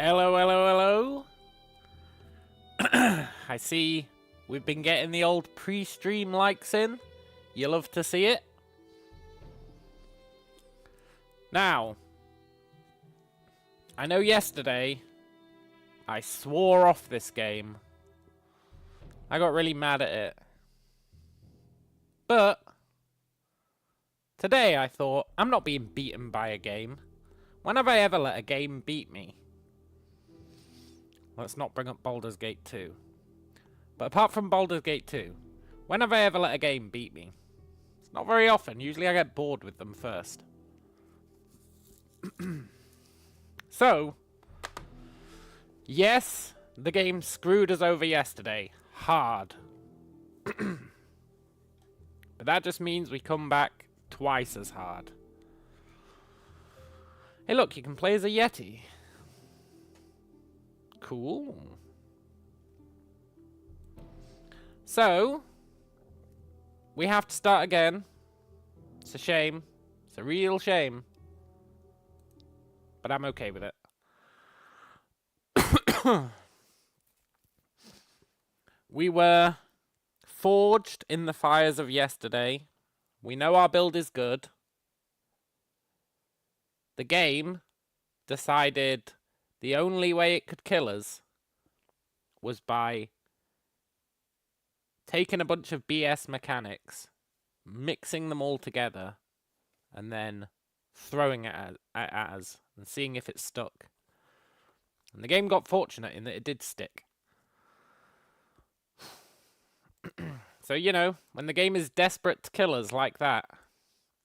Hello, hello, hello. I see we've been getting the old pre-stream likes in. You love to see it. Now, I know yesterday I swore off this game. I got really mad at it. But today I thought, I'm not being beaten by a game. When have I ever let a game beat me? Let's not bring up Baldur's Gate 2. But apart from Baldur's Gate 2, when have I ever let a game beat me? It's not very often. Usually I get bored with them first. So, yes, the game screwed us over yesterday. Hard. But that just means we come back twice as hard. Hey look, you can play as a Yeti. Cool. So, we have to start again. It's a shame. It's a real shame. But I'm okay with it. We were forged in the fires of yesterday. We know our build is good. The game decided the only way it could kill us was by taking a bunch of BS mechanics, mixing them all together, and then throwing it at us and seeing if it stuck. And the game got fortunate in that it did stick. So, you know, when the game is desperate to kill us like that,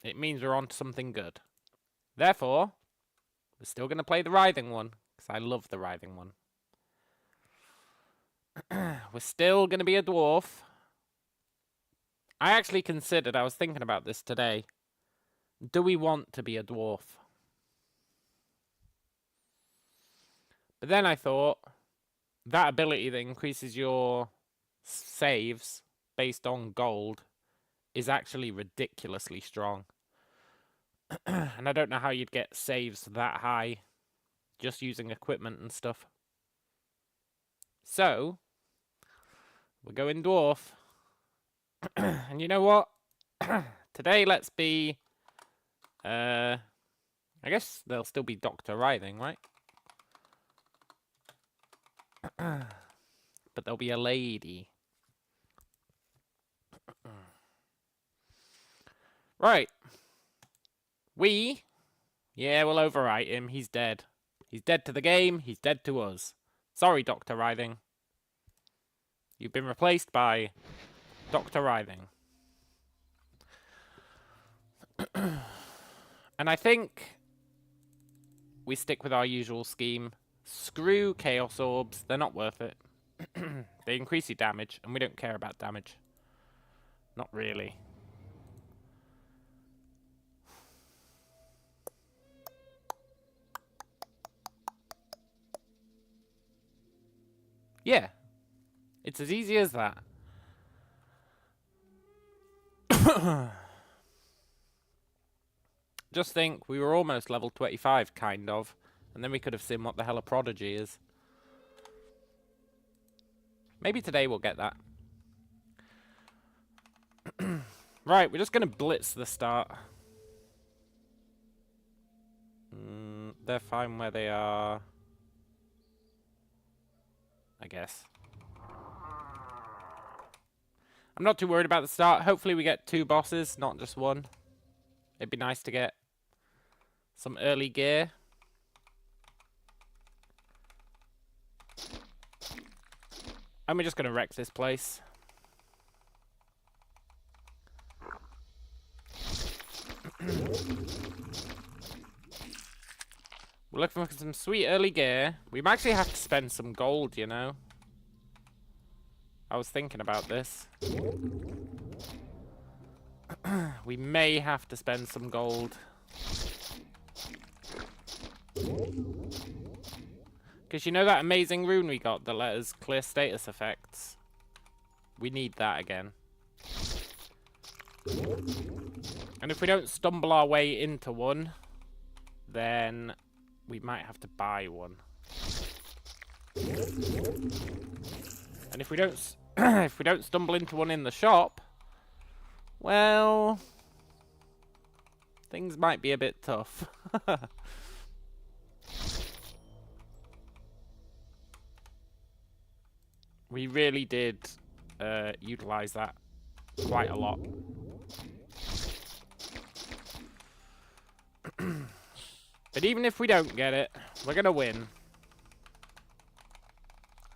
it means we're on to something good. Therefore, we're still going to play the writhing one, because I love the writhing one. We're still going to be a dwarf. I actually considered, I was thinking about this today, do we want to be a dwarf? But then I thought, that ability that increases your saves based on gold is actually ridiculously strong. And I don't know how you'd get saves that high just using equipment and stuff. So, we're going dwarf. And you know what? Today, let's be... I guess there'll still be Dr. Writhing, right? But there'll be a lady. Right. Yeah, we'll overwrite him. He's dead. He's dead to the game. He's dead to us. Sorry, Dr. Writhing. You've been replaced by Dr. Writhing. And I think we stick with our usual scheme. Screw Chaos Orbs. They're not worth it. They increase your damage, and we don't care about damage. Not really. Yeah. It's as easy as that. Just think, we were almost level 25, kind of. And then we could have seen what the hell a prodigy is. Maybe today we'll get that. Right, we're just going to blitz the start. They're fine where they are. I guess. I'm not too worried about the start. Hopefully we get 2 bosses, not just 1. It'd be nice to get some early gear. And we're just going to wreck this place. We're looking for some sweet early gear. We might actually have to spend some gold, you know. I was thinking about this. We may have to spend some gold. Because you know that amazing rune we got that let us clear status effects? We need that again. And if we don't stumble our way into one, then we might have to buy one. And if we don't, if we don't stumble into one in the shop, well, things might be a bit tough. We really did utilize that quite a lot. But even if we don't get it, we're gonna win.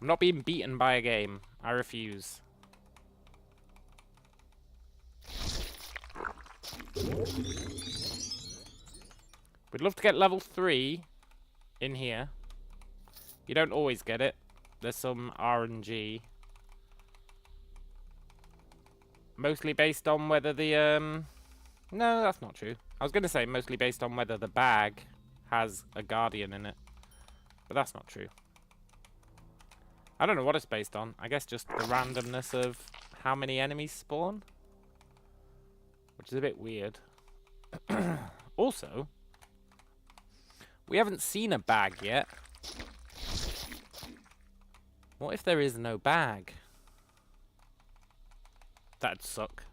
I'm not being beaten by a game. I refuse. We'd love to get level 3 in here. You don't always get it. There's some RNG. Mostly based on whether the, no, that's not true. I was going to say mostly based on whether the bag has a guardian in it. But that's not true. I don't know what it's based on. I guess just the randomness of how many enemies spawn. Which is a bit weird. Also, we haven't seen a bag yet. What if there is no bag? That'd suck.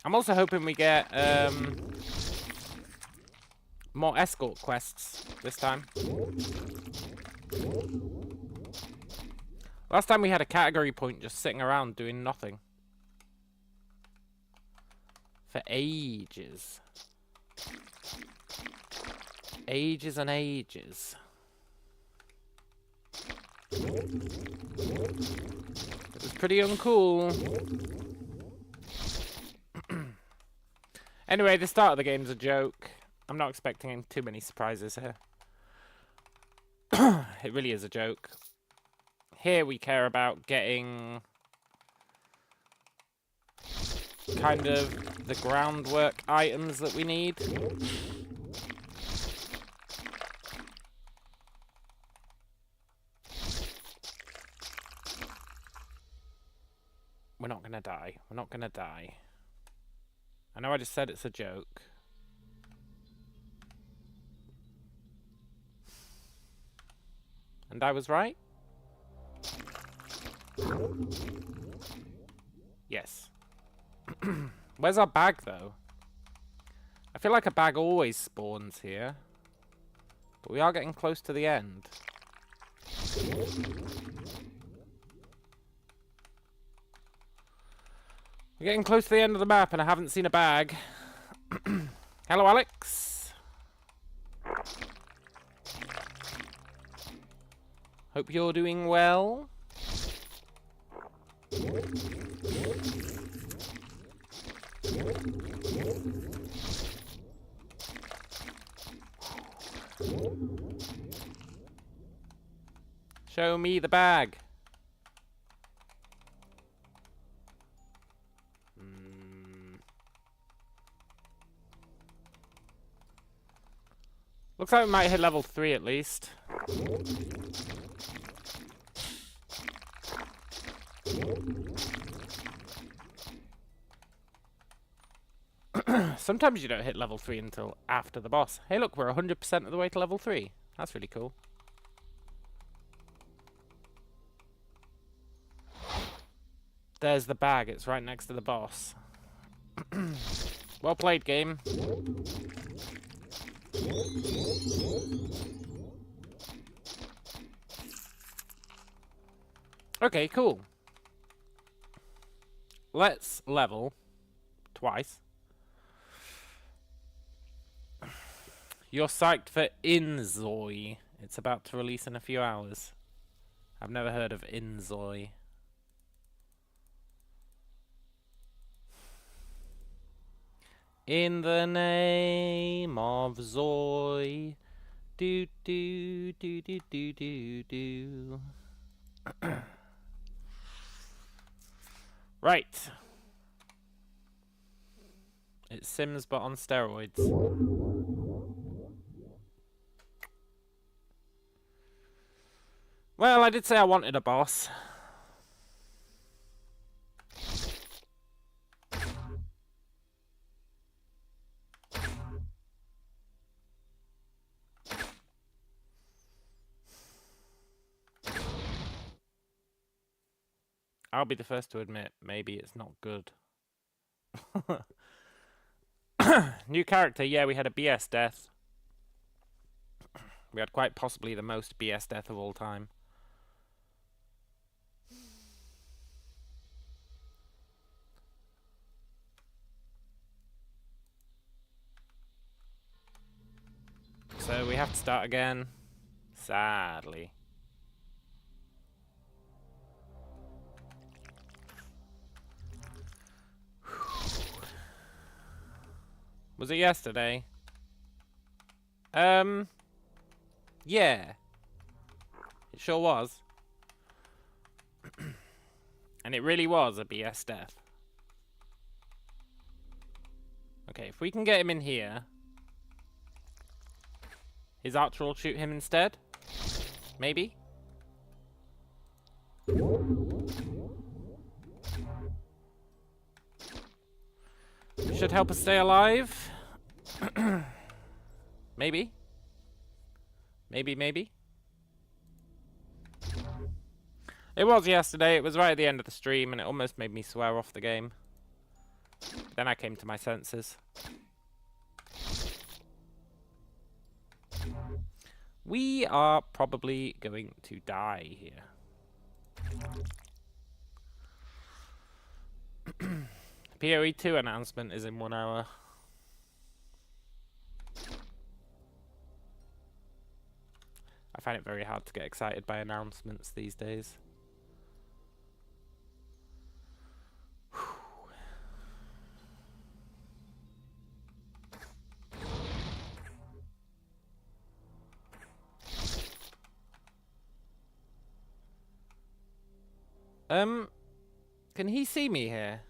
I'm also hoping we get more escort quests this time. Last time we had a category point just sitting around doing nothing. For ages. Ages and ages. It was pretty uncool. Anyway, the start of the game's a joke. I'm not expecting too many surprises here. It really is a joke. Here we care about getting kind of the groundwork items that we need. We're not gonna die. We're not gonna die. I know I just said it's a joke. And I was right? Yes. Where's our bag, though? I feel like a bag always spawns here. But we are getting close to the end. We're getting close to the end of the map and I haven't seen a bag. Hello, Alex. Hope you're doing well. Show me the bag. Looks like we might hit level 3 at least. Sometimes you don't hit level 3 until after the boss. Hey look, we're 100% of the way to level 3. That's really cool. There's the bag, it's right next to the boss. Well played, game. Okay, cool. Let's level twice. You're psyched for Inzoi. It's about to release in a few hours. I've never heard of Inzoi. In the name of Zoi. Do do do do do do do. Right. It's Sims but on steroids. Well, I did say I wanted a boss. I'll be the first to admit, maybe it's not good. New character, yeah, we had a BS death. We had quite possibly the most BS death of all time. So we have to start again, sadly. Was it yesterday? Yeah. It sure was. And it really was a BS death. Okay, if we can get him in here, his archer will shoot him instead? Maybe? Should help us stay alive. Maybe. Maybe. It was yesterday. It was right at the end of the stream, and it almost made me swear off the game. But then I came to my senses. We are probably going to die here. PoE 2 announcement is in 1 hour. I find it very hard to get excited by announcements these days. Can he see me here?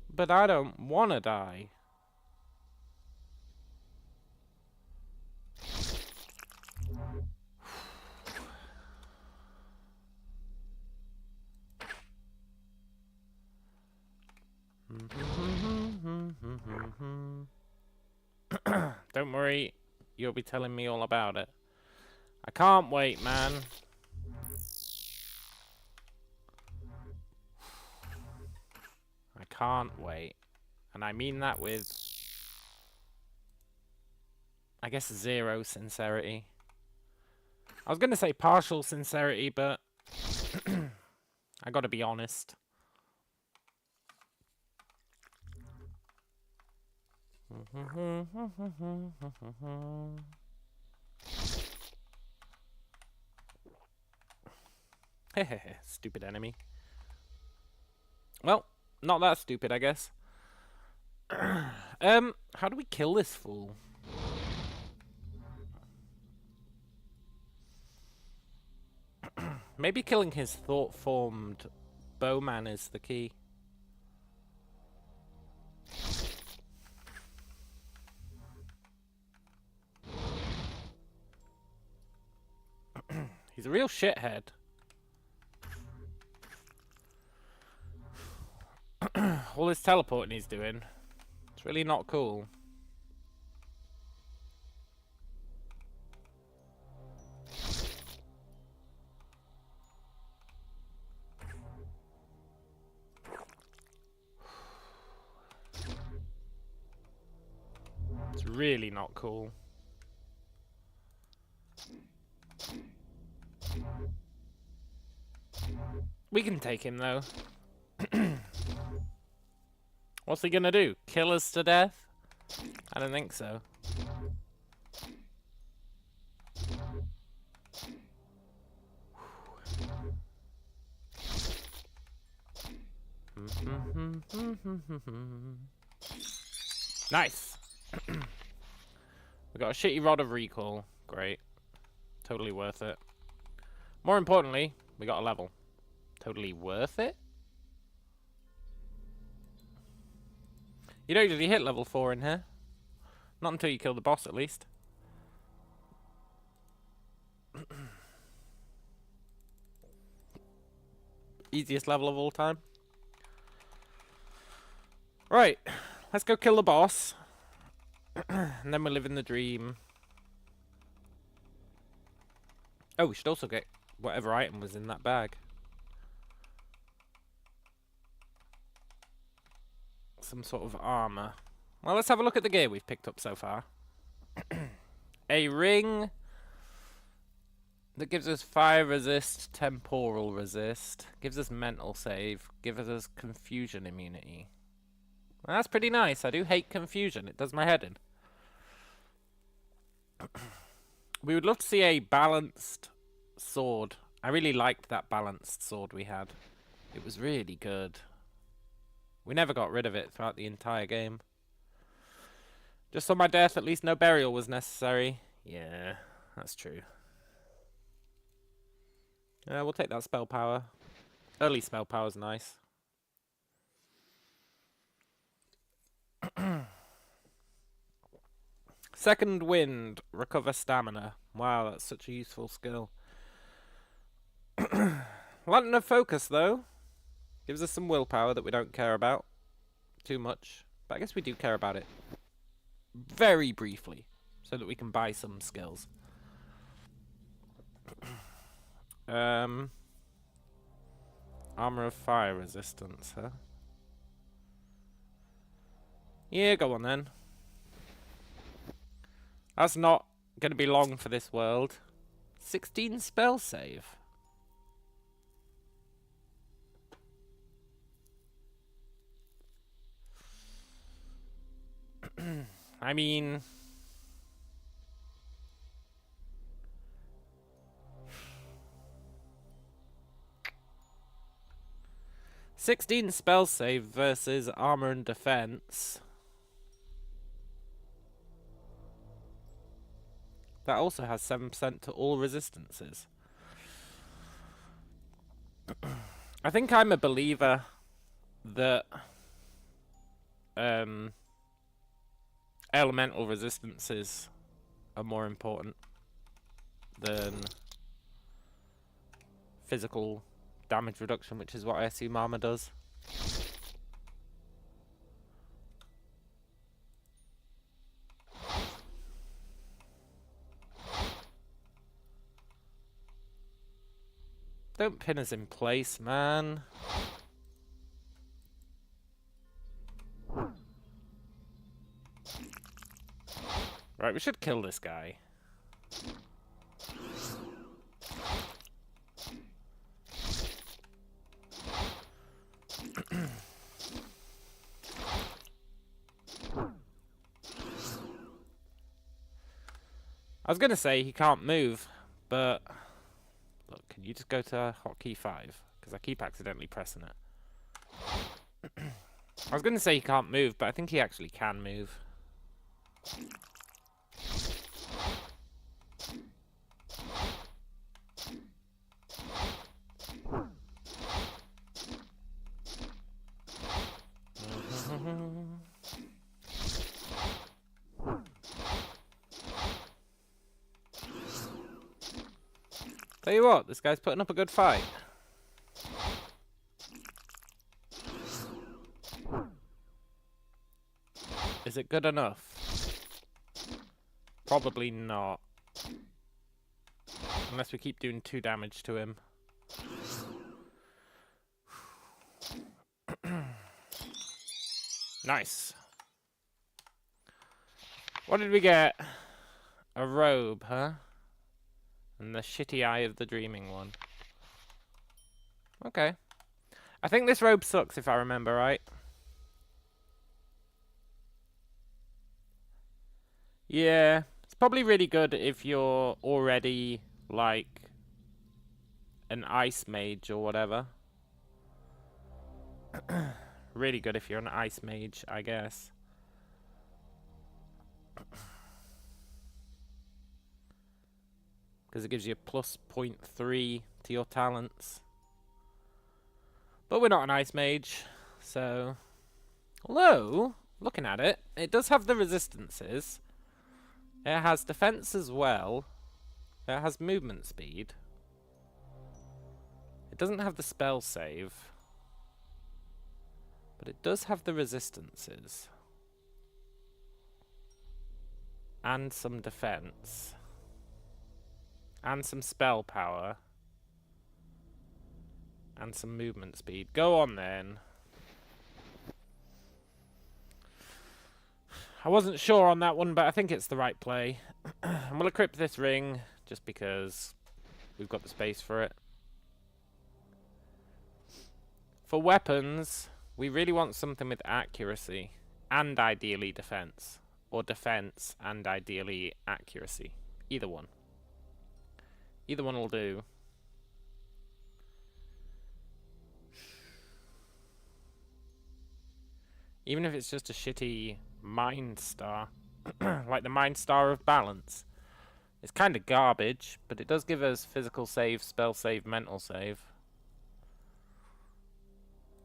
But I don't want to die. Don't worry, you'll be telling me all about it. I can't wait, man. I can't wait. And I mean that with, I guess, 0 sincerity. I was going to say partial sincerity, but I gotta be honest. Stupid enemy. Well, not that stupid, I guess. How do we kill this fool? Maybe killing his thought-formed bowman is the key. He's a real shithead. All this teleporting he's doing, it's really not cool. It's really not cool. We can take him though. What's he gonna do? Kill us to death? I don't think so. Nice. We got a shitty rod of recall. Great. Totally worth it. More importantly, we got a level. Totally worth it? You don't usually hit level 4 in here. Not until you kill the boss, at least. Easiest level of all time. Right, let's go kill the boss. And then we'll live in the dream. Oh, we should also get whatever item was in that bag. Some sort of armor. Well, let's have a look at the gear we've picked up so far. A ring that gives us fire resist, temporal resist, gives us mental save, gives us confusion immunity. Well, that's pretty nice. I do hate confusion. It does my head in. We would love to see a balanced sword. I really liked that balanced sword we had. It was really good. We never got rid of it throughout the entire game. Just on my death, at least no burial was necessary. Yeah, that's true. We'll take that spell power. Early spell power's nice. Second wind, recover stamina. Wow, that's such a useful skill. Lantern of focus, though. Gives us some willpower that we don't care about too much. But I guess we do care about it. Very briefly. So that we can buy some skills. Armor of fire resistance, huh? Yeah, go on then. That's not going to be long for this world. 16 spell save. I mean... 16 spell save versus armor and defense. That also has 7% to all resistances. I think I'm a believer that elemental resistances are more important than physical damage reduction, which is what I assume armor does. Don't pin us in place, man. Right, we should kill this guy. I was gonna say he can't move, but look, can you just go to hotkey 5? Because I keep accidentally pressing it. I was gonna say he can't move, but I think he actually can move. Tell you what, this guy's putting up a good fight. Is it good enough? Probably not. Unless we keep doing 2 damage to him. Nice. What did we get? A robe, huh? And the shitty eye of the dreaming one. Okay. I think this robe sucks if I remember right. Yeah. It's probably really good if you're already, like, an ice mage or whatever. Really good if you're an ice mage, I guess. Because it gives you plus 0.3 to your talents. But we're not an ice mage, so... Although, looking at it, it does have the resistances. It has defense as well. It has movement speed. It doesn't have the spell save, but it does have the resistances. And some defense. And some spell power. And some movement speed. Go on then. I wasn't sure on that one, but I think it's the right play. I'm going to equip this ring just because we've got the space for it. For weapons, we really want something with accuracy and ideally defense. Or defense and ideally accuracy. Either one. Either one will do. Even if it's just a shitty Mind Star. Like the Mind Star of Balance. It's kind of garbage, but it does give us physical save, spell save, mental save.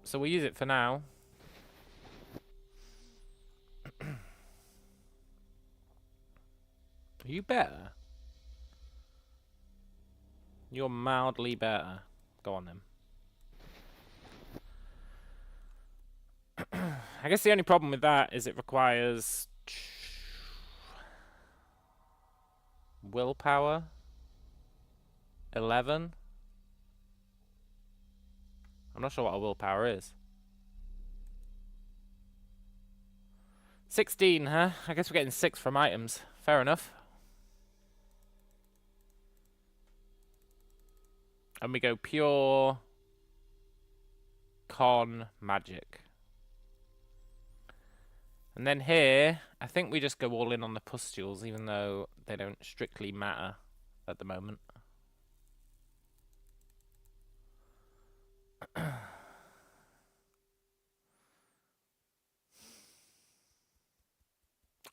So we'll use it for now. Are you better? You're mildly better. Go on then. I guess the only problem with that is it requires willpower 11. I'm not sure what a willpower is. 16, huh? I guess we're getting 6 from items. Fair enough. And we go pure con magic. And then here, I think we just go all in on the pustules, even though they don't strictly matter at the moment. I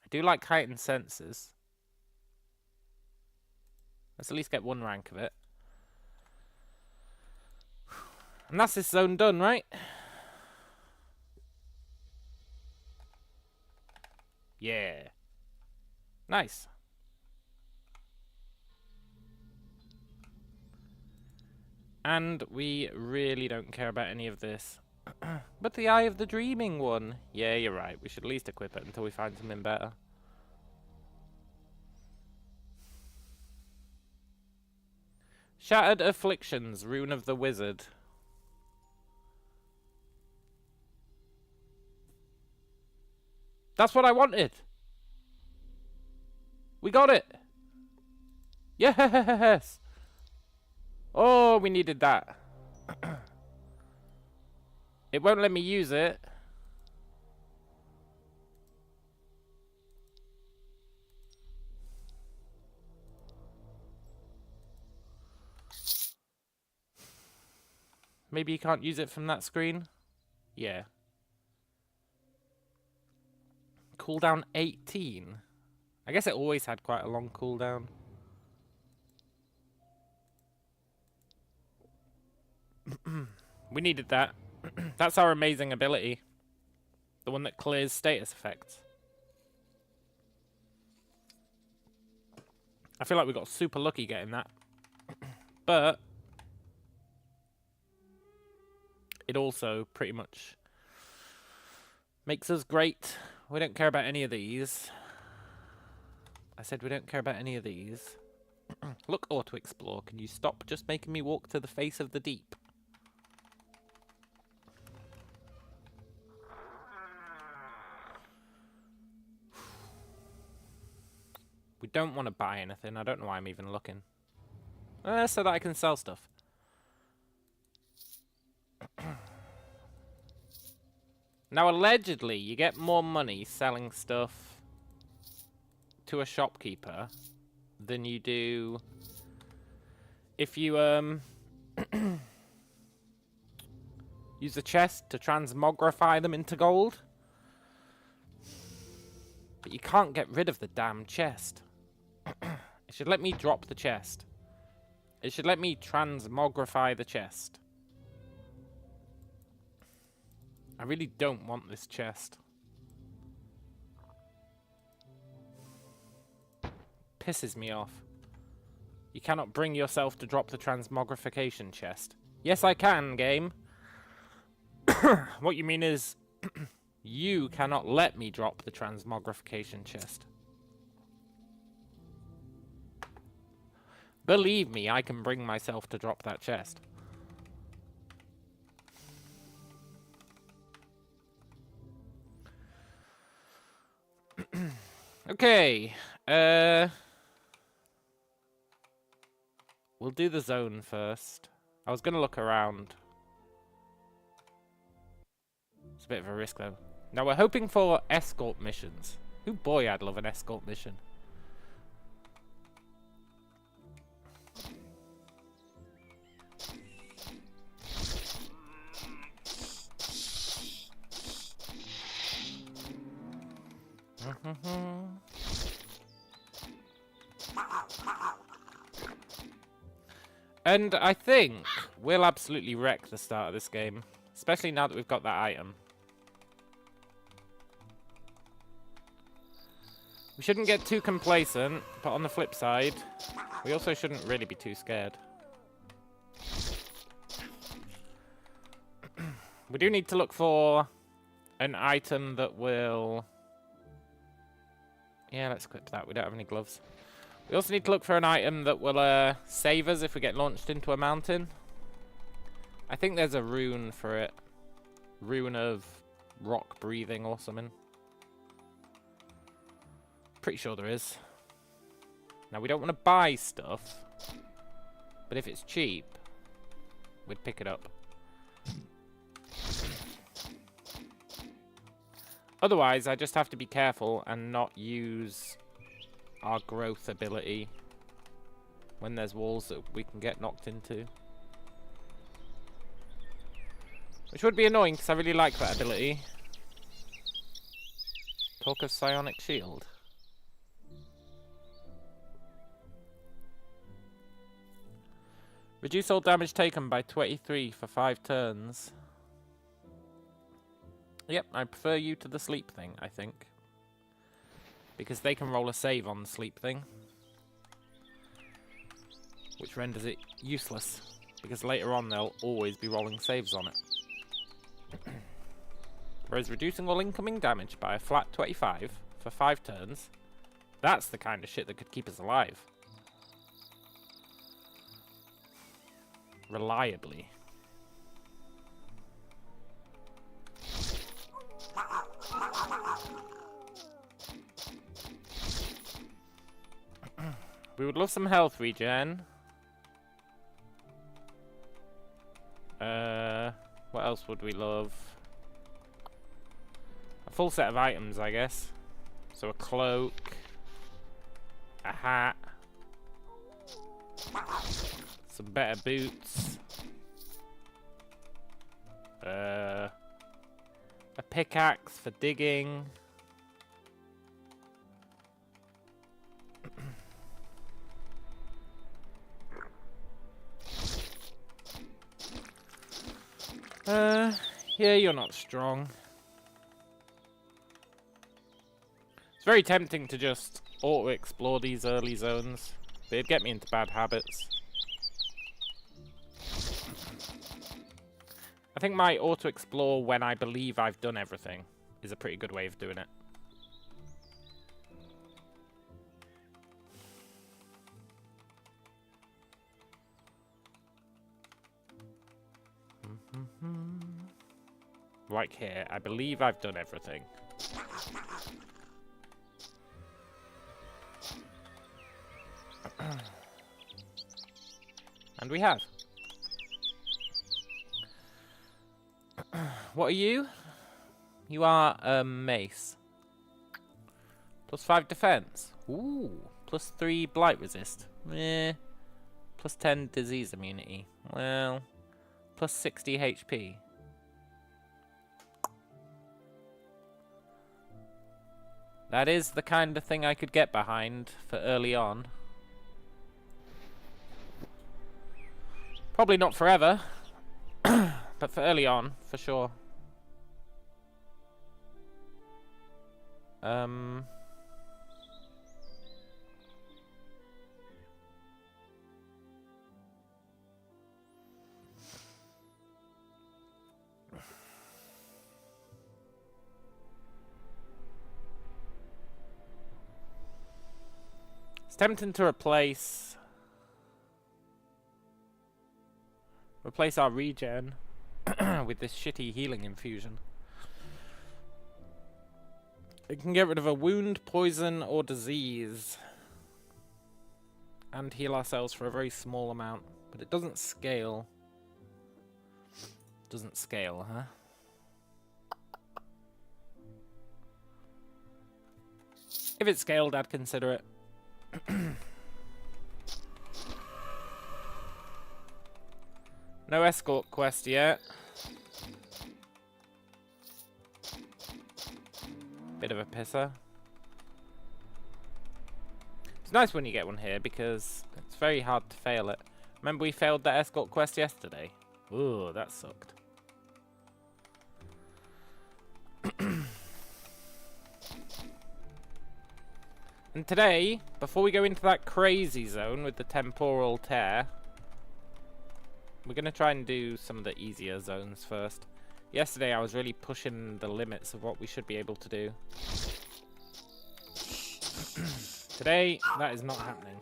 do like heightened senses. Let's at least get 1 rank of it. And that's this zone done, right? Yeah. Nice. And we really don't care about any of this. But the Eye of the Dreaming one. Yeah, you're right. We should at least equip it until we find something better. Shattered Afflictions, Rune of the Wizard. That's what I wanted. We got it. Yes. Oh, we needed that. It won't let me use it. Maybe you can't use it from that screen? Yeah. Cooldown 18. I guess it always had quite a long cooldown. We needed that. That's our amazing ability. The one that clears status effects. I feel like we got super lucky getting that. But it also pretty much makes us great. We don't care about any of these. I said we don't care about any of these. Look, auto-explore. Can you stop just making me walk to the face of the deep? We don't want to buy anything. I don't know why I'm even looking. So that I can sell stuff. Now, allegedly, you get more money selling stuff to a shopkeeper than you do if you use a chest to transmogrify them into gold. But you can't get rid of the damn chest. It should let me drop the chest. It should let me transmogrify the chest. I really don't want this chest. Pisses me off. You cannot bring yourself to drop the transmogrification chest. Yes, I can, game. What you mean is, you cannot let me drop the transmogrification chest. Believe me, I can bring myself to drop that chest. Okay, we'll do the zone first. I was gonna look around. It's a bit of a risk, though. Now, we're hoping for escort missions. Ooh, boy, I'd love an escort mission. And I think we'll absolutely wreck the start of this game. Especially now that we've got that item. We shouldn't get too complacent, but on the flip side, we also shouldn't really be too scared. We do need to look for an item that will... Yeah, let's clip that. We don't have any gloves. We also need to look for an item that will save us if we get launched into a mountain. I think there's a rune for it. Rune of rock breathing or something. Pretty sure there is. Now, we don't want to buy stuff. But if it's cheap, we'd pick it up. Otherwise, I just have to be careful and not use our growth ability when there's walls that we can get knocked into. Which would be annoying, because I really like that ability. Talk of Psionic Shield. Reduce all damage taken by 23 for 5 turns. Yep, I prefer you to the sleep thing, I think. Because they can roll a save on the sleep thing. Which renders it useless. Because later on they'll always be rolling saves on it. Whereas reducing all incoming damage by a flat 25 for 5 turns, that's the kind of shit that could keep us alive. Reliably. We would love some health regen. What else would we love? A full set of items, I guess. So a cloak, a hat, some better boots, a pickaxe for digging. Yeah, you're not strong. It's very tempting to just auto-explore these early zones, but it'd get me into bad habits. I think my auto-explore when I believe I've done everything is a pretty good way of doing it. Right here, I believe I've done everything. And we have. What are you? You are a mace. Plus 5 defense. Ooh. Plus 3 blight resist. Meh. Plus 10 disease immunity. Well. Plus 60 HP. That is the kind of thing I could get behind for early on. Probably not forever. But for early on, for sure. tempting to replace our regen with this shitty healing infusion. It can get rid of a wound, poison, or disease. And heal ourselves for a very small amount. But it doesn't scale. Doesn't scale, huh? If it scaled, I'd consider it. No escort quest yet. Bit of a pisser. It's nice when you get one here because it's very hard to fail it. Remember we failed that escort quest yesterday? Ooh, that sucked. And today, before we go into that crazy zone with the temporal tear, we're going to try and do some of the easier zones first. Yesterday I was really pushing the limits of what we should be able to do. Today, that is not happening.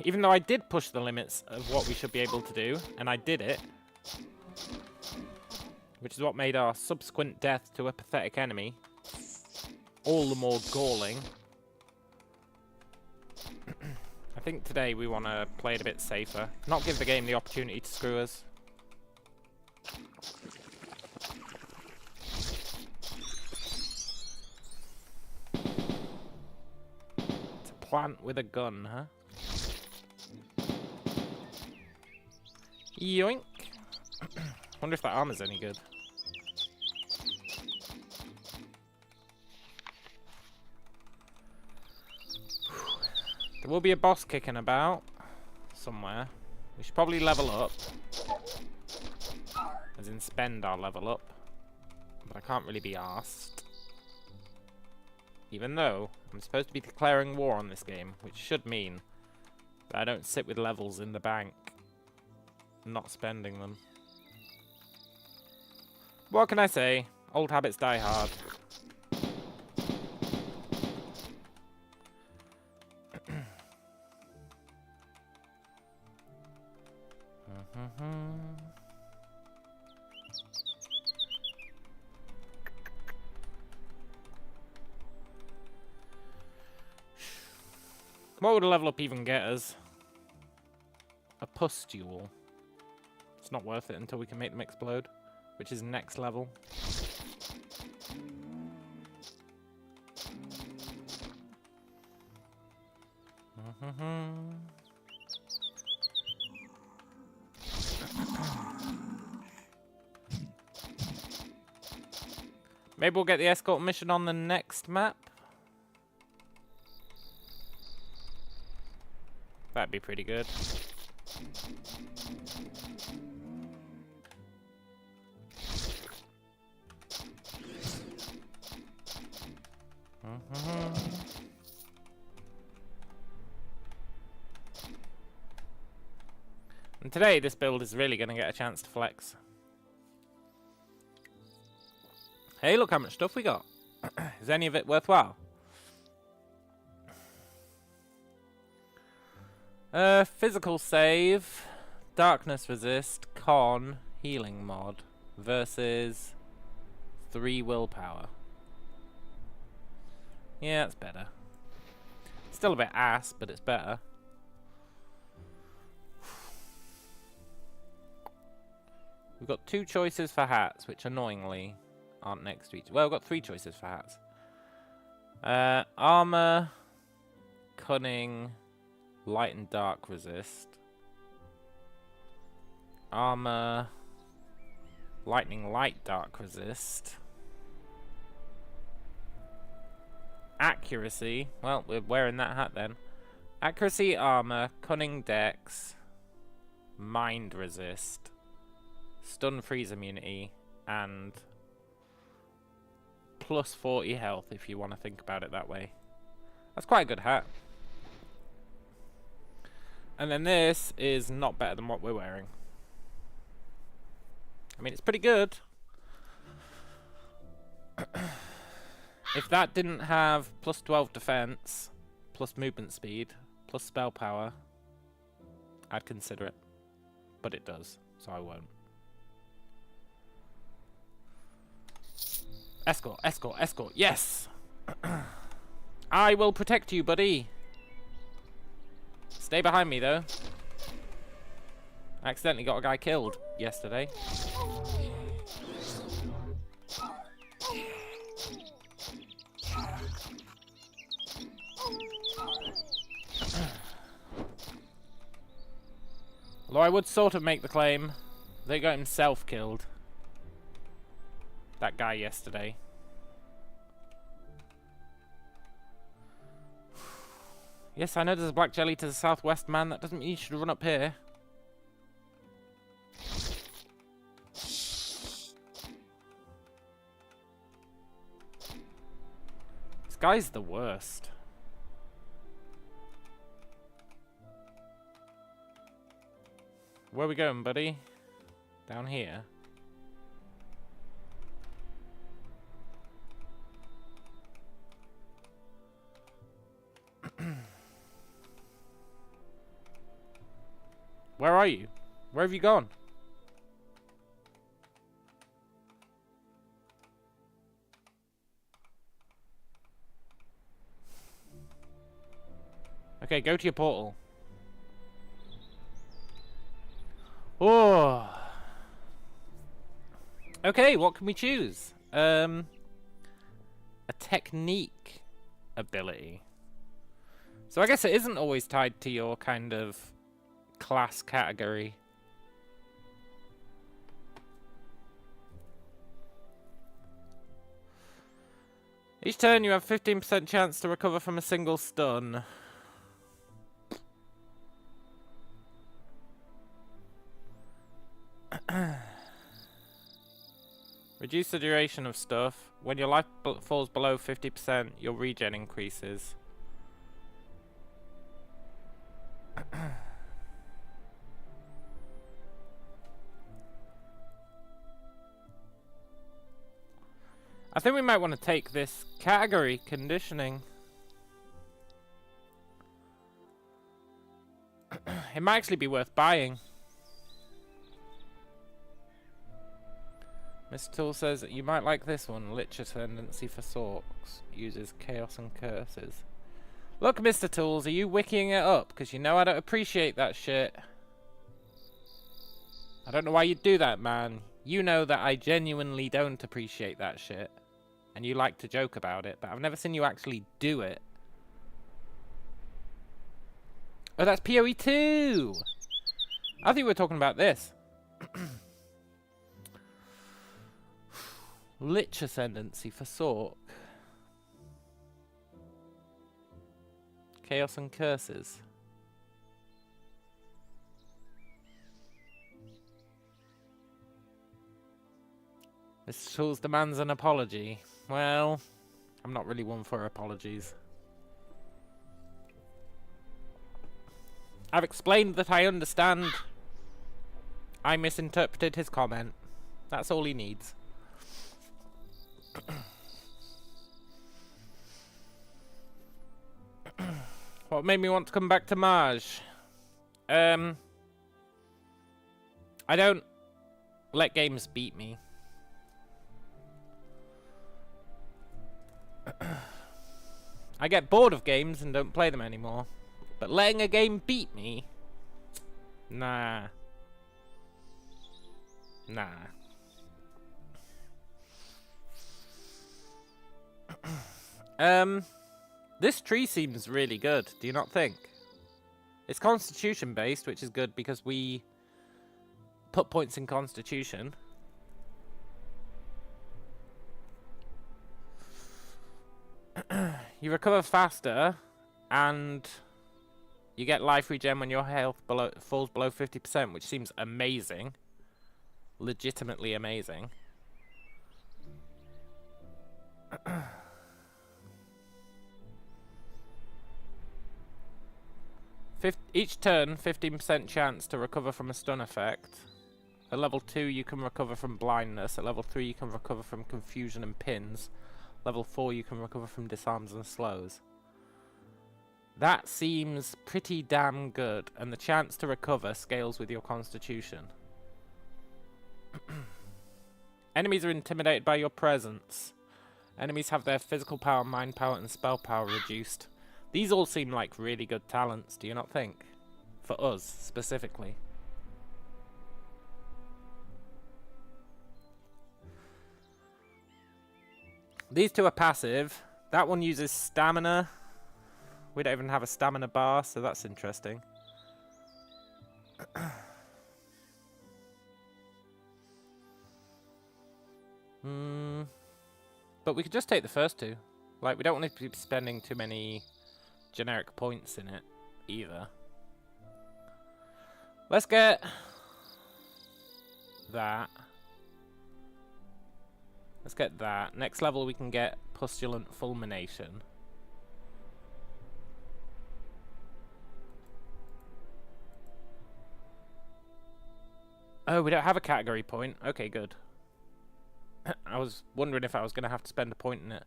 Even though I did push the limits of what we should be able to do, and I did it, which is what made our subsequent death to a pathetic enemy all the more galling. I think today we want to play it a bit safer. Not give the game the opportunity to screw us. It's a plant with a gun, huh? Yoink! Wonder if that armor's any good. There will be a boss kicking about somewhere. We should probably level up. As in spend our level up. But I can't really be arsed. Even though I'm supposed to be declaring war on this game, which should mean that I don't sit with levels in the bank, not spending them. What can I say? Old habits die hard. What would a level up even get us? A pustule. It's not worth it until we can make them explode, which is next level. Maybe we'll get the escort mission on the next map. That'd be pretty good. And today, this build is really going to get a chance to flex. Hey, look how much stuff we got. Is any of it worthwhile? Physical save, darkness resist, con, healing mod, versus 3 willpower. Yeah, it's better. Still a bit ass, but it's better. We've got 2 choices for hats, which annoyingly aren't next to each. Well, we've got 3 choices for hats. Armor, cunning, light and dark resist. Armor, lightning, light, dark resist. Accuracy. Well, we're wearing that hat then. Accuracy, armor, cunning, dex, mind resist, stun, freeze immunity, and plus 40 health if you want to think about it that way. That's quite a good hat. And then this is not better than what we're wearing. I mean, it's pretty good. If that didn't have plus 12 defense plus movement speed, plus spell power, I'd consider it. But it does, so I won't. Escort, escort, escort, yes! I will protect you, buddy! Stay behind me, though. I accidentally got a guy killed yesterday. Although I would sort of make the claim they got himself killed. That guy yesterday. Yes, I know there's a black jelly to the southwest, man. That doesn't mean you should run up here. This guy's the worst. Where are we going, buddy? Down here. Where are you? Where have you gone? Okay, go to your portal. Oh. Okay, what can we choose? A technique ability. So I guess it isn't always tied to your kind of class category. Each turn you have 15% chance to recover from a single stun. Reduce the duration of stuff. When your life falls below 50%, your regen increases. I think we might want to take this category, conditioning. It might actually be worth buying. Mr. Tool says that you might like this one. Lich Ascendancy for Sorks. Uses Chaos and Curses. Look, Mr. Tools, are you wikiing it up? Because you know I don't appreciate that shit. I don't know why you'd do that, man. You know that I genuinely don't appreciate that shit. And you like to joke about it, but I've never seen you actually do it. Oh, that's PoE 2! I think we were talking about this. Lich Ascendancy for Sork. Chaos and Curses. Mr. Tools demands an apology. Well, I'm not really one for apologies. I've explained that I understand. I misinterpreted his comment. That's all he needs. What made me want to come back to Maj? I don't let games beat me. I get bored of games and don't play them anymore. But letting a game beat me? Nah. Nah. This tree seems really good, do you not think? It's constitution based, which is good because we put points in constitution. You recover faster, and you get life regen when your health falls below 50%, which seems amazing. Legitimately amazing. Each turn, 15% chance to recover from a stun effect. At level 2, you can recover from blindness. At level 3, you can recover from confusion and pins. Level 4, you can recover from disarms and slows. That seems pretty damn good, and the chance to recover scales with your constitution. Enemies are intimidated by your presence. Enemies have their physical power, mind power, and spell power reduced. These all seem like really good talents, do you not think? For us, specifically. These two are passive. That one uses stamina. We don't even have a stamina bar, so that's interesting. But we could just take the first two. Like, we don't want to be spending too many generic points in it, either. Let's get that. Let's get that. Next level we can get Pustulant Fulmination. Oh, we don't have a category point. Okay, good. I was wondering if I was going to have to spend a point in it.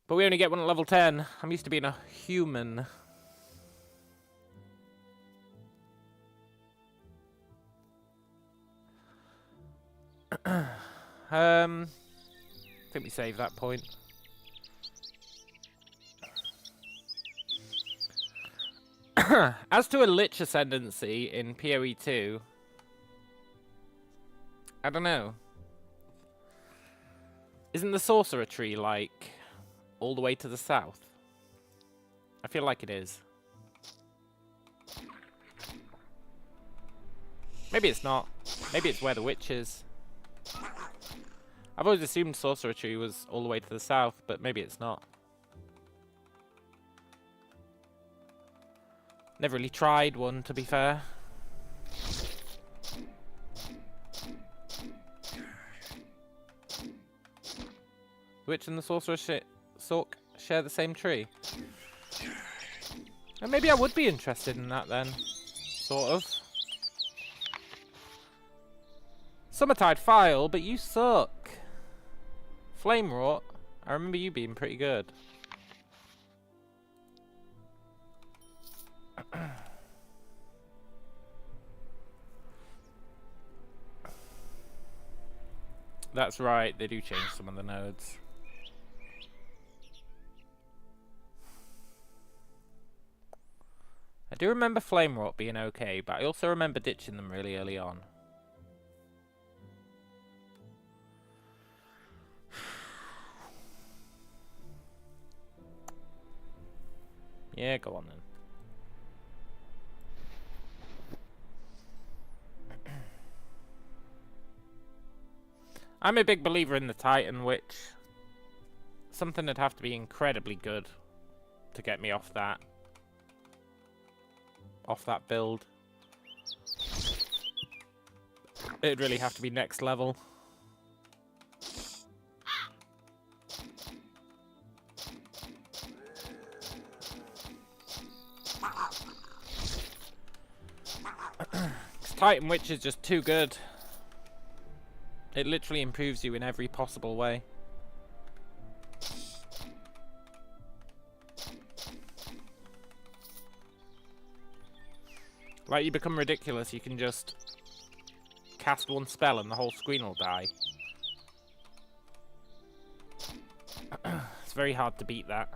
But we only get one at level 10. I'm used to being a human. I think we save that point. As to a Lich Ascendancy in PoE 2, I don't know. Isn't the Sorcerer Tree, like, all the way to the south? I feel like it is. Maybe it's not. Maybe it's where the witch is. I've always assumed Sorcerer Tree was all the way to the south, but maybe it's not. Never really tried one, to be fair. Witch and the Sorcerer Sork share the same tree. And maybe I would be interested in that then. Sort of. Summertide File, but you suck. Flame Wrought, I remember you being pretty good. That's right, they do change some of the nodes. I do remember Flame Wrought being okay, but I also remember ditching them really early on. Yeah, go on then. I'm a big believer in the Titan Witch. Something that'd have to be incredibly good to get me off that build. It'd really have to be next level. Titan Witch is just too good. It literally improves you in every possible way. Like, you become ridiculous, you can just cast one spell and the whole screen will die. It's very hard to beat that.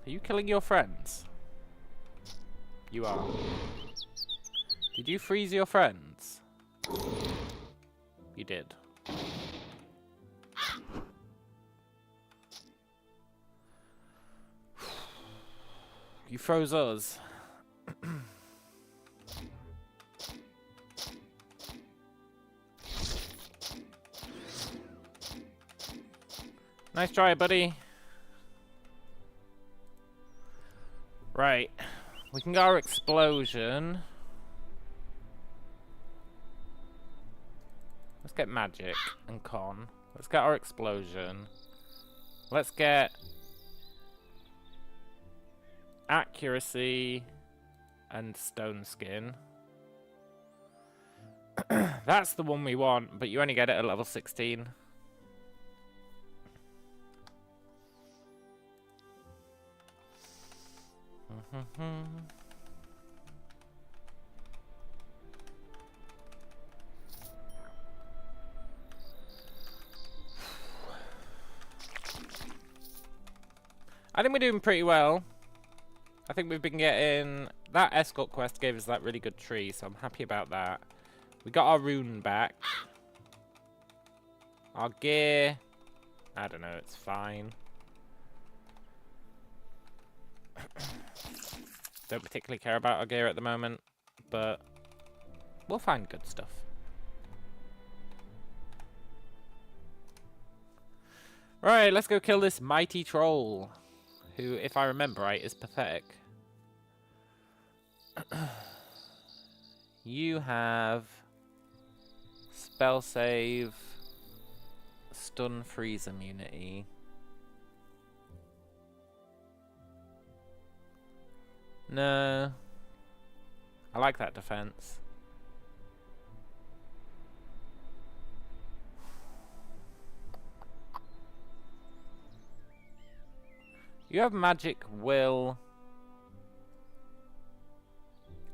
Are you killing your friends? You are. Did you freeze your friends? You did. You froze us. Nice try, buddy. Right. We can get our explosion. get magic and con. Let's get our explosion. Let's get accuracy and stone skin. That's the one we want, but you only get it at level 16. I think we're doing pretty well. I think we've been getting... That escort quest gave us that really good tree, so I'm happy about that. We got our rune back. Our gear... I don't know, it's fine. Don't particularly care about our gear at the moment, but we'll find good stuff. Right, let's go kill this mighty troll, who, if I remember right, is pathetic. You have spell save, stun freeze immunity. No. I like that defense. You have magic, will,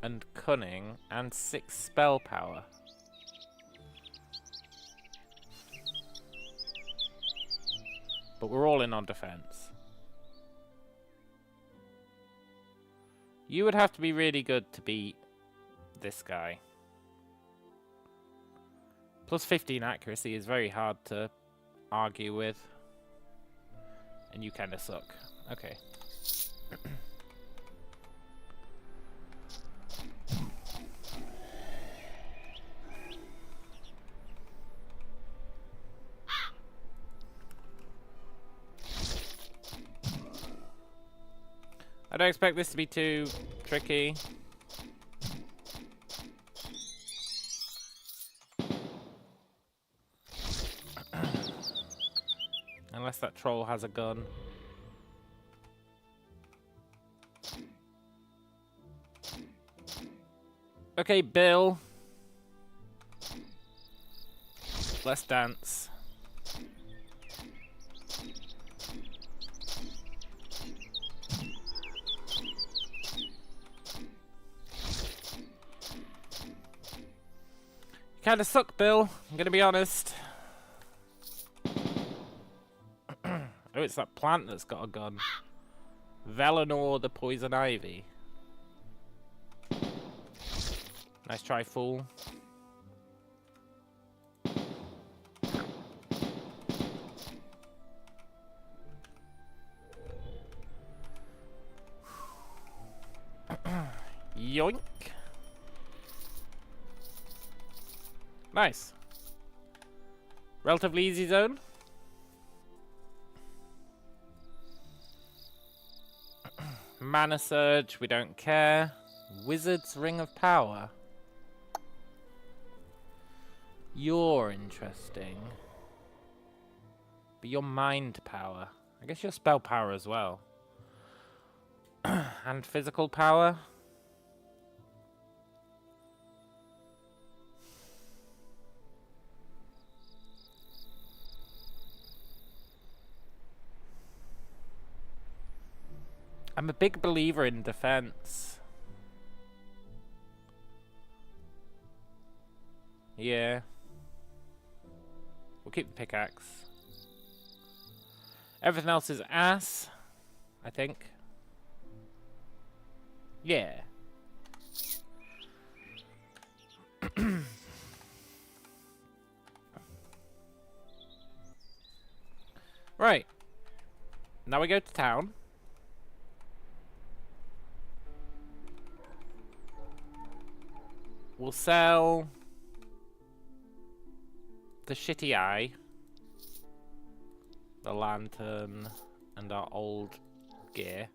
and cunning, and 6 spell power. But we're all in on defense. You would have to be really good to beat this guy. Plus 15 accuracy is very hard to argue with. And you kinda suck. Okay. I don't expect this to be too tricky. Unless that troll has a gun. Okay, Bill. Let's dance. You kinda suck, Bill. I'm gonna be honest. Oh, it's that plant that's got a gun. Valinor the Poison Ivy. Nice try, fool. Yoink. Nice. Relatively easy zone. Mana Surge, we don't care. Wizard's Ring of Power. You're interesting. But your mind power. I guess your spell power as well. And physical power. I'm a big believer in defense. Yeah. We'll keep the pickaxe. Everything else is ass, I think. Yeah. Right. Now we go to town. We'll sell the shitty eye, the lantern, and our old gear.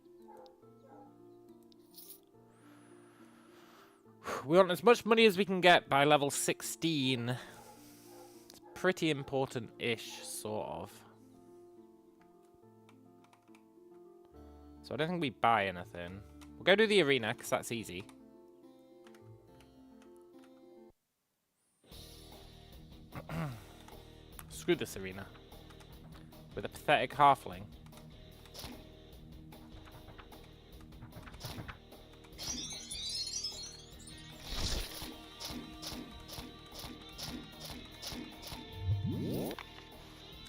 We want as much money as we can get by level 16. It's pretty important-ish, sort of. So I don't think we buy anything. We'll go to the arena, because that's easy. Screw this arena. With a pathetic halfling.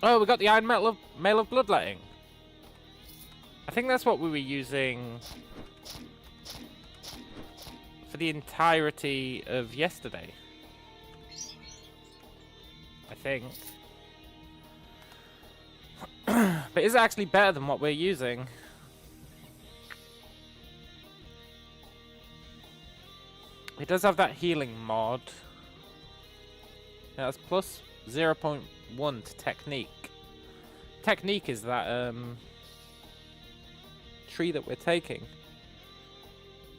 Oh, we got the Iron Mail of Bloodletting. I think that's what we were using for the entirety of yesterday. I think. But is it actually better than what we're using? It does have that healing mod. Yeah, that's plus 0.1 to technique. Technique is that tree that we're taking.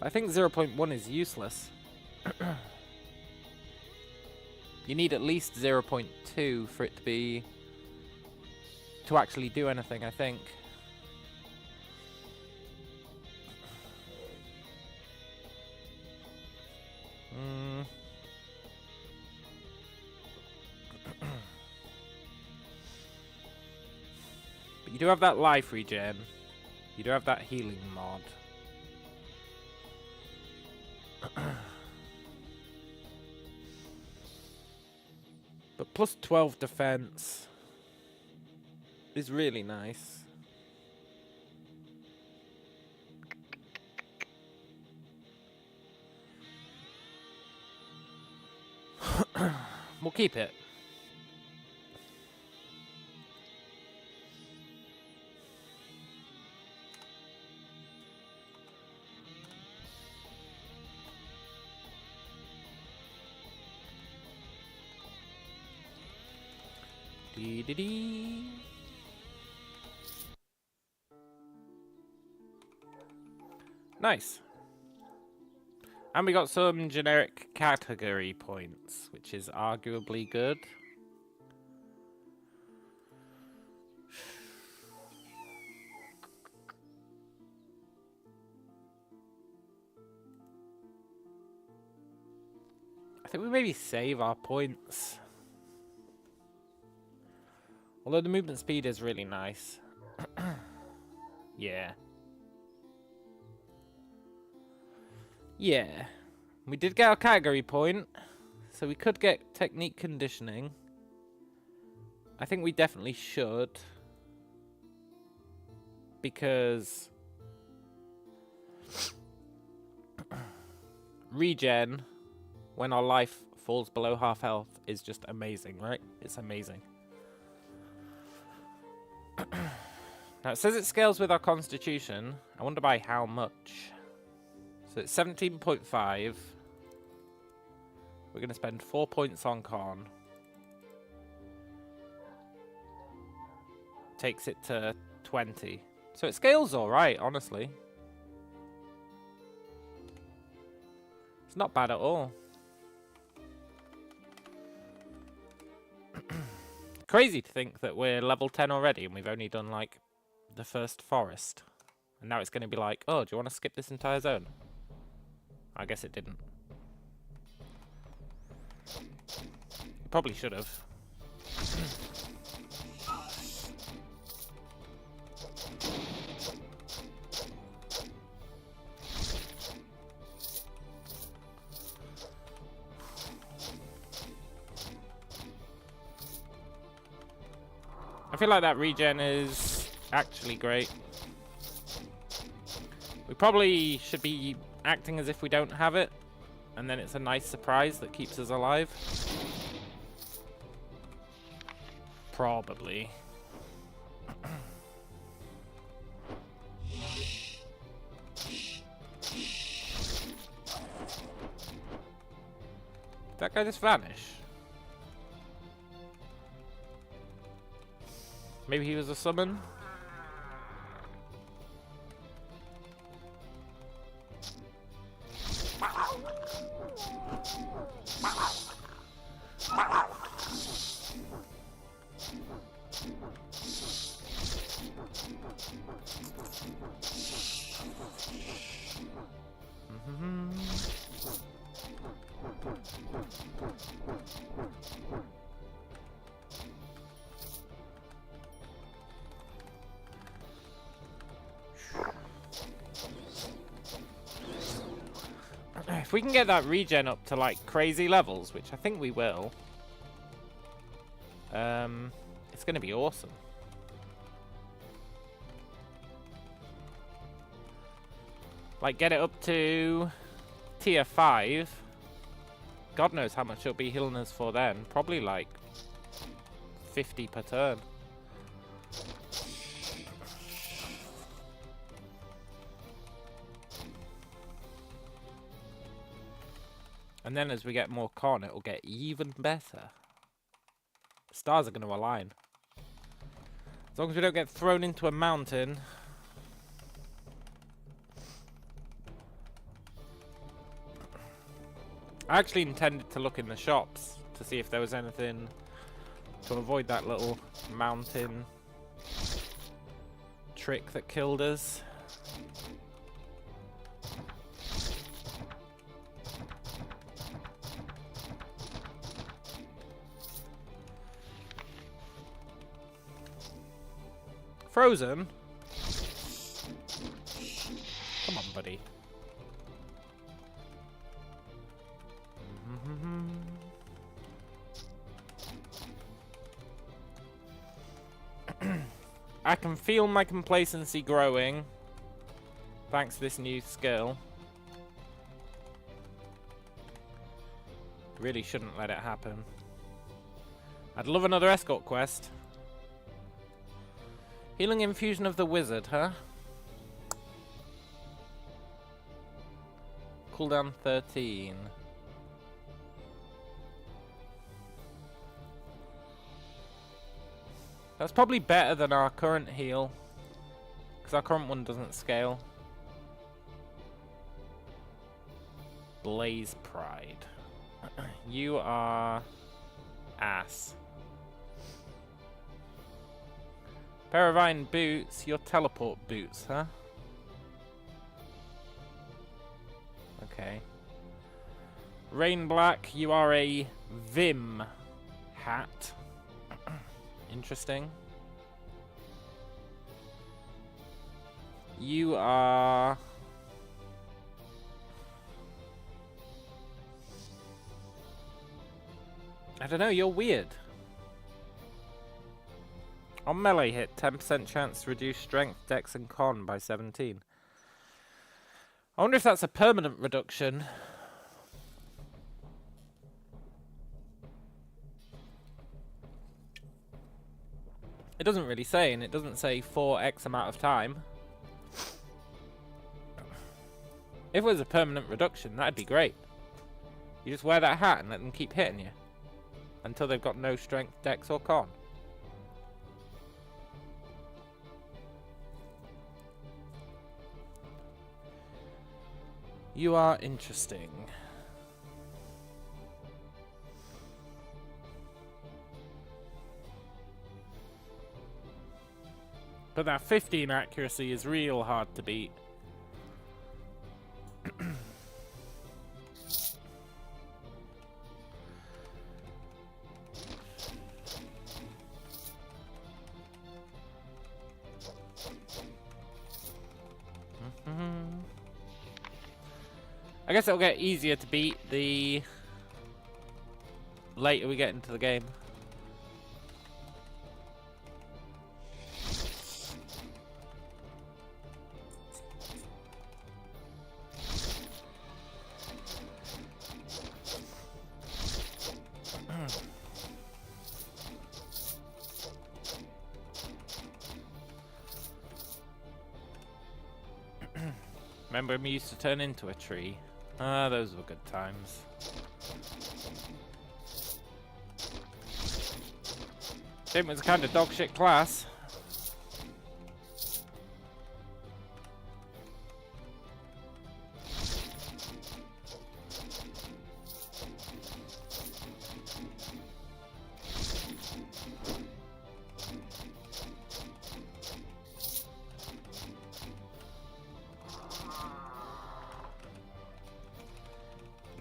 I think 0.1 is useless. You need at least 0.2 for it to actually do anything, I think. But you do have that life regen. You do have that healing mod. But plus 12 defense is really nice. We'll keep it. Dee-dee-dee. Nice. And we got some generic category points, which is arguably good. I think we maybe save our points. Although the movement speed is really nice. Yeah. Yeah. We did get our category point, so we could get technique conditioning. I think we definitely should. Because regen, when our life falls below half health, is just amazing, right? It's amazing. Now it says it scales with our constitution. I wonder by how much. So it's 17.5. We're going to spend 4 points on con. Takes it to 20. So it scales alright, honestly. It's not bad at all. Crazy to think that we're level 10 already and we've only done like the first forest. And now it's going to be like, oh, do you want to skip this entire zone? I guess it didn't. Probably should have. I feel like that regen is actually great. We probably should be acting as if we don't have it, and then it's a nice surprise that keeps us alive. Probably. Did that guy just vanish? Maybe he was a summon? If we can get that regen up to like crazy levels, which I think we will, it's going to be awesome. Like, get it up to tier 5. God knows how much it'll be healing us for then. Probably like 50 per turn. And then as we get more con, it'll get even better. The stars are going to align. As long as we don't get thrown into a mountain. I actually intended to look in the shops to see if there was anything to avoid that little mountain trick that killed us. Frozen? Come on, buddy. I can feel my complacency growing thanks to this new skill. Really shouldn't let it happen. I'd love another escort quest. Healing infusion of the wizard, huh? Cooldown 13. That's probably better than our current heal, because our current one doesn't scale. Blaze Pride. You are ass. Pair of iron boots, your teleport boots, huh? Okay. Rain Black, you are a Vim hat. Interesting. You are... I don't know, you're weird. On melee hit, 10% chance to reduce strength, dex, and con by 17. I wonder if that's a permanent reduction. It doesn't really say, and it doesn't say for X amount of time. If it was a permanent reduction, that'd be great. You just wear that hat and let them keep hitting you until they've got no strength, dex, or con. You are interesting. But that 15 accuracy is real hard to beat. I guess it'll get easier to beat the later we get into the game. Remember when we used to turn into a tree? Ah, those were good times. Shame it was kind of dogshit class.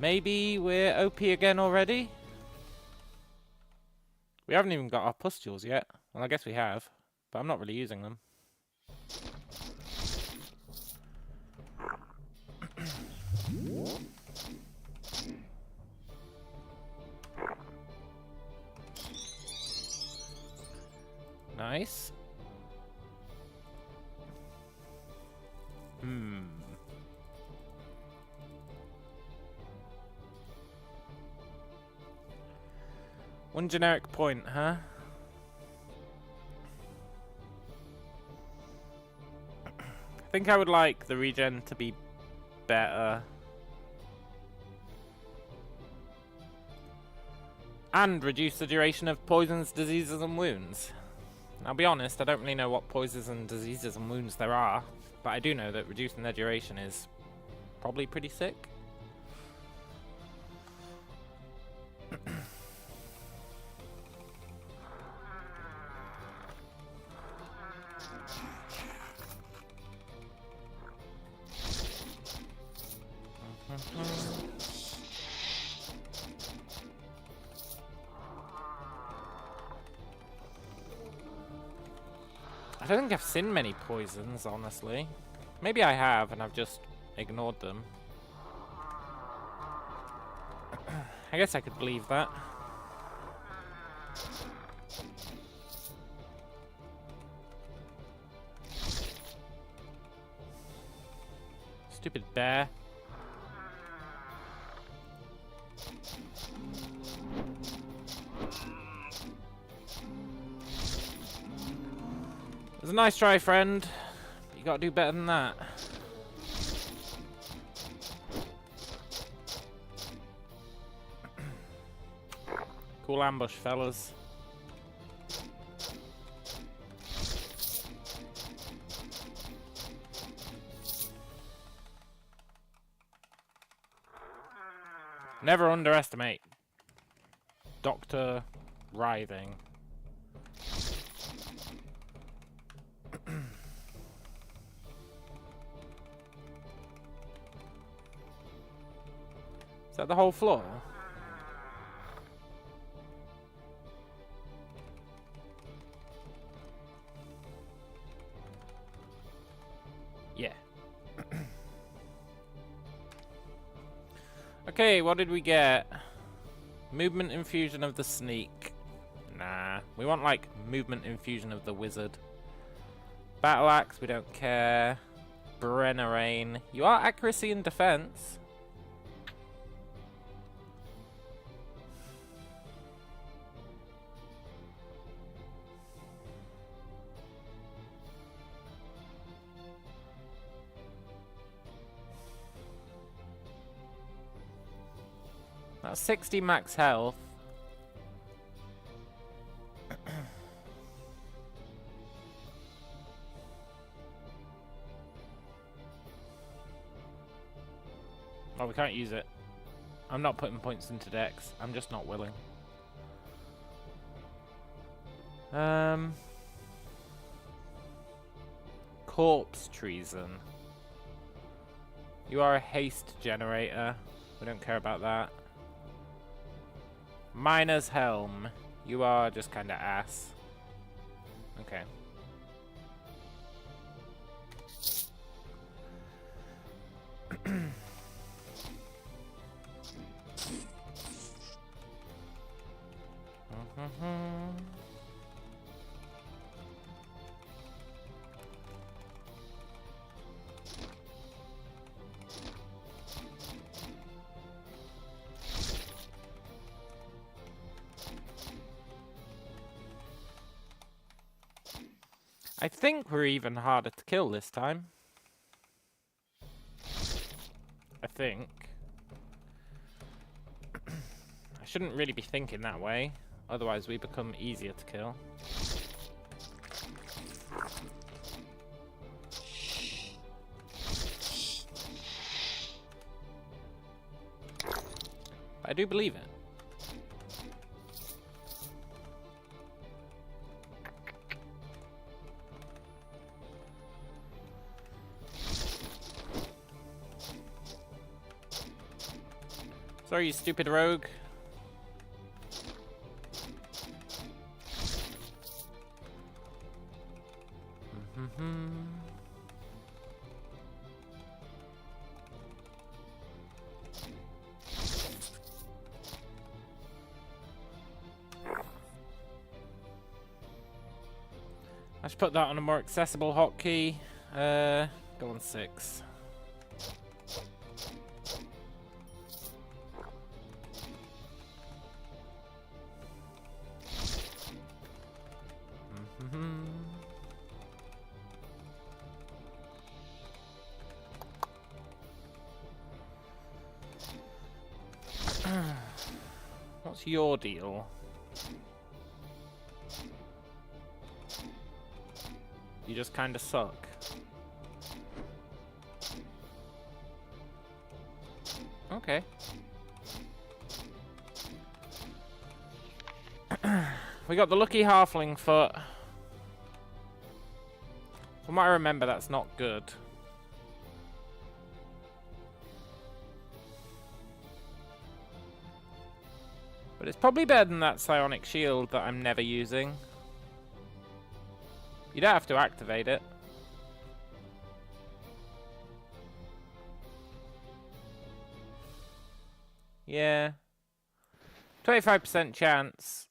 Maybe we're OP again already? We haven't even got our pustules yet. Well, I guess we have, but I'm not really using them. Nice. One generic point, huh? I think I would like the regen to be better. And reduce the duration of poisons, diseases, and wounds. I'll be honest, I don't really know what poisons and diseases and wounds there are, but I do know that reducing their duration is probably pretty sick. I don't think I've seen many poisons, honestly. Maybe I have, and I've just ignored them. I guess I could believe that. Stupid bear. It was a nice try, friend. You gotta do better than that. Cool ambush, fellas. Never underestimate Dr. Writhing. Is that the whole floor? Yeah. Okay, what did we get? Movement infusion of the sneak. Nah, we want like movement infusion of the wizard. Battle axe, we don't care. Brennerain. You are accuracy and defense. That's 60 max health. Oh, we can't use it. I'm not putting points into Dex. I'm just not willing. Corpse treason. You are a haste generator. We don't care about that. Miner's helm. You are just kind of ass. Okay. I think we're even harder to kill this time. I think. I shouldn't really be thinking that way, otherwise we become easier to kill. I do believe it. Sorry, you stupid rogue. I should put that on a more accessible hotkey. Go on 6. What's your deal? You just kind of suck. Okay. We got the lucky halfling foot. From what I remember, that's not good. But it's probably better than that psionic shield that I'm never using. You don't have to activate it. Yeah. 25% chance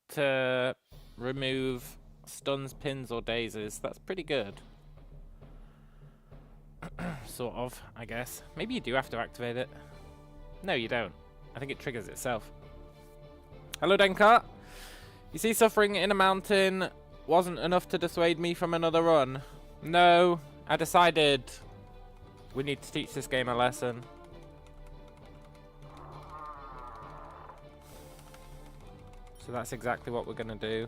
to remove stuns, pins, or dazes. That's pretty good. Sort of, I guess. Maybe you do have to activate it. No, you don't. I think it triggers itself. Hello, Denkart. You see, suffering in a mountain wasn't enough to dissuade me from another run. No, I decided we need to teach this game a lesson. So that's exactly what we're gonna do.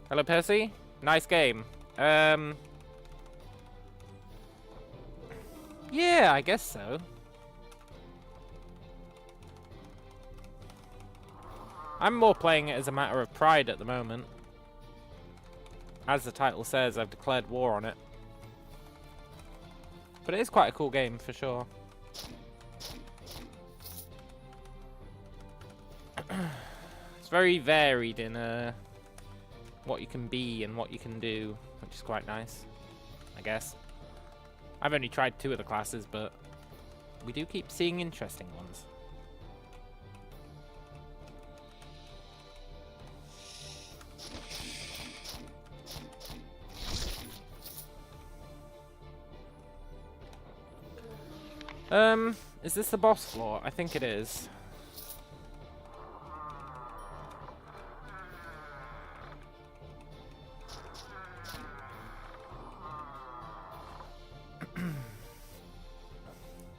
Hello, Percy. Nice game. Yeah, I guess so. I'm more playing it as a matter of pride at the moment. As the title says, I've declared war on it. But it is quite a cool game, for sure. It's very varied in what you can be and what you can do, which is quite nice, I guess. I've only tried 2 of the classes, but we do keep seeing interesting ones. Is this the boss floor? I think it is.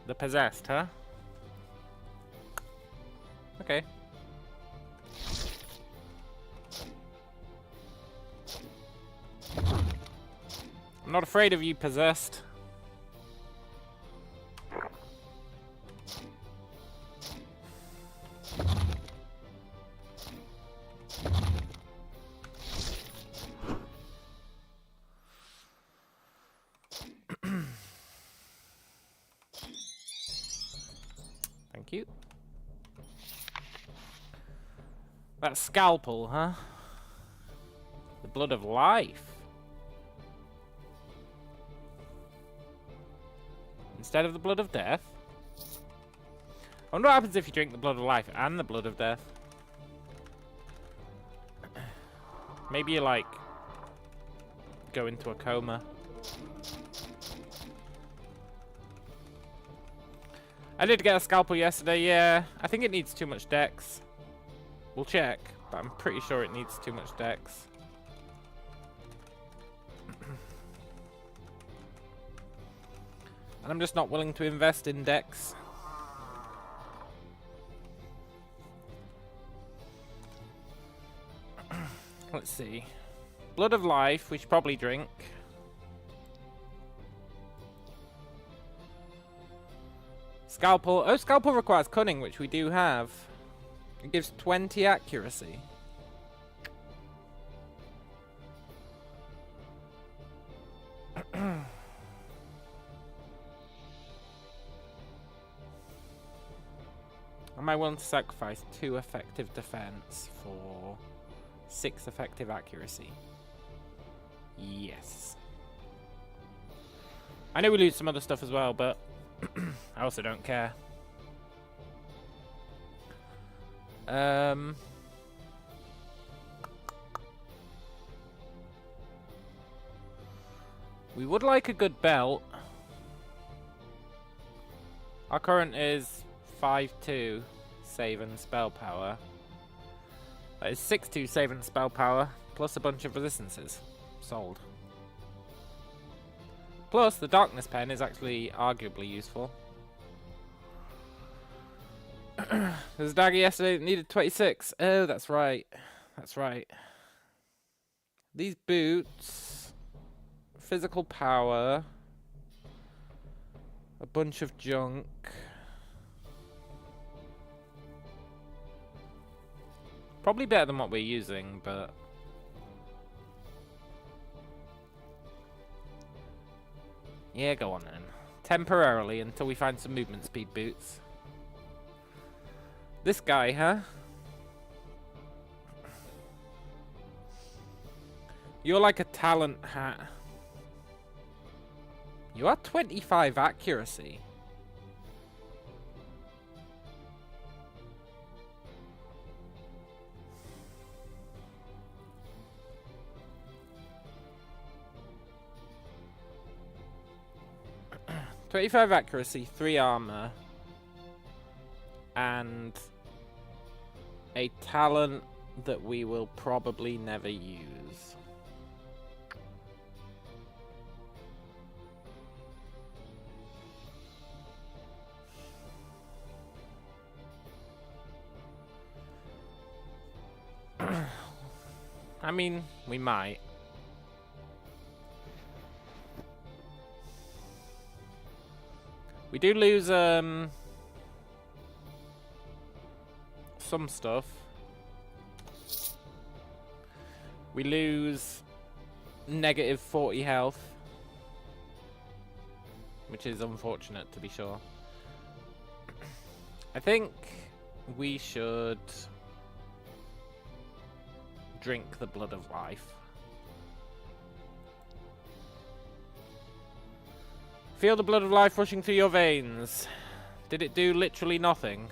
The possessed, huh? Okay. I'm not afraid of you, possessed. Thank you. That scalpel, huh? The blood of life. Instead of the blood of death. I wonder what happens if you drink the blood of life and the blood of death. Maybe you, like, go into a coma. I did get a scalpel yesterday, yeah. I think it needs too much dex. We'll check, but I'm pretty sure it needs too much dex. And I'm just not willing to invest in dex. Let's see. Blood of life, we should probably drink. Scalpel. Oh, scalpel requires cunning, which we do have. It gives 20 accuracy. Am I willing to sacrifice 2 effective defense for 6 effective accuracy? Yes. I know we lose some other stuff as well, but I also don't care. We would like a good belt. Our current is 5-2 save and spell power. That is 6-2 save and spell power, plus a bunch of resistances. Sold. Plus, the darkness pen is actually arguably useful. There was a dagger yesterday that needed 26. Oh, that's right. That's right. These boots, physical power, a bunch of junk. Probably better than what we're using, but... yeah, go on then. Temporarily, until we find some movement speed boots. This guy, huh? You're like a talent hat. You are 25 accuracy. .25 accuracy, 3 armor, and a talent that we will probably never use. I mean, we might. We do lose some stuff. We lose negative 40 health, which is unfortunate to be sure. I think we should drink the blood of life. Feel the blood of life rushing through your veins. Did it do literally nothing?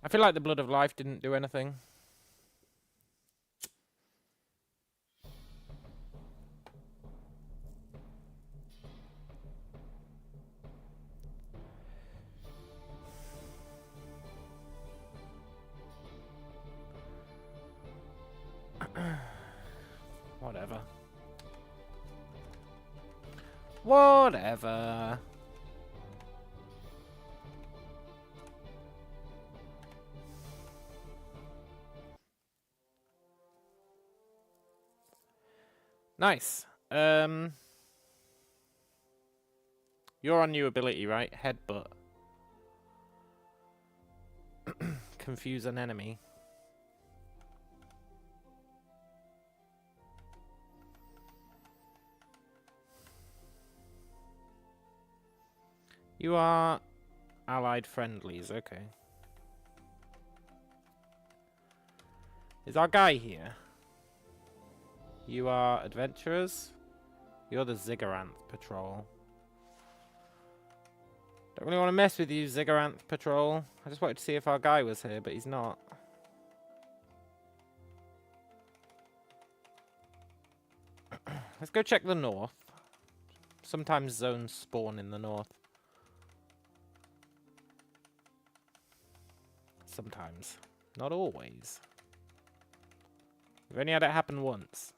I feel like the blood of life didn't do anything. Whatever. Whatever. Nice. You're on new ability, right? Headbutt. Confuse an enemy. You are allied friendlies, okay. Is our guy here? You are adventurers. You're the Zigguranth Patrol. Don't really want to mess with you, Zigguranth Patrol. I just wanted to see if our guy was here, but he's not. Let's go check the north. Sometimes zones spawn in the north. Sometimes. Not always. We've only had it happen once.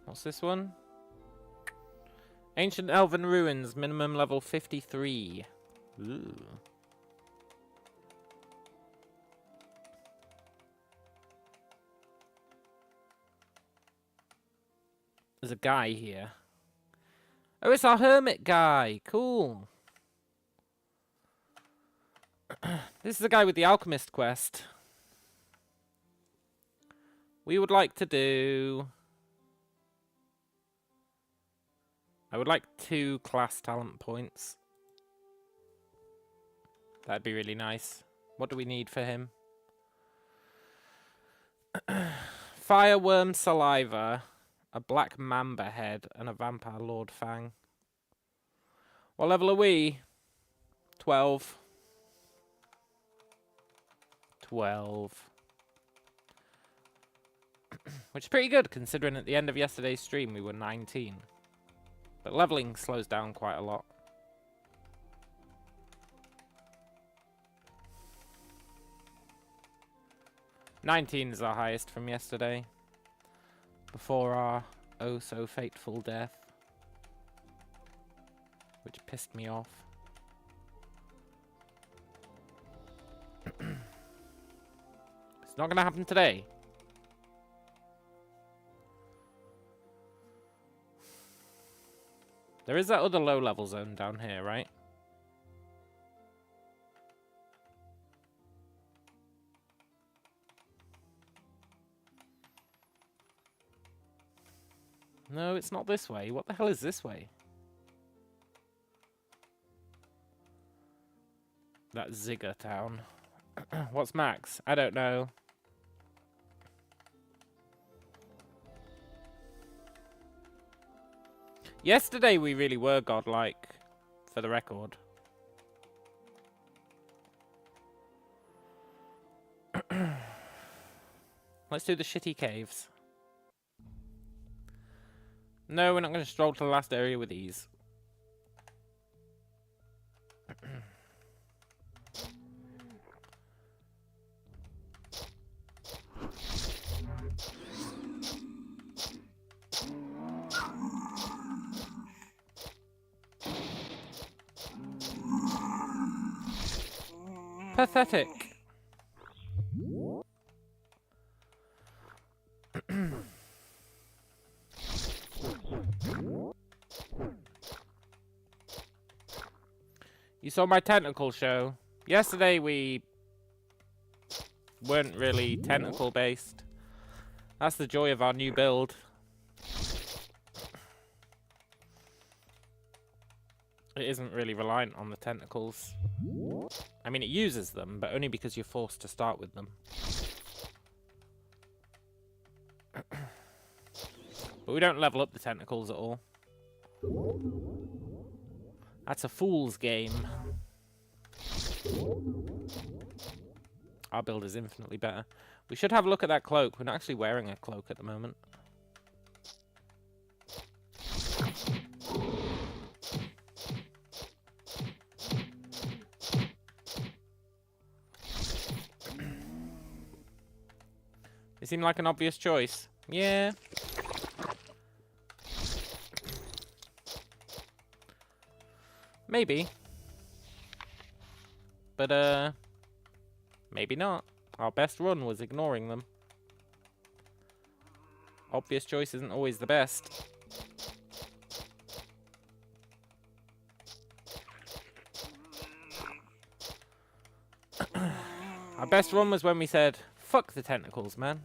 What's this one? Ancient Elven Ruins, minimum level 53. Ooh. There's a guy here. Oh, it's our hermit guy. Cool. This is the guy with the alchemist quest. We would like to do... I would like 2 class talent points. That'd be really nice. What do we need for him? Fireworm saliva, a black mamba head, and a vampire lord fang. What level are we? 12. 12. Which is pretty good, considering at the end of yesterday's stream we were 19. But leveling slows down quite a lot. $19 is our highest from yesterday. Before our oh so fateful death. Which pissed me off. It's not going to happen today. There is that other low level zone down here, right? No, it's not this way. What the hell is this way? That Zigger town. What's max? I don't know. Yesterday we really were godlike, for the record. Let's do the shitty caves. No, we're not going to stroll to the last area with ease. Pathetic. You saw my tentacle show. Yesterday we weren't really tentacle based. That's the joy of our new build. It isn't really reliant on the tentacles. I mean, it uses them, but only because you're forced to start with them. But we don't level up the tentacles at all. That's a fool's game. Our build is infinitely better. We should have a look at that cloak. We're not actually wearing a cloak at the moment. It seemed like an obvious choice. Yeah. Maybe. But, maybe not. Our best run was ignoring them. Obvious choice isn't always the best. Our best run was when we said, fuck the tentacles, man.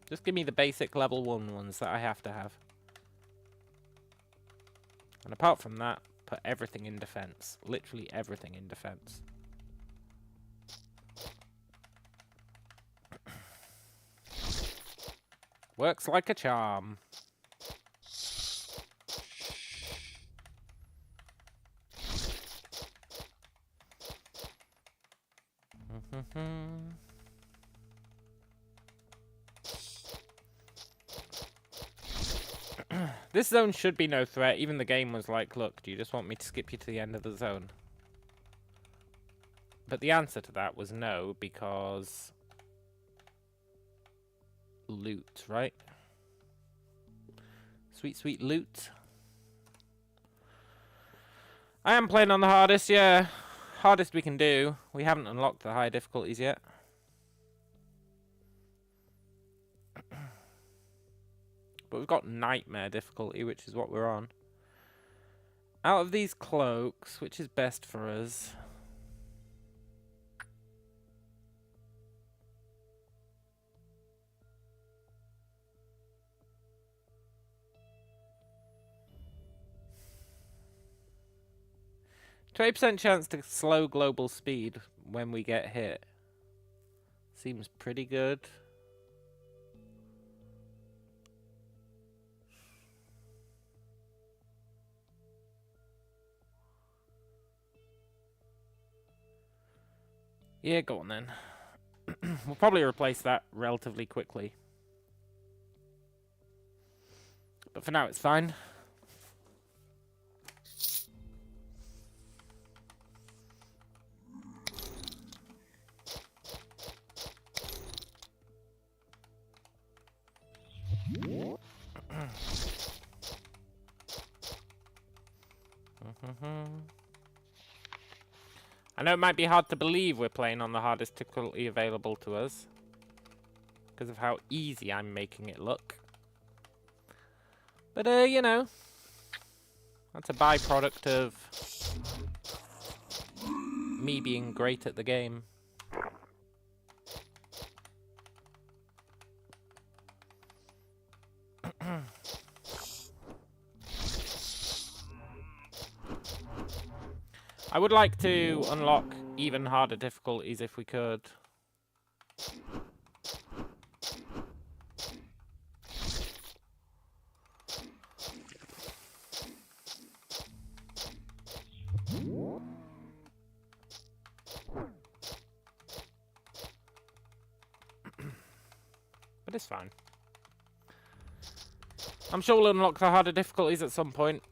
Just give me the basic level 1 ones that I have to have. And apart from that, put everything in defense. Literally everything in defense. Works like a charm. This zone should be no threat. Even the game was like, look, do you just want me to skip you to the end of the zone? But the answer to that was no, because... loot, right? Sweet, sweet loot. I am playing on the hardest, yeah. Hardest we can do. We haven't unlocked the high difficulties yet. But we've got nightmare difficulty, which is what we're on. Out of these cloaks, which is best for us? 20% chance to slow global speed when we get hit. Seems pretty good. Yeah, go on then. We'll probably replace that relatively quickly. But for now, it's fine. I know it might be hard to believe we're playing on the hardest difficulty available to us because of how easy I'm making it look. But, you know, that's a byproduct of me being great at the game. I would like to unlock even harder difficulties if we could. But it's fine. I'm sure we'll unlock the harder difficulties at some point.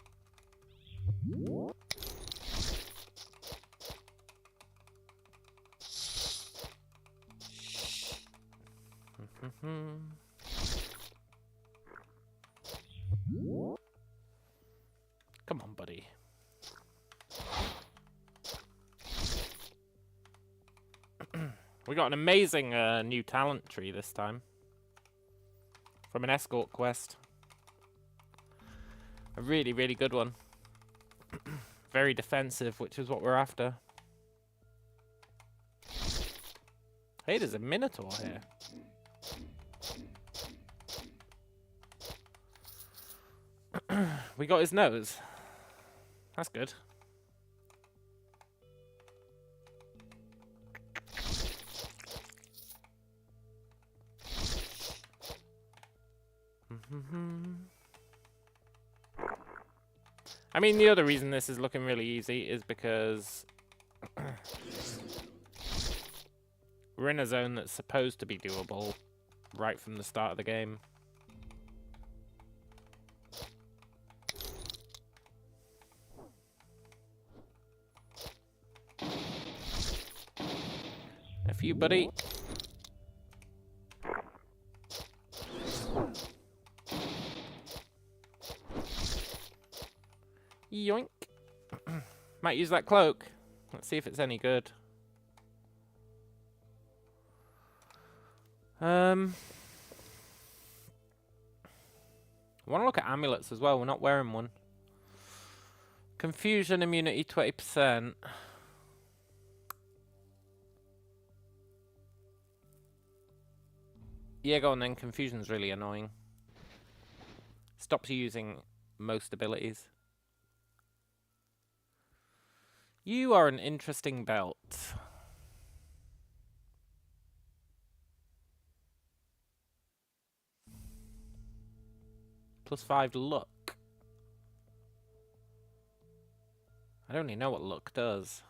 Come on, buddy. We got an amazing new talent tree this time. From an escort quest. A really, really good one. Very defensive, which is what we're after. Hey, there's a Minotaur here. We got his nose. That's good. I mean, the other reason this is looking really easy is because we're in a zone that's supposed to be doable right from the start of the game. F you, buddy. Yoink. Might use that cloak. Let's see if it's any good. I want to look at amulets as well. We're not wearing one. Confusion immunity 20%. Yeah, go on then. Confusion's really annoying. Stops you using most abilities. You are an interesting belt. +5 luck. I don't even know what luck does.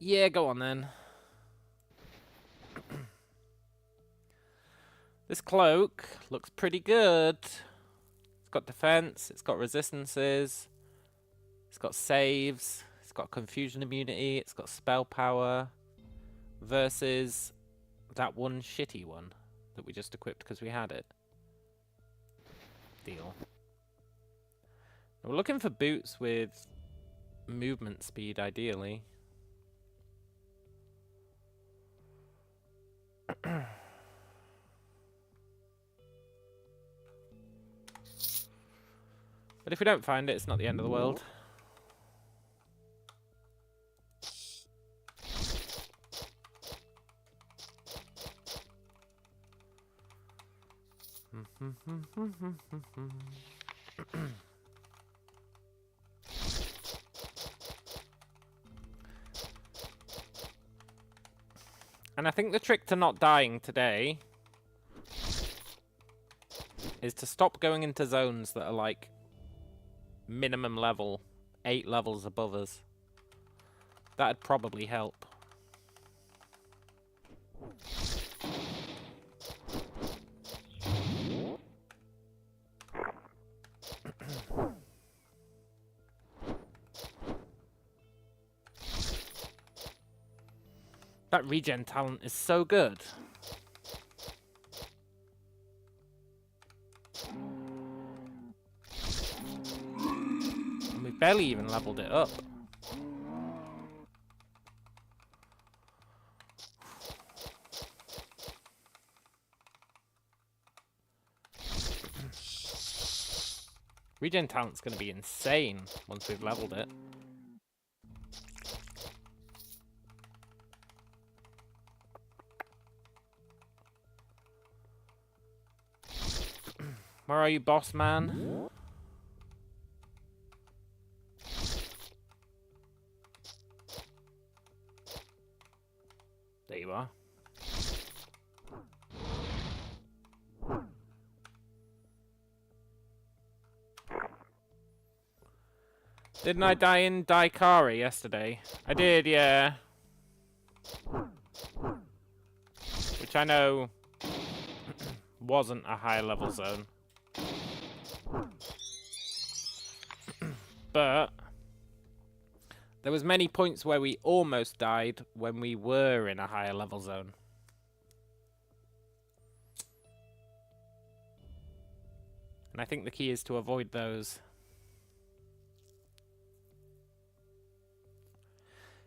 Yeah, go on then. This cloak looks pretty good. It's got defense, it's got resistances, it's got saves, it's got confusion immunity, it's got spell power. Versus that one shitty one that we just equipped because we had it. Deal. We're looking for boots with movement speed, ideally. But if we don't find it, it's not the end of the world. And I think the trick to not dying today is to stop going into zones that are like minimum level, 8 levels above us. That'd probably help. That regen talent is so good. And we've barely even leveled it up. Regen talent's going to be insane once we've leveled it. Where are you, boss man? There you are. Didn't I die in Daikara yesterday? I did, yeah. Which I know wasn't a high level zone. But there was many points where we almost died when we were in a higher level zone. And I think the key is to avoid those.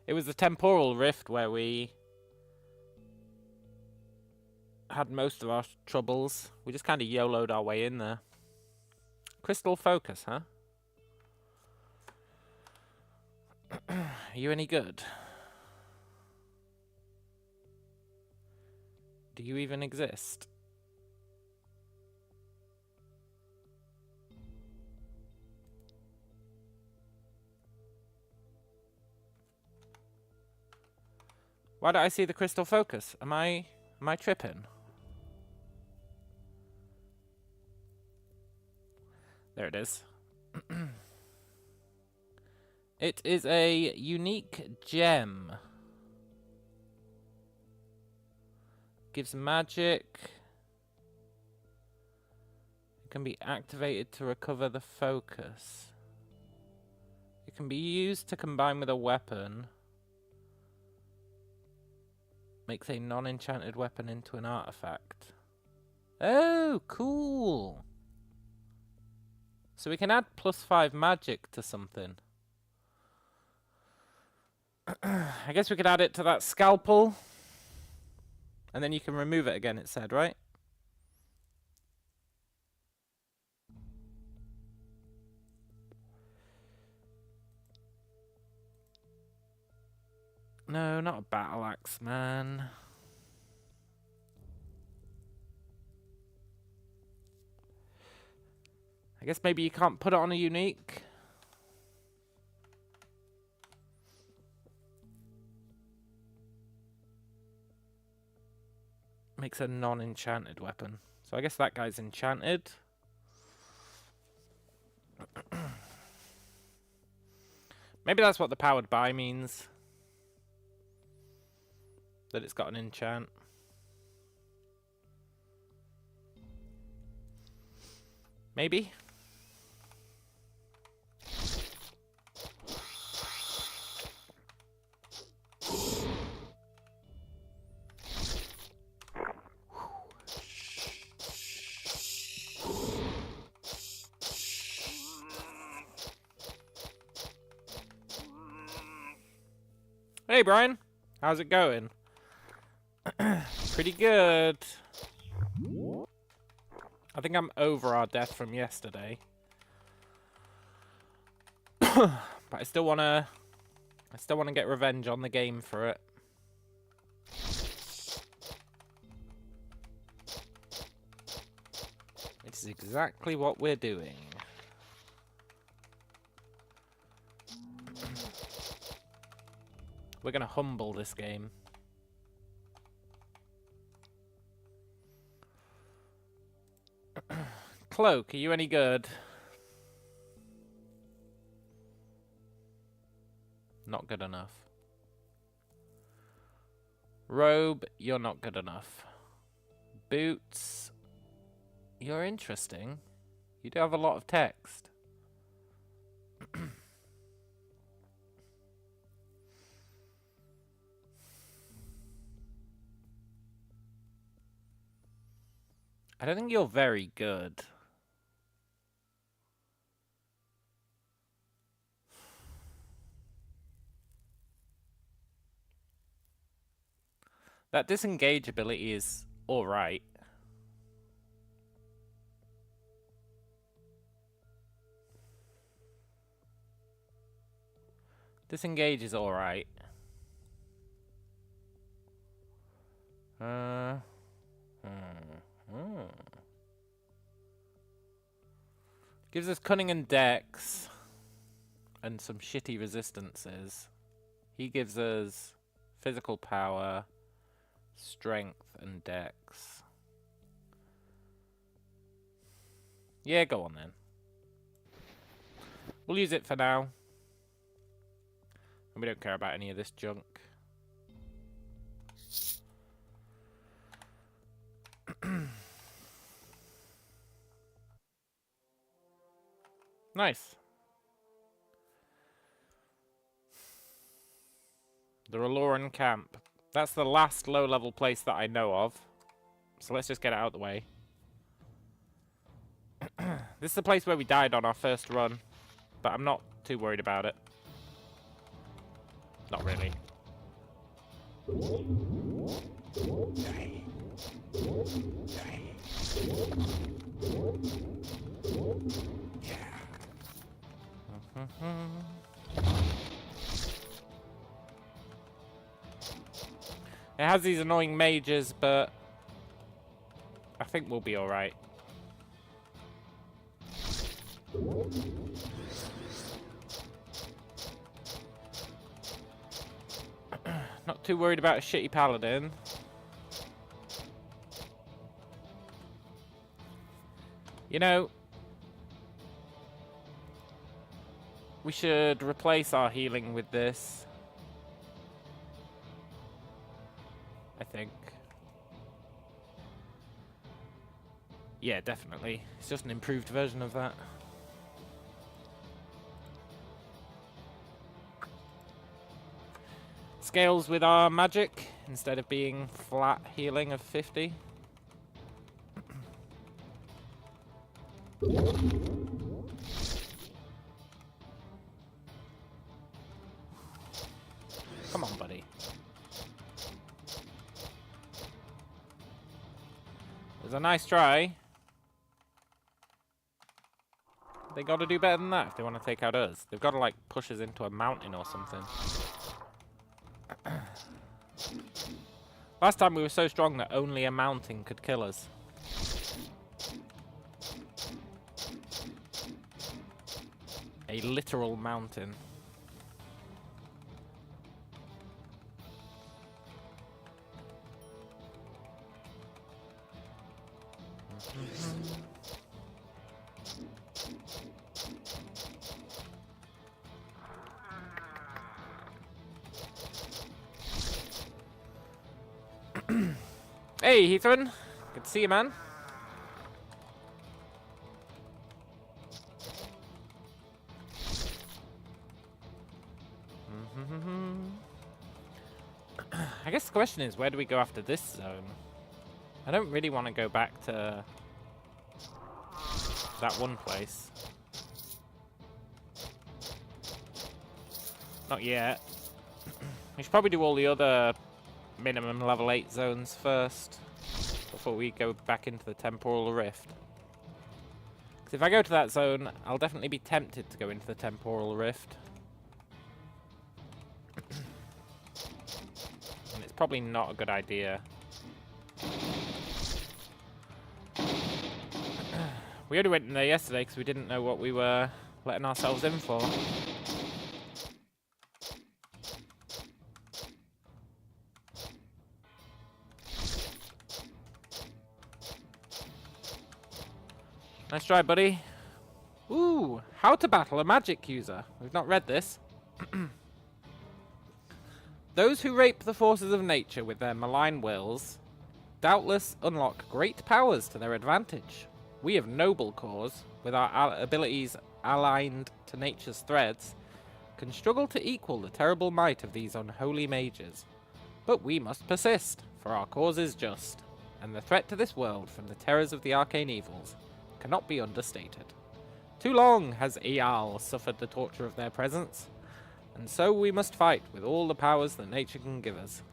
It was the temporal rift where we had most of our troubles. We just kind of YOLO'd our way in there. Crystal focus, huh? Are you any good? Do you even exist? Why don't I see the crystal focus? Am I tripping? There it is. It is a unique gem. Gives magic. It can be activated to recover the focus. It can be used to combine with a weapon. Makes a non-enchanted weapon into an artifact. Oh, cool. So we can add +5 magic to something. I guess we could add it to that scalpel. And then you can remove it again, it said, right? No, not a battle axe, man. I guess maybe you can't put it on a unique. Makes a non-enchanted weapon. So I guess that guy's enchanted. Maybe that's what the powered by means. That it's got an enchant. Maybe. Hey Brian, how's it going? Pretty good. I think I'm over our death from yesterday. But I still wanna get revenge on the game for it. Which is exactly what we're doing. We're gonna humble this game. Cloak, are you any good? Not good enough. Robe, you're not good enough. Boots, you're interesting. You do have a lot of text. I don't think you're very good. That disengage ability is alright. Disengage is alright. Gives us cunning and dex. And some shitty resistances. He gives us physical power, strength, and dex. Yeah, go on then. We'll use it for now. And we don't care about any of this junk. Nice. The Raloran camp. That's the last low-level place that I know of. So let's just get it out of the way. This is the place where we died on our first run. But I'm not too worried about it. Not really. It has these annoying mages, but I think we'll be alright. Not too worried about a shitty paladin. You know, we should replace our healing with this. I think. Yeah, definitely. It's just an improved version of that. Scales with our magic instead of being flat healing of 50. Come on, buddy. It was a nice try. They gotta do better than that if they want to take out us. They've gotta, like, push us into a mountain or something. Last time we were so strong that only a mountain could kill us. A literal mountain. Hey, Heathman. Good to see you, man. I guess the question is, where do we go after this zone? I don't really want to go back to that one place. Not yet. We should probably do all the other minimum level 8 zones first before we go back into the temporal rift. So if I go to that zone, I'll definitely be tempted to go into the temporal rift. And it's probably not a good idea. We only went in there yesterday because we didn't know what we were letting ourselves in for. Nice try, buddy. Ooh, how to battle a magic user. We've not read this. Those who rape the forces of nature with their malign wills doubtless unlock great powers to their advantage. We of noble cause, with our abilities aligned to nature's threads, can struggle to equal the terrible might of these unholy mages. But we must persist, for our cause is just, and the threat to this world from the terrors of the arcane evils cannot be understated. Too long has Maj'Eyal suffered the torture of their presence, and so we must fight with all the powers that nature can give us.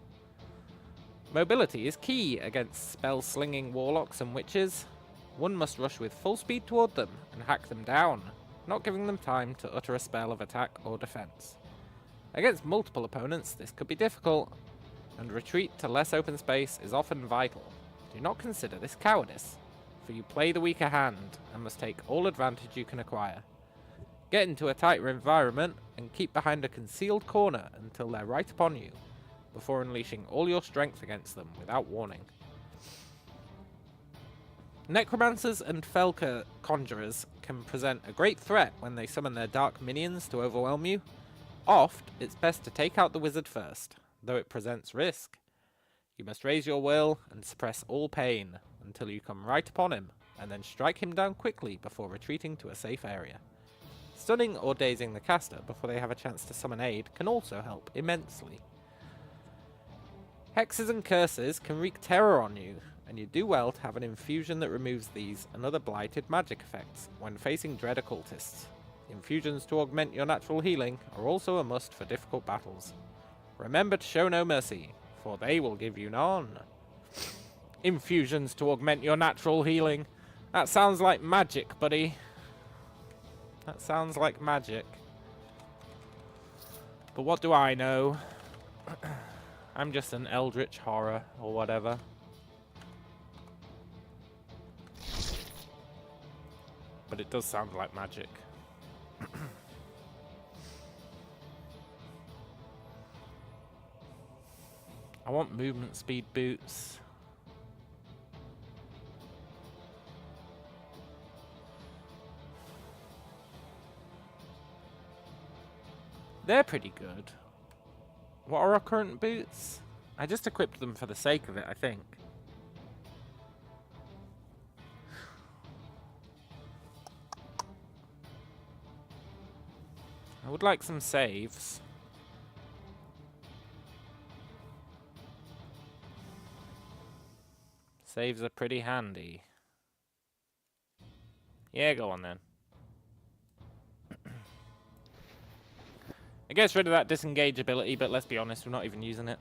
Mobility is key against spell-slinging warlocks and witches. One must rush with full speed toward them and hack them down, not giving them time to utter a spell of attack or defense. Against multiple opponents, this could be difficult, and retreat to less open space is often vital. Do not consider this cowardice, for you play the weaker hand and must take all advantage you can acquire. Get into a tighter environment and keep behind a concealed corner until they're right upon you, before unleashing all your strength against them without warning. Necromancers and Felka conjurers can present a great threat when they summon their dark minions to overwhelm you. Oft, it's best to take out the wizard first, though it presents risk. You must raise your will and suppress all pain until you come right upon him, and then strike him down quickly before retreating to a safe area. Stunning or dazing the caster before they have a chance to summon aid can also help immensely. Hexes and curses can wreak terror on you, and you do well to have an infusion that removes these and other blighted magic effects when facing dread occultists. Infusions to augment your natural healing are also a must for difficult battles. Remember to show no mercy, for they will give you none. Infusions to augment your natural healing. That sounds like magic, buddy. That sounds like magic. But what do I know? I'm just an eldritch horror or whatever. But it does sound like magic. I want movement speed boots. They're pretty good. What are our current boots? I just equipped them for the sake of it, I think. I would like some saves. Saves are pretty handy. Yeah, go on then. It gets rid of that disengage ability, but let's be honest, we're not even using it.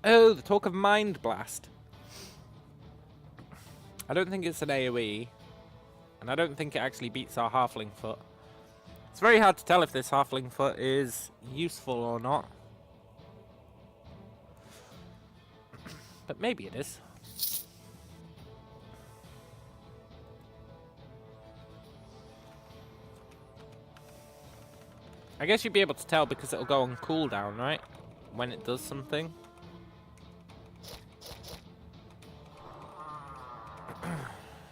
Oh, the talk of Mind Blast. I don't think it's an AoE, and I don't think it actually beats our Halfling Foot. It's very hard to tell if this Halfling Foot is useful or not. But maybe it is. I guess you'd be able to tell because it'll go on cooldown, right? When it does something.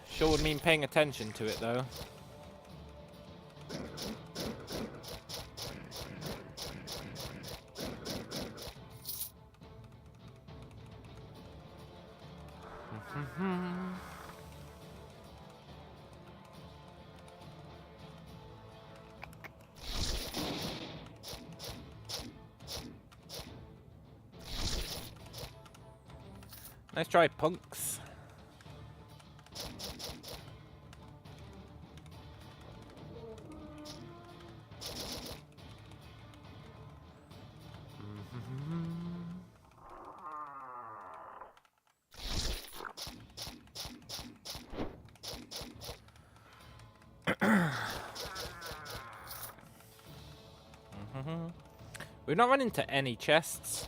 Sure would mean paying attention to it, though. Nice try, punks. We've not run into any chests.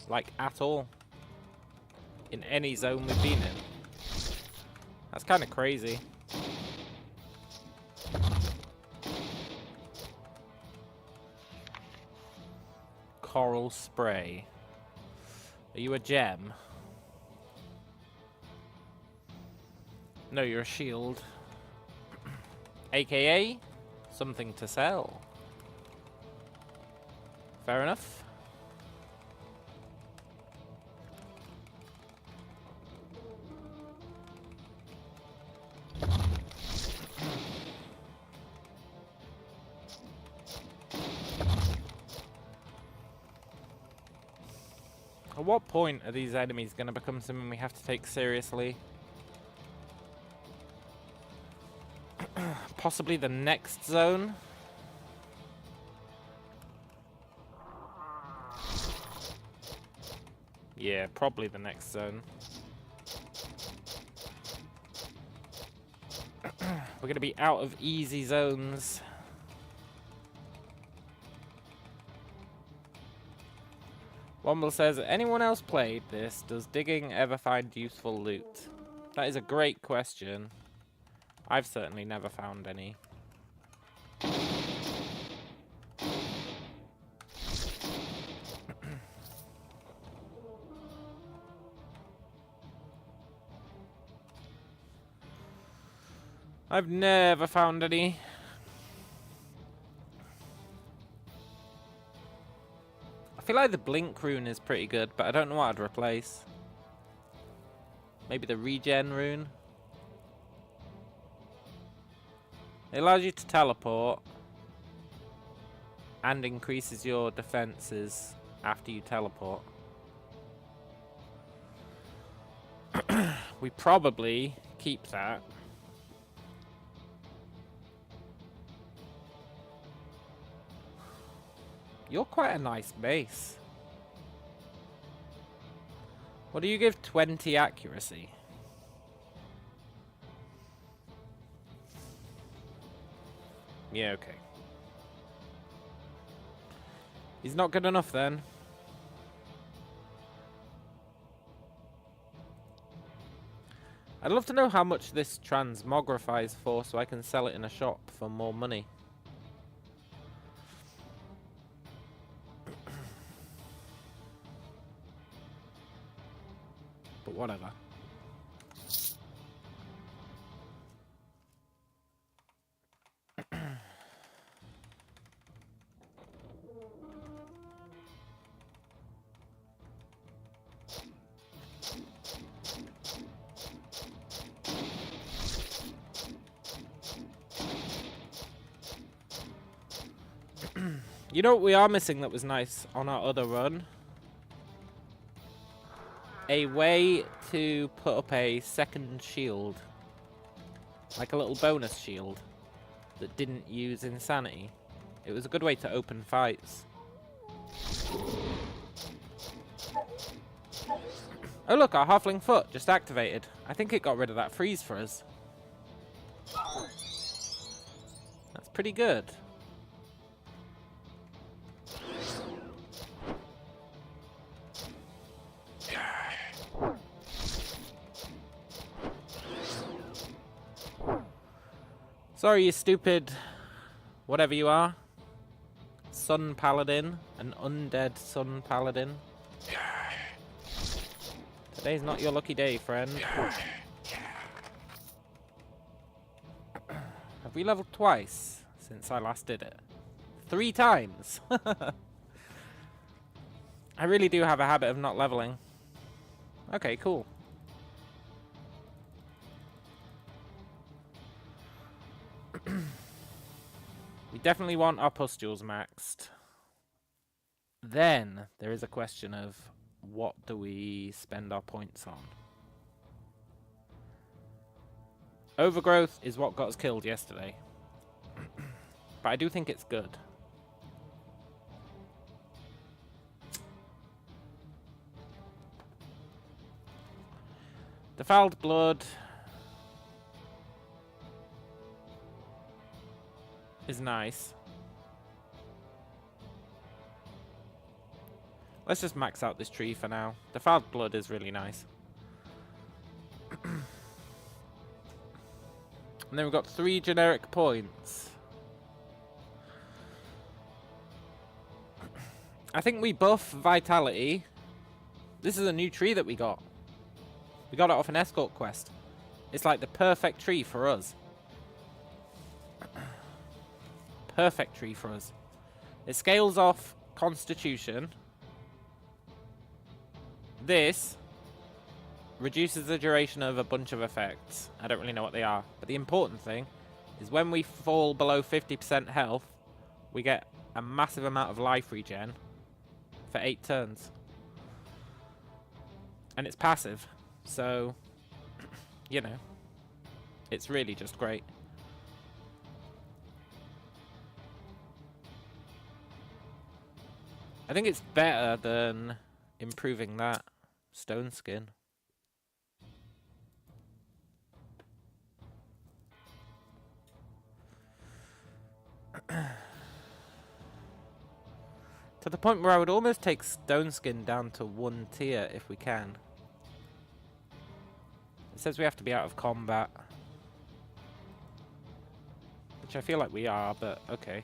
Like, at all. In any zone we've been in. That's kind of crazy. Coral spray. Are you a gem? No, you're a shield. AKA, something to sell. Fair enough. At what point are these enemies going to become something we have to take seriously? Possibly the next zone? Yeah, probably the next zone. We're going to be out of easy zones. Womble says, anyone else played this? Does digging ever find useful loot? That is a great question. I've certainly never found any. I've never found any. I feel like the blink rune is pretty good, but I don't know what I'd replace. Maybe the regen rune. It allows you to teleport and increases your defenses after you teleport. We probably keep that. You're quite a nice base. What do you give 20 accuracy? Yeah, okay. He's not good enough then. I'd love to know how much this transmogrifies for so I can sell it in a shop for more money. But whatever. You know what we are missing that was nice on our other run? A way to put up a second shield. Like a little bonus shield that didn't use insanity. It was a good way to open fights. Oh look, our halfling foot just activated. I think it got rid of that freeze for us. That's pretty good. Sorry, you stupid whatever you are. Sun Paladin. An undead Sun Paladin. Today's not your lucky day, friend. Have we leveled twice since I last did it? 3 times! I really do have a habit of not leveling. Okay, cool. We definitely want our pustules maxed. Then there is a question of what do we spend our points on? Overgrowth is what got us killed yesterday. But I do think it's good. Defiled blood. is nice. Let's just max out this tree for now. Defiled Blood is really nice. And then we've got 3 generic points. I think we buff Vitality. This is a new tree that we got. We got it off an escort quest. It's like the perfect tree for us. Perfect tree for us. It scales off Constitution. This reduces the duration of a bunch of effects. I don't really know what they are. But the important thing is when we fall below 50% health, we get a massive amount of life regen for 8 turns. And it's passive. So, you know, it's really just great. I think it's better than improving that stone skin. To the point where I would almost take stone skin down to 1 tier if we can. It says we have to be out of combat. Which I feel like we are, but okay.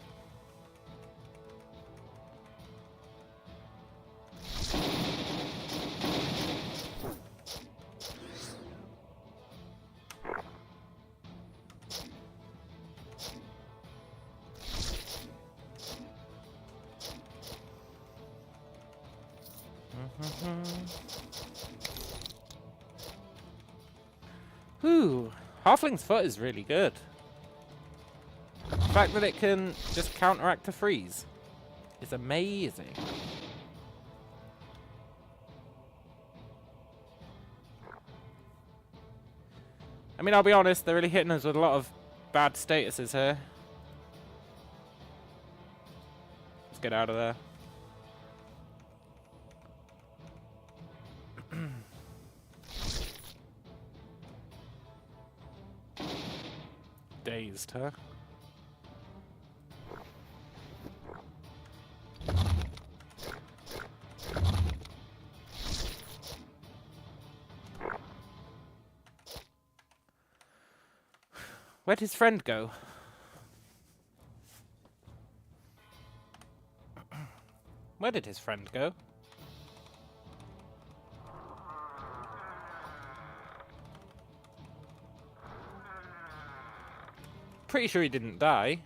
Ooh, Halfling's Foot is really good. The fact that it can just counteract a freeze is amazing. I mean, I'll be honest, they're really hitting us with a lot of bad statuses here. Let's get out of there. Dazed, huh? Where'd his friend go? Where did his friend go? Pretty sure he didn't die.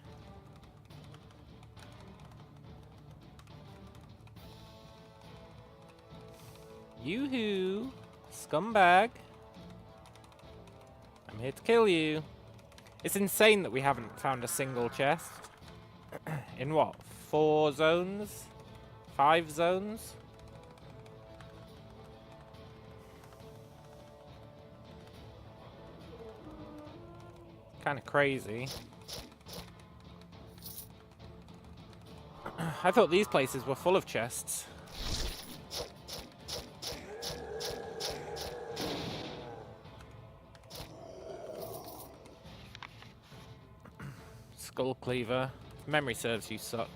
Yoo-hoo! Scumbag! I'm here to kill you. It's insane that we haven't found a single chest. In what? 4 zones? 5 zones? Kind of crazy. I thought these places were full of chests. Skull Cleaver. Memory serves, you suck.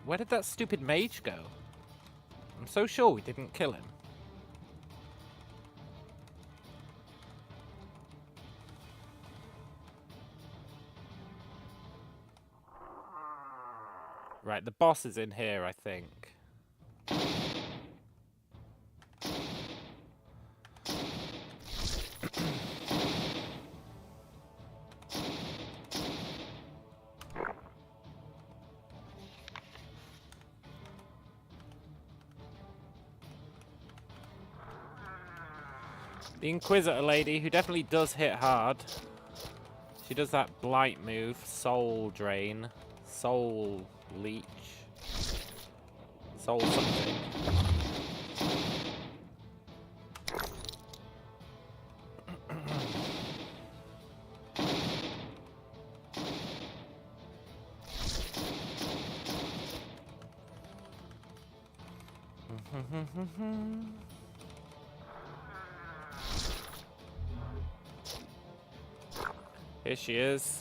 Where did that stupid mage go? I'm so sure we didn't kill him. Right, the boss is in here, I think. The Inquisitor lady, who definitely does hit hard. She does that blight move, Soul Drain, Soul Leech, Soul something. Here she is.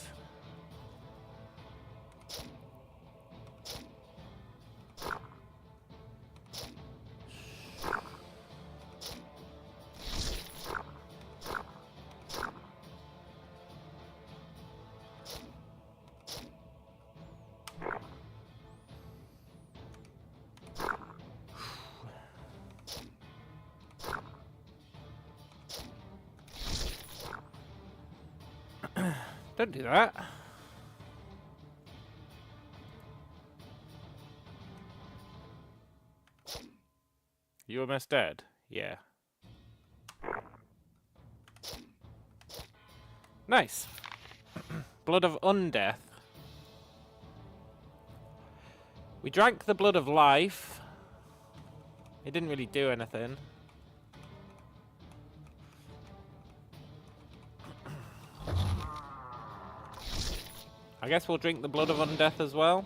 Don't do that. You almost dead? Yeah. Nice. Blood of undeath. We drank the blood of life. It didn't really do anything. I guess we'll drink the blood of undeath as well.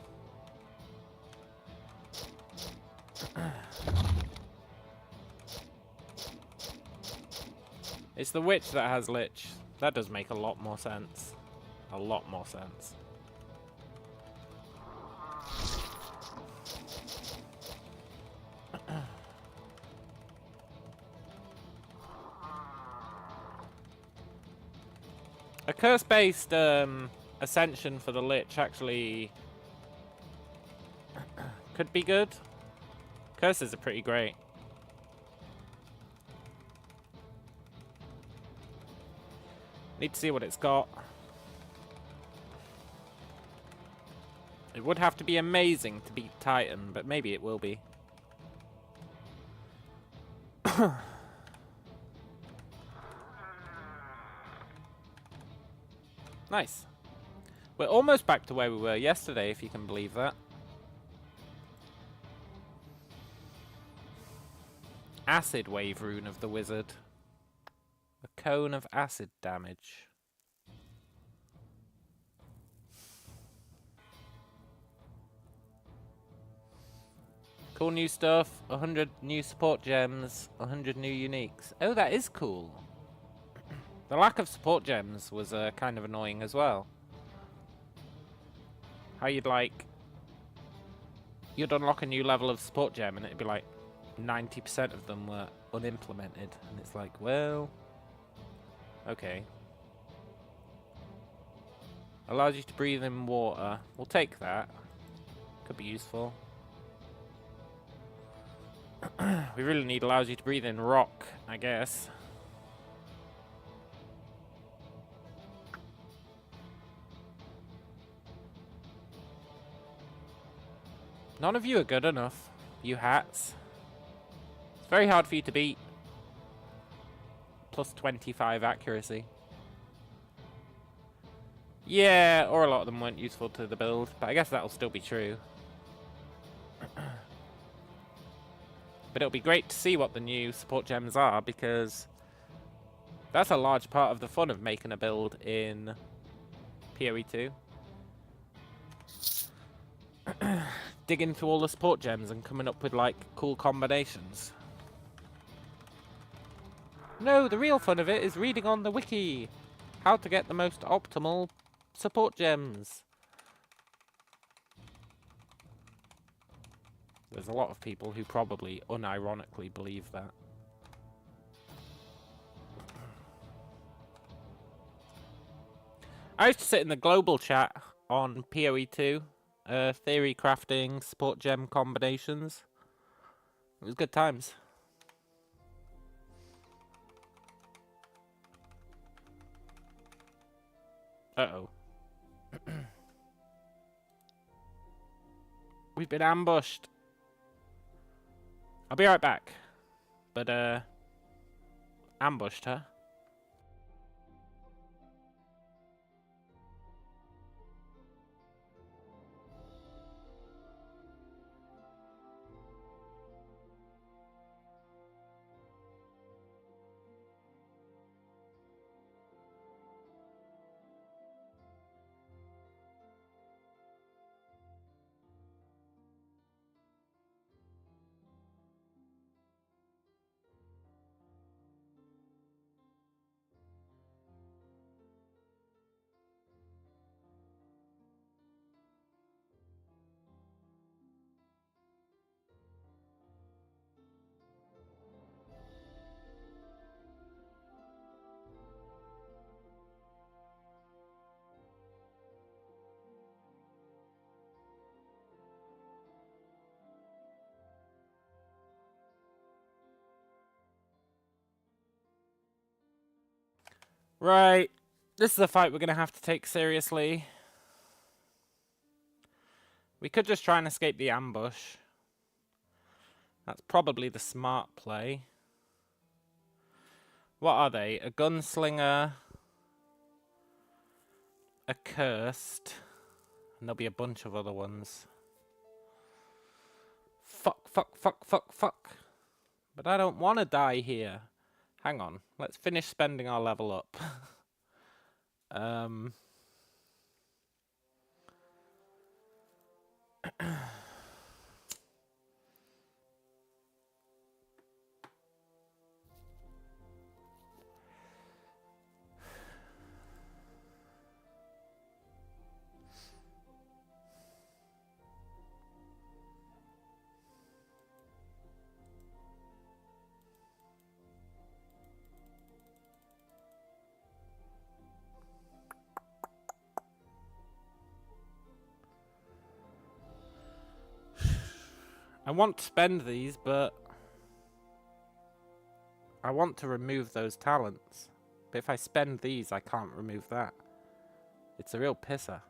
It's the witch that has lich. That does make a lot more sense. A lot more sense. A curse-based ascension for the lich actually could be good. Curses are pretty great. Need to see what it's got. It would have to be amazing to beat Titan, but maybe it will be. Nice. We're almost back to where we were yesterday, if you can believe that. Acid wave rune of the wizard. A cone of acid damage. Cool new stuff. 100 new support gems. 100 new uniques. Oh, that is cool. The lack of support gems was kind of annoying as well. How you'd unlock a new level of support gem and it'd be like 90% of them were unimplemented. And it's like, well, okay. Allows you to breathe in water. We'll take that. Could be useful. We really need allows you to breathe in rock, I guess. None of you are good enough, you hats. It's very hard for you to beat. Plus 25 accuracy. Yeah, or a lot of them weren't useful to the build, but I guess that'll still be true. But it'll be great to see what the new support gems are, because that's a large part of the fun of making a build in PoE 2. Digging through all the support gems and coming up with, like, cool combinations. No, the real fun of it is reading on the wiki. How to get the most optimal support gems. There's a lot of people who probably unironically believe that. I used to sit in the global chat on PoE 2. Theory crafting, support gem combinations. It was good times. Uh-oh. We've been ambushed. I'll be right back. But, ambushed, huh? Right. This is a fight we're going to have to take seriously. We could just try and escape the ambush. That's probably the smart play. What are they? A gunslinger, a cursed, and there'll be a bunch of other ones. Fuck, fuck, fuck, fuck, fuck. But I don't want to die here. Hang on. Let's finish spending our level up. I want to spend these, but I want to remove those talents. But if I spend these, I can't remove that. It's a real pisser.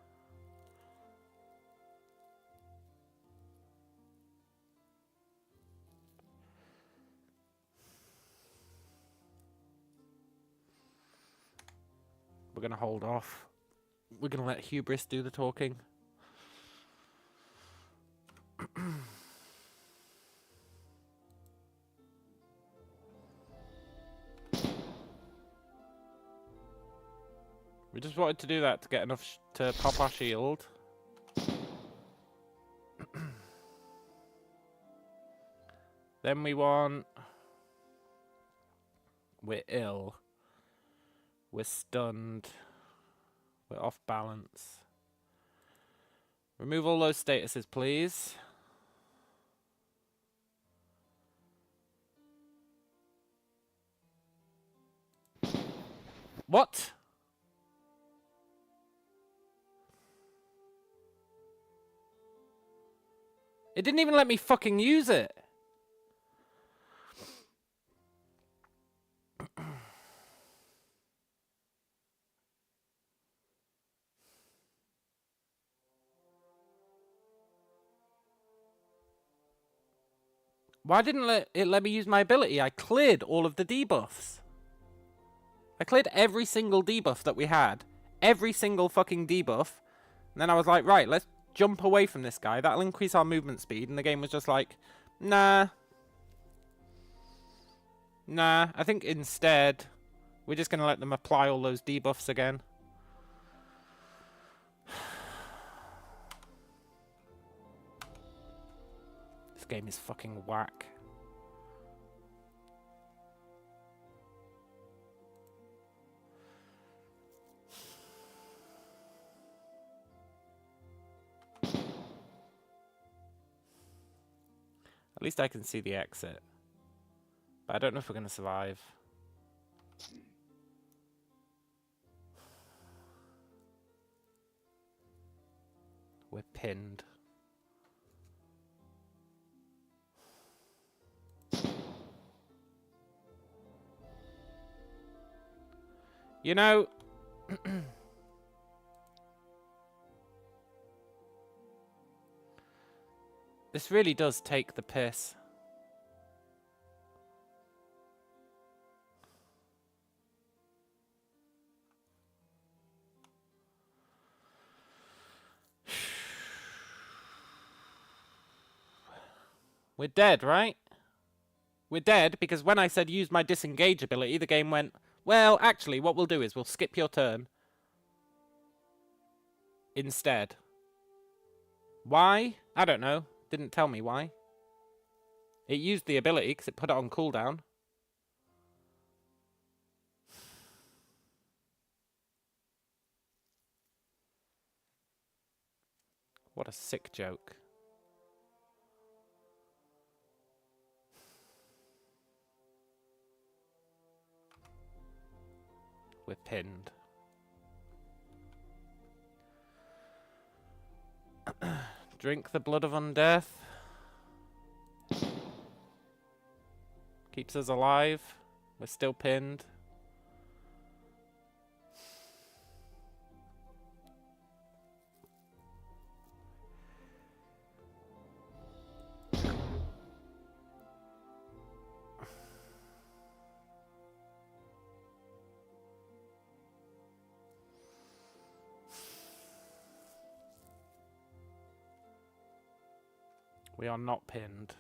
We're going to hold off. We're going to let hubris do the talking. We just wanted to do that to get enough to pop our shield. Then we want... We're ill. We're stunned. We're off balance. Remove all those statuses, please. What? It didn't even let me fucking use it. Why didn't it let me use my ability? I cleared all of the debuffs. I cleared every single debuff that we had. Every single fucking debuff. And then I was like, right, let's jump away from this guy. That'll increase our movement speed. And the game was just like, nah. Nah, I think instead, we're just going to let them apply all those debuffs again. This game is fucking whack. At least I can see the exit. But I don't know if we're going to survive. We're pinned. You know... This really does take the piss. We're dead, right? We're dead because when I said use my disengage ability, the game went, well, actually, what we'll do is we'll skip your turn instead. Why? I don't know. Didn't tell me why. It used the ability because it put it on cooldown. What a sick joke. We're pinned. Drink the blood of undeath. Keeps us alive. We're still pinned. We are not pinned.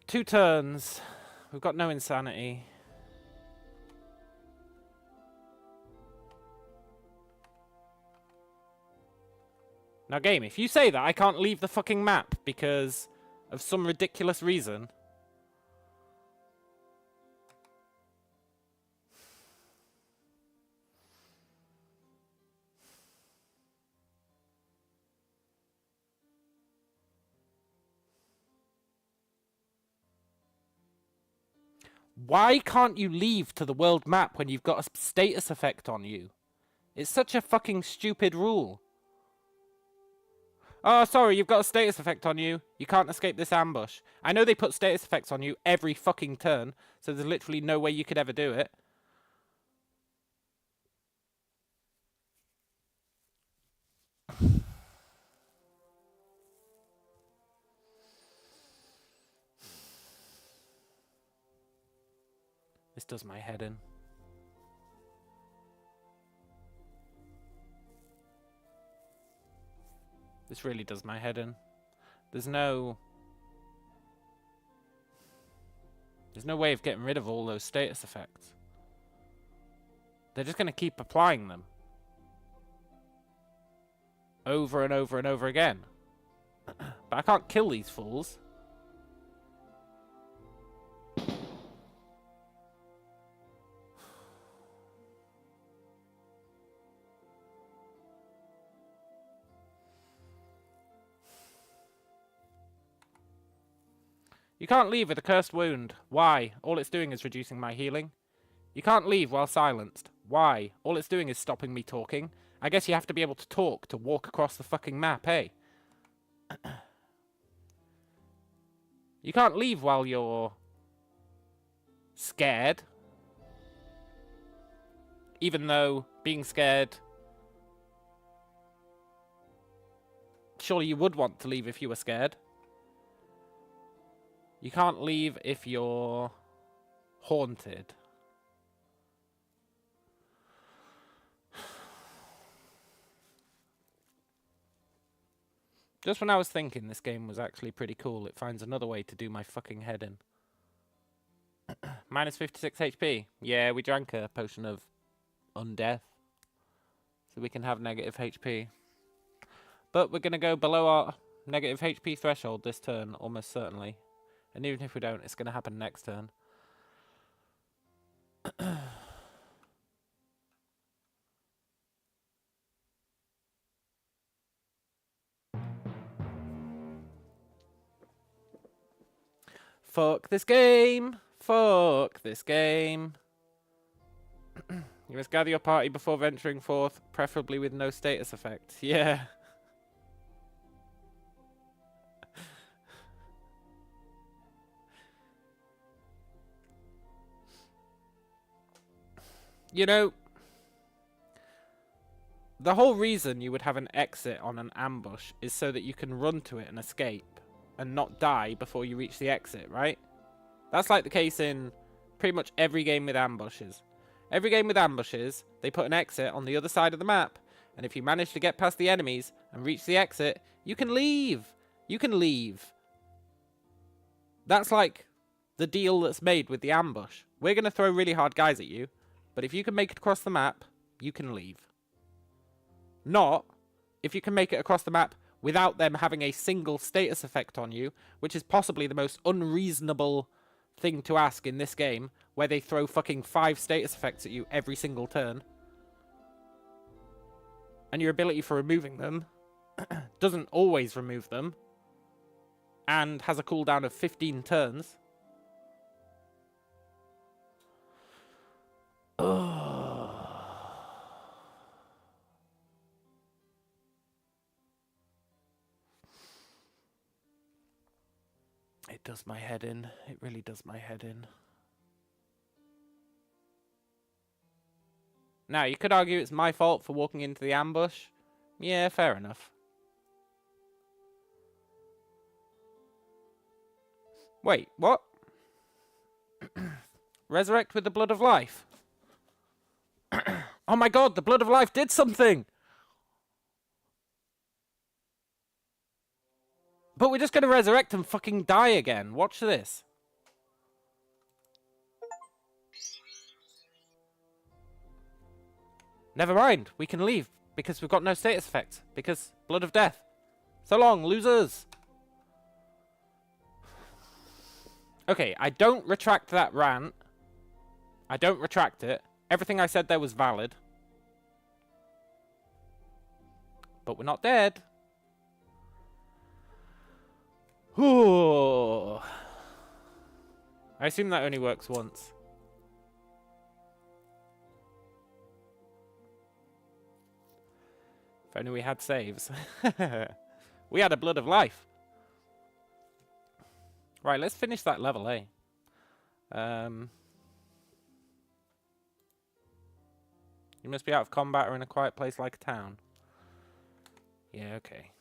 Two turns. We've got no insanity. Now, game, if you say that I can't leave the fucking map because of some ridiculous reason... Why can't you leave to the world map when you've got a status effect on you? It's such a fucking stupid rule. Oh, sorry, you've got a status effect on you. You can't escape this ambush. I know they put status effects on you every fucking turn, so there's literally no way you could ever do it. This does my head in. This really does my head in. There's no way of getting rid of all those status effects. They're just going to keep applying them. Over and over and over again. But I can't kill these fools. You can't leave with a cursed wound. Why? All it's doing is reducing my healing. You can't leave while silenced. Why? All it's doing is stopping me talking. I guess you have to be able to talk to walk across the fucking map, eh? You can't leave while you're scared. Even though being scared... Surely you would want to leave if you were scared. You can't leave if you're haunted. Just when I was thinking this game was actually pretty cool, it finds another way to do my fucking head in. Minus 56 HP. Yeah, we drank a potion of undeath. So we can have negative HP. But we're going to go below our negative HP threshold this turn, almost certainly. And even if we don't, it's going to happen next turn. Fuck this game! Fuck this game! You must gather your party before venturing forth, preferably with no status effects. Yeah. You know, the whole reason you would have an exit on an ambush is so that you can run to it and escape and not die before you reach the exit, right? That's like the case in pretty much every game with ambushes. Every game with ambushes, they put an exit on the other side of the map, and if you manage to get past the enemies and reach the exit, you can leave. You can leave. That's like the deal that's made with the ambush. We're going to throw really hard guys at you, but if you can make it across the map, you can leave. Not if you can make it across the map without them having a single status effect on you, which is possibly the most unreasonable thing to ask in this game, where they throw fucking 5 status effects at you every single turn. And your ability for removing them doesn't always remove them, and has a cooldown of 15 turns. It does my head in. It really does my head in. Now, you could argue it's my fault for walking into the ambush. Yeah, fair enough. Wait, what? Resurrect with the blood of life. Oh my god, the blood of life did something! But we're just gonna resurrect and fucking die again. Watch this. Never mind, we can leave, because we've got no status effects. Because blood of death. So long, losers! Okay, I don't retract that rant. I don't retract it. Everything I said there was valid. But we're not dead. Ooh. I assume that only works once. If only we had saves. We had a blood of life. Right, let's finish that level, eh? You must be out of combat or in a quiet place like a town. Yeah, okay.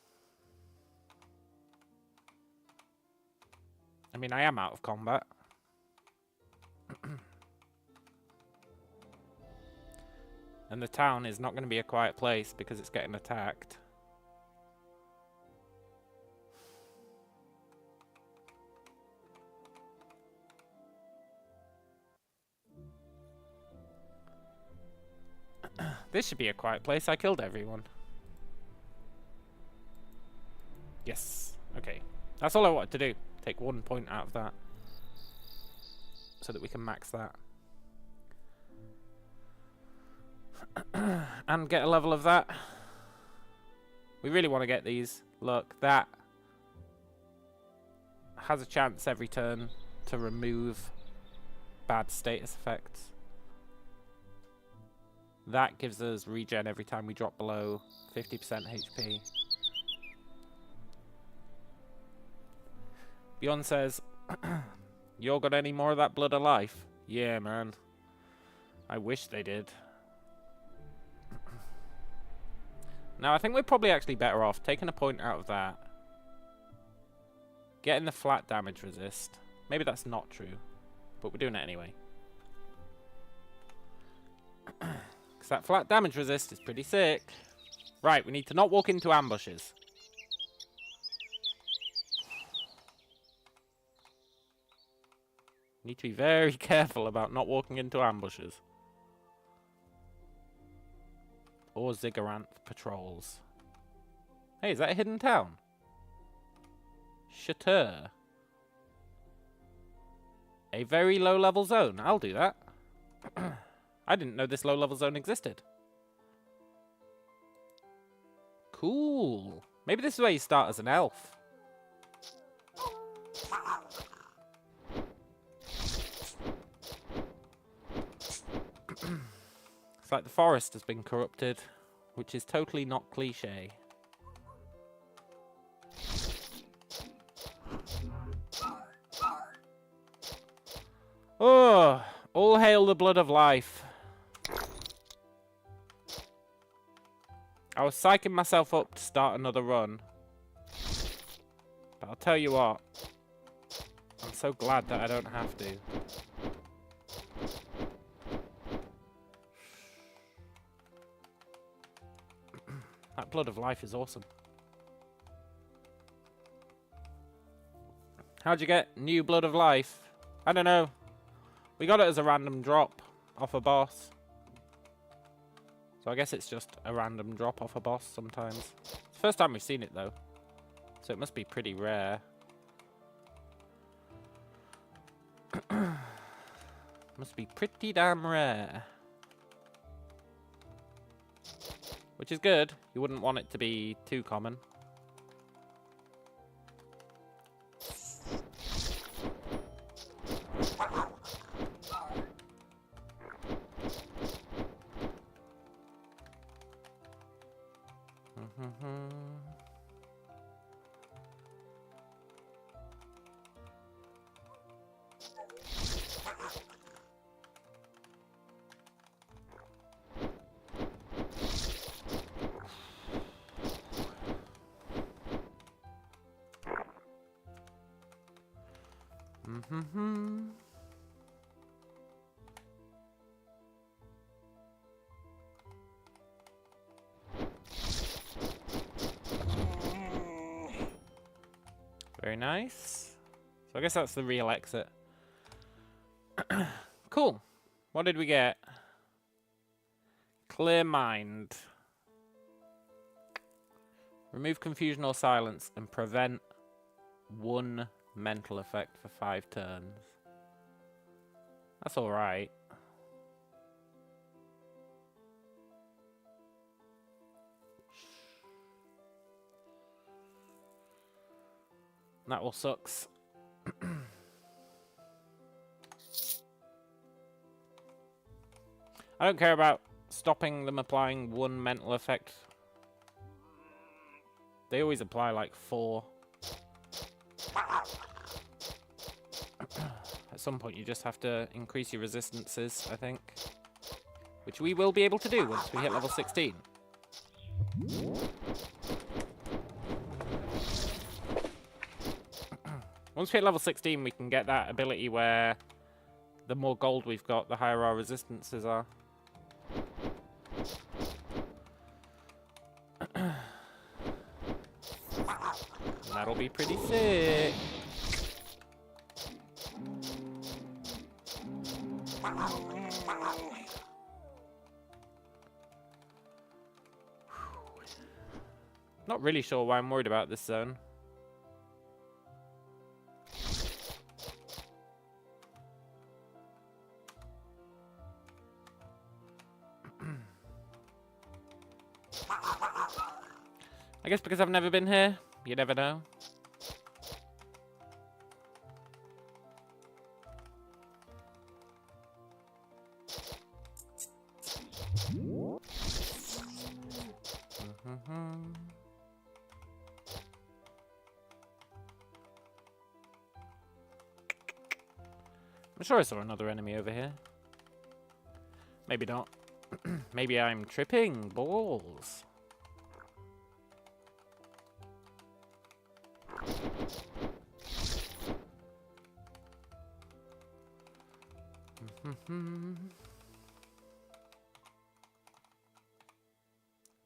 I mean, I am out of combat. And the town is not going to be a quiet place because it's getting attacked. This should be a quiet place. I killed everyone. Yes. Okay. That's all I wanted to do. Take 1 point out of that. So that we can max that. And get a level of that. We really want to get these. Look, that has a chance every turn to remove bad status effects. That gives us regen every time we drop below 50% HP. Beyond says, "You all got any more of that blood of life?" Yeah, man. I wish they did. Now, I think we're probably actually better off taking a point out of that. Getting the flat damage resist. Maybe that's not true, but we're doing it anyway. Because that flat damage resist is pretty sick. Right, we need to not walk into ambushes. Need to be very careful about not walking into ambushes. Or Zigguranth patrols. Hey, is that a hidden town? Chateau. A very low level zone. I'll do that. I didn't know this low level zone existed. Cool. Maybe this is where you start as an elf. It's like the forest has been corrupted, which is totally not cliche. Oh, all hail the blood of life. I was psyching myself up to start another run. But I'll tell you what. I'm so glad that I don't have to. That blood of life is awesome. How'd you get new blood of life? I don't know. We got it as a random drop off a boss. So I guess it's just a random drop off a boss sometimes. It's the first time we've seen it though. So it must be pretty rare. Must be pretty damn rare. Which is good. You wouldn't want it to be too common. Very nice. So I guess that's the real exit. Cool. What did we get? Clear mind. Remove confusion or silence and prevent one mental effect for 5 turns. That's alright. That all sucks. I don't care about stopping them applying one mental effect. They always apply like 4. At some point you just have to increase your resistances, I think. Which we will be able to do once we hit level 16. Once we hit level 16 we can get that ability where the more gold we've got, the higher our resistances are. That'll be pretty sick. Not really sure why I'm worried about this zone. I guess because I've never been here, you never know. I'm sure I saw another enemy over here. Maybe not. Maybe I'm tripping balls.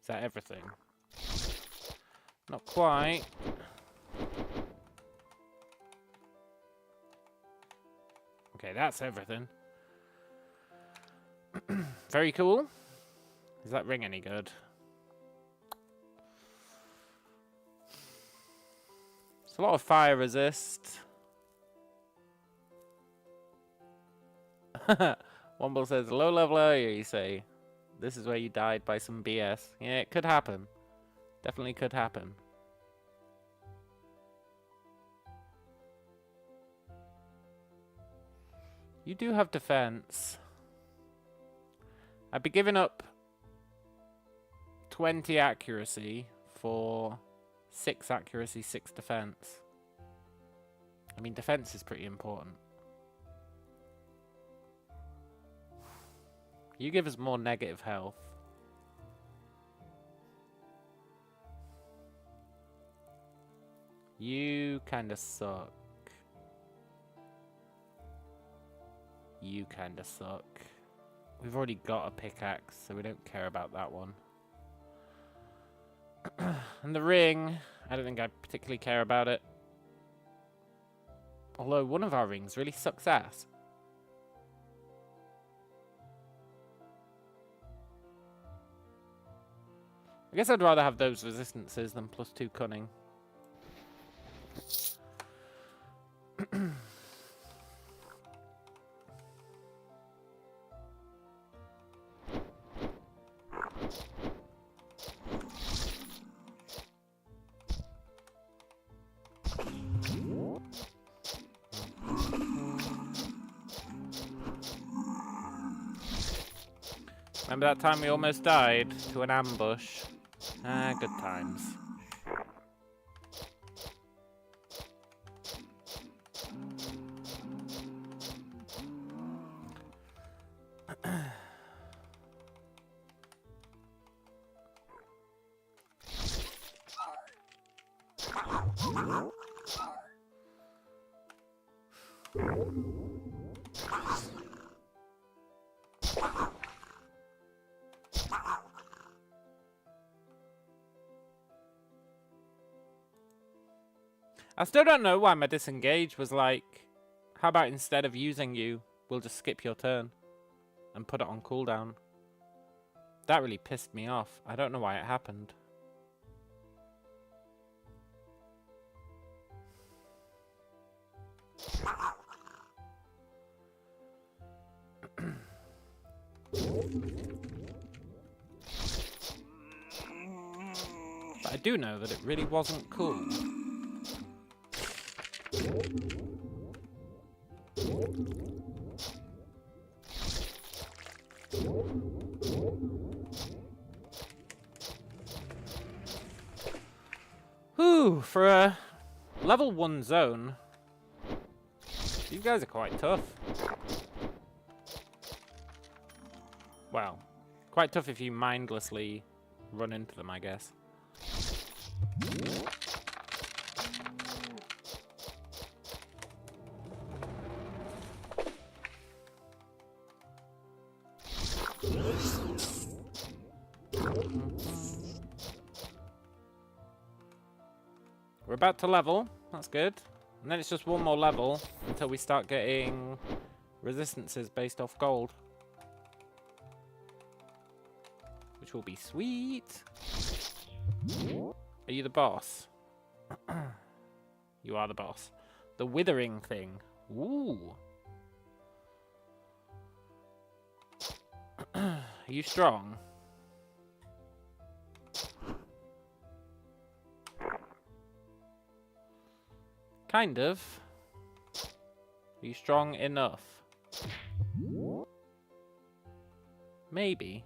Is that everything? Not quite. Okay, that's everything. Very cool. Is that ring any good? It's a lot of fire resist. Womble says, low level area, you say. This is where you died by some BS. Yeah, it could happen. Definitely could happen. You do have defense. I'd be giving up 20 accuracy for 6 accuracy, 6 defense. I mean, defense is pretty important. You give us more negative health. You kinda suck. You kinda suck. We've already got a pickaxe, so we don't care about that one. And the ring, I don't think I particularly care about it. Although one of our rings really sucks ass. I guess I'd rather have those resistances than +2 cunning. Remember that time we almost died to an ambush? Ah, good times. I still don't know why my disengage was like, how about instead of using you, we'll just skip your turn and put it on cooldown. That really pissed me off. I don't know why it happened. But I do know that it really wasn't cool. Whew, for a level 1 zone, these guys are quite tough. Well, quite tough if you mindlessly run into them, I guess. We're about to level, that's good. And then it's just one more level until we start getting resistances based off gold. Which will be sweet. Are you the boss? You are the boss. The withering thing. Ooh. Are you strong? Kind of. Are you strong enough? Maybe.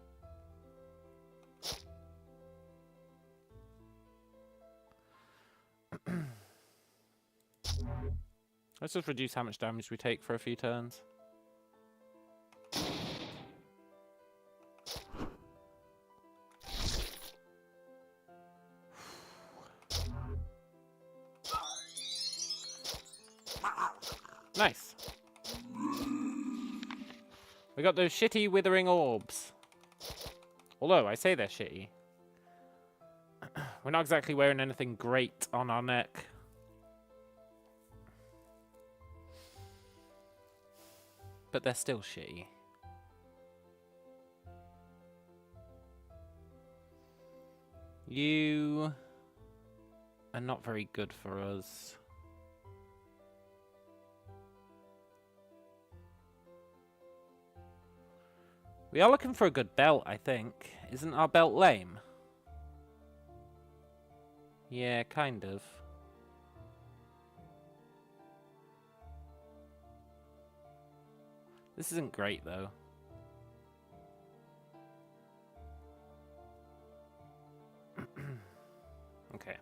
Let's just reduce how much damage we take for a few turns. Nice. We got those shitty withering orbs. Although, I say they're shitty. We're not exactly wearing anything great on our neck. But they're still shitty. You are not very good for us. We are looking for a good belt, I think. Isn't our belt lame? Yeah, kind of. This isn't great, though. Okay.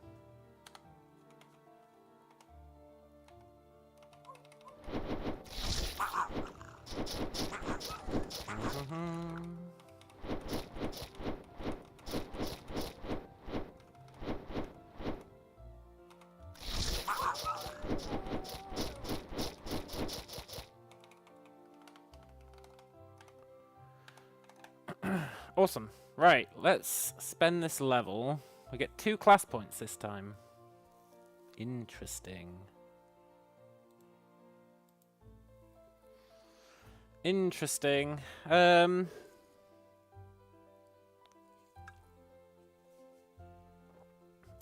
Awesome. Right, let's spend this level. We get 2 class points this time. Interesting. Interesting. I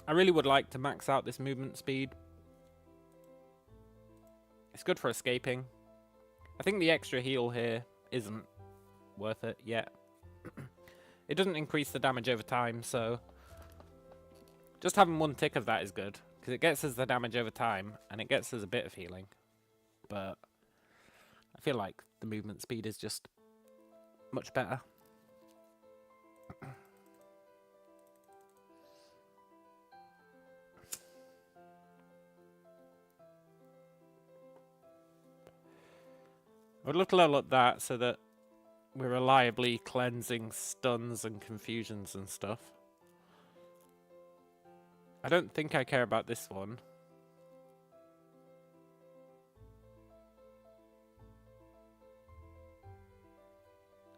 really would like to max out this movement speed. It's good for escaping. I think the extra heal here isn't worth it yet. It doesn't increase the damage over time, so just having 1 tick of that is good, because it gets us the damage over time, and it gets us a bit of healing. But I feel like the movement speed is just much better. I'd love to level up that so that we're reliably cleansing stuns and confusions and stuff. I don't think I care about this one.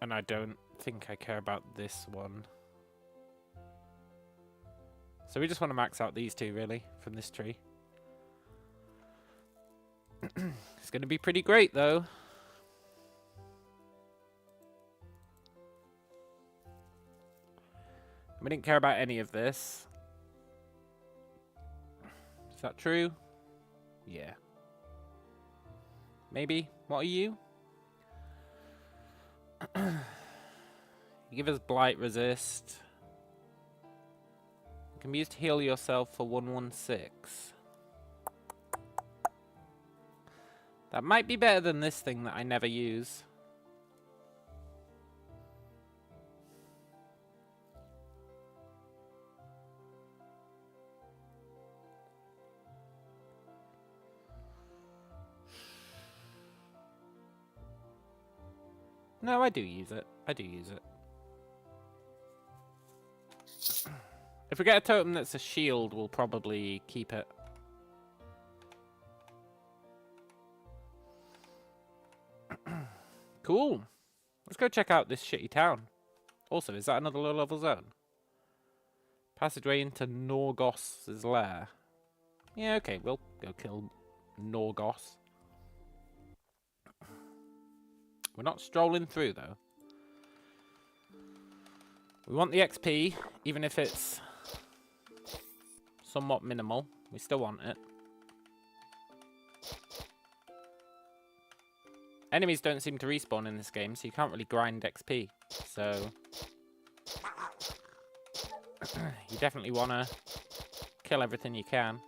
And I don't think I care about this one. So we just want to max out these two, really, from this tree. It's going to be pretty great, though. We didn't care about any of this. Is that true? Yeah. Maybe. What are you? You give us Blight Resist. It can be used to heal yourself for 116. That might be better than this thing that I never use. No, I do use it. I do use it. If we get a totem that's a shield, we'll probably keep it. Cool. Let's go check out this shitty town. Also, is that another low-level zone? Passageway into Norgos's lair. Yeah, okay, we'll go kill Norgos. We're not strolling through, though. We want the XP, even if it's somewhat minimal. We still want it. Enemies don't seem to respawn in this game, so you can't really grind XP. So you definitely want to kill everything you can.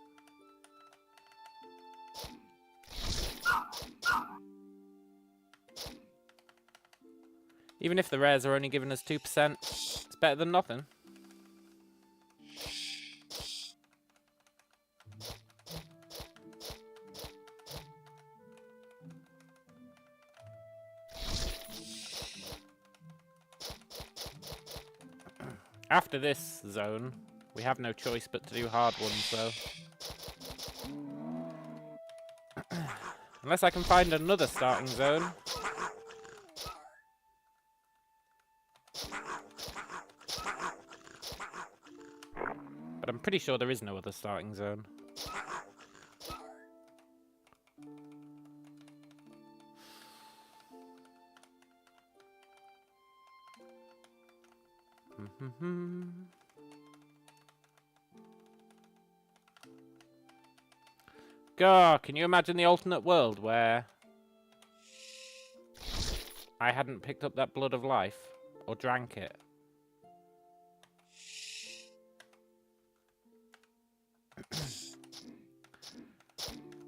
Even if the rares are only giving us 2%, it's better than nothing. After this zone, we have no choice but to do hard ones, though. Unless I can find another starting zone. But I'm pretty sure there is no other starting zone. God, can you imagine the alternate world where I hadn't picked up that blood of life or drank it?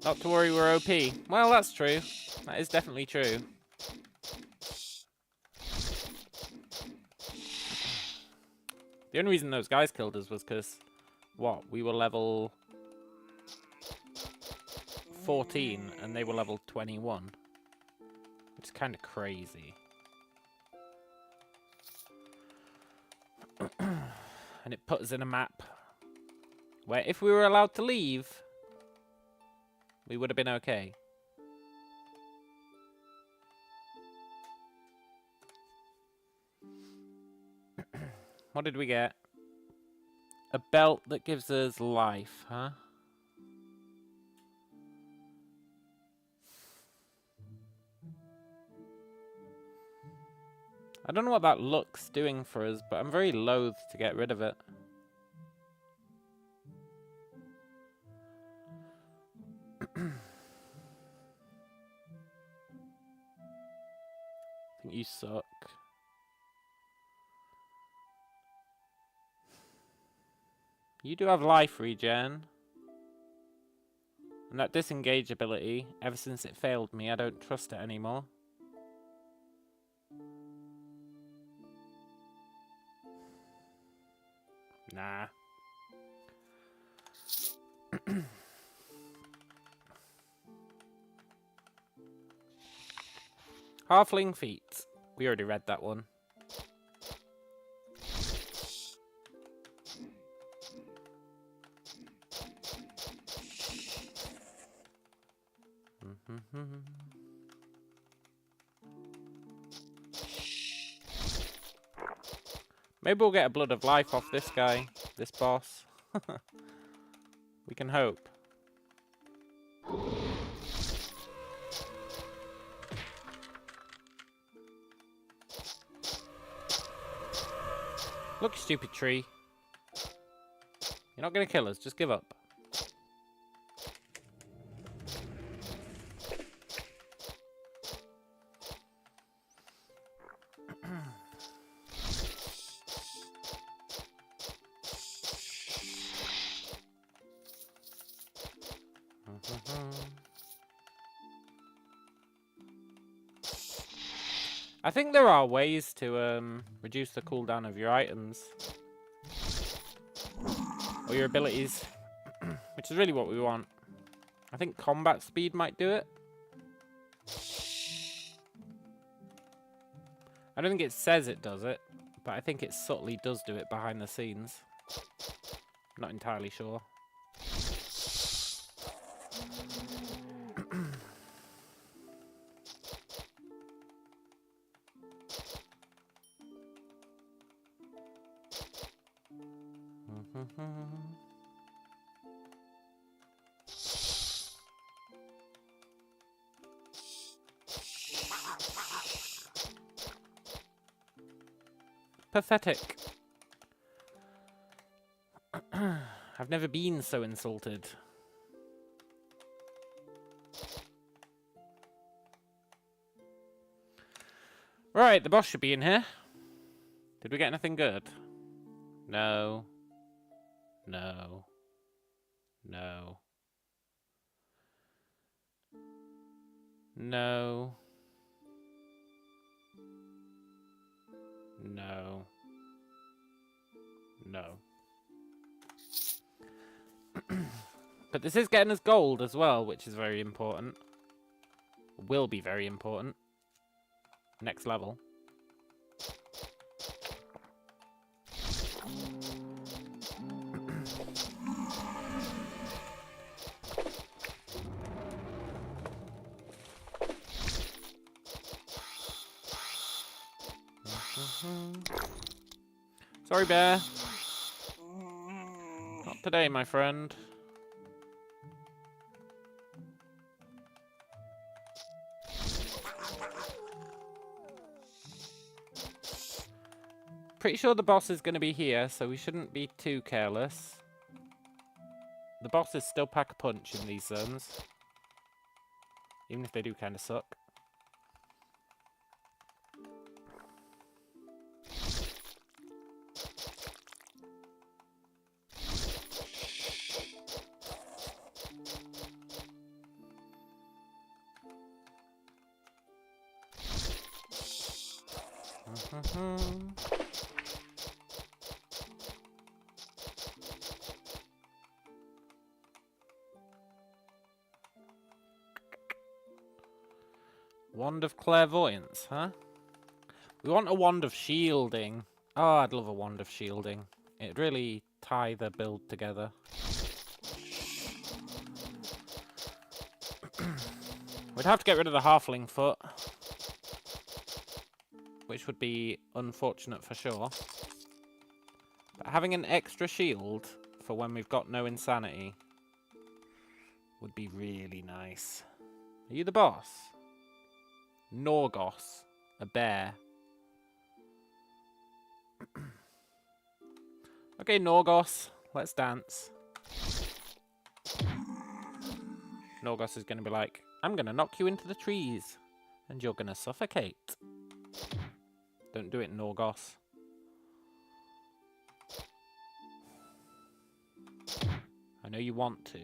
Not to worry, we're OP. Well, that's true. That is definitely true. The only reason those guys killed us was because, what, we were level 14 and they were level 21. Which is kind of crazy. And it put us in a map where if we were allowed to leave, we would have been okay. What did we get? A belt that gives us life, huh? I don't know what that look's doing for us, but I'm very loath to get rid of it. I think you suck. You do have life regen. And that disengage ability, ever since it failed me, I don't trust it anymore. Nah. Halfling feet. We already read that one. Maybe we'll get a Blood of Life off this guy, this boss. We can hope. Look, stupid tree. You're not going to kill us, just give up. I think there are ways to reduce the cooldown of your items. Or your abilities. Which is really what we want. I think combat speed might do it. I don't think it says it does it. But I think it subtly does do it behind the scenes. Not entirely sure. Pathetic. I've never been so insulted. Right, the boss should be in here. Did we get anything good? No. No. No. No. No. No. But this is getting us gold as well, which is very important. Will be very important. Next level. Sorry, bear. Not today, my friend. Pretty sure the boss is going to be here, so we shouldn't be too careless. The bosses still pack a punch in these zones. Even if they do kind of suck. Wand of Clairvoyance, huh? We want a Wand of Shielding. Oh, I'd love a Wand of Shielding. It'd really tie the build together. We'd have to get rid of the Halfling Foot. Which would be unfortunate for sure. But having an extra shield for when we've got no insanity would be really nice. Are you the boss? Norgos, a bear. Okay, Norgos, let's dance. Norgos is going to be like, I'm going to knock you into the trees, and you're going to suffocate. Don't do it, Norgos. I know you want to.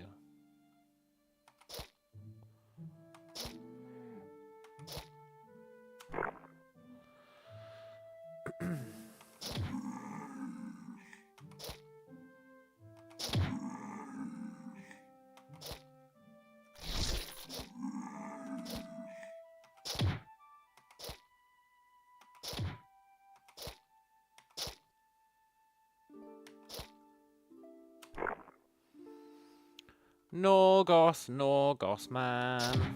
Norgos, Norgos, man.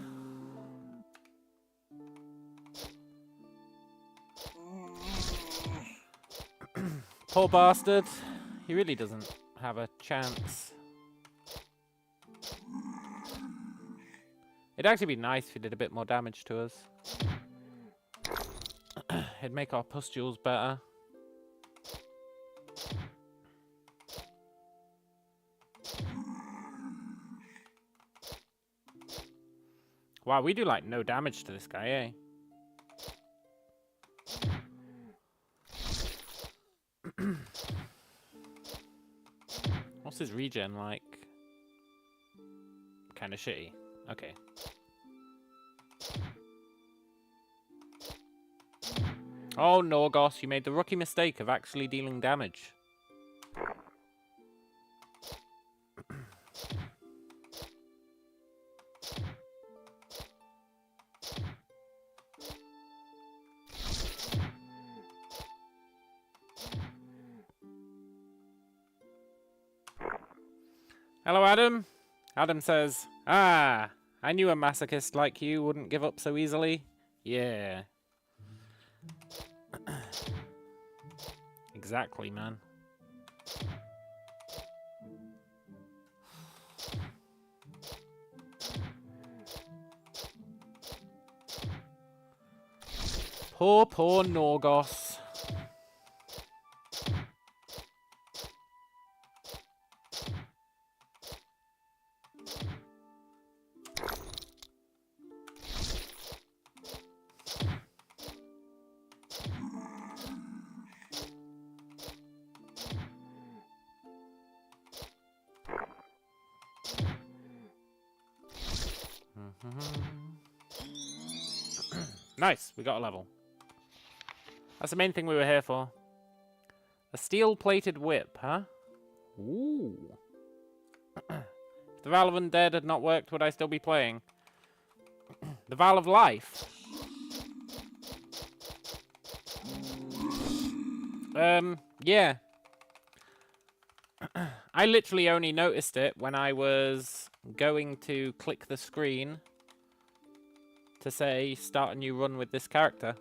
Poor bastard. He really doesn't have a chance. It'd actually be nice if he did a bit more damage to us. It'd make our pustules better. Wow, we do like no damage to this guy, eh? What's his regen like? Kinda shitty. Okay. Oh, Norgos, you made the rookie mistake of actually dealing damage. Hello, Adam. Adam says, "Ah, I knew a masochist like you wouldn't give up so easily." Yeah. Exactly, man. Poor, poor Norgos. Nice, we got a level. That's the main thing we were here for. A steel-plated whip, huh? Ooh. If the Valve Undead had not worked, would I still be playing? The Valve of Life? Yeah. I literally only noticed it when I was going to click the screen to say start a new run with this character.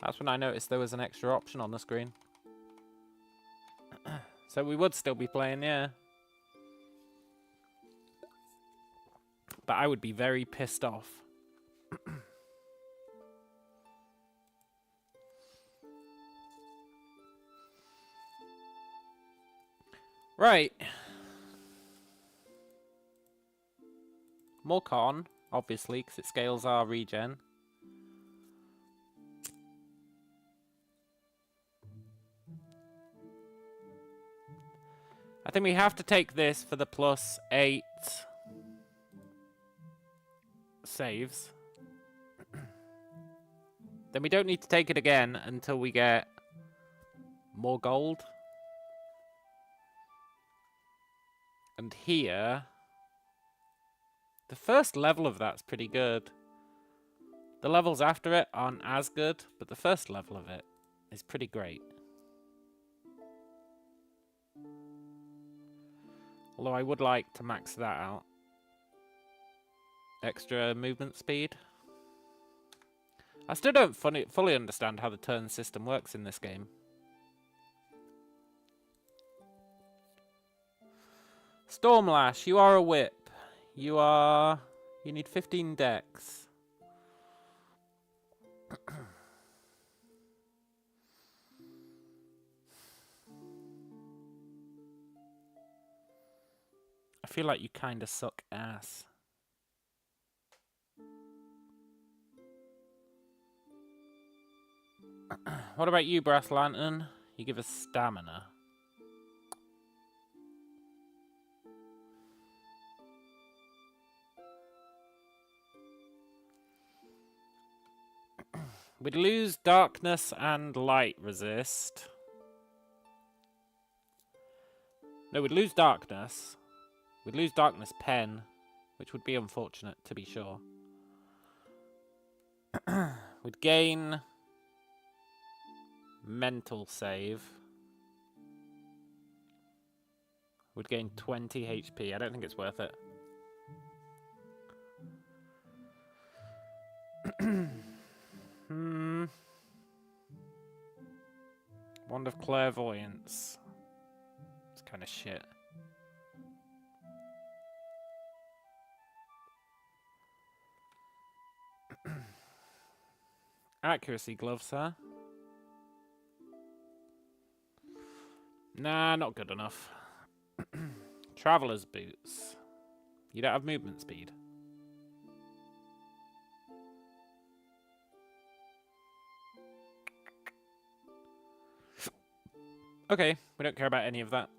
That's when I noticed there was an extra option on the screen. So we would still be playing, yeah. But I would be very pissed off. Right. More con, obviously, because it scales our regen. I think we have to take this for the +8 saves. Then we don't need to take it again until we get more gold. And here, the first level of that's pretty good. The levels after it aren't as good, but the first level of it is pretty great. Although I would like to max that out. Extra movement speed. I still don't fully understand how the turn system works in this game. Stormlash, you are a whip. You need 15 dex. I feel like you kinda suck ass. What about you, Brass Lantern? You give us stamina. We'd lose darkness and light resist. No, we'd lose darkness. We'd lose darkness pen, which would be unfortunate, to be sure. We'd gain mental save. We'd gain 20 HP. I don't think it's worth it. Wand of Clairvoyance. It's kind of shit. Accuracy gloves, huh? Nah, not good enough. Traveler's boots. You don't have movement speed. Okay, we don't care about any of that.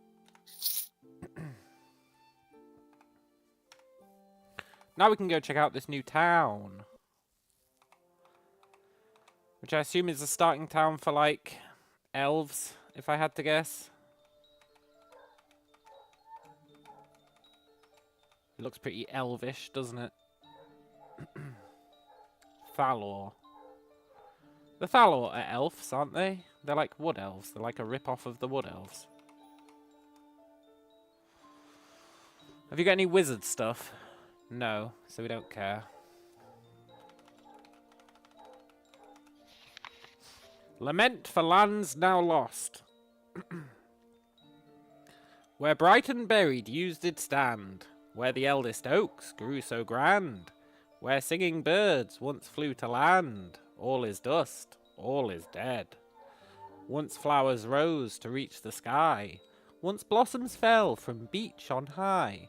Now we can go check out this new town. Which I assume is a starting town for, like, elves, if I had to guess. It looks pretty elvish, doesn't it? Thalor. The Thalor are elves, aren't they? They're like wood elves. They're like a rip-off of the wood elves. Have you got any wizard stuff? No, so we don't care. Lament for lands now lost. Where Brighton buried used did stand, where the eldest oaks grew so grand, where singing birds once flew to land, all is dust, all is dead. Once flowers rose to reach the sky, once blossoms fell from beech on high,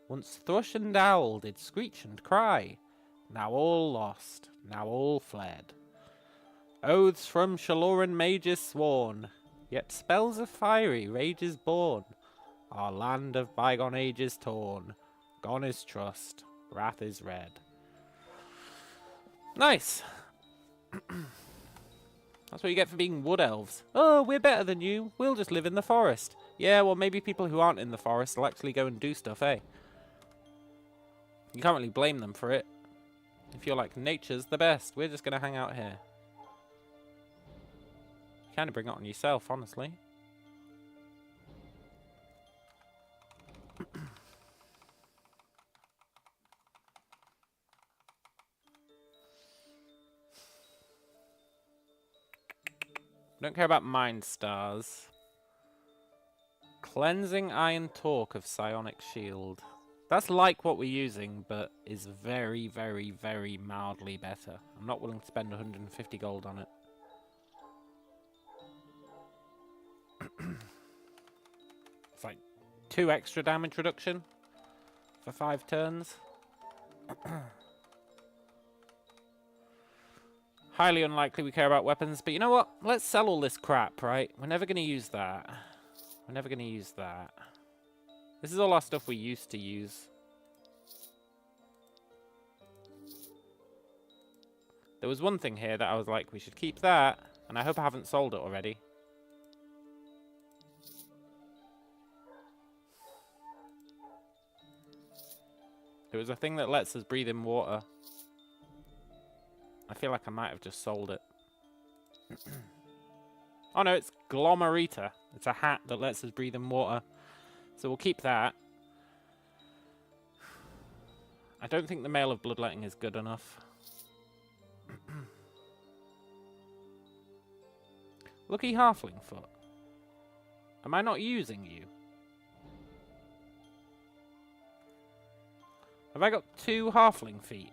once thrush and owl did screech and cry, now all lost, now all fled. Oaths from Shaloran mages sworn, yet spells of fiery rage is born. Our land of bygone ages torn, gone is trust, wrath is red. Nice! That's what you get for being wood elves. Oh, we're better than you, we'll just live in the forest. Yeah, well maybe people who aren't in the forest will actually go and do stuff, eh? You can't really blame them for it. If you're like, nature's the best, we're just gonna hang out here. You kind of bring it on yourself, honestly. Don't care about mind stars. Cleansing iron talk of psionic shield. That's like what we're using, but is very, very, very mildly better. I'm not willing to spend 150 gold on it. It's like 2 extra damage reduction for 5 turns. Highly unlikely we care about weapons, but you know what? Let's sell all this crap, right? We're never going to use that. We're never going to use that. This is all our stuff we used to use. There was one thing here that I was like, we should keep that, and I hope I haven't sold it already. There was a thing that lets us breathe in water. I feel like I might have just sold it. Oh no, it's Glomerita. It's a hat that lets us breathe in water. So we'll keep that. I don't think the Mail of Bloodletting is good enough. Lucky Halfling Foot. Am I not using you? Have I got 2 Halfling feet?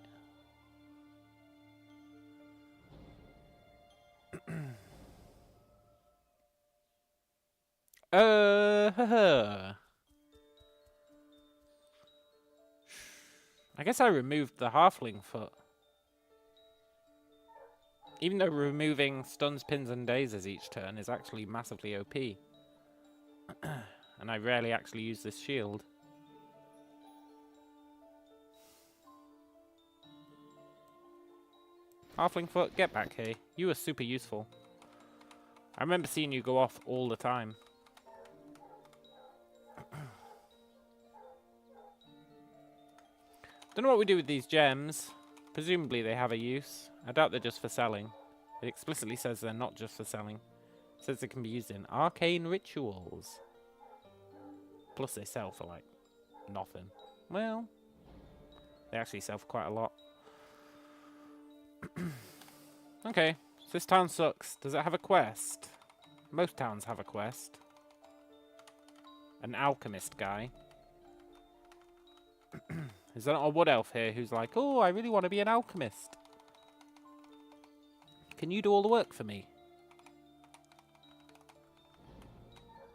I guess I removed the Halfling Foot. Even though removing stuns, pins, and dazes each turn is actually massively OP. And I rarely actually use this shield. Halfling Foot, get back here. You were super useful. I remember seeing you go off all the time. Don't know what we do with these gems. Presumably they have a use. I doubt they're just for selling. It explicitly says they're not just for selling. It says they can be used in arcane rituals. Plus they sell for like nothing. Well, they actually sell for quite a lot. Okay, so this town sucks. Does it have a quest? Most towns have a quest. An alchemist guy. Is there not a wood elf here who's like, oh, I really want to be an alchemist? Can you do all the work for me?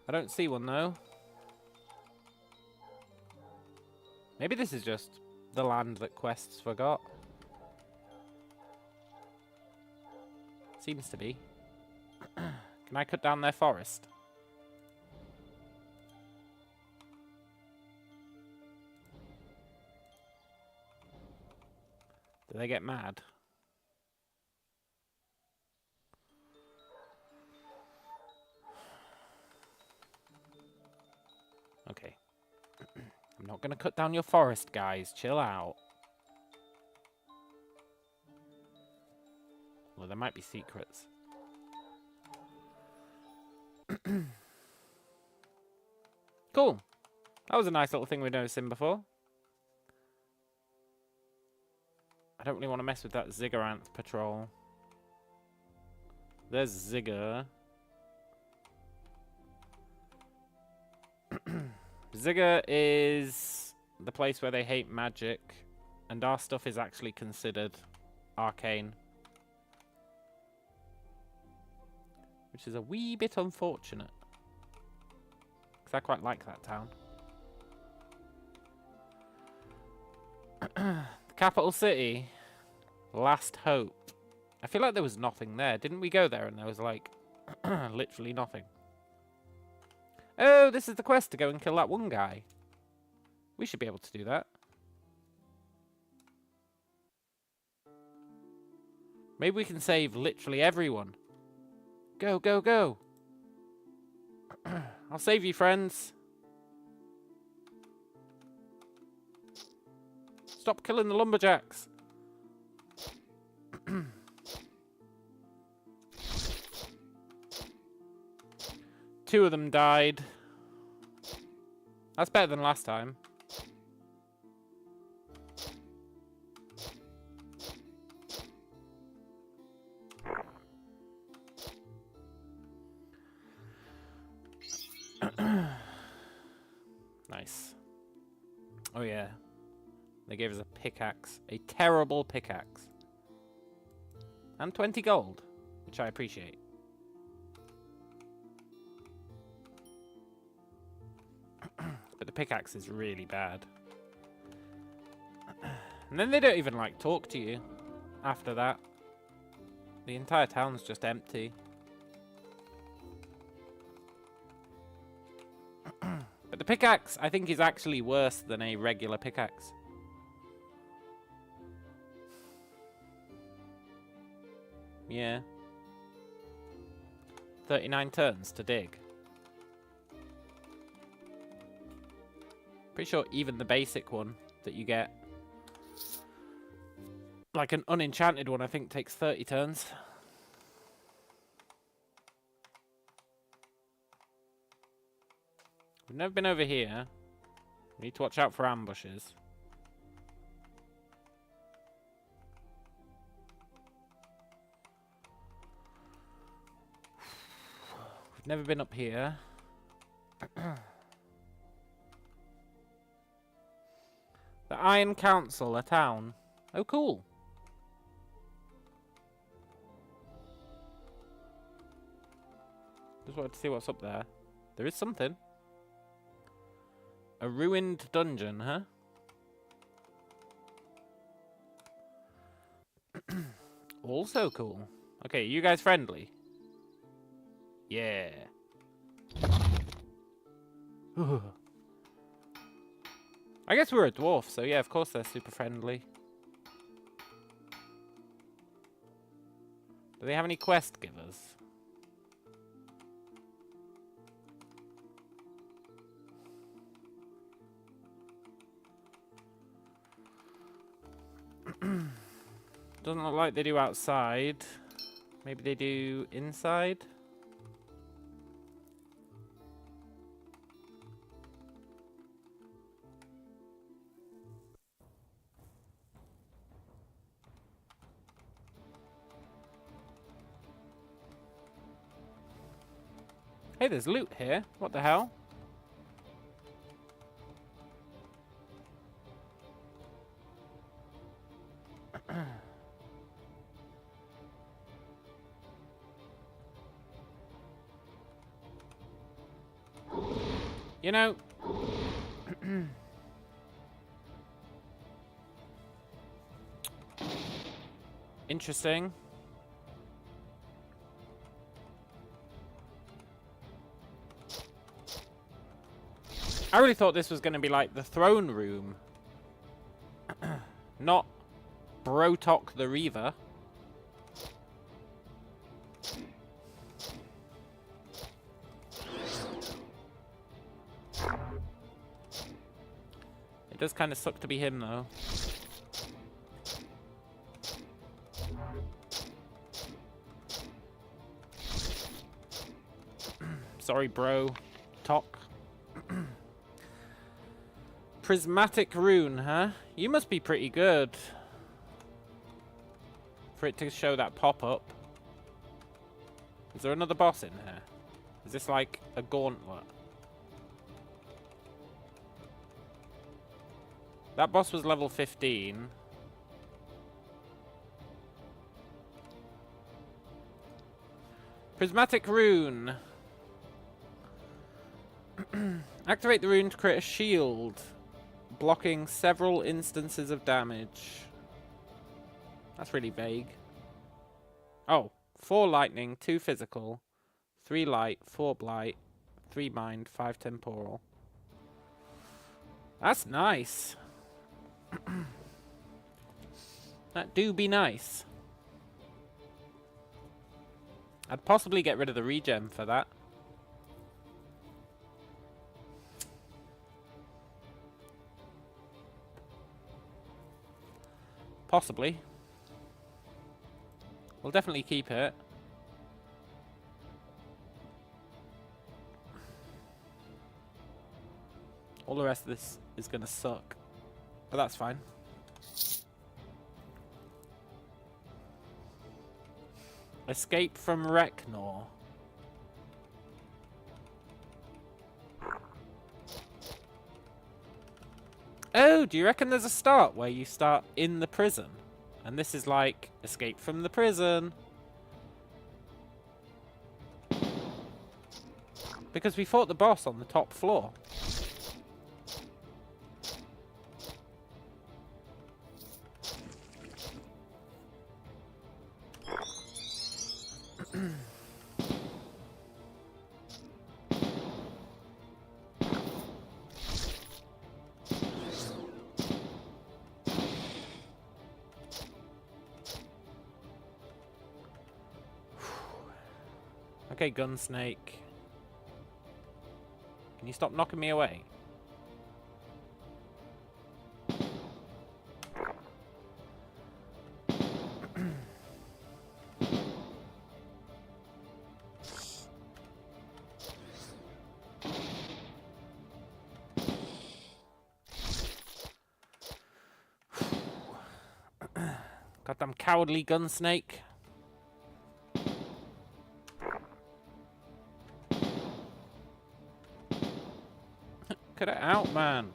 I don't see one, though. Maybe this is just the land that quests forgot. Seems to be. Can I cut down their forest? Do they get mad? Okay. I'm not going to cut down your forest, guys. Chill out. Well, there might be secrets. Cool. That was a nice little thing we'd never seen before. I don't really want to mess with that Zigguranth patrol. There's Ziggur. Ziggur is the place where they hate magic, and our stuff is actually considered arcane. Which is a wee bit unfortunate. Because I quite like that town. The capital city. Last hope. I feel like there was nothing there. Didn't we go there and there was like literally nothing? Oh, this is the quest to go and kill that one guy. We should be able to do that. Maybe we can save literally everyone. Go, go, go. I'll save you, friends. Stop killing the lumberjacks. Two of them died. That's better than last time. Nice. Oh yeah. They gave us a pickaxe. A terrible pickaxe. And 20 gold, which I appreciate. But the pickaxe is really bad. And then they don't even like talk to you after that. The entire town's just empty. But the pickaxe, I think, is actually worse than a regular pickaxe. Yeah. 39 turns to dig. Pretty sure even the basic one that you get, like an unenchanted one, I think takes 30 turns. We've never been over here. We need to watch out for ambushes. We've never been up here. The Iron Council, a town. Oh, cool. Just wanted to see what's up there. There is something. A ruined dungeon, huh? Also cool. Okay, you guys friendly? Yeah. I guess we're a dwarf, so yeah, of course they're super friendly. Do they have any quest givers? Doesn't look like they do outside. Maybe they do inside? Hey, there's loot here. What the hell? You know... Interesting. I really thought this was going to be like the throne room. Not Brotok the Reaver. It does kind of suck to be him, though. Sorry, bro. Tok. Prismatic rune, huh? You must be pretty good. For it to show that pop-up. Is there another boss in here? Is this like a gauntlet? That boss was level 15. Prismatic rune. Activate the rune to create a shield, blocking several instances of damage. That's really vague. Oh, 4 lightning, 2 physical, 3 light, 4 blight, 3 mind, 5 temporal. That's nice. That do be nice. I'd possibly get rid of the regen for that. Possibly. We'll definitely keep it. All the rest of this is gonna suck. But that's fine. Escape from Reknor. Oh, do you reckon there's a start where you start in the prison? And this is like, escape from the prison. Because we fought the boss on the top floor. Okay, Gunsnake. Can you stop knocking me away? Goddamn cowardly Gunsnake. Cut it out, man.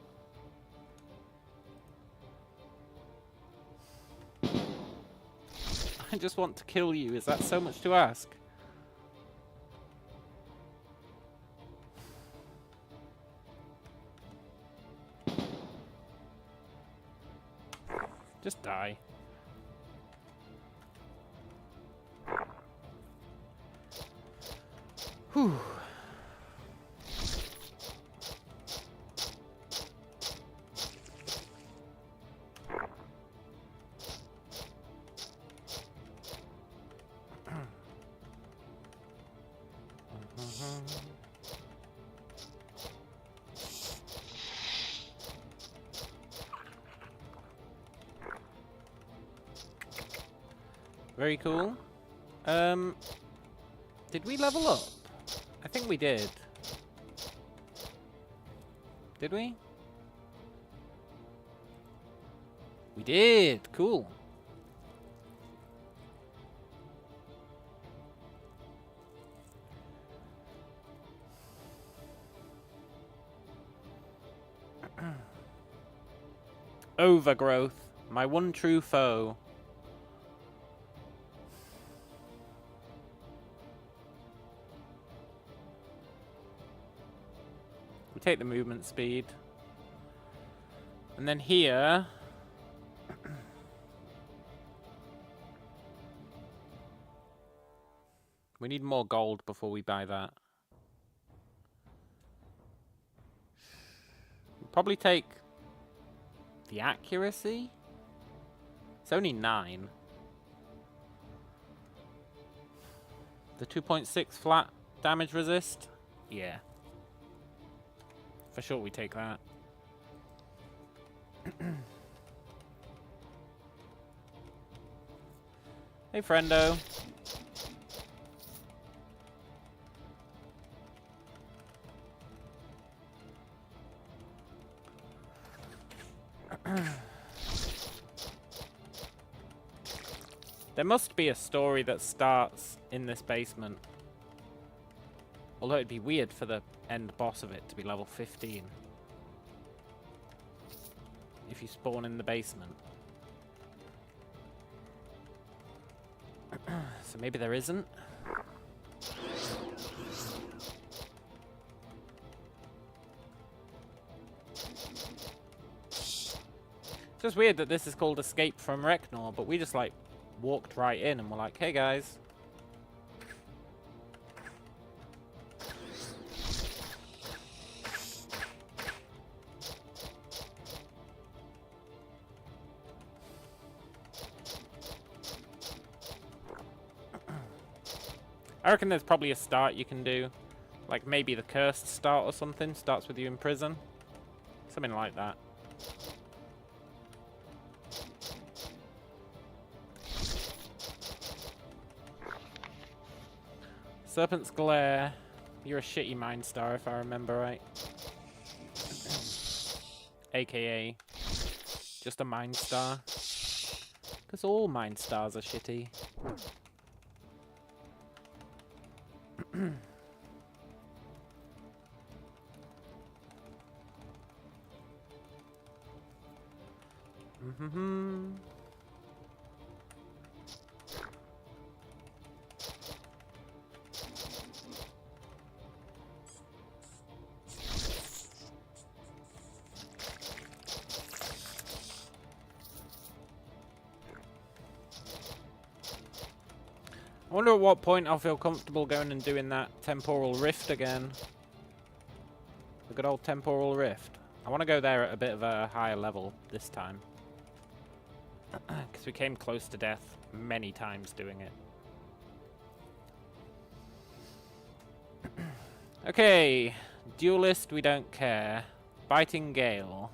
I just want to kill you. Is that so much to ask? Just die. Whew. Very cool. Did we level up? I think we did. Did we? We did. Cool. Overgrowth. My one true foe. We take the movement speed. And then here... we need more gold before we buy that. We'll probably take the accuracy. It's only 9. The 2.6 flat damage resist. Yeah. For sure we take that. Hey, friendo. There must be a story that starts in this basement. Although it'd be weird for the end boss of it to be level 15. If you spawn in the basement. So maybe there isn't. It's just weird that this is called Escape from Reknor, but we just like walked right in and we're like, hey guys. I reckon there's probably a start you can do. Like maybe the cursed start or something. Starts with you in prison. Something like that. Serpent's Glare. You're a shitty Mind Star if I remember right. AKA just a Mind Star. Because all Mind Stars are shitty. I wonder at what point I'll feel comfortable going and doing that temporal rift again. The good old temporal rift. I want to go there at a bit of a higher level this time. Because we came close to death many times doing it. Okay. Duelist, we don't care. Biting Gale.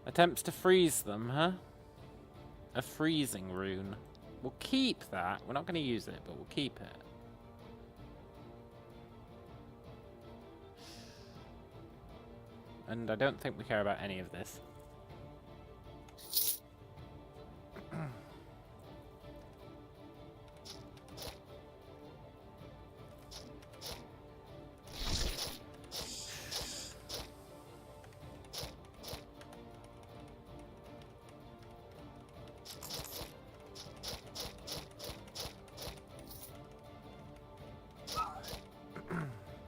Attempts to freeze them, huh? A freezing rune. We'll keep that. We're not going to use it, but we'll keep it. And I don't think we care about any of this.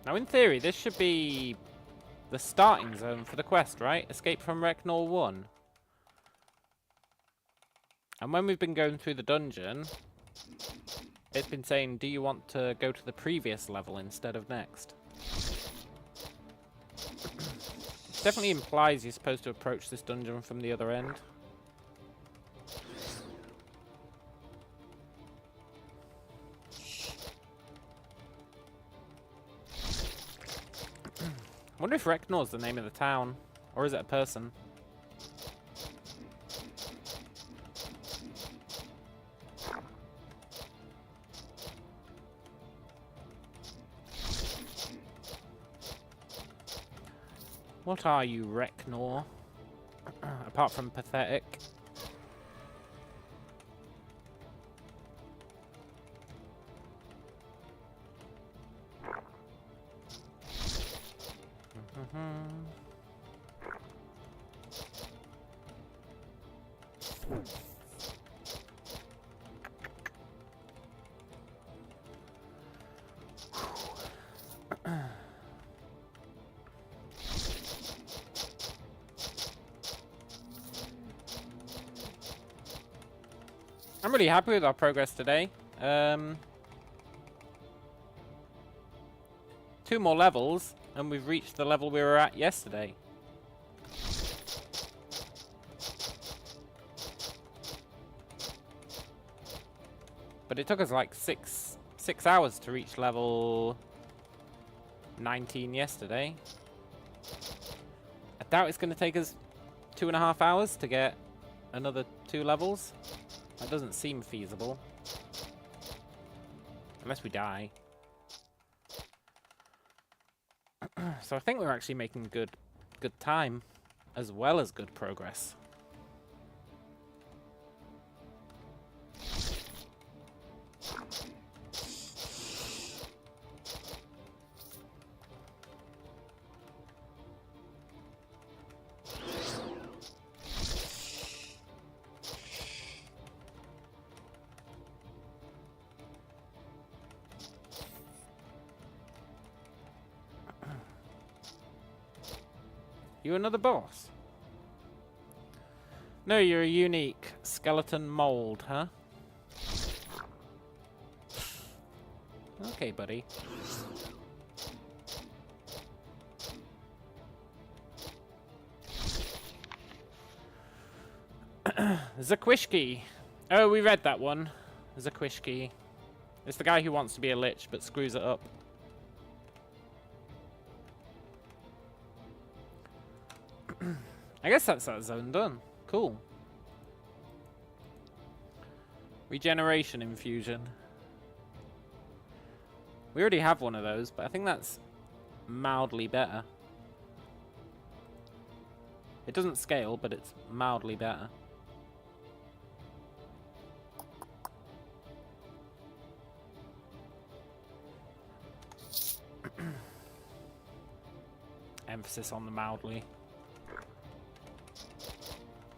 Now, in theory, this should be the starting zone for the quest, right? Escape from Reknor 1. And when we've been going through the dungeon, it's been saying, do you want to go to the previous level instead of next? It definitely implies you're supposed to approach this dungeon from the other end. I wonder if Reknor's the name of the town, or is it a person? What are you, Reknor? Apart from pathetic. I'm really happy with our progress today. 2 more levels, and we've reached the level we were at yesterday. But it took us like six hours to reach level 19 yesterday. I doubt it's going to take us 2.5 hours to get another 2 levels. That doesn't seem feasible. Unless we die. So I think we're actually making good time, as well as good progress. You another boss? No, you're a unique skeleton mold, huh? Okay, buddy. Zakwishki. Oh, we read that one. Zakwishki. It's the guy who wants to be a lich but screws it up. I guess that's that zone done. Cool. Regeneration infusion. We already have one of those, but I think that's mildly better. It doesn't scale, but it's mildly better. Emphasis on the mildly.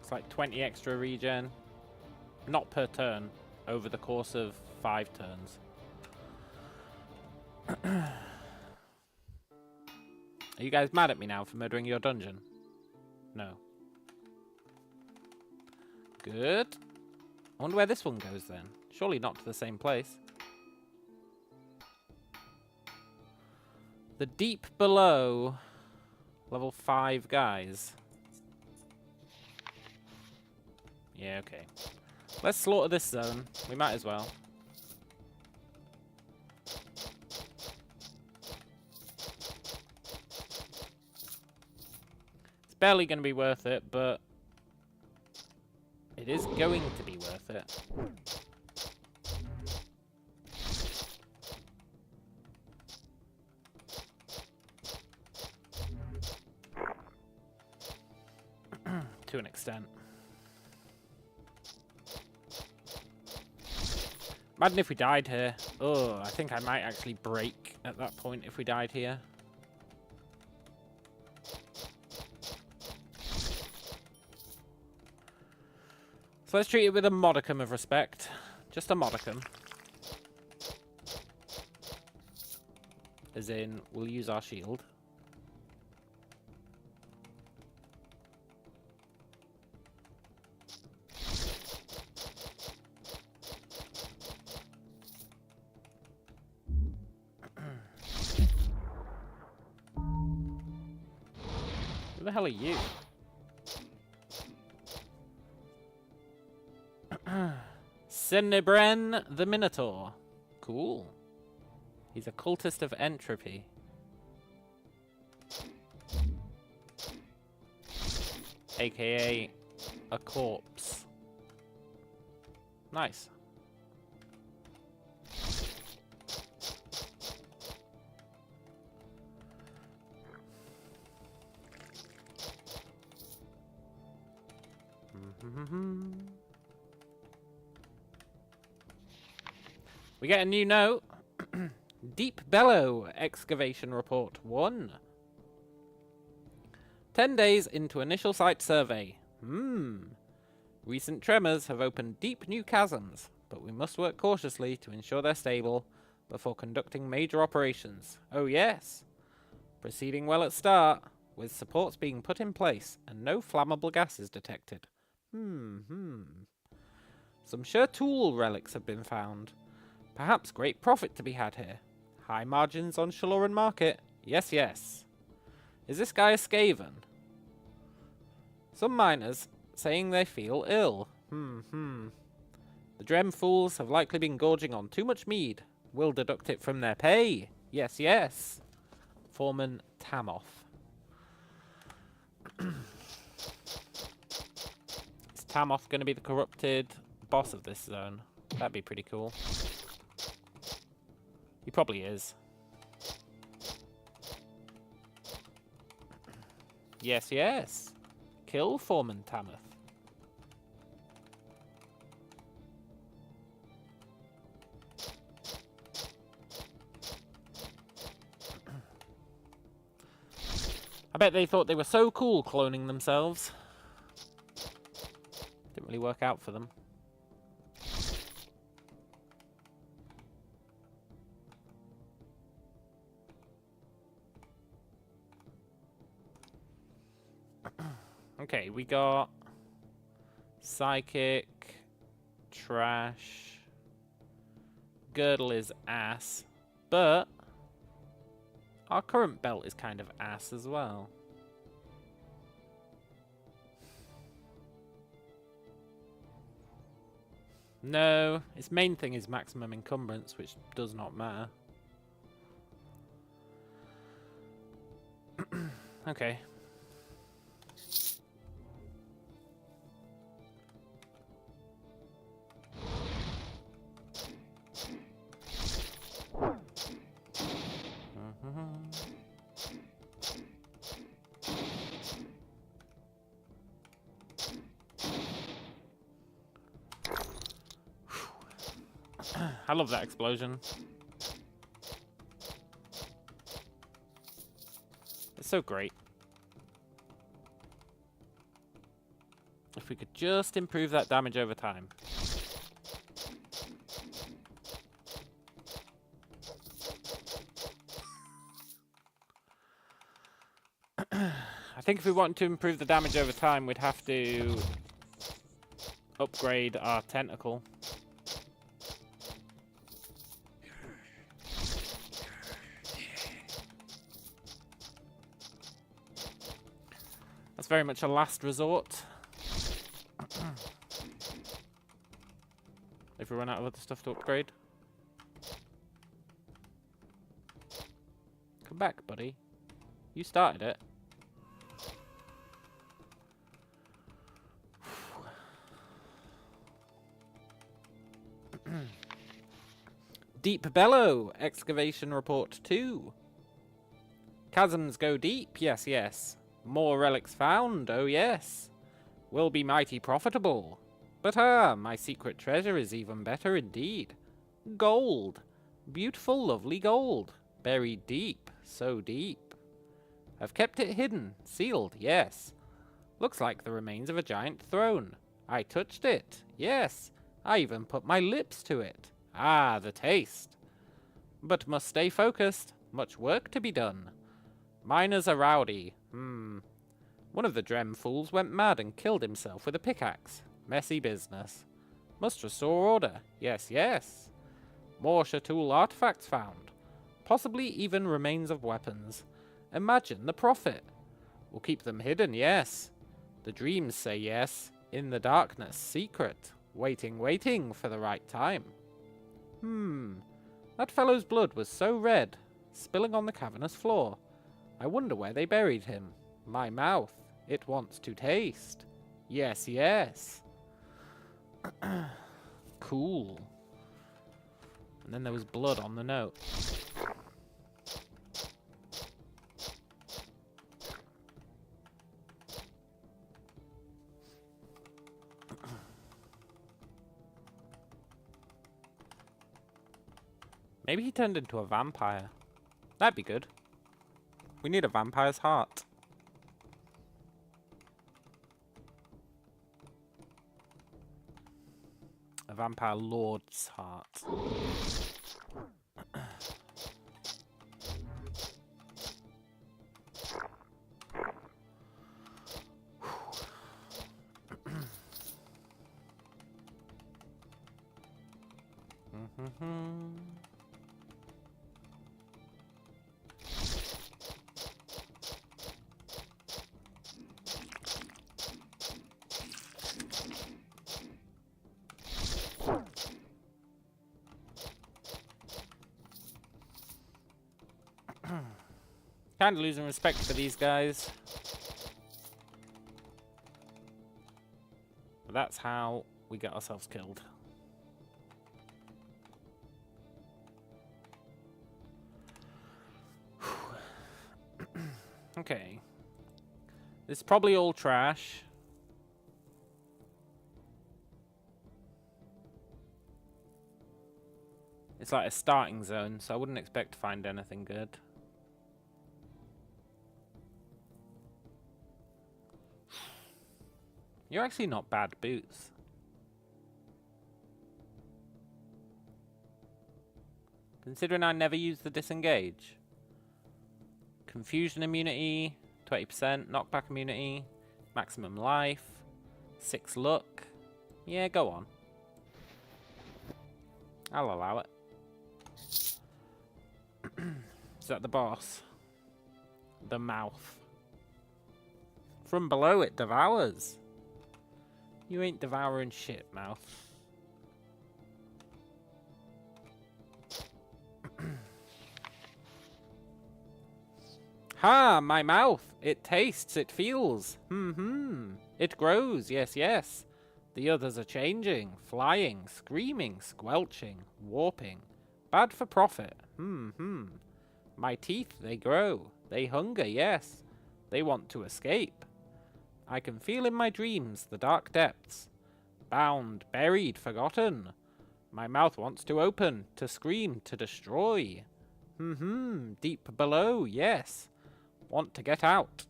It's like 20 extra regen. Not per turn, over the course of 5 turns. Are you guys mad at me now for murdering your dungeon? No. Good. I wonder where this one goes then. Surely not to the same place. The deep below. Level 5 guys. Yeah, okay. Let's slaughter this zone. We might as well. It's barely going to be worth it, but it is going to be worth it. To an extent. Imagine if we died here. Oh, I think I might actually break at that point if we died here. So let's treat it with a modicum of respect. Just a modicum. As in, we'll use our shield. Who the hell are you? Cinebren the Minotaur. Cool. He's a cultist of entropy. AKA a corpse. Nice. We get a new note. Deep Bellow Excavation Report 1. 10 days into initial site survey. Recent tremors have opened deep new chasms, but we must work cautiously to ensure they're stable before conducting major operations. Oh yes! Proceeding well at start, with supports being put in place and no flammable gases detected. Some Shertool relics have been found. Perhaps great profit to be had here. High margins on Shaloran market. Yes, yes. Is this guy a Skaven? Some miners saying they feel ill. The Drem fools have likely been gorging on too much mead. We'll deduct it from their pay. Yes, yes. Foreman Tamoth. Is Tamoth going to be the corrupted boss of this zone? That'd be pretty cool. He probably is. Yes, yes. Kill Foreman Tamoth. I bet they thought they were so cool cloning themselves. Didn't really work out for them. Okay, we got Psychic, Trash, Girdle is ass, but our current belt is kind of ass as well. No, its main thing is maximum encumbrance, which does not matter. Okay. I love that explosion. It's so great. If we could just improve that damage over time. I think if we want to improve the damage over time, we'd have to upgrade our tentacle. That's very much a last resort. If we run out of other stuff to upgrade. Come back, buddy. You started it. Deep Bellow, excavation report 2. Chasms go deep, yes, yes. More relics found, oh yes. Will be mighty profitable. But my secret treasure is even better indeed. Gold. Beautiful, lovely gold. Buried deep, so deep. I've kept it hidden, sealed, yes. Looks like the remains of a giant throne. I touched it, yes. I even put my lips to it. Ah, the taste. But must stay focused. Much work to be done. Miners are rowdy. One of the Drem fools went mad and killed himself with a pickaxe. Messy business. Must restore order. Yes, yes. More Shertool artifacts found. Possibly even remains of weapons. Imagine the profit. We'll keep them hidden, yes. The dreams say yes. In the darkness, secret. Waiting, waiting for the right time. That fellow's blood was so red, spilling on the cavernous floor. I wonder where they buried him. My mouth, it wants to taste. Yes, yes. Cool. And then there was blood on the note. Maybe he turned into a vampire. That'd be good. We need a vampire's heart. Vampire Lord's heart. Kind of losing respect for these guys. But that's how we get ourselves killed. Okay. This is probably all trash. It's like a starting zone, so I wouldn't expect to find anything good. You're actually not bad boots. Considering I never use the disengage. Confusion immunity, 20%, knockback immunity, maximum life, 6 luck. Yeah, go on. I'll allow it. Is that the boss? The mouth. From below it devours. You ain't devouring shit, mouth. Ha! My mouth! It tastes, it feels. It grows, yes, yes. The others are changing, flying, screaming, squelching, warping. Bad for profit. My teeth, they grow. They hunger, yes. They want to escape. I can feel in my dreams the dark depths. Bound, buried, forgotten. My mouth wants to open, to scream, to destroy. Deep below, yes. Want to get out.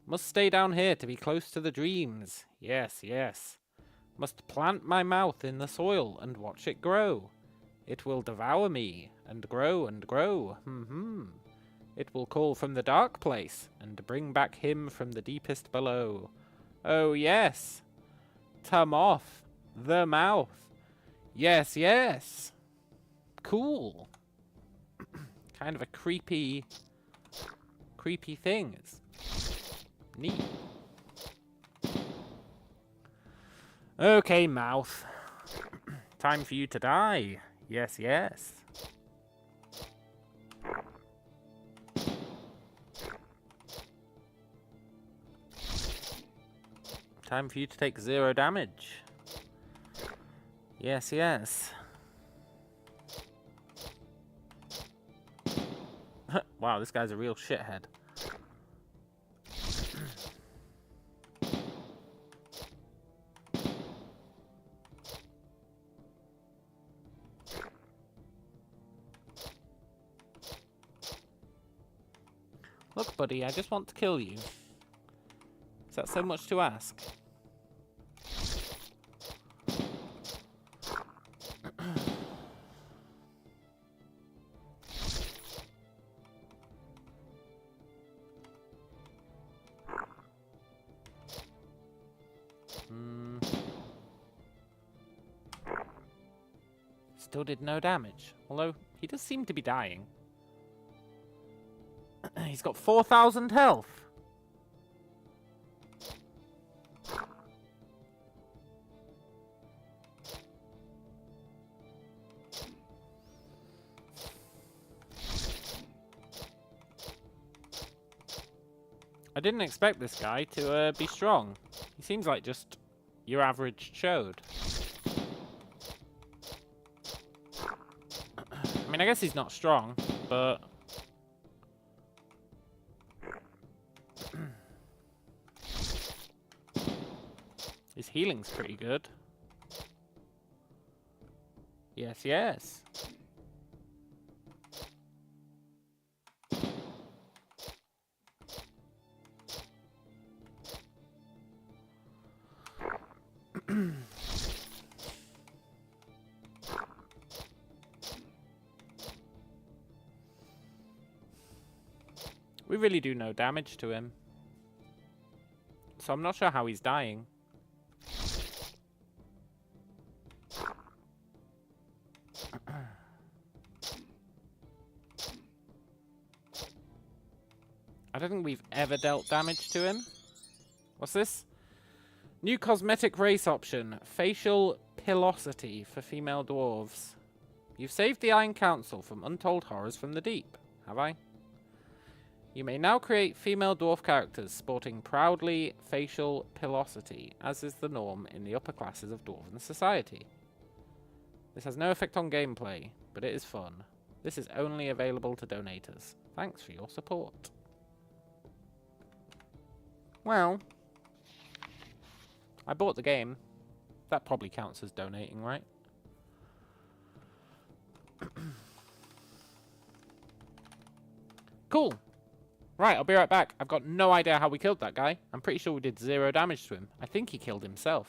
Must stay down here to be close to the dreams. Yes, yes. Must plant my mouth in the soil and watch it grow. It will devour me, and grow and grow. It will call from the dark place, and bring back him from the deepest below. Oh, yes. Tum off. The mouth. Yes, yes. Cool. Kind of a creepy thing. It's neat. Okay, mouth. Time for you to die. Yes, yes. Time for you to take 0 damage. Yes, yes. Wow, this guy's a real shithead. Look, buddy, I just want to kill you. Is that so much to ask? Still did no damage, although he does seem to be dying. He's got 4,000 health. I didn't expect this guy to be strong. He seems like just your average chode. I mean, I guess he's not strong, but... his healing's pretty good. Yes, yes. We really do no damage to him. So I'm not sure how he's dying. I don't think we've ever dealt damage to him. What's this? New cosmetic race option. Facial pilosity for female dwarves. You've saved the Iron Council from untold horrors from the deep. Have I? You may now create female dwarf characters sporting proudly facial pilosity, as is the norm in the upper classes of dwarven society. This has no effect on gameplay, but it is fun. This is only available to donators. Thanks for your support. Well, I bought the game. That probably counts as donating, right? Cool. Right, I'll be right back. I've got no idea how we killed that guy. I'm pretty sure we did 0 damage to him. I think he killed himself.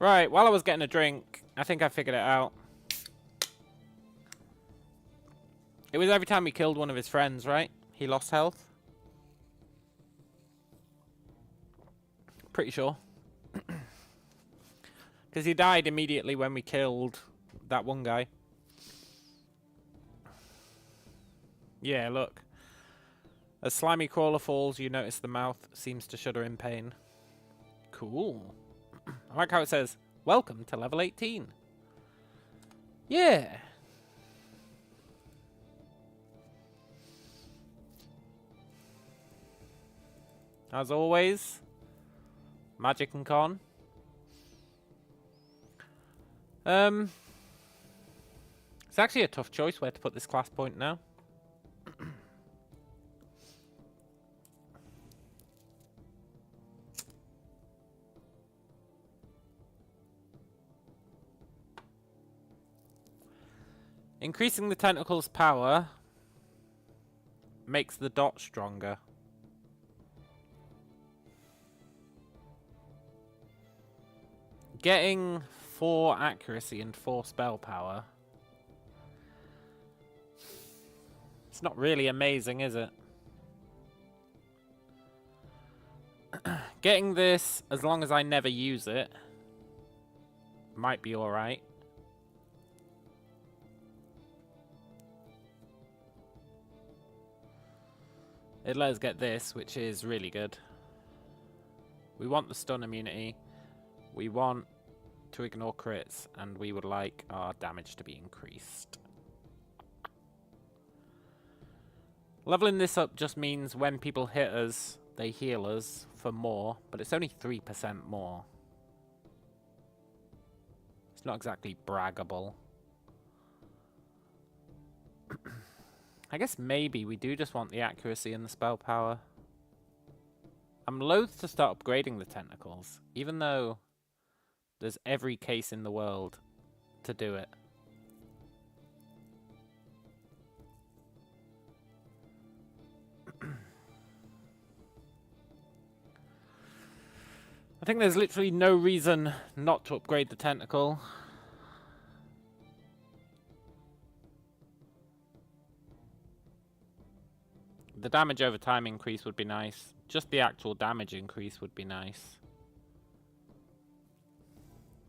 Right, while I was getting a drink, I think I figured it out. It was every time he killed one of his friends, right? He lost health. Pretty sure. Because he died immediately when we killed that one guy. Yeah, look. As slimy crawler falls, you notice the mouth seems to shudder in pain. Cool. I like how it says, welcome to level 18. Yeah. As always, magic and con. It's actually a tough choice where to put this class point now. Increasing the tentacle's power makes the dot stronger. Getting 4 accuracy and 4 spell power. It's not really amazing, is it? Getting this, as long as I never use it, might be alright. It let us get this, which is really good. We want the stun immunity. We want to ignore crits, and we would like our damage to be increased. Leveling this up just means when people hit us, they heal us for more, but it's only 3% more. It's not exactly braggable. I guess maybe we do just want the accuracy and the spell power. I'm loath to start upgrading the tentacles, even though there's every case in the world to do it. I think there's literally no reason not to upgrade the tentacle. The damage over time increase would be nice, Just the actual damage increase would be nice.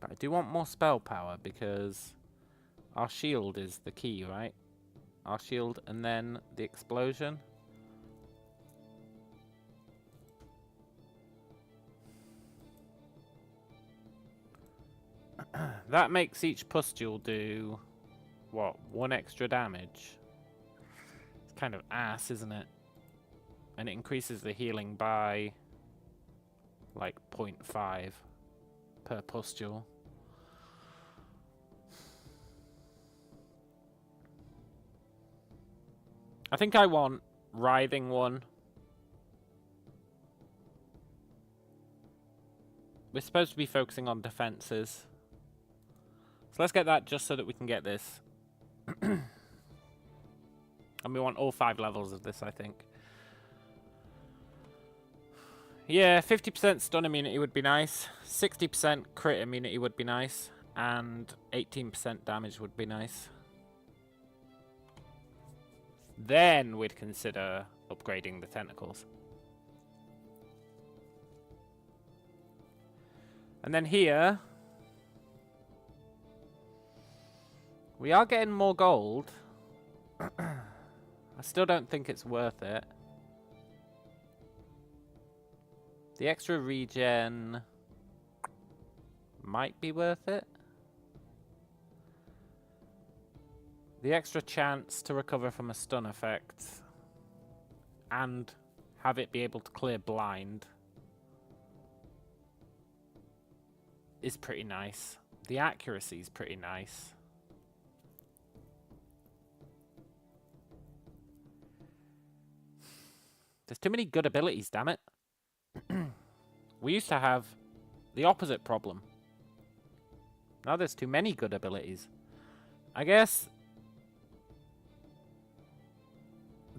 But I do want more spell power because our shield is the key, right? Our shield and then the explosion. That makes each pustule do, what, 1 extra damage? It's kind of ass, isn't it? And it increases the healing by, like, 0.5 per pustule. I think I want writhing one. We're supposed to be focusing on defenses. So let's get that just so that we can get this. And we want all 5 levels of this, I think. Yeah, 50% stun immunity would be nice. 60% crit immunity would be nice. And 18% damage would be nice. Then we'd consider upgrading the tentacles. And then here, we are getting more gold. I still don't think it's worth it. The extra regen might be worth it. The extra chance to recover from a stun effect and have it be able to clear blind is pretty nice. The accuracy is pretty nice. There's too many good abilities, damn it. We used to have the opposite problem. Now there's too many good abilities. I guess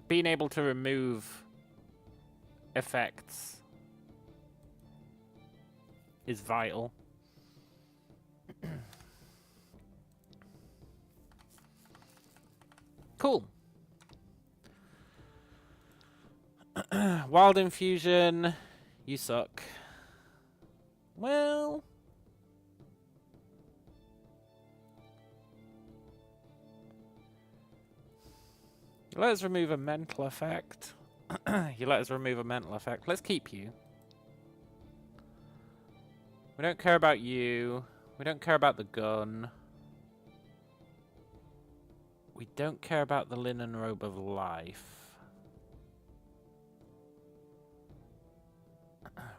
being able to remove effects is vital. Cool. Wild infusion, you suck. Well, you let us remove a mental effect. You let us remove a mental effect. Let's keep you. We don't care about you. We don't care about the gun. We don't care about the linen robe of life.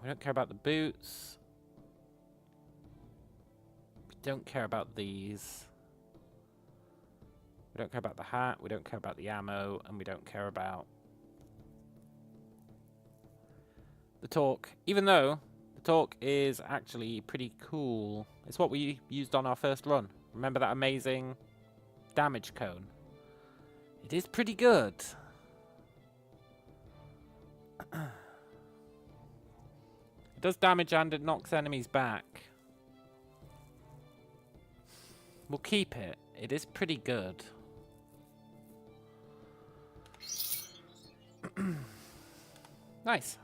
We don't care about the boots. We don't care about these. We don't care about the hat. We don't care about the ammo. And we don't care about the torque. Even though the torque is actually pretty cool. It's what we used on our first run. Remember that amazing damage cone? It is pretty good. It does damage and it knocks enemies back. We'll keep it. It is pretty good. Nice.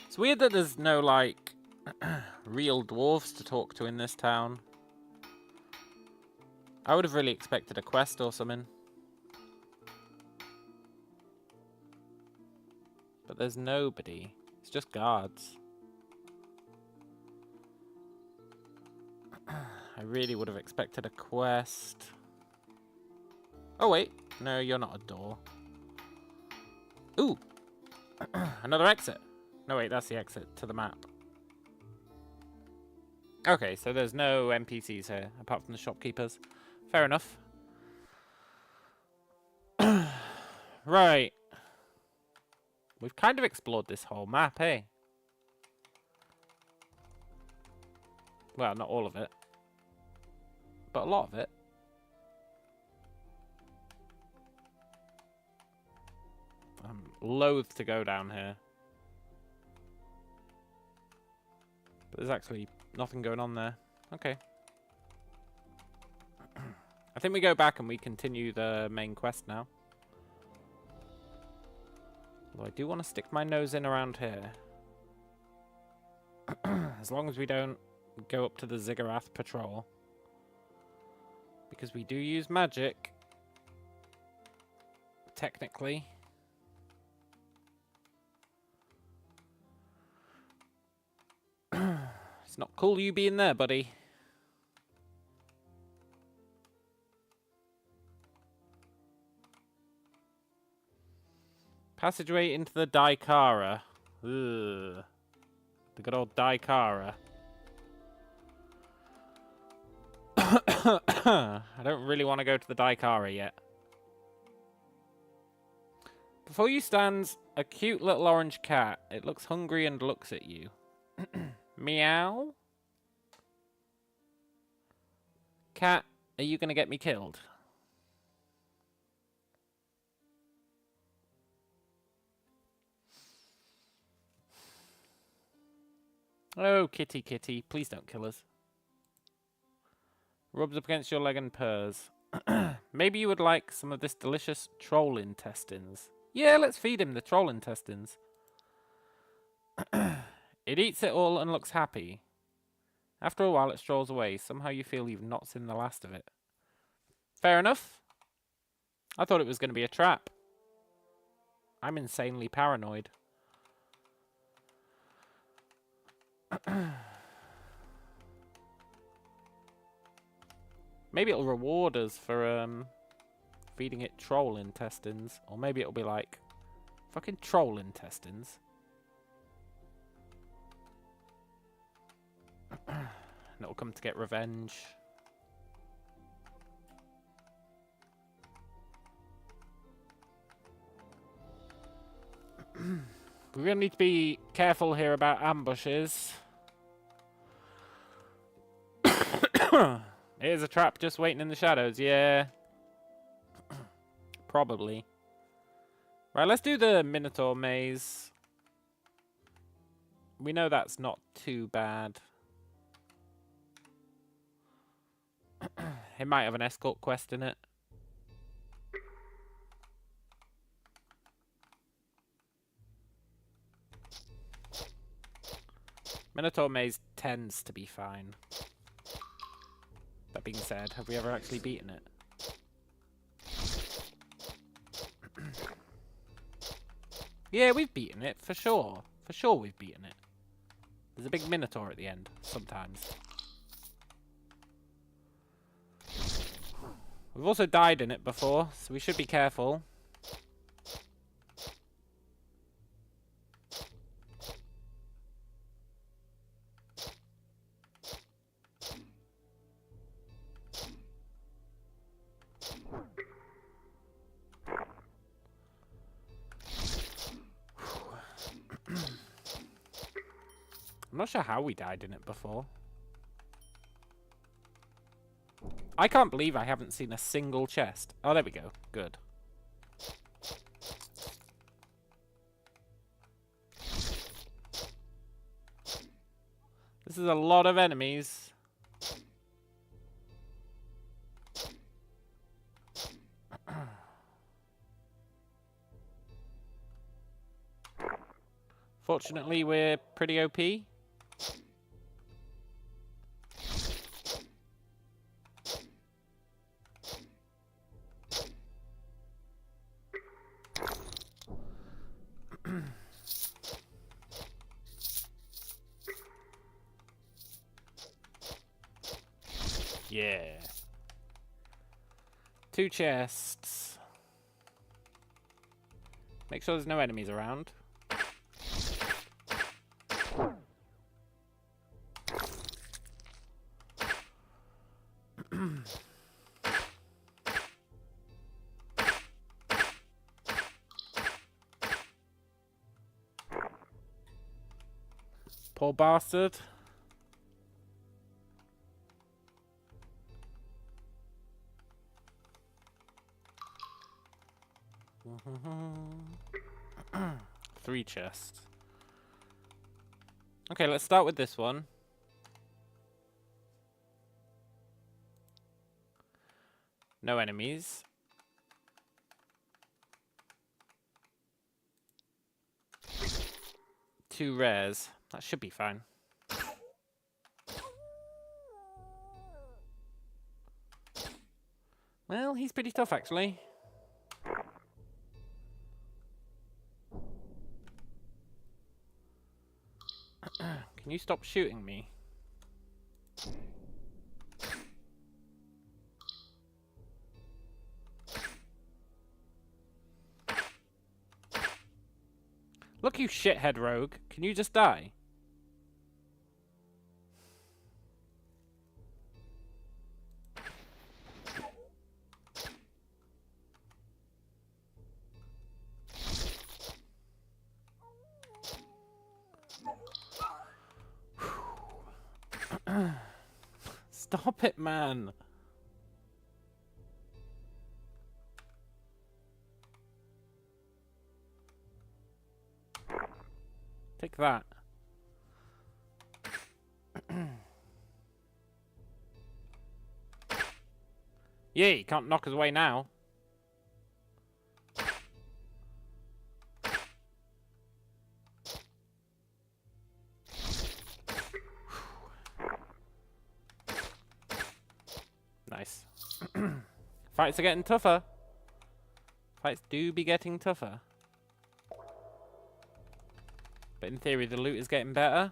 It's weird that there's no, like, real dwarves to talk to in this town. I would have really expected a quest or something. But there's nobody. It's just guards. I really would have expected a quest. Oh, wait. No, you're not a door. Ooh. Another exit. No, wait, that's the exit to the map. Okay, so there's no NPCs here, apart from the shopkeepers. Fair enough. Right. We've kind of explored this whole map, eh? Well, not all of it. But a lot of it. I'm loath to go down here. But there's actually nothing going on there. Okay. I think we go back and we continue the main quest now. Although I do want to stick my nose in around here. As long as we don't go up to the Ziggurat patrol. Because we do use magic. Technically. It's not cool you being there, buddy. Passageway into the Daikara. Ugh. The good old Daikara. I don't really want to go to the Daikara yet. Before you stands a cute little orange cat. It looks hungry and looks at you. Meow? Cat, are you going to get me killed? Oh, kitty, kitty. Please don't kill us. Rubs up against your leg and purrs. Maybe you would like some of this delicious troll intestines. Yeah, let's feed him the troll intestines. It eats it all and looks happy. After a while, it strolls away. Somehow you feel you've not seen the last of it. Fair enough. I thought it was going to be a trap. I'm insanely paranoid. Maybe it'll reward us for feeding it troll intestines. Or maybe it'll be like, fucking troll intestines. And it'll come to get revenge. We're going to need to be careful here about ambushes. Here's a trap just waiting in the shadows, yeah. Probably. Right, let's do the Minotaur maze. We know that's not too bad. It might have an escort quest in it. Minotaur maze tends to be fine. That being said, have we ever actually beaten it? Yeah, we've beaten it, for sure. For sure we've beaten it. There's a big Minotaur at the end, sometimes. We've also died in it before, so we should be careful. I'm not sure how we died in it before. I can't believe I haven't seen a single chest. Oh, there we go. Good. This is a lot of enemies. Fortunately, we're pretty OP. Yeah. 2 chests. Make sure there's no enemies around. Poor bastard. Three chests. Okay, let's start with this one. No enemies. Two rares. That should be fine. Well, he's pretty tough, actually. Can you stop shooting me? Look, you shithead rogue. Can you just die? Stop it, man. Take that. Yeah, you can't knock us away now. Nice. Fights are getting tougher. Fights do be getting tougher. But in theory, the loot is getting better.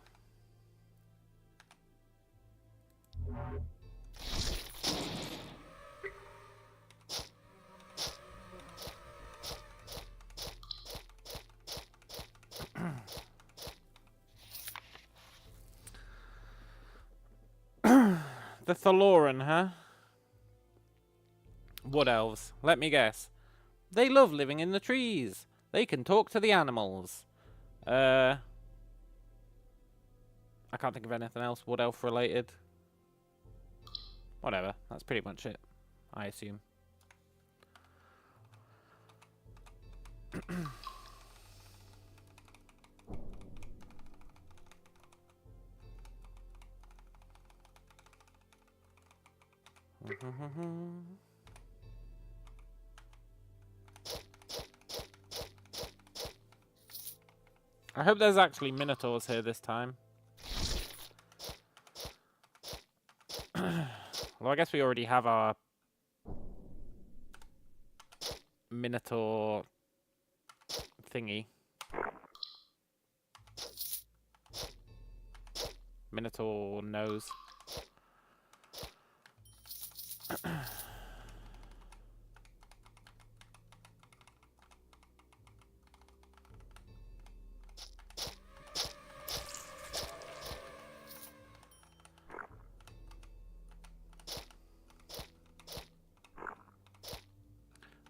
The Thaloran, huh? Wood elves. Let me guess. They love living in the trees. They can talk to the animals. I can't think of anything else wood elf related. Whatever. That's pretty much it, I assume. I hope there's actually minotaurs here this time. Well, I guess we already have our minotaur thingy. Minotaur nose.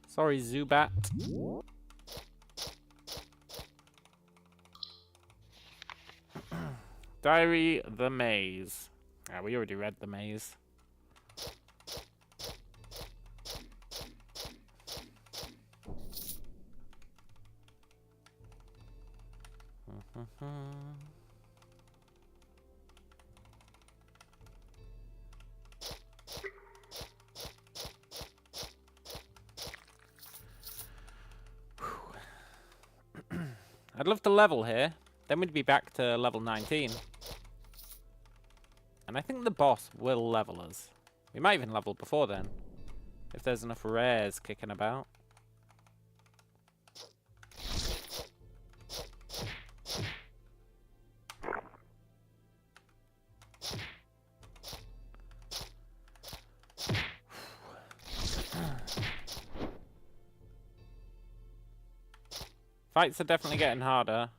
Sorry, Zubat. Diary the Maze. Ah, we already read the maze. I'd love to level here. Then we'd be back to level 19. And I think the boss will level us. We might even level before then. If there's enough rares kicking about. Fights are definitely getting harder.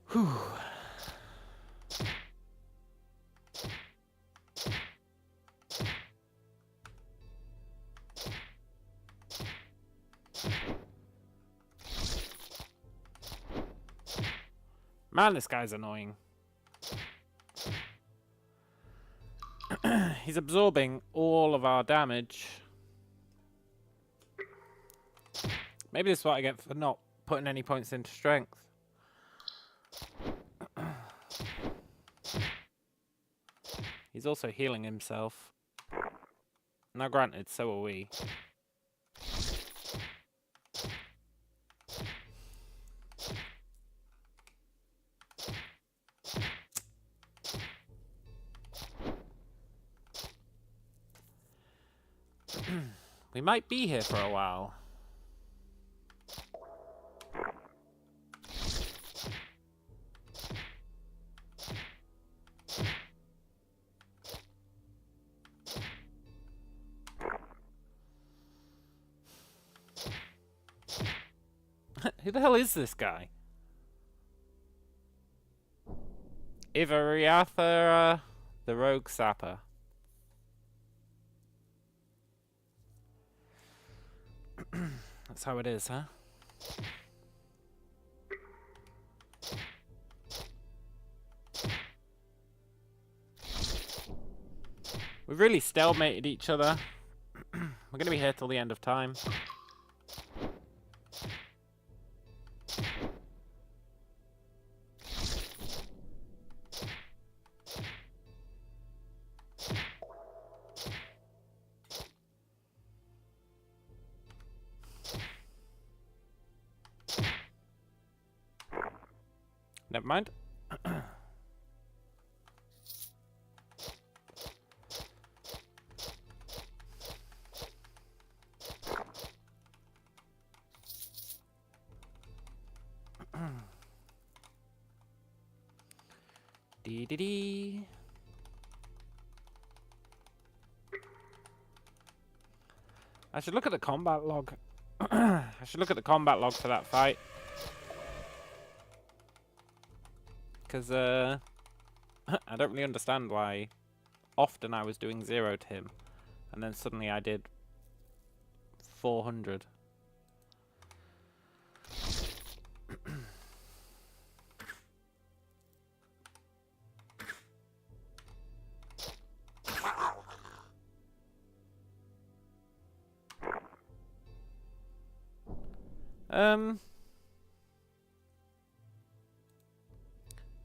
Whew. Man, this guy's annoying. He's absorbing all of our damage. Maybe this is what I get for not putting any points into strength. He's also healing himself. Now granted, so are we. We might be here for a while. Who the hell is this guy? Ivariathera, the rogue sapper. That's how it is, huh? We've really stalemated each other. We're gonna be here till the end of time. Never mind. Dee. I should look at the combat log. I should look at the combat log for that fight. Because, I don't really understand why often I was doing 0 to him. And then suddenly I did 400.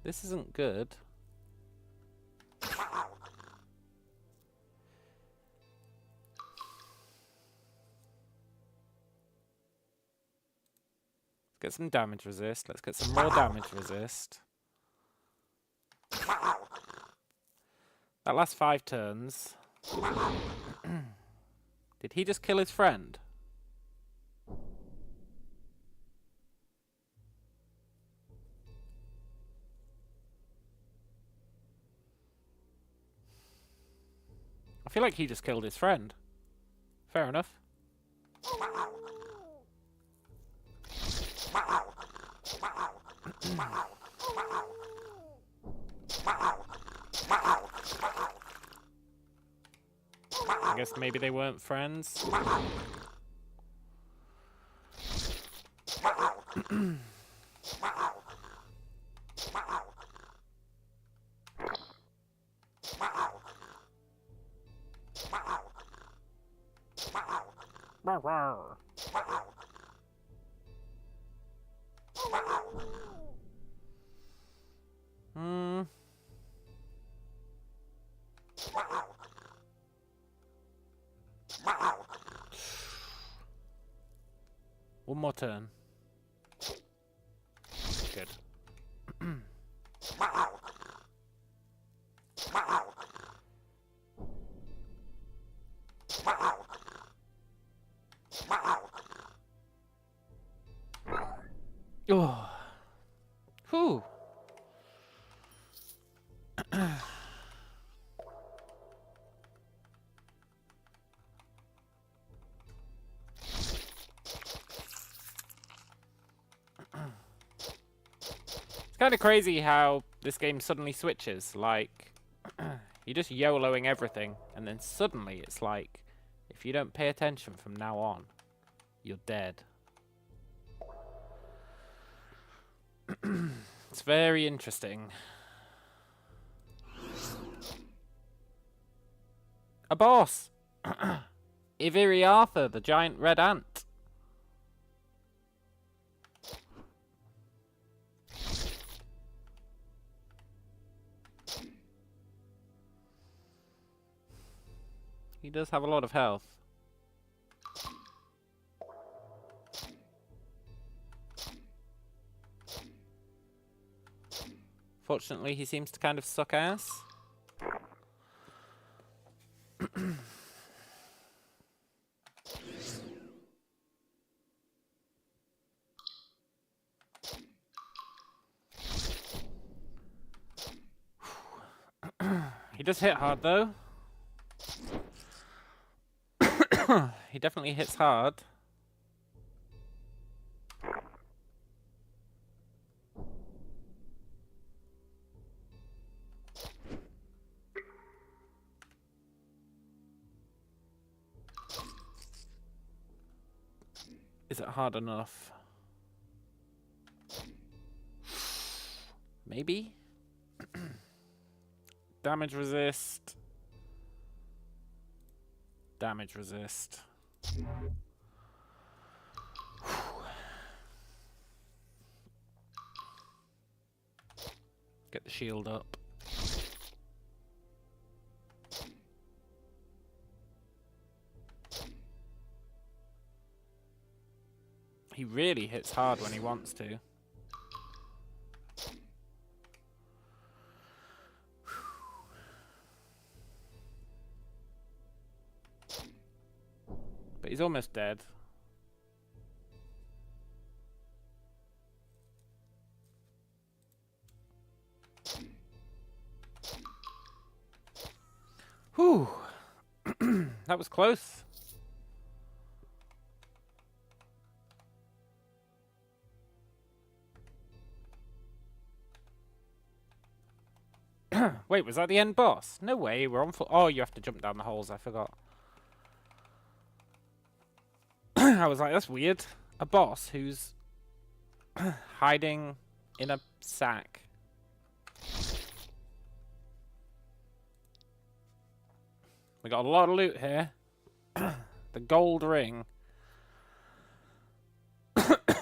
This isn't good. Let's get some damage resist. Let's get some more damage resist. That lasts 5 turns. Did he just kill his friend? I feel like he just killed his friend. Fair enough. I guess maybe they weren't friends. One more turn. Good. Oh. Whew. It's kind of crazy how this game suddenly switches. Like, you're just YOLOing everything, and then suddenly it's like, if you don't pay attention from now on, you're dead. It's very interesting. A boss! Iviri Arthur, the giant red ant. He does have a lot of health. Fortunately, he seems to kind of suck ass. He does hit hard, though. He definitely hits hard. Is it hard enough? Maybe? Damage resist. Damage resist. Get the shield up. He really hits hard when he wants to. But he's almost dead. Whew. That was close. Wait, was that the end boss? No way, we're on full... Oh, you have to jump down the holes, I forgot. I was like, that's weird. A boss who's hiding in a sack. We got a lot of loot here. The gold ring.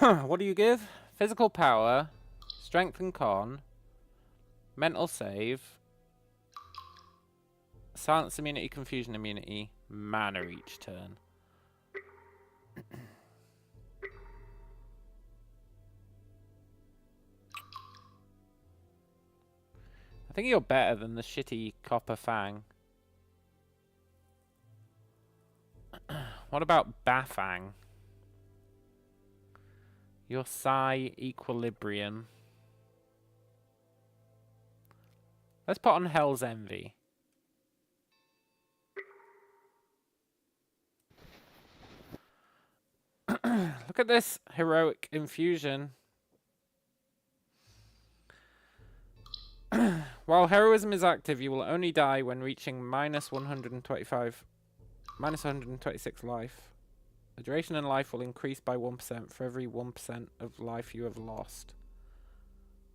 What do you give? Physical power, strength and con, mental save, silence immunity, confusion immunity, mana each turn. I think you're better than the shitty Copper Fang. What about Bafang? Your Psi Equilibrium. Let's put on Hell's Envy. Look at this heroic infusion. While heroism is active, you will only die when reaching minus 126 life. The duration in life will increase by 1% for every 1% of life you have lost,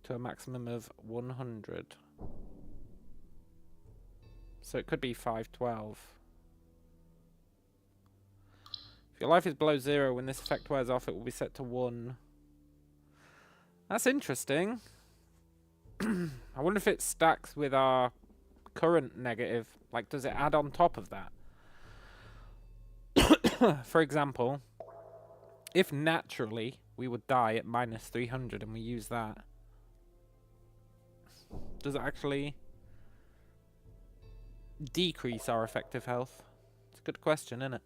to a maximum of 100. So it could be 512. If your life is below 0, when this effect wears off, it will be set to 1. That's interesting. I wonder if it stacks with our current negative. Like, does it add on top of that? For example, if naturally we would die at minus 300 and we use that, does it actually decrease our effective health? It's a good question, isn't it?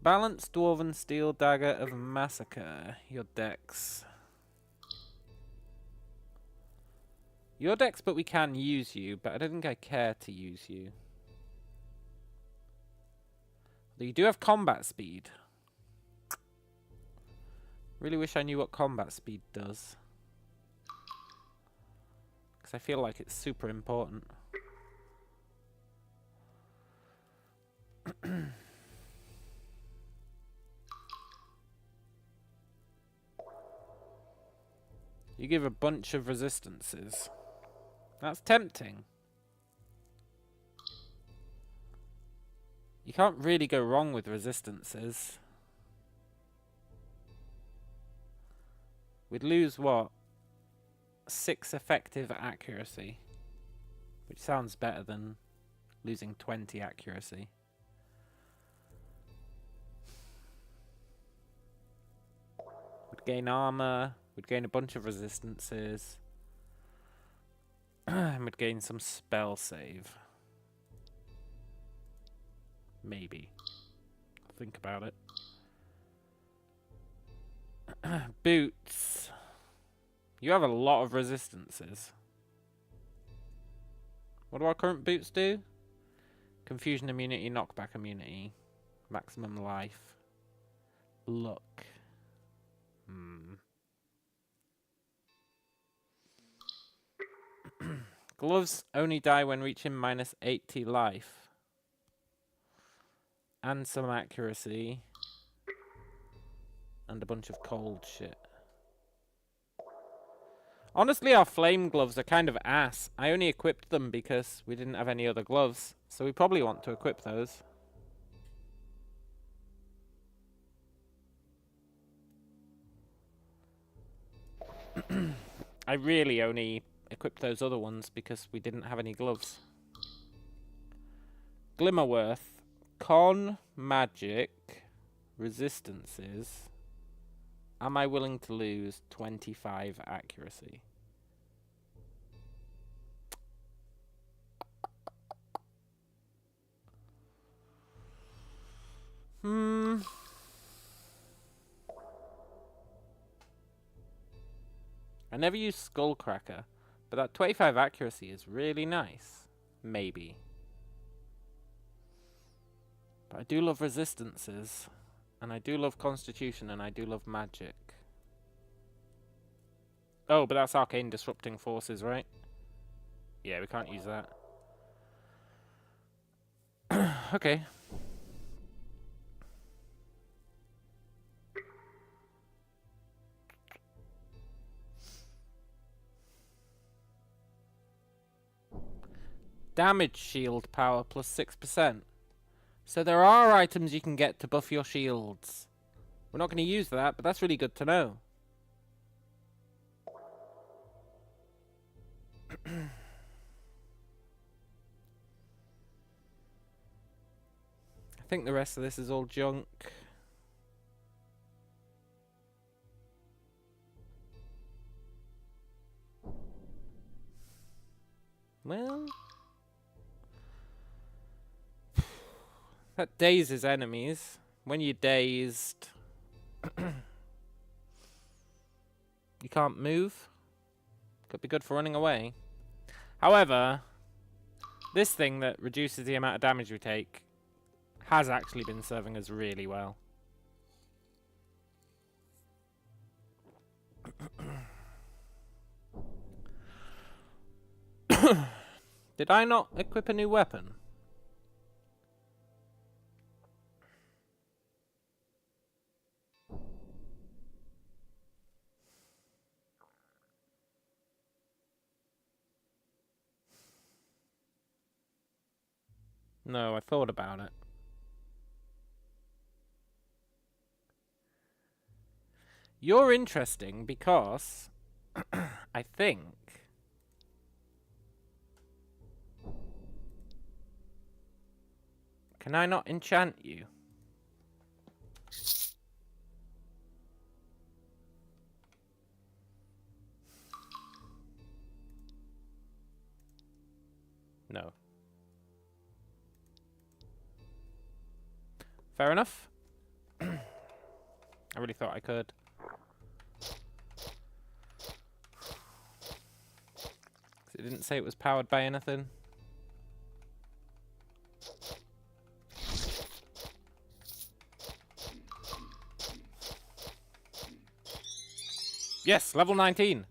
Balanced Dwarven Steel Dagger of Massacre. Your dex. Your dex, but we can use you, but I don't think I care to use you. Though you do have combat speed. Really wish I knew what combat speed does. Because I feel like it's super important. You give a bunch of resistances. That's tempting. You can't really go wrong with resistances. We'd lose what? 6 effective accuracy. Which sounds better than losing 20 accuracy. We'd gain armor. We'd gain a bunch of resistances. And we'd gain some spell save. Maybe. Think about it. Boots. You have a lot of resistances. What do our current boots do? Confusion immunity, knockback immunity, maximum life. Luck. Gloves only die when reaching minus 80 life. And some accuracy. And a bunch of cold shit. Honestly, our flame gloves are kind of ass. I only equipped them because we didn't have any other gloves. So we probably want to equip those. I really only equipped those other ones because we didn't have any gloves. Glimmerworth. Con, magic, resistances. Am I willing to lose 25 accuracy? I never use Skullcracker, but that 25 accuracy is really nice. Maybe. But I do love resistances. And I do love Constitution, and I do love magic. Oh, but that's Arcane Disrupting Forces, right? Yeah, we can't use that. Okay. Damage shield power plus 6%. So there are items you can get to buff your shields. We're not going to use that, but that's really good to know. I think the rest of this is all junk. Well... that dazes enemies. When you're dazed... you can't move. Could be good for running away. However, this thing that reduces the amount of damage we take has actually been serving us really well. Did I not equip a new weapon? No, I thought about it. You're interesting because I think can I not enchant you? No. Fair enough. I really thought I could. It didn't say it was powered by anything. Yes, level 19.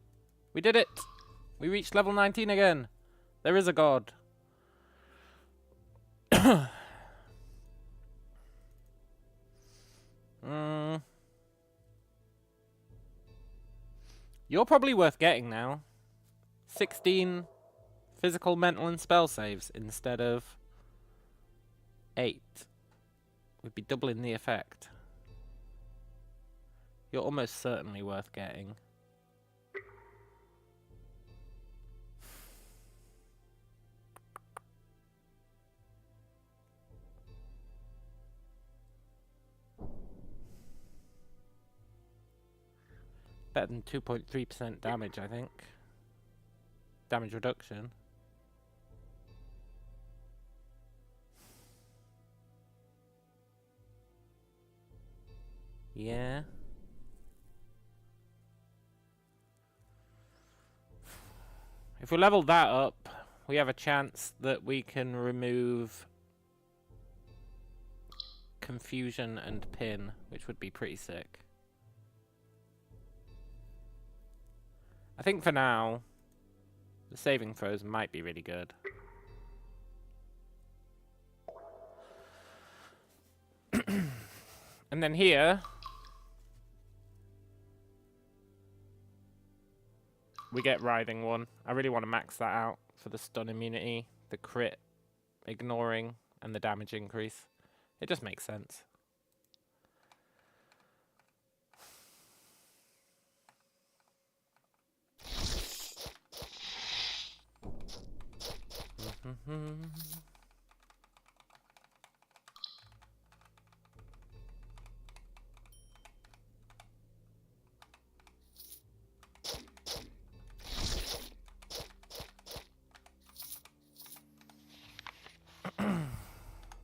We did it. We reached level 19 again. There is a god. You're probably worth getting now. 16 physical, mental, and spell saves instead of 8. We'd be doubling the effect. You're almost certainly worth getting. Better than 2.3% damage, I think. Damage reduction. Yeah. If we level that up, we have a chance that we can remove confusion and pin, which would be pretty sick. I think for now, the saving throws might be really good. And then here, we get Writhing One. I really want to max that out for the stun immunity, the crit ignoring, and the damage increase. It just makes sense.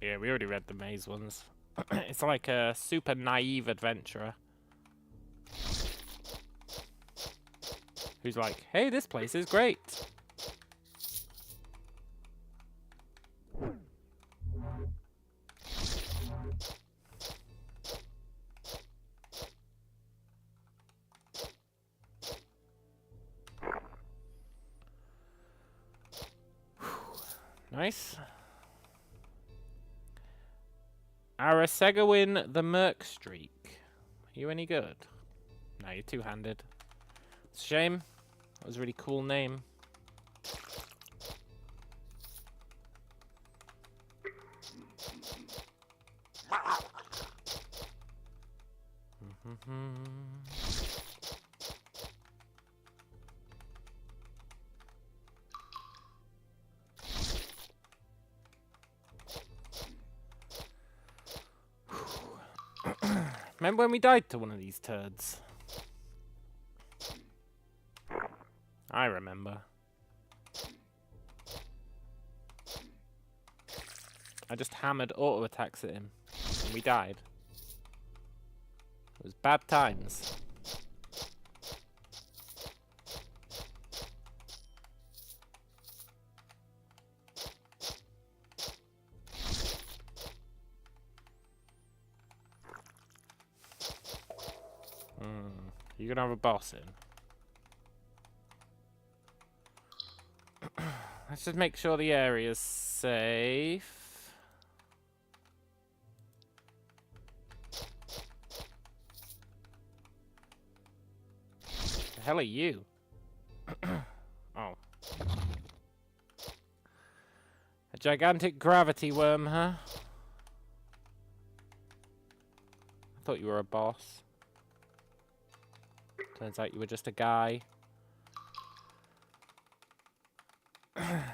Yeah, we already read the maze ones. It's like a super naive adventurer who's like, hey, this place is great. Nice. Arasegawin the Merc Streak. Are you any good? No, you're two-handed. It's a shame. That was a really cool name. Remember when we died to one of these turds? I remember. I just hammered auto attacks at him, and we died. It was bad times. You're gonna have a boss in. Let's just make sure the area's safe. The hell are you? Oh. A gigantic gravity worm, huh? I thought you were a boss. Turns out you were just a guy.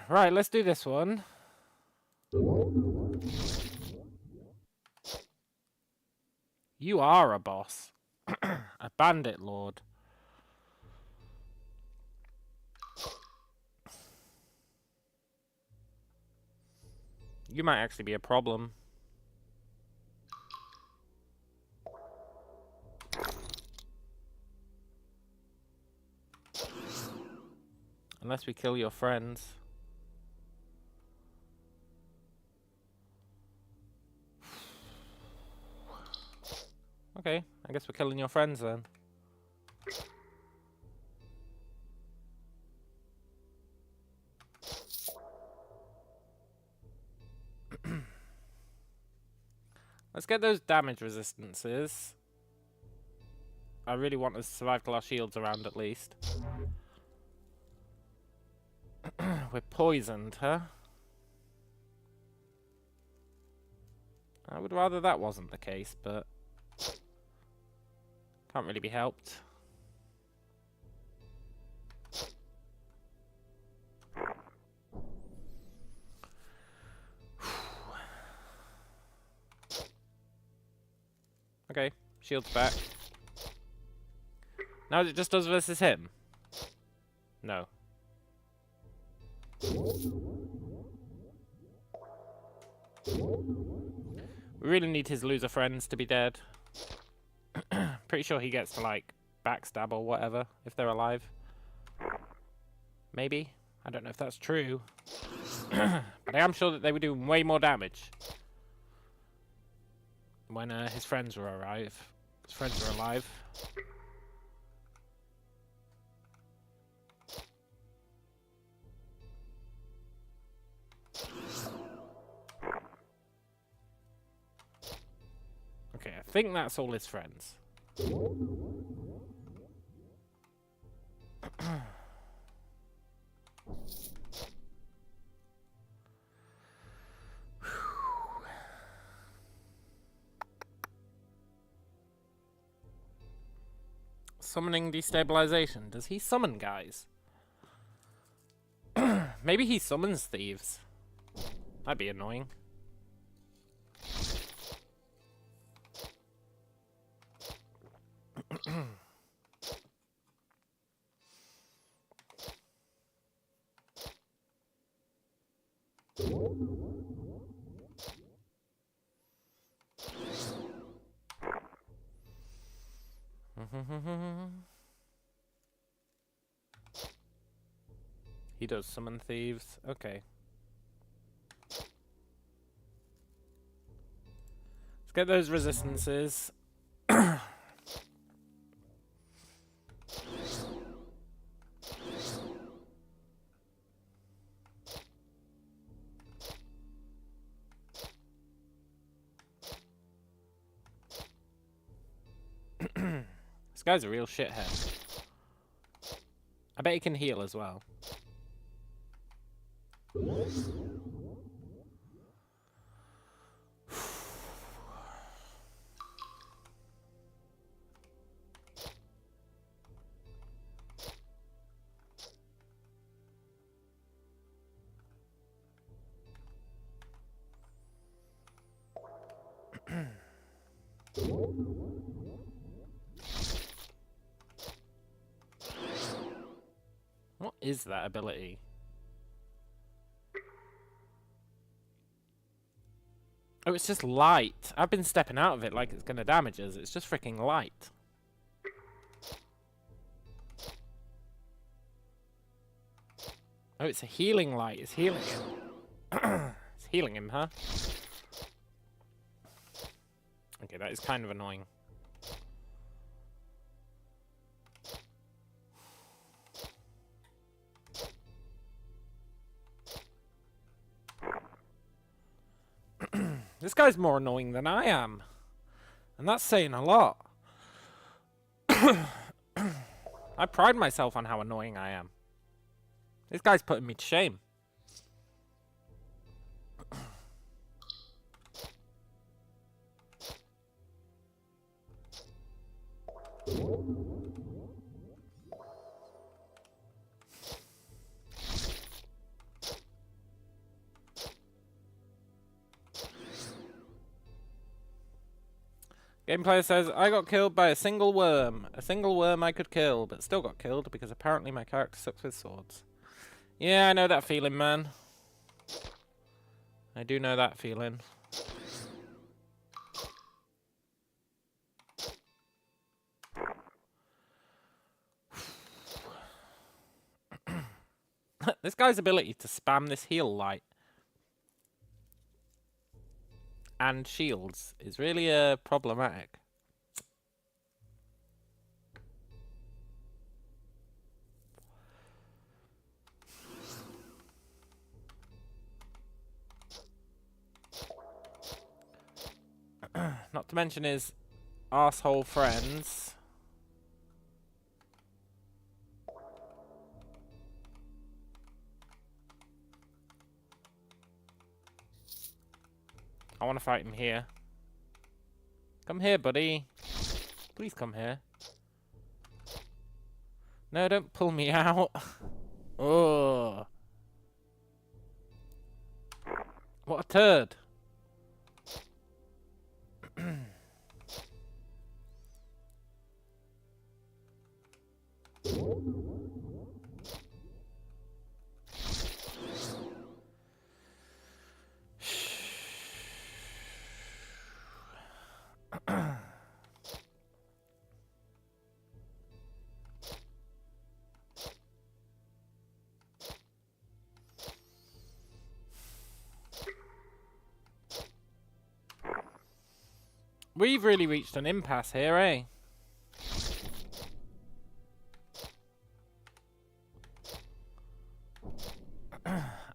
Right, let's do this one. You are a boss. A bandit lord. You might actually be a problem. Unless we kill your friends. Okay, I guess we're killing your friends then. Let's get those damage resistances. I really want us to survive till our shield's around at least. We're poisoned, huh? I would rather that wasn't the case, but can't really be helped. Okay, shield's back. Now is it just us versus him? No. We really need his loser friends to be dead. Pretty sure he gets to, like, backstab or whatever if they're alive. Maybe? I don't know if that's true. But I am sure that they were doing way more damage when his friends were alive. His friends were alive. Okay, I think that's all his friends. Summoning destabilization. Does he summon guys? Maybe he summons thieves. That'd be annoying. He does summon thieves. Okay. Let's get those resistances. This guy's a real shithead. I bet he can heal as well. What is that ability? Oh, it's just light. I've been stepping out of it like it's gonna damage us. It's just freaking light. Oh, it's a healing light. It's healing him. It's healing him, huh? Okay, that is kind of annoying. This guy's more annoying than I am. And that's saying a lot. I pride myself on how annoying I am. This guy's putting me to shame. Gameplayer says, I got killed by a single worm. A single worm I could kill, but still got killed because apparently my character sucks with swords. Yeah, I know that feeling, man. I do know that feeling. This guy's ability to spam this heal light and shields is really problematic. Not to mention his arsehole friends. I want to fight him here. Come here, buddy. Please come here. No, don't pull me out. Oh. What a turd. We've really reached an impasse here, eh?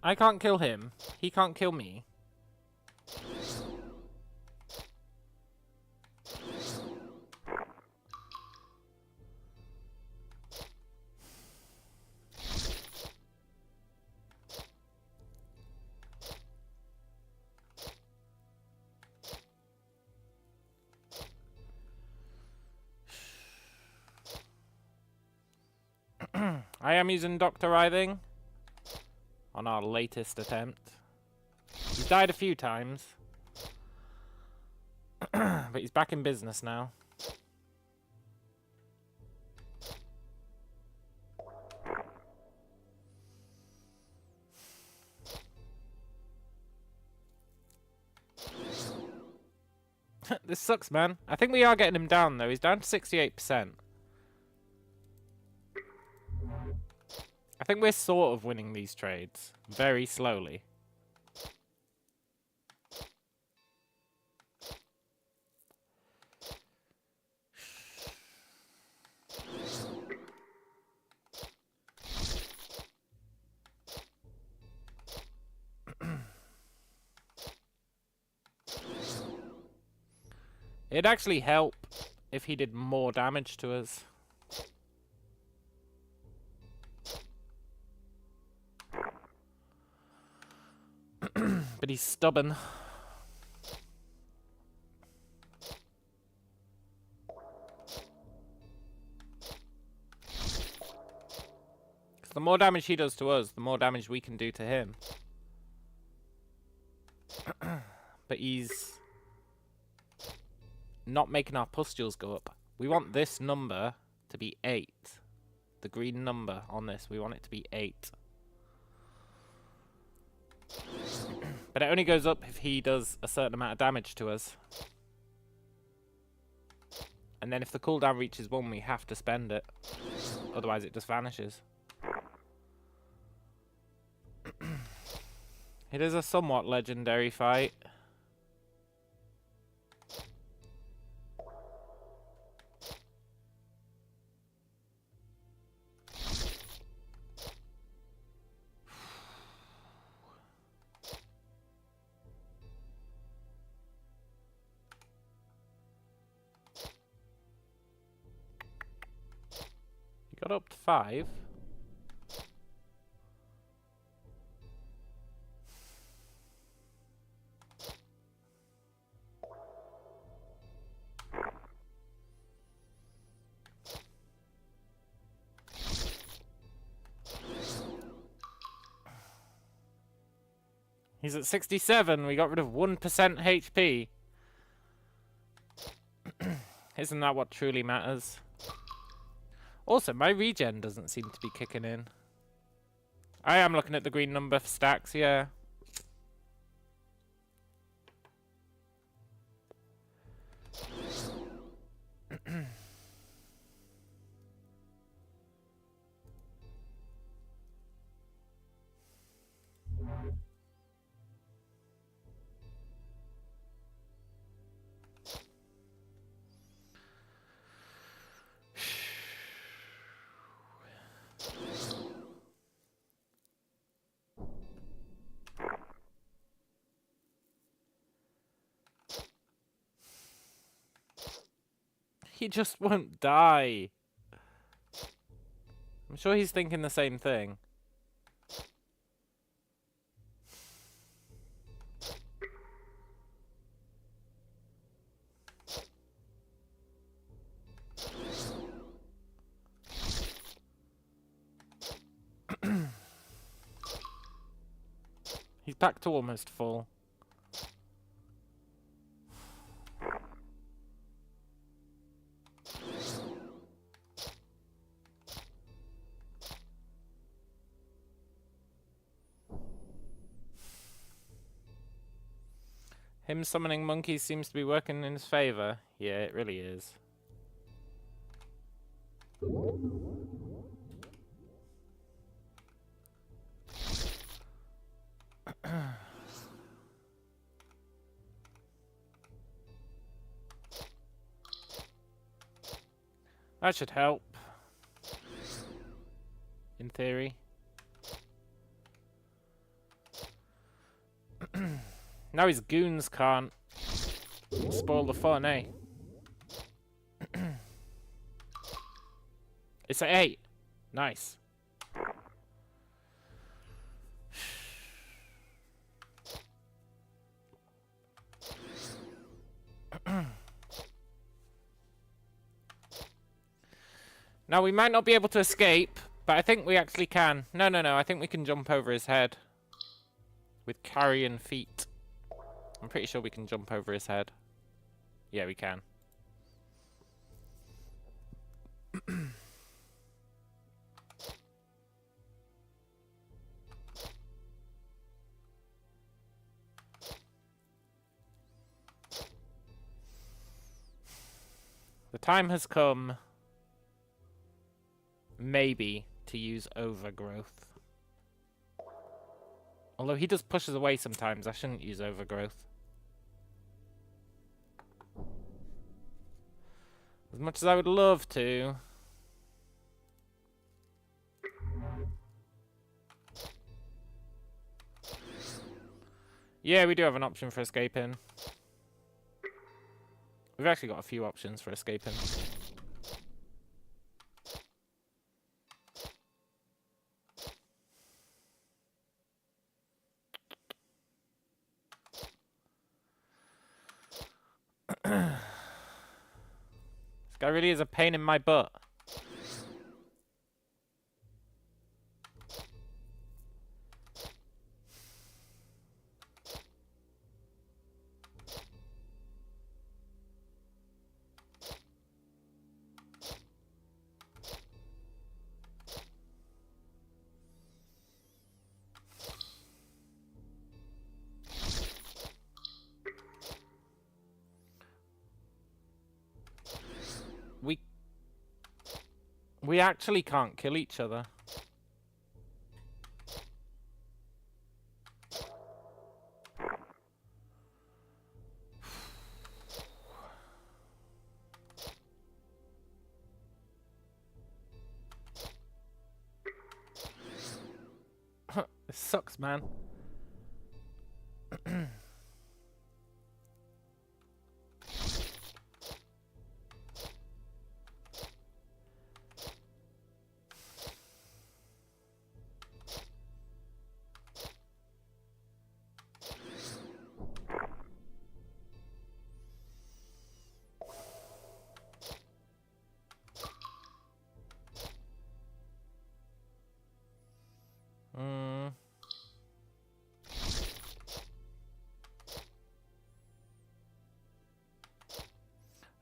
I can't kill him. He can't kill me. I am using Dr. Writhing on our latest attempt. He's died a few times. But he's back in business now. This sucks, man. I think we are getting him down, though. He's down to 68%. I think we're sort of winning these trades. Very slowly. It'd actually help if he did more damage to us. But he's stubborn. Because the more damage he does to us, the more damage we can do to him. But he's not making our pustules go up. We want this number to be 8. The green number on this, we want it to be 8. But it only goes up if he does a certain amount of damage to us. And then if the cooldown reaches 1, we have to spend it. Otherwise it just vanishes. It is a somewhat legendary fight. Got up to 5. He's at 67. We got rid of 1% HP. Isn't that what truly matters? Also, my regen doesn't seem to be kicking in. I am looking at the green number for stacks, yeah. He just won't die. I'm sure he's thinking the same thing. back to almost full. Him summoning monkeys seems to be working in his favor. Yeah, it really is. That should help. In theory. Now his goons can't spoil the fun, eh? It's an 8. Nice. Now, we might not be able to escape, but I think we actually can. No, I think we can jump over his head. With carrion feet. I'm pretty sure we can jump over his head. Yeah, we can. The time has come, maybe, to use overgrowth. Although he does push us away sometimes, I shouldn't use overgrowth. As much as I would love to. Yeah, we do have an option for escaping. We've actually got a few options for escaping. This guy really is a pain in my butt. We actually can't kill each other. This sucks, man.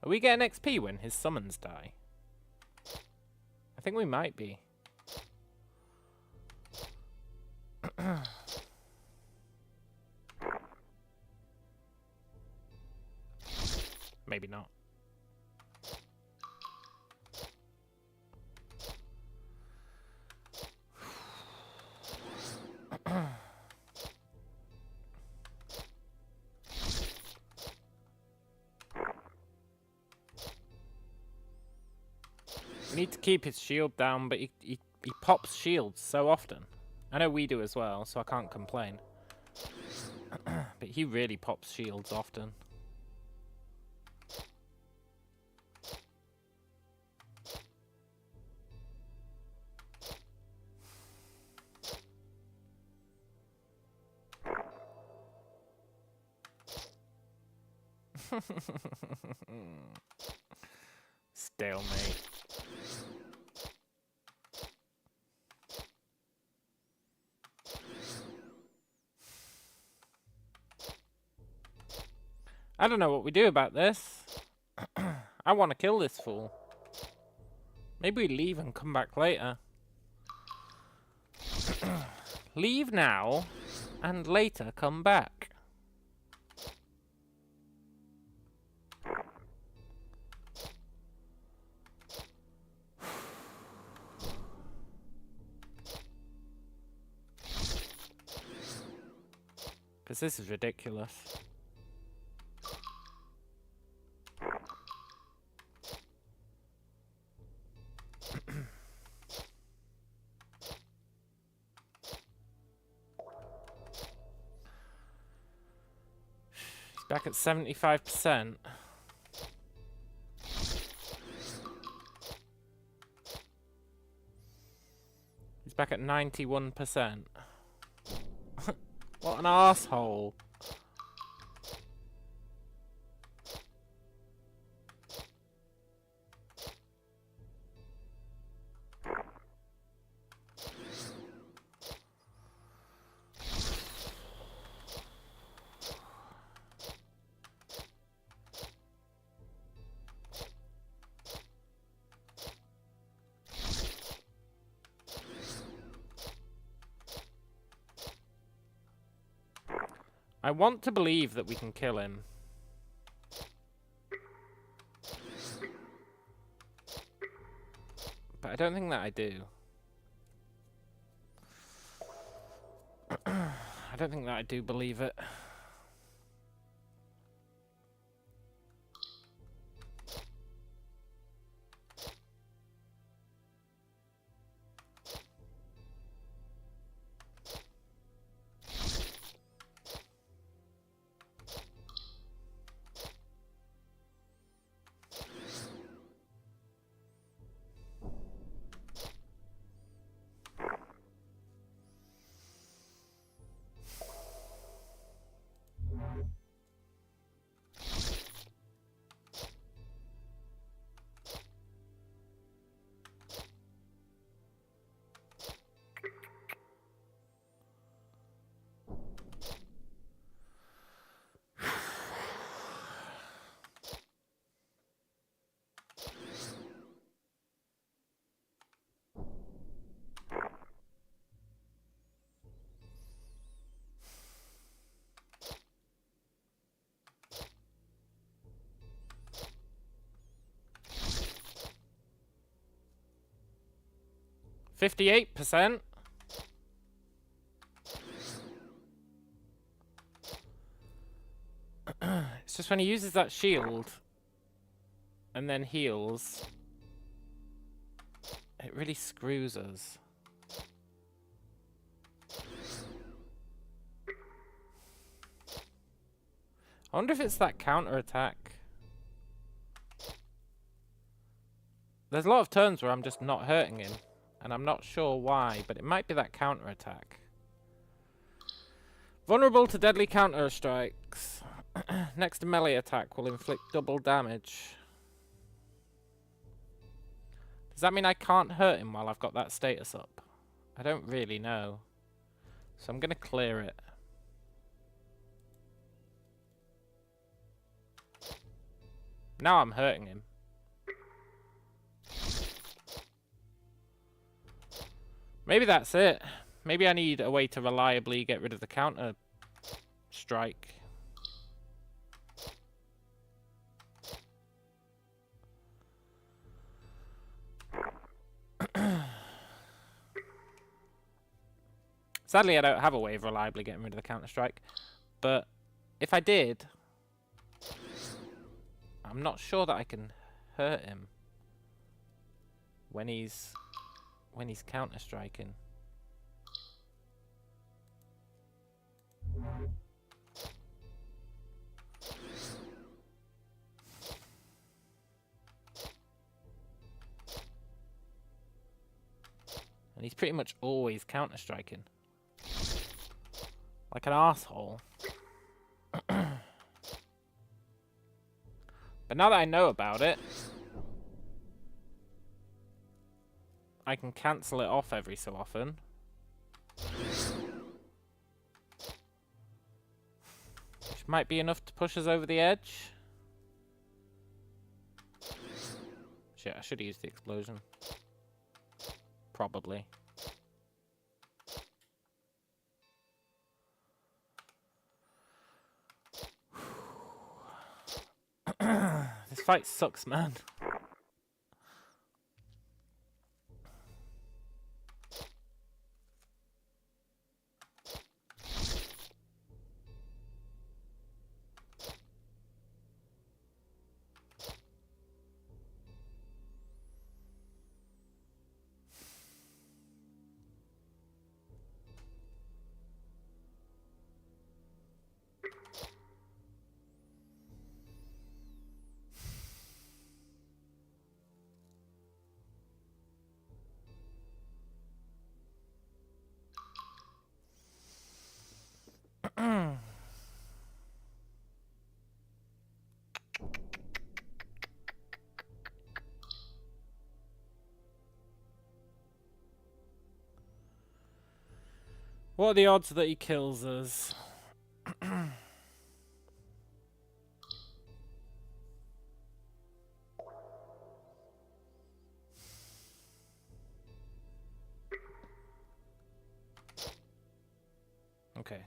Are we getting XP when his summons die? I think we might be. Maybe not. We need to keep his shield down, but he pops shields so often. I know we do as well, so I can't complain. But he really pops shields often. Stalemate. I don't know what we do about this. I want to kill this fool. Maybe we leave and come back later. Leave now and later come back. Because this is ridiculous. He's back at 75%. He's back at 91%. What an asshole. I want to believe that we can kill him. But I don't think that I do. I don't think that I do believe it. %58. It's just when he uses that shield and then heals, it really screws us. I wonder if it's that counter-attack. There's a lot of turns where I'm just not hurting him, and I'm not sure why, but it might be that counter-attack. Vulnerable to deadly counter-strikes. Next melee attack will inflict double damage. Does that mean I can't hurt him while I've got that status up? I don't really know. So I'm going to clear it. Now I'm hurting him. Maybe that's it. Maybe I need a way to reliably get rid of the counter strike. Sadly, I don't have a way of reliably getting rid of the counter strike. But if I did, I'm not sure that I can hurt him when he's counter striking. And he's pretty much always counter striking. Like an asshole. But now that I know about it, I can cancel it off every so often. Which might be enough to push us over the edge. Shit, I should have used the explosion. Probably. This fight sucks, man. What are the odds that he kills us? Okay.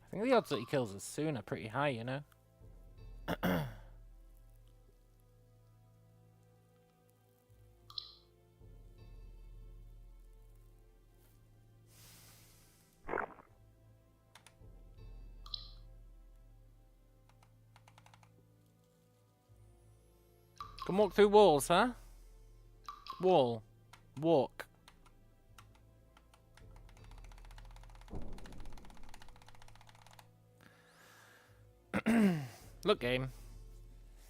I think the odds that he kills us soon are pretty high, you know? Can walk through walls, huh? Wall. Walk. Look, game.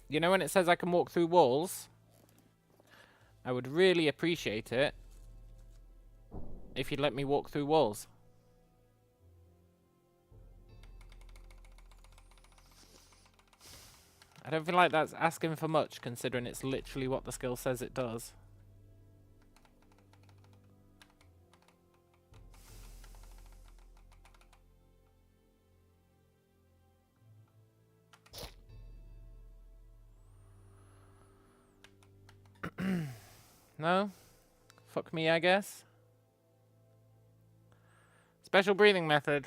You know when it says I can walk through walls? I would really appreciate it if you'd let me walk through walls. I don't feel like that's asking for much, considering it's literally what the skill says it does. No? Fuck me, I guess. Special breathing method.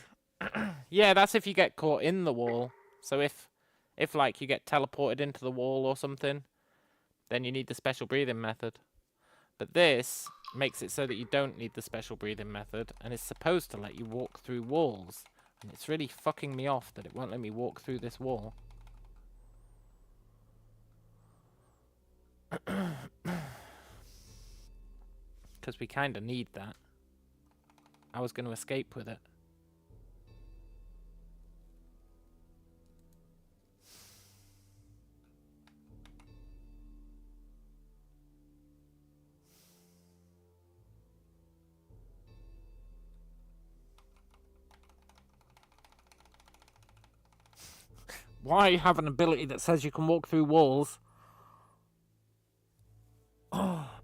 Yeah, that's if you get caught in the wall. So if like you get teleported into the wall or something, then you need the special breathing method. But this makes it so that you don't need the special breathing method, and it's supposed to let you walk through walls. And it's really fucking me off that it won't let me walk through this wall. Because we kind of need that. I was going to escape with it. Why have an ability that says you can walk through walls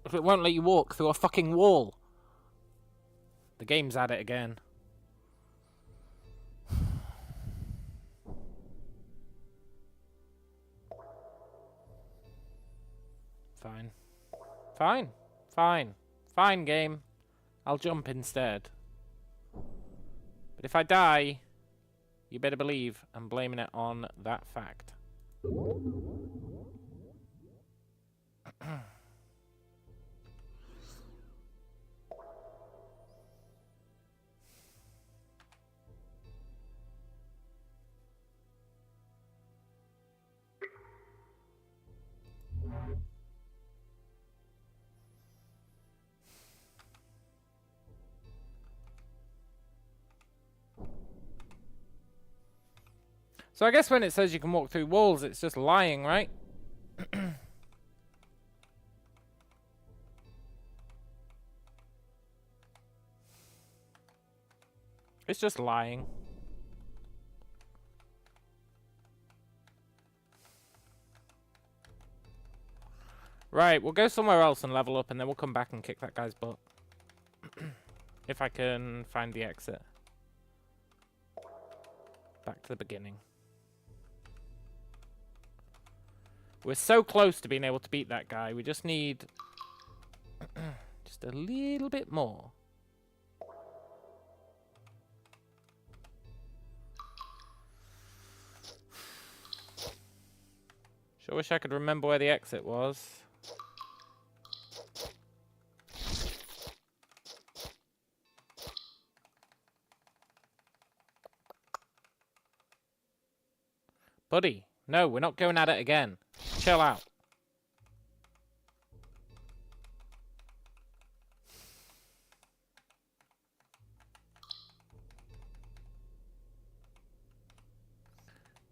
if it won't let you walk through a fucking wall? The game's at it again. Fine. Fine. Fine. Fine, game. I'll jump instead. But if I die, you better believe I'm blaming it on that fact. So I guess when it says you can walk through walls, it's just lying, right? It's just lying. Right, we'll go somewhere else and level up, and then we'll come back and kick that guy's butt. If I can find the exit. Back to the beginning. We're so close to being able to beat that guy. We just need just a little bit more. Sure wish I could remember where the exit was. Buddy, no, we're not going at it again. Chill out.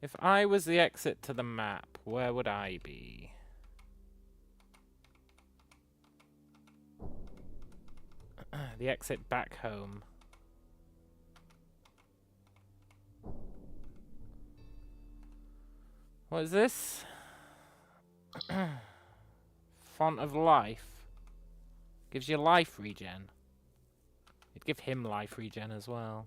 If I was the exit to the map, where would I be? The exit back home. What is this? Font of life. Gives you life regen. It'd give him life regen as well.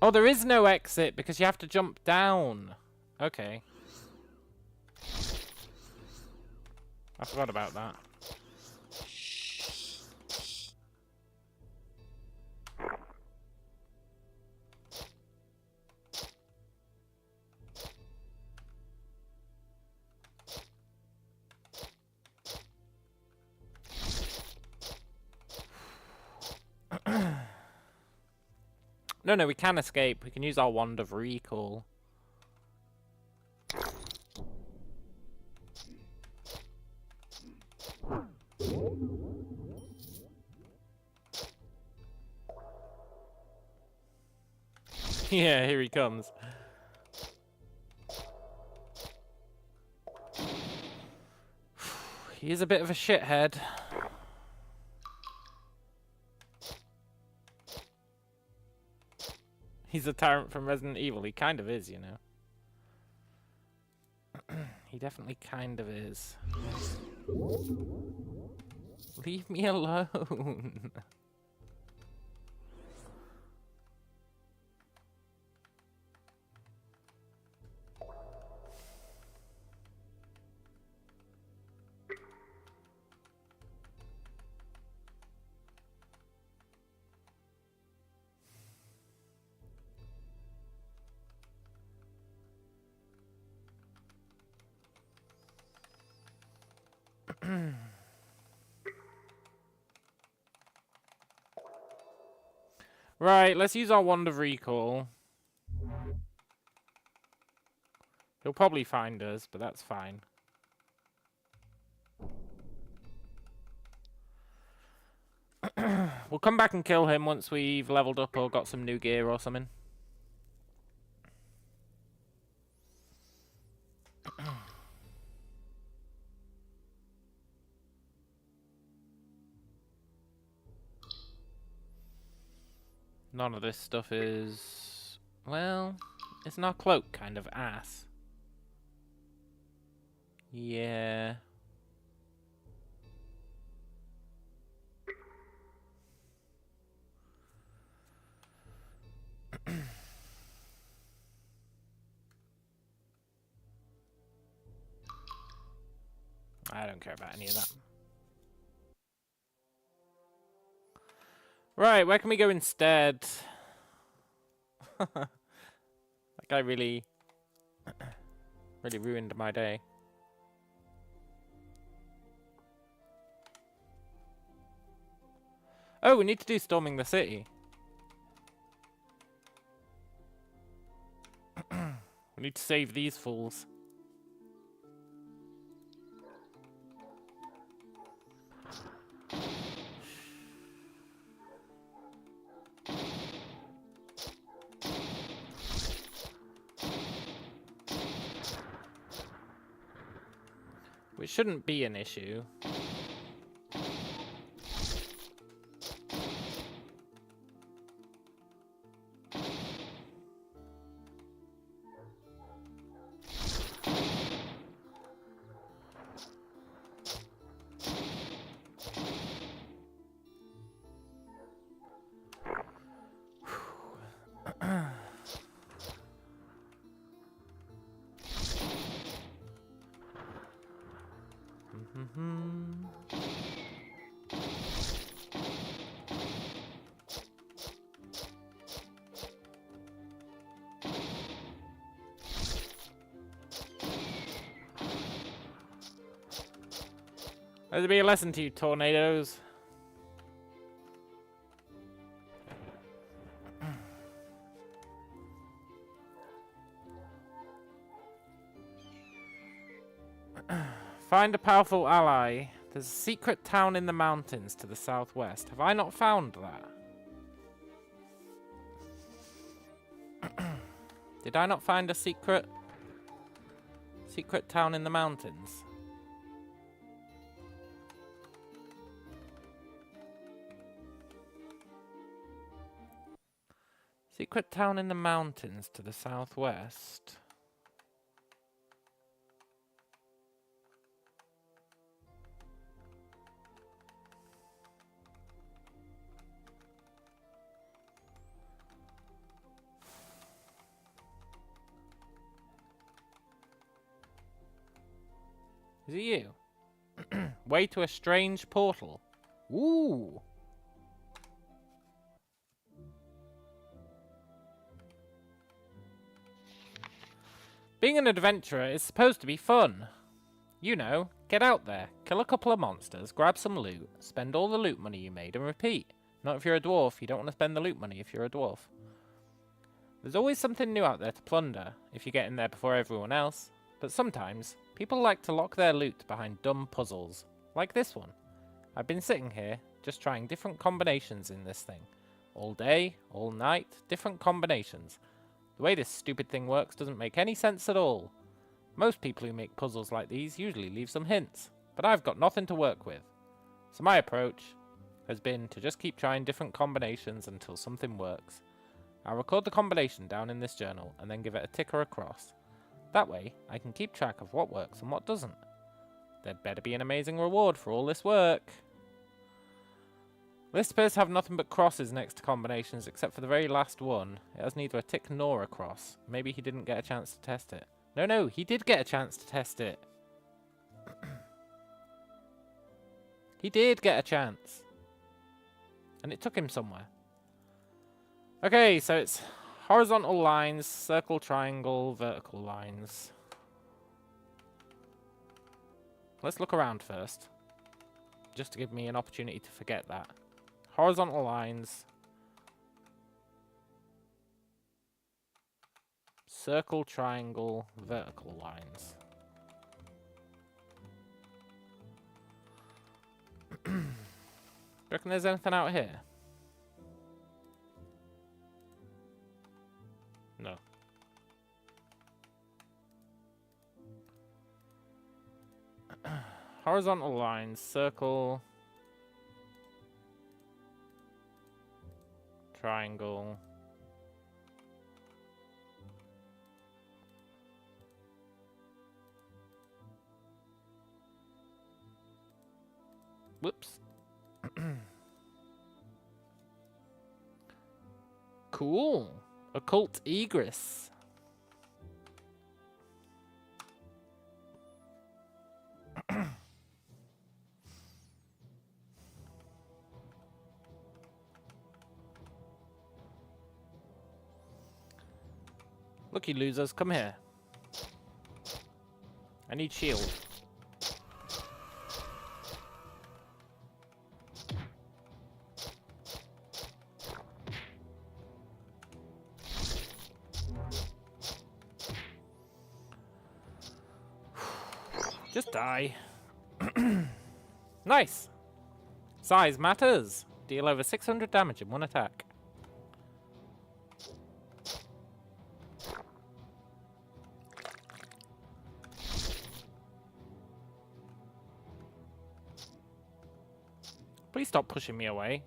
Oh, there is no exit because you have to jump down. Okay. I forgot about that. No, we can escape. We can use our wand of recall. Yeah, here he comes. He is a bit of a shithead. He's a tyrant from Resident Evil. He kind of is, you know. He definitely kind of is. Leave me alone. Right, let's use our wand of recall. He'll probably find us, but that's fine. We'll come back and kill him once we've leveled up or got some new gear or something. None of this stuff is... Well, isn't our cloak kind of ass? Yeah. I don't care about any of that. Right, where can we go instead? That guy really ruined my day. Oh, we need to do storming the city. We need to save these fools. Which shouldn't be an issue. Let there be a lesson to you, tornadoes. Find a powerful ally. There's a secret town in the mountains to the southwest. Have I not found that? Did I not find a secret town in the mountains? Secret town in the mountains to the southwest. Is it you? Way to a strange portal. Ooh. Being an adventurer is supposed to be fun. You know, get out there, kill a couple of monsters, grab some loot, spend all the loot money you made, and repeat. Not if you're a dwarf. You don't want to spend the loot money if you're a dwarf. There's always something new out there to plunder, if you get in there before everyone else. But sometimes, people like to lock their loot behind dumb puzzles. Like this one. I've been sitting here, just trying different combinations in this thing. All day, all night, different combinations. The way this stupid thing works doesn't make any sense at all. Most people who make puzzles like these usually leave some hints, but I've got nothing to work with. So my approach has been to just keep trying different combinations until something works. I'll record the combination down in this journal and then give it a tick or a cross. That way, I can keep track of what works and what doesn't. There'd better be an amazing reward for all this work. Lists appears to have nothing but crosses next to combinations except for the very last one. It has neither a tick nor a cross. Maybe he didn't get a chance to test it. No, he did get a chance to test it. He did get a chance. And it took him somewhere. Okay, so it's horizontal lines, circle, triangle, vertical lines. Let's look around first. Just to give me an opportunity to forget that. Horizontal lines. Circle, triangle, vertical lines. Reckon there's anything out here? No. Horizontal lines, circle, triangle. Whoops. Cool. Occult egress. Look, you losers, come here. I need shield. Just die. Nice. Size matters. Deal over 600 damage in one attack. Please stop pushing me away.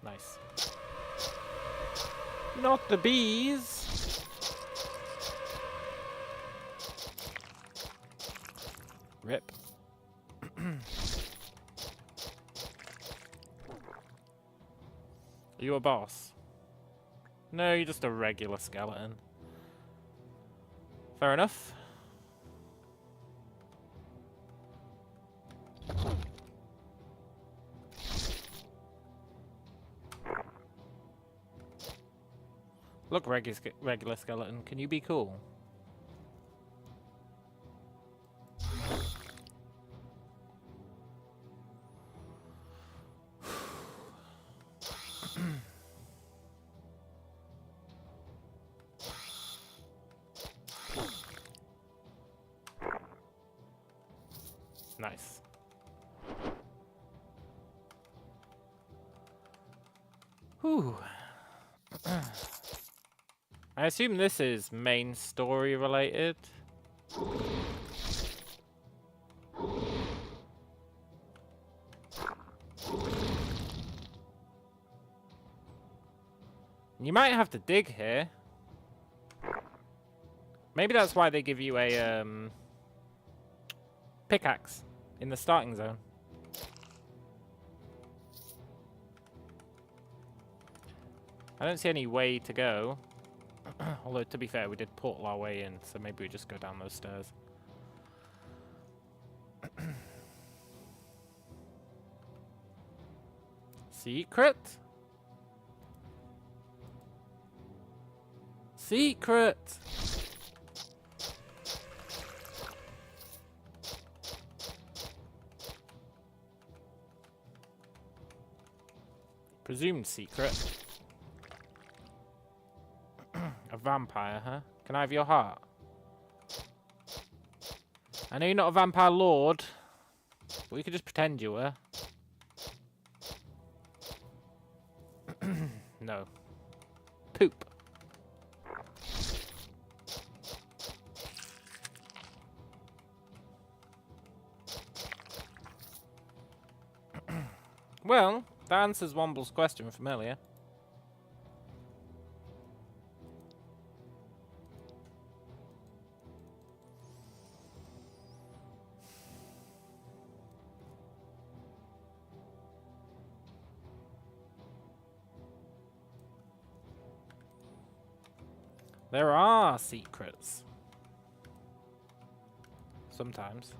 Nice. Not the bees. Rip. Are you a boss? No, you're just a regular skeleton. Fair enough. Look, regular skeleton, can you be cool? Nice. Whew. I assume this is main story related. You might have to dig here. Maybe that's why they give you a pickaxe in the starting zone. I don't see any way to go. Although, to be fair, we did portal our way in, so maybe we just go down those stairs. Secret? Secret! Presumed secret. A vampire, huh? Can I have your heart? I know you're not a vampire lord, but we could just pretend you were. No. Poop. Well, that answers Womble's question from earlier. There are secrets. Sometimes.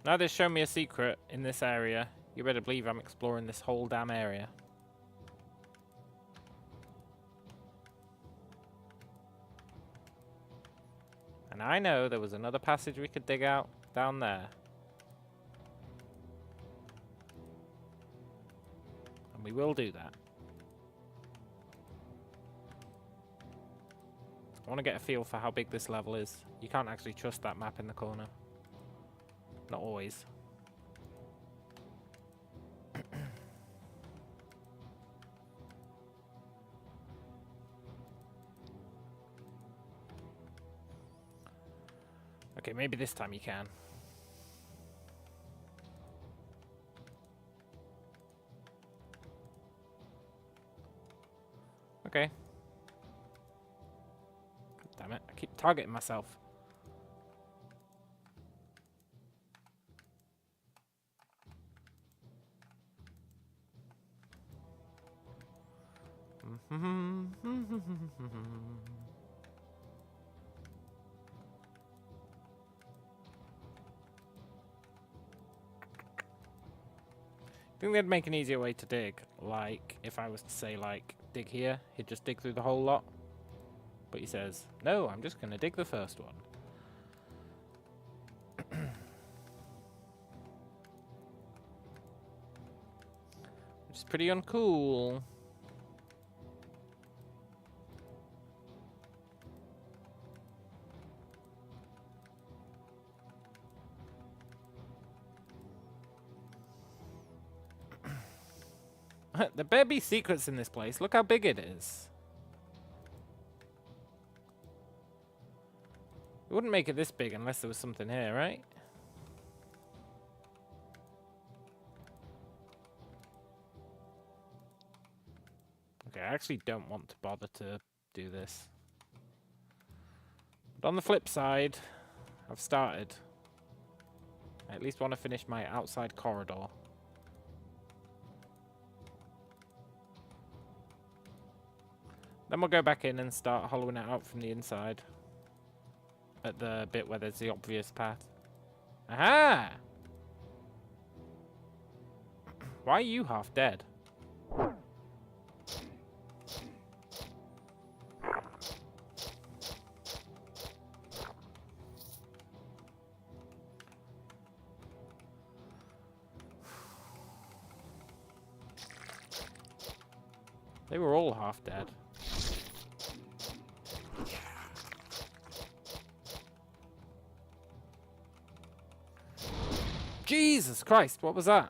Now they've shown me a secret in this area. You better believe I'm exploring this whole damn area. And I know there was another passage we could dig out down there. And we will do that. I want to get a feel for how big this level is. You can't actually trust that map in the corner. Not always. Okay, maybe this time you can. Okay. Damn it, I keep targeting myself. I think they'd make an easier way to dig. Like, if I was to say, like, dig here, he'd just dig through the whole lot. But he says, no, I'm just going to dig the first one. Which is pretty uncool. There better be secrets in this place. Look how big it is. It wouldn't make it this big unless there was something here, right? Okay, I actually don't want to bother to do this. But on the flip side, I've started. I at least want to finish my outside corridor. Then we'll go back in and start hollowing it out from the inside. At the bit where there's the obvious path. Aha! Why are you half dead? They were all half dead. Jesus Christ, what was that?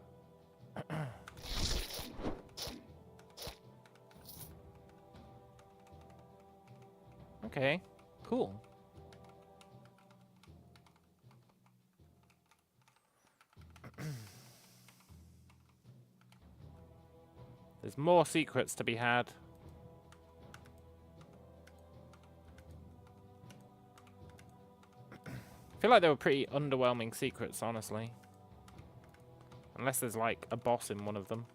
Okay, cool. There's more secrets to be had. I feel like they were pretty underwhelming secrets, honestly. Unless there's like a boss in one of them.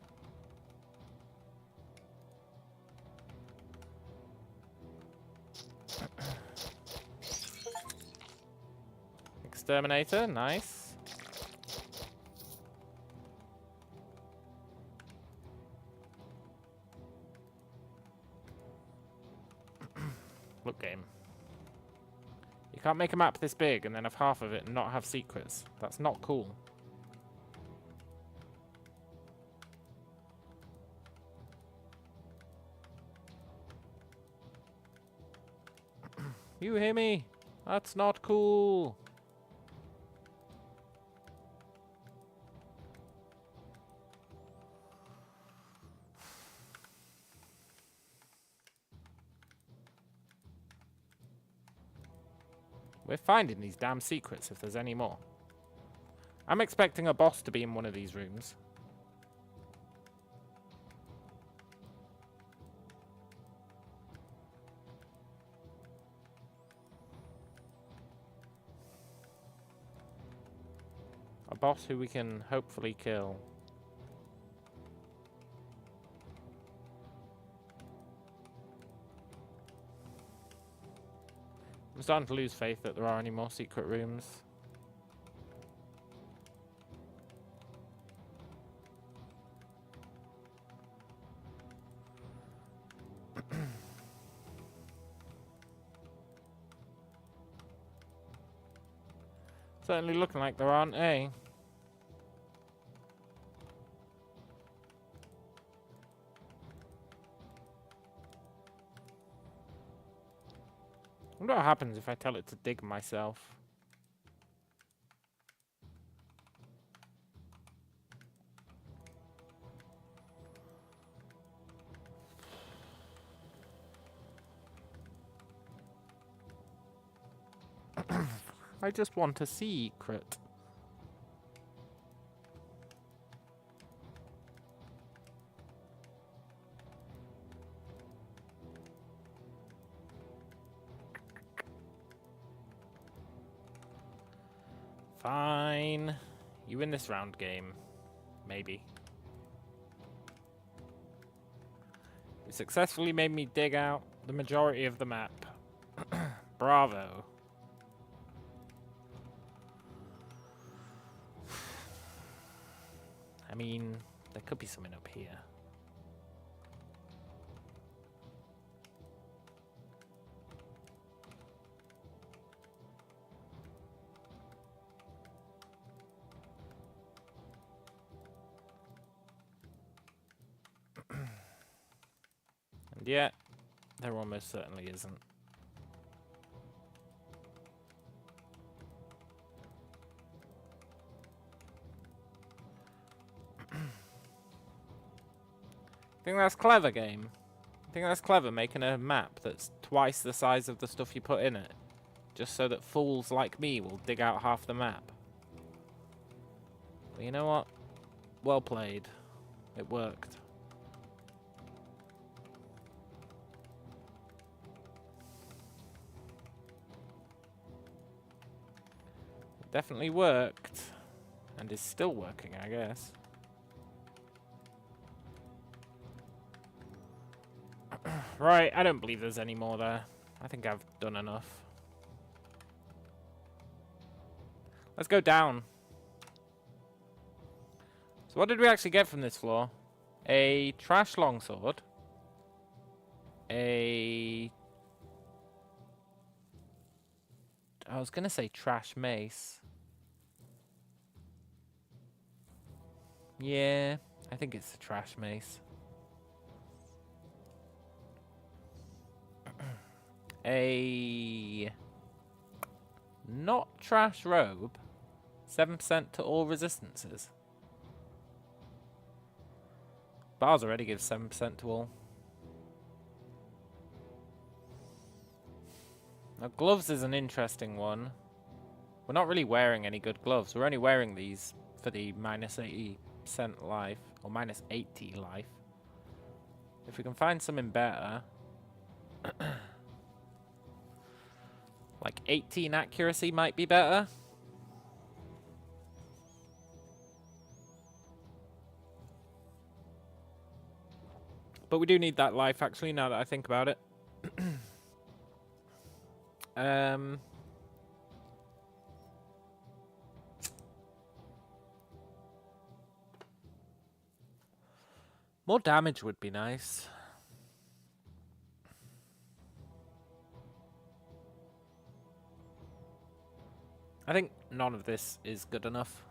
Exterminator, nice. Look, game. You can't make a map this big and then have half of it and not have secrets. That's not cool. You hear me? That's not cool. We're finding these damn secrets if there's any more. I'm expecting a boss to be in one of these rooms. A boss who we can hopefully kill. I'm starting to lose faith that there are any more secret rooms. Certainly looking like there aren't, eh? I wonder what happens if I tell it to dig myself. I just want a secret. Fine. You win this round, game. Maybe. You successfully made me dig out the majority of the map. Bravo. I mean, there could be something up here. And yet, there almost certainly isn't. I think that's clever, game. I think that's clever, making a map that's twice the size of the stuff you put in it. Just so that fools like me will dig out half the map. But you know what? Well played. It worked. It definitely worked. And is still working, I guess. Right, I don't believe there's any more there. I think I've done enough. Let's go down. So what did we actually get from this floor? A trash longsword. I was going to say trash mace. Yeah, I think it's a trash mace. A not trash robe. 7% to all resistances. Bars already gives 7% to all. Now gloves is an interesting one. We're not really wearing any good gloves. We're only wearing these for the minus 80% life. Or minus 80 life. If we can find something better. Like 18 accuracy might be better. But we do need that life, actually, now that I think about it. More damage would be nice. I think none of this is good enough.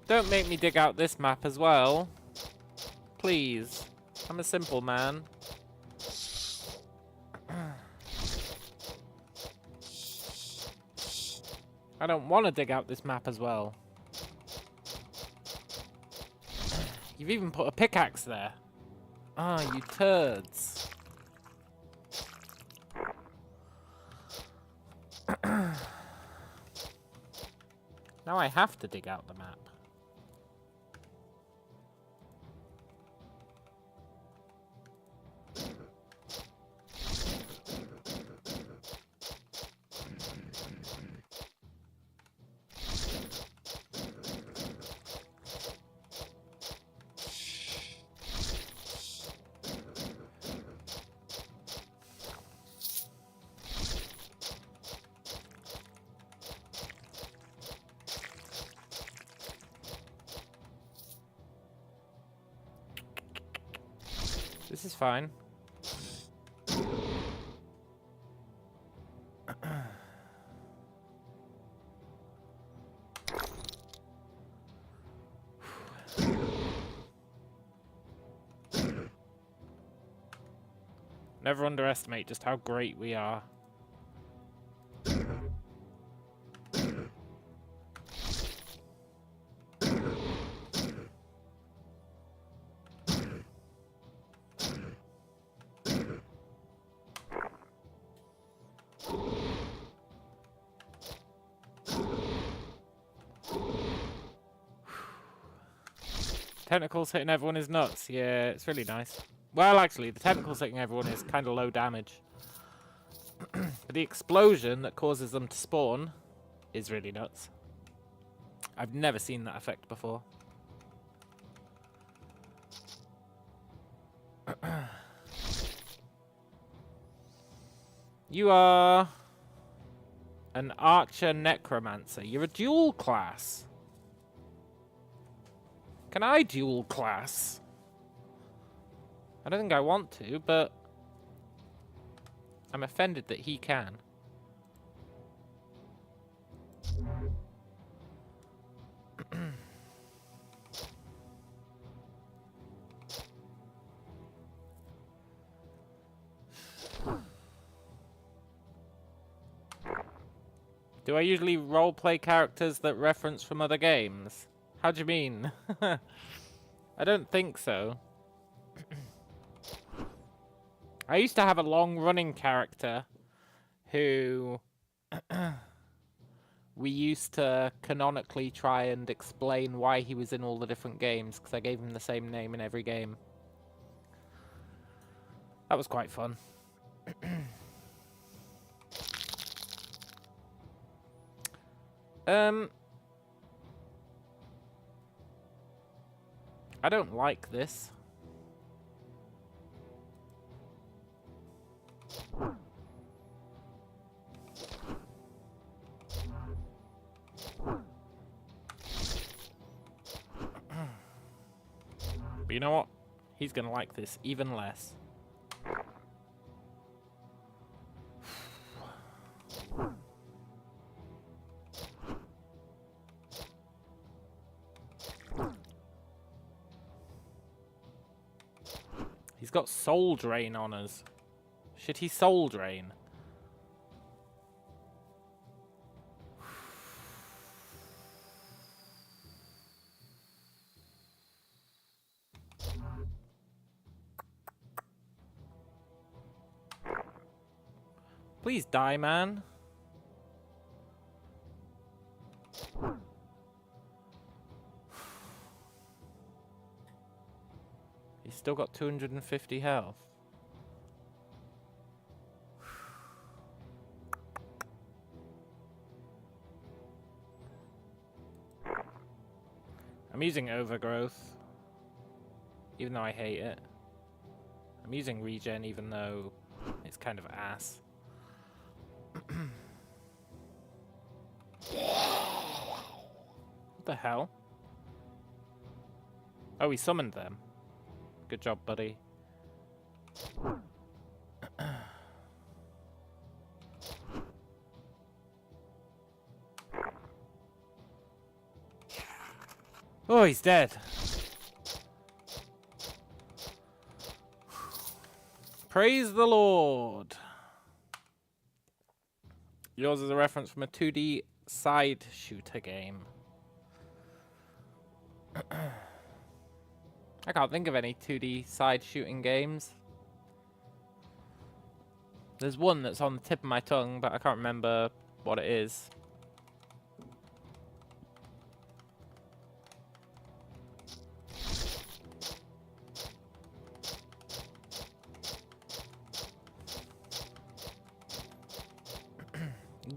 Don't make me dig out this map as well. Please. I'm a simple man. I don't want to dig out this map as well. You've even put a pickaxe there. Ah, you turds. Now I have to dig out the map. This is fine. Never underestimate just how great we are. Tentacles hitting everyone is nuts. Yeah, it's really nice. Well, actually, the tentacles hitting everyone is kind of low damage. But the explosion that causes them to spawn is really nuts. I've never seen that effect before. You are an archer necromancer. You're a dual class. Can I dual class? I don't think I want to, but I'm offended that he can. Do I usually roleplay characters that reference from other games? How do you mean? I don't think so. I used to have a long-running character who we used to canonically try and explain why he was in all the different games, because I gave him the same name in every game. That was quite fun. I don't like this. But you know what? He's gonna like this even less. He's got soul drain on us. Should he soul drain? Please die, man. He's still got 250 health. I'm using overgrowth, even though I hate it. I'm using regen, even though it's kind of ass. What the hell? Oh, he summoned them. Good job, buddy. Oh, he's dead. Praise the Lord. Yours is a reference from a 2D side shooter game. I can't think of any 2D side shooting games. There's one that's on the tip of my tongue, but I can't remember what it is.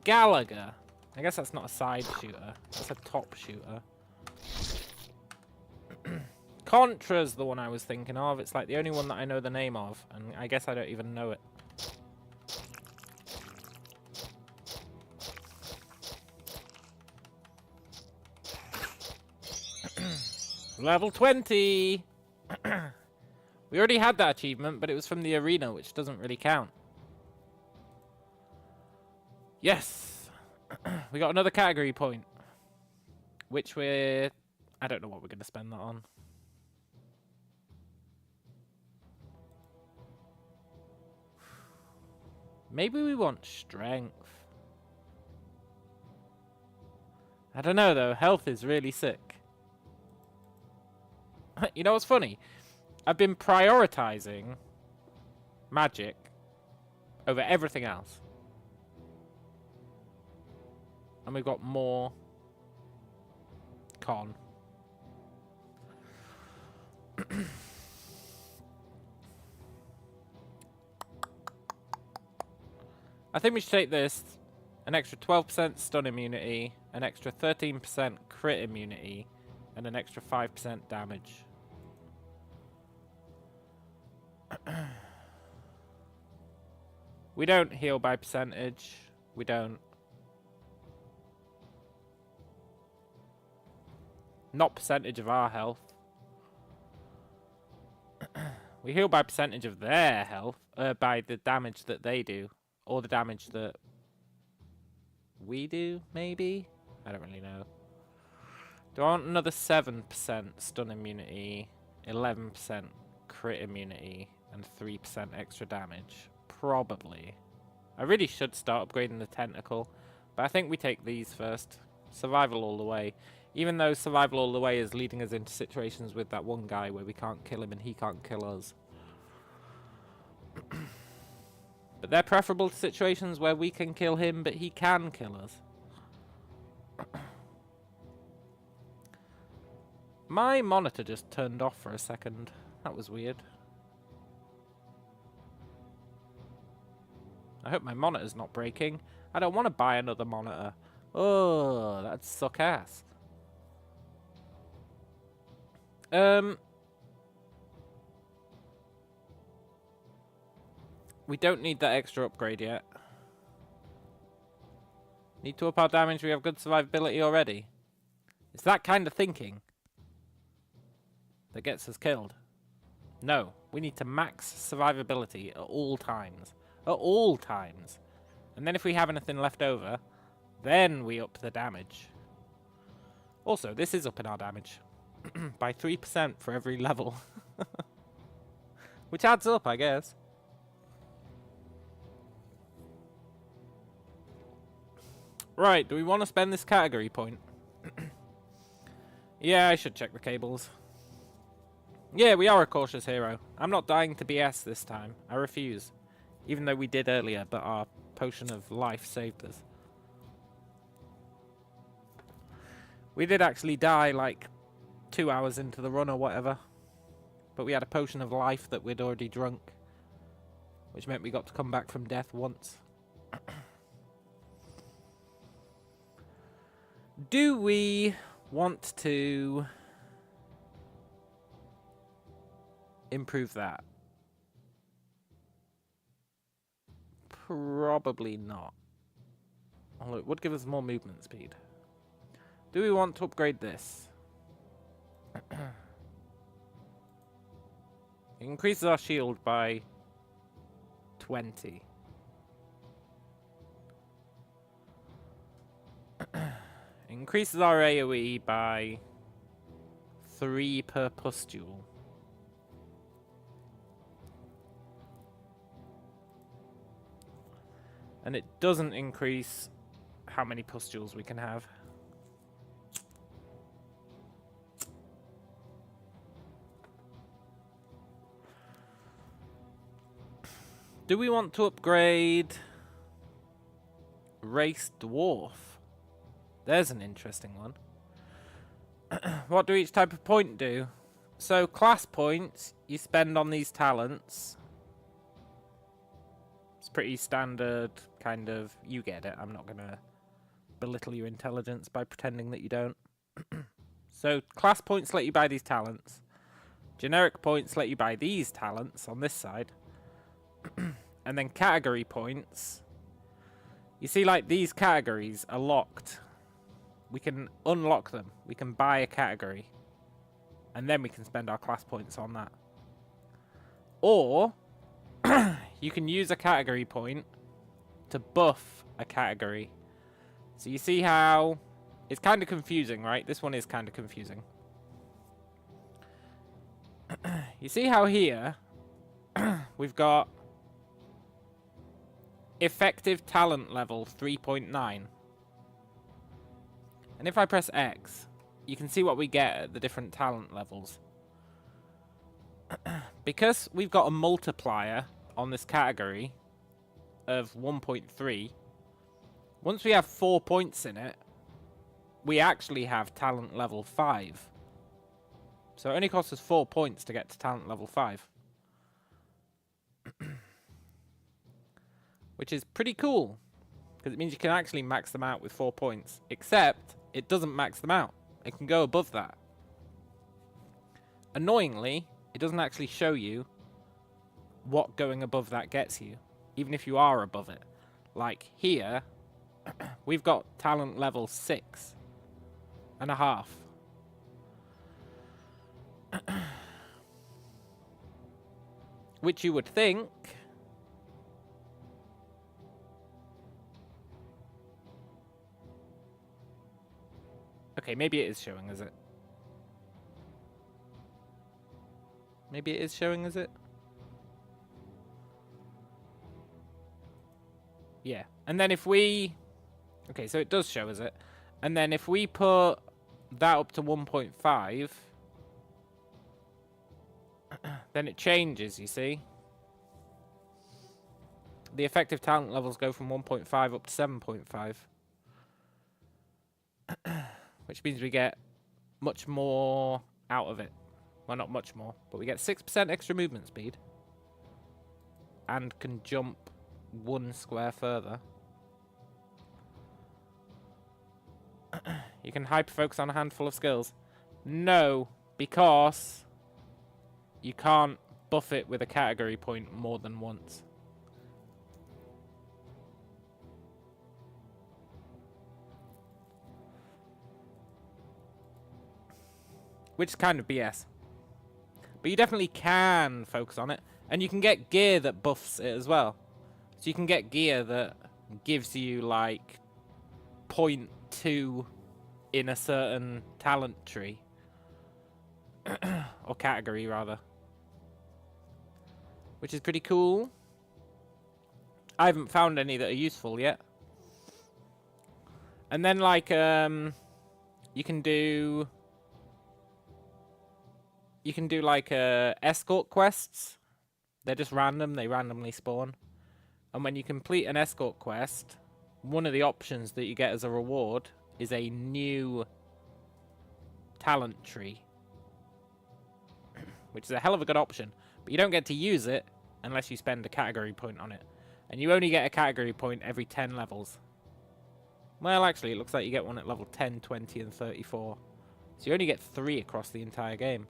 Gallagher. I guess that's not a side shooter. That's a top shooter. Contra's the one I was thinking of. It's like the only one that I know the name of, and I guess I don't even know it. Level 20! We already had that achievement, but it was from the arena, which doesn't really count. Yes! We got another category point. Which we're... I don't know what we're going to spend that on. Maybe we want strength. I don't know, though. Health is really sick. You know what's funny? I've been prioritizing magic over everything else. And we've got more con. I think we should take this. An extra 12% stun immunity, an extra 13% crit immunity, and an extra 5% damage. We don't heal by percentage. We don't. Not percentage of our health. We heal by percentage of their health, by the damage that they do. Or the damage that we do, maybe? I don't really know. Do I want another 7% stun immunity, 11% crit immunity, and 3% extra damage? Probably. I really should start upgrading the tentacle, But I think we take these first. Survival all the way. Even though survival all the way is leading us into situations with that one guy where we can't kill him and he can't kill us. But they're preferable to situations where we can kill him but he can kill us. My monitor just turned off for a second. That was weird. I hope my monitor's not breaking. I don't want to buy another monitor. Oh, that'd suck ass. We don't need that extra upgrade yet. Need to up our damage, we have good survivability already. It's that kind of thinking that gets us killed. No, we need to max survivability at all times. At all times. And then if we have anything left over, then we up the damage. Also, this is upping our damage by 3% for every level. Which adds up, I guess. Right, do we want to spend this category point? Yeah, I should check the cables. Yeah, we are a cautious hero. I'm not dying to BS this time. I refuse. Even though we did earlier, but our potion of life saved us. We did actually die like 2 hours into the run or whatever. But we had a potion of life that we'd already drunk. Which meant we got to come back from death once. Do we want to improve that? Probably not. Although it would give us more movement speed. Do we want to upgrade this? It increases our shield by 20. Increases our AoE by 3 per pustule. And it doesn't increase how many pustules we can have. Do we want to upgrade Race Dwarf? There's an interesting one. What do each type of point do? So class points you spend on these talents. It's pretty standard, kind of, you get it. I'm not going to belittle your intelligence by pretending that you don't. So class points let you buy these talents. Generic points let you buy these talents on this side. And then category points. You see, like, these categories are locked. We can unlock them. We can buy a category. And then we can spend our class points on that. Or you can use a category point to buff a category. So you see how it's kind of confusing, right? This one is kind of confusing. You see how here we've got effective talent level 3.9. And if I press X, you can see what we get at the different talent levels. Because we've got a multiplier on this category of 1.3, once we have 4 points in it, we actually have talent level 5. So it only costs us 4 points to get to talent level 5. Which is pretty cool, because it means you can actually max them out with 4 points, except it doesn't max them out. It can go above that. Annoyingly, it doesn't actually show you what going above that gets you, even if you are above it. Like here, we've got talent level 6.5. Which you would think okay, maybe it is showing, is it? Maybe it is showing, is it? Yeah. And then if we Okay, so it does show us it. And then if we put that up to 1.5, then it changes, you see? The effective talent levels go from 1.5 up to 7.5. Which means we get much more out of it. Well, not much more, but we get 6% extra movement speed. And can jump 1 square further. You can hyper-focus on a handful of skills. No, because you can't buff it with a category point more than once. Which is kind of BS. But you definitely can focus on it. And you can get gear that buffs it as well. So you can get gear that gives you like 0.2 in a certain talent tree. Or category, rather. Which is pretty cool. I haven't found any that are useful yet. And then like, you can do like escort quests. They're just random. They randomly spawn. And when you complete an escort quest, one of the options that you get as a reward is a new talent tree. Which is a hell of a good option. But you don't get to use it unless you spend a category point on it. And you only get a category point every 10 levels. Well, actually, it looks like you get one at level 10, 20, and 34. So you only get 3 across the entire game.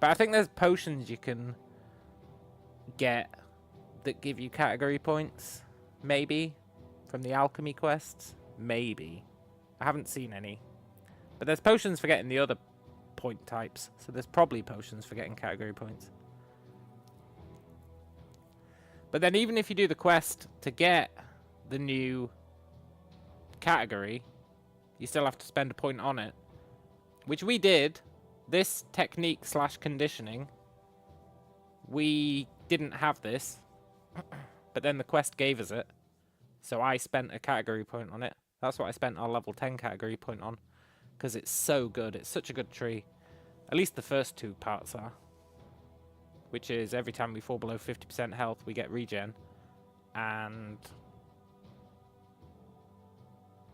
But I think there's potions you can get that give you category points. Maybe. From the alchemy quests. Maybe. I haven't seen any. But there's potions for getting the other point types. So there's probably potions for getting category points. But then even if you do the quest to get the new category, you still have to spend a point on it. Which we did. This technique / conditioning, we didn't have this, but then the quest gave us it, so I spent a category point on it. That's what I spent our level 10 category point on, because it's so good. It's such a good tree. At least the first 2 parts are, which is every time we fall below 50% health, we get regen, and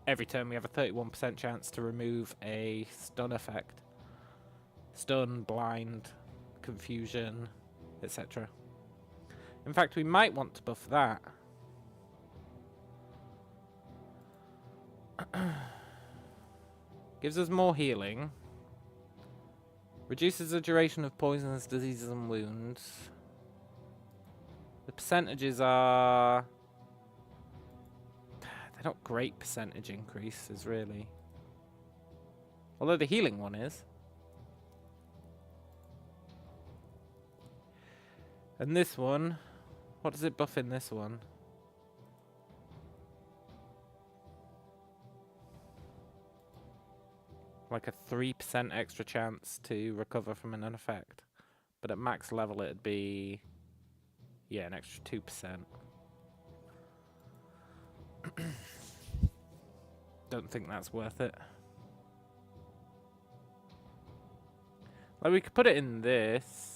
every turn we have a 31% chance to remove a stun effect. Stun, blind, confusion, etc. In fact, we might want to buff that. Gives us more healing. Reduces the duration of poisons, diseases, and wounds. The percentages are... they're not great percentage increases, really. Although the healing one is. And this one, what does it buff in this one? Like a 3% extra chance to recover from an effect. But at max level it'd be, yeah, an extra 2%. Don't think that's worth it. Like, we could put it in this.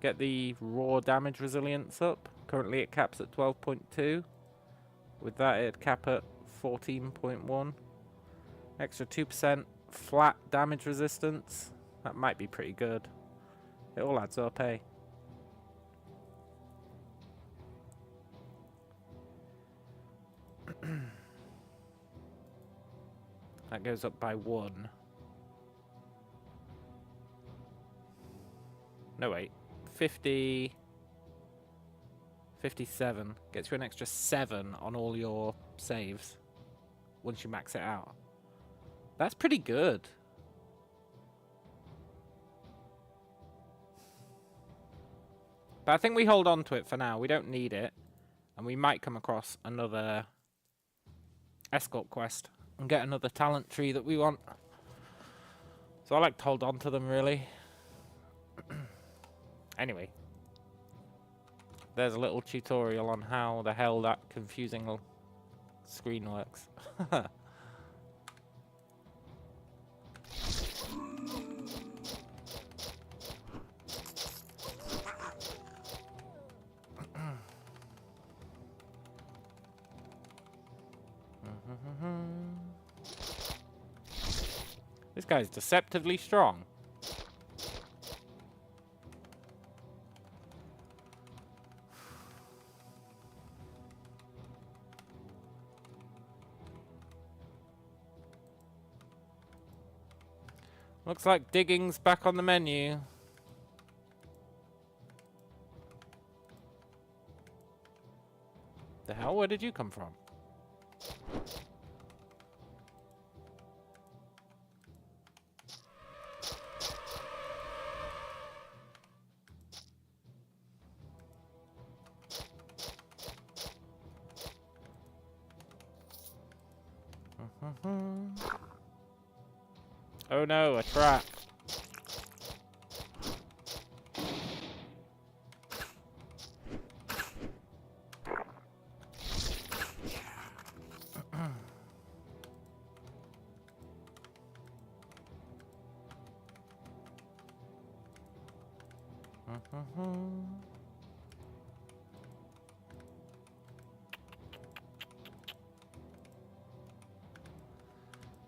Get the raw damage resilience up. Currently it caps at 12.2. With that it'd cap at 14.1. Extra 2% flat damage resistance. That might be pretty good. It all adds up, eh? That goes up by 1. No, wait. 50... 57 gets you an extra 7 on all your saves once you max it out. That's pretty good. But I think we hold on to it for now. We don't need it. And we might come across another escort quest and get another talent tree that we want. So I like to hold on to them, really. Anyway. There's a little tutorial on how the hell that confusing screen works. This guy's deceptively strong. Looks like digging's back on the menu. The hell? Where did you come from? Oh no, a trap.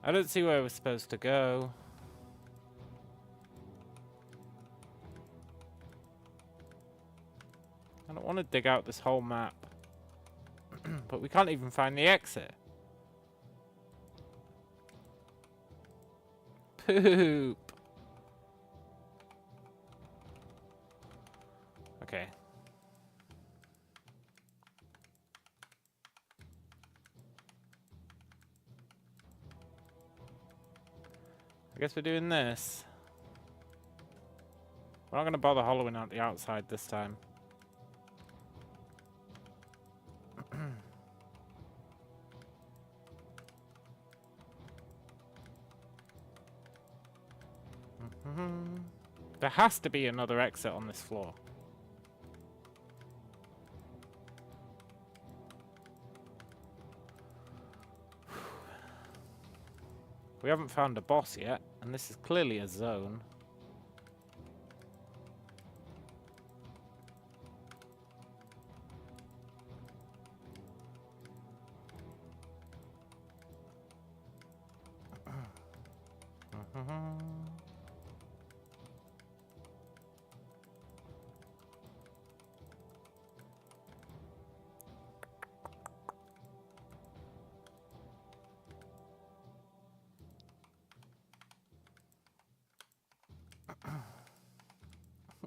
I don't see where we're supposed to go. I don't want to dig out this whole map. But we can't even find the exit. Poop. Okay. I guess we're doing this. We're not going to bother hollowing out the outside this time. There has to be another exit on this floor. We haven't found a boss yet, and this is clearly a zone.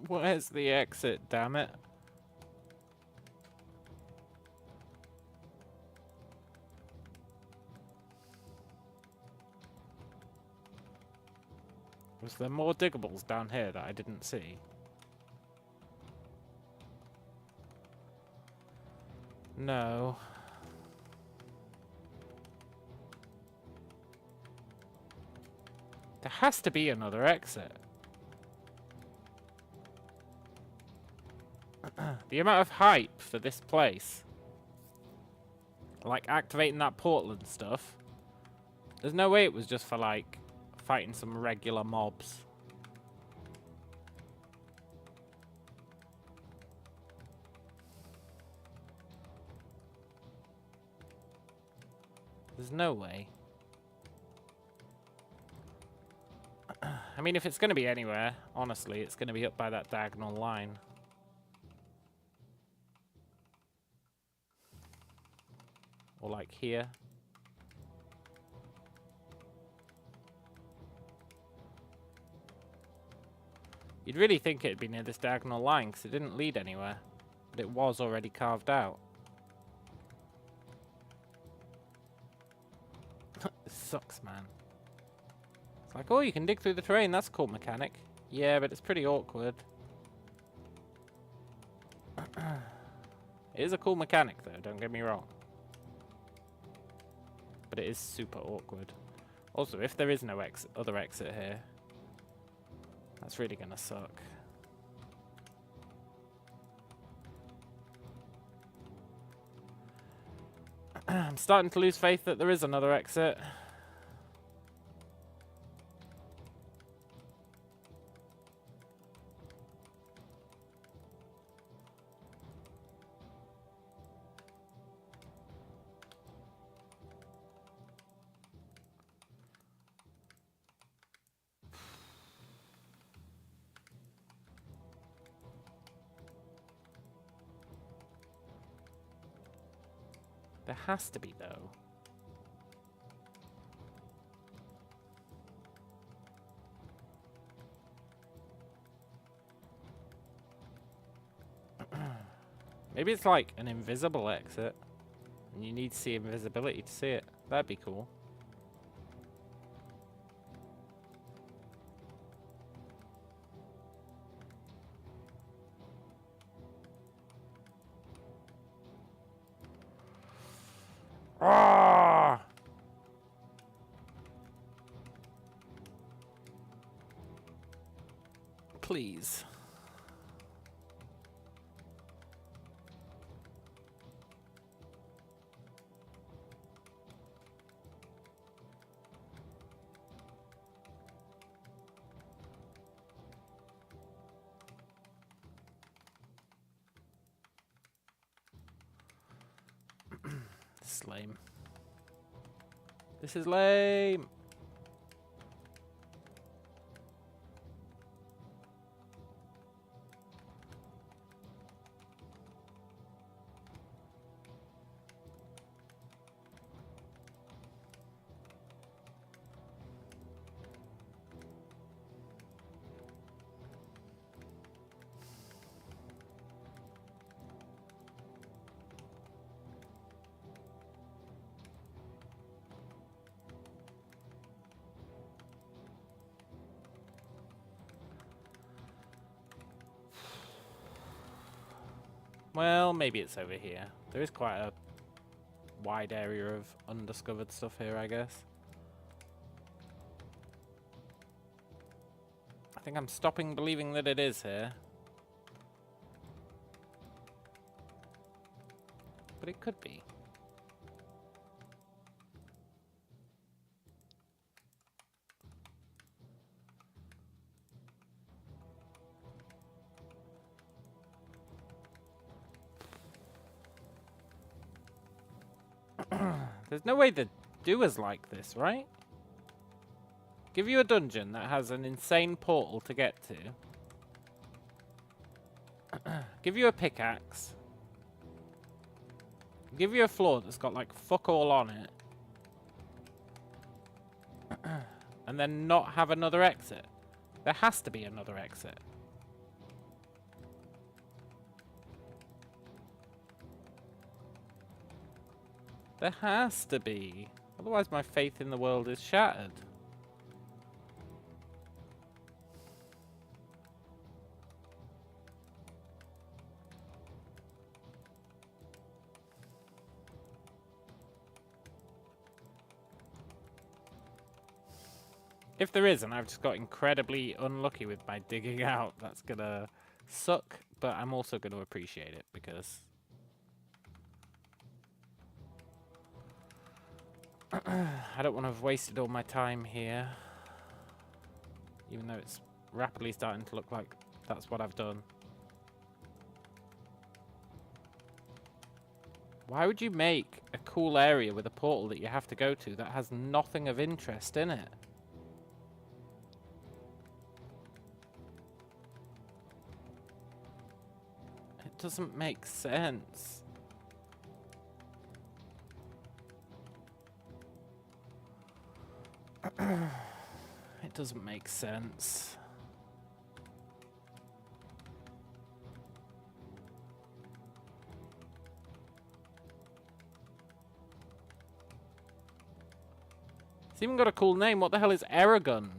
Where's the exit, damn it? Was there more diggables down here that I didn't see? No. There has to be another exit. The amount of hype for this place. Like activating that portal and stuff. There's no way it was just for like fighting some regular mobs. There's no way. I mean, if it's going to be anywhere, honestly, it's going to be up by that diagonal line. Or like here. You'd really think it'd be near this diagonal line because it didn't lead anywhere. But it was already carved out. This sucks, man. It's like, oh, you can dig through the terrain. That's a cool mechanic. Yeah, but it's pretty awkward. It is a cool mechanic, though. Don't get me wrong. But it is super awkward. Also, if there is no other exit here, that's really gonna suck. I'm starting to lose faith that there is another exit. There has to be, though. Maybe it's like an invisible exit, and you need to see invisibility to see it. That'd be cool. Ah! Please. This is lame. This is lame. Well, maybe it's over here. There is quite a wide area of undiscovered stuff here, I guess. I think I'm stopping believing that it is here. But it could be. There's no way the doer's like this, right? Give you a dungeon that has an insane portal to get to. Give you a pickaxe. Give you a floor that's got like fuck all on it. And then not have another exit. There has to be another exit. There has to be. Otherwise my faith in the world is shattered. If there is, and I've just got incredibly unlucky with my digging out, that's gonna suck, but I'm also gonna appreciate it because I don't want to have wasted all my time here. Even though it's rapidly starting to look like that's what I've done. Why would you make a cool area with a portal that you have to go to that has nothing of interest in it? It doesn't make sense. It doesn't make sense. It's even got a cool name. What the hell is Aragund?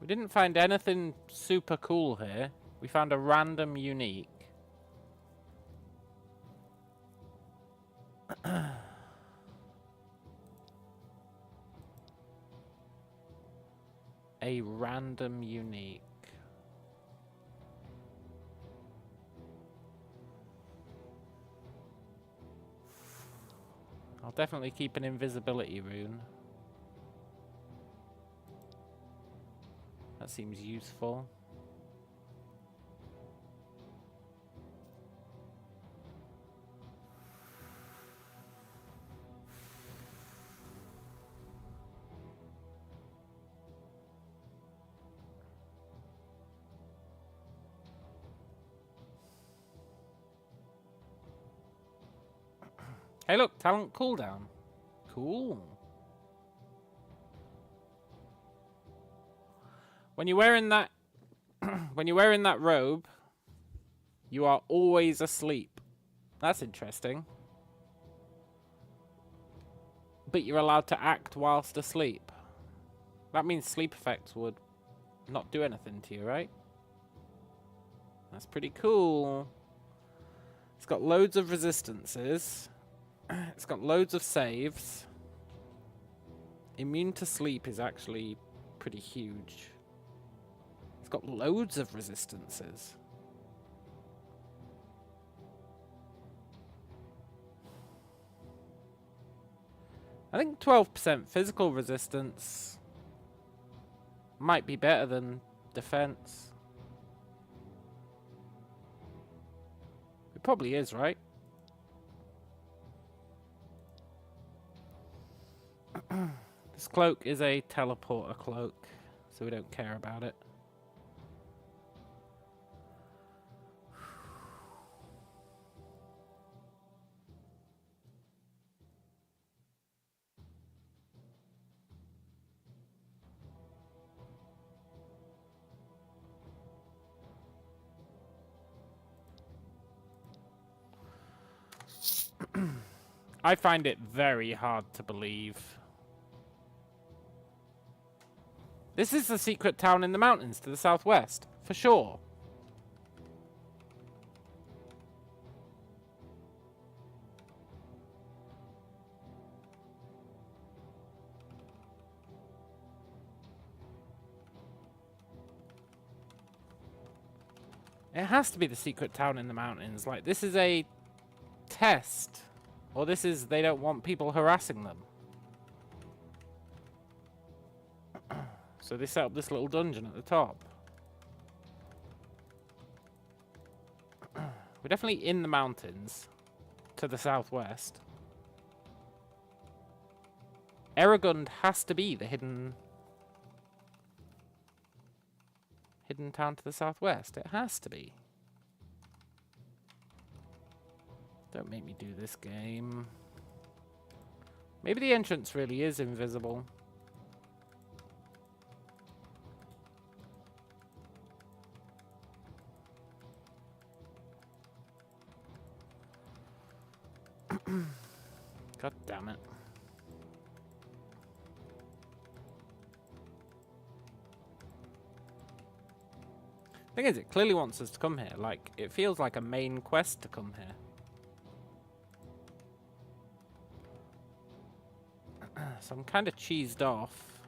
We didn't find anything super cool here. We found a random unique. A random unique. I'll definitely keep an invisibility rune. That seems useful. Hey look, talent cooldown. Cool. When you're wearing that when you're wearing that robe, you are always asleep. That's interesting. But you're allowed to act whilst asleep. That means sleep effects would not do anything to you, right? That's pretty cool. It's got loads of resistances. It's got loads of saves. Immune to sleep is actually pretty huge. It's got loads of resistances. I think 12% physical resistance might be better than defense. It probably is, right? This cloak is a teleporter cloak, so we don't care about it. I find it very hard to believe. This is the secret town in the mountains to the southwest, for sure. It has to be the secret town in the mountains. Like, this is a test. Or this is, they don't want people harassing them. So they set up this little dungeon at the top. We're definitely in the mountains to the southwest. Eragund has to be the hidden town to the southwest. It has to be. Don't make me do this game. Maybe the entrance really is invisible. God damn it. Thing is, it clearly wants us to come here. Like, it feels like a main quest to come here. So I'm kind of cheesed off.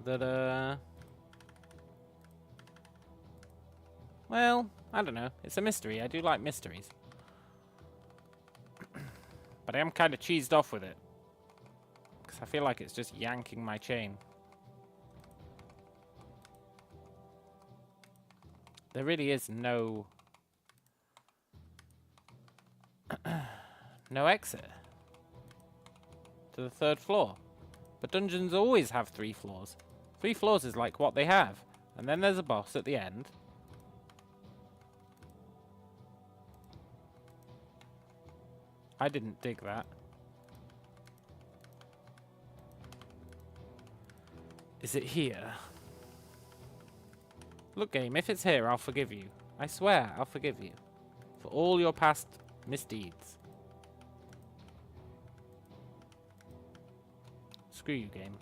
That, well, I don't know. It's a mystery. I do like mysteries. But I am kind of cheesed off with it. Because I feel like it's just yanking my chain. There really is no exit to the third floor. But dungeons always have 3 floors. 3 floors is like what they have. And then there's a boss at the end. I didn't dig that. Is it here? Look, game, if it's here, I'll forgive you. I swear, I'll forgive you. For all your past misdeeds. Screw you, game.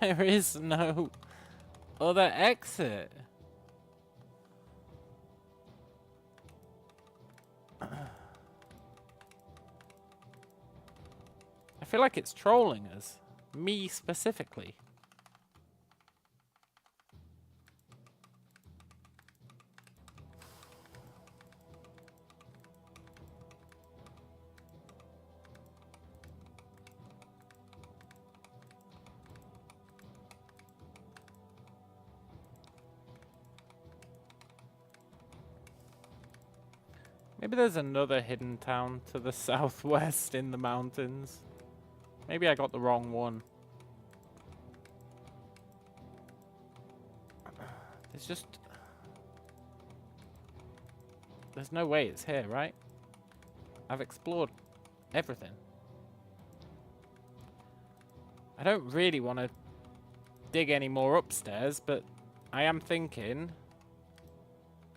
There is no other exit. I feel like it's trolling us. Me specifically. Maybe there's another hidden town to the southwest in the mountains. Maybe I got the wrong one. There's just... There's no way it's here, right? I've explored everything. I don't really want to dig any more upstairs, but I am thinking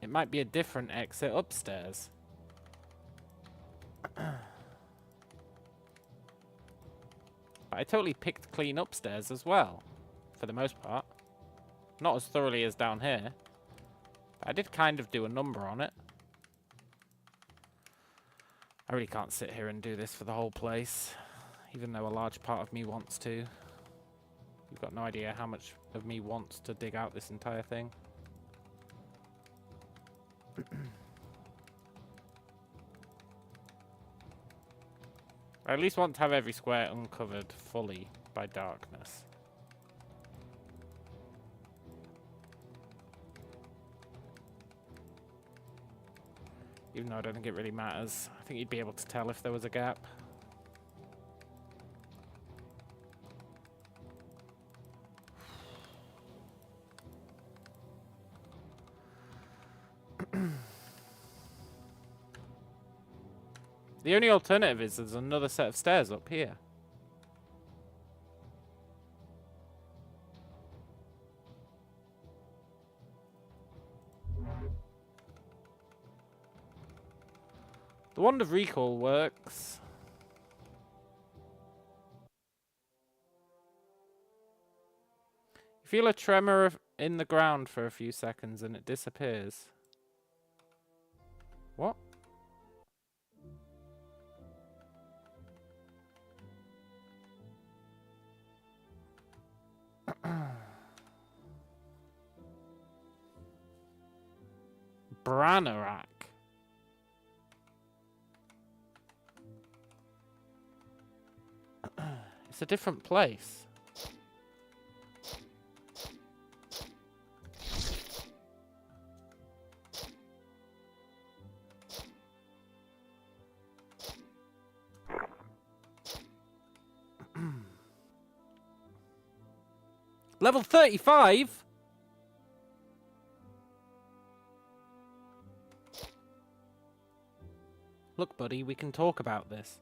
it might be a different exit upstairs. But I totally picked clean upstairs as well, for the most part. Not as thoroughly as down here. But I did kind of do a number on it. I really can't sit here and do this for the whole place, even though a large part of me wants to. You've got no idea how much of me wants to dig out this entire thing. I at least want to have every square uncovered fully by darkness. Even though I don't think it really matters. I think you'd be able to tell if there was a gap. The only alternative is there's another set of stairs up here. The Wand of Recall works. You feel a tremor in the ground for a few seconds and it disappears. What? Branarak. It's a different place. Level 35? Look, buddy, we can talk about this.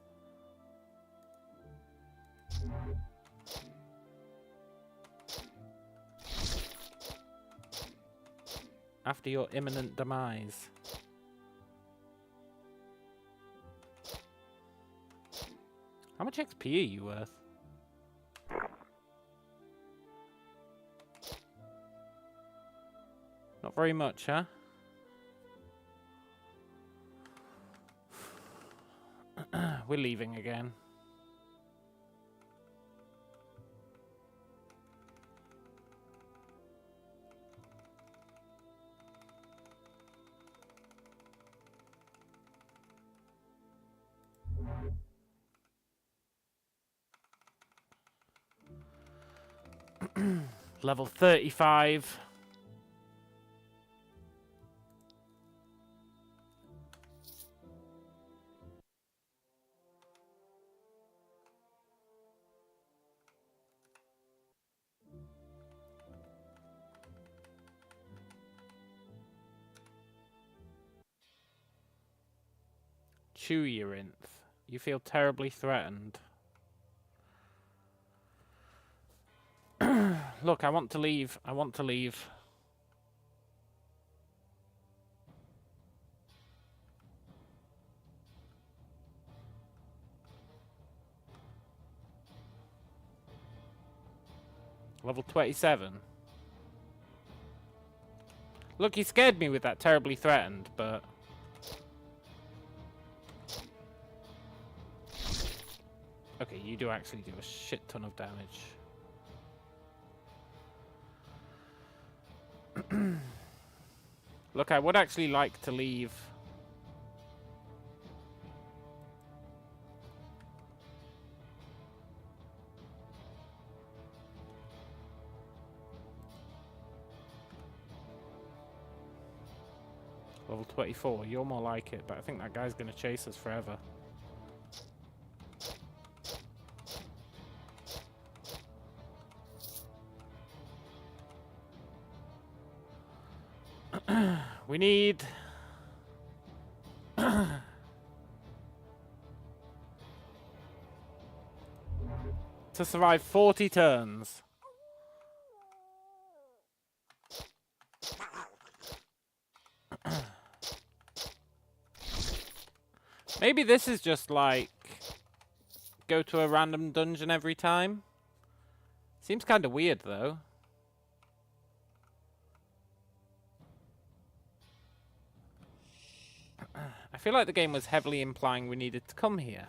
After your imminent demise. How much XP are you worth? Not very much, huh? We're leaving again. Level 35. Chewyrinth. You feel terribly threatened. Look, I want to leave. I want to leave. Level 27. Look, you scared me with that terribly threatened, but... Okay, you do actually do a shit ton of damage. Look, I would actually like to leave... Level 24, you're more like it, but I think that guy's gonna chase us forever. We need... to survive 40 turns. Maybe this is just like... go to a random dungeon every time. Seems kind of weird, though. I feel like the game was heavily implying we needed to come here.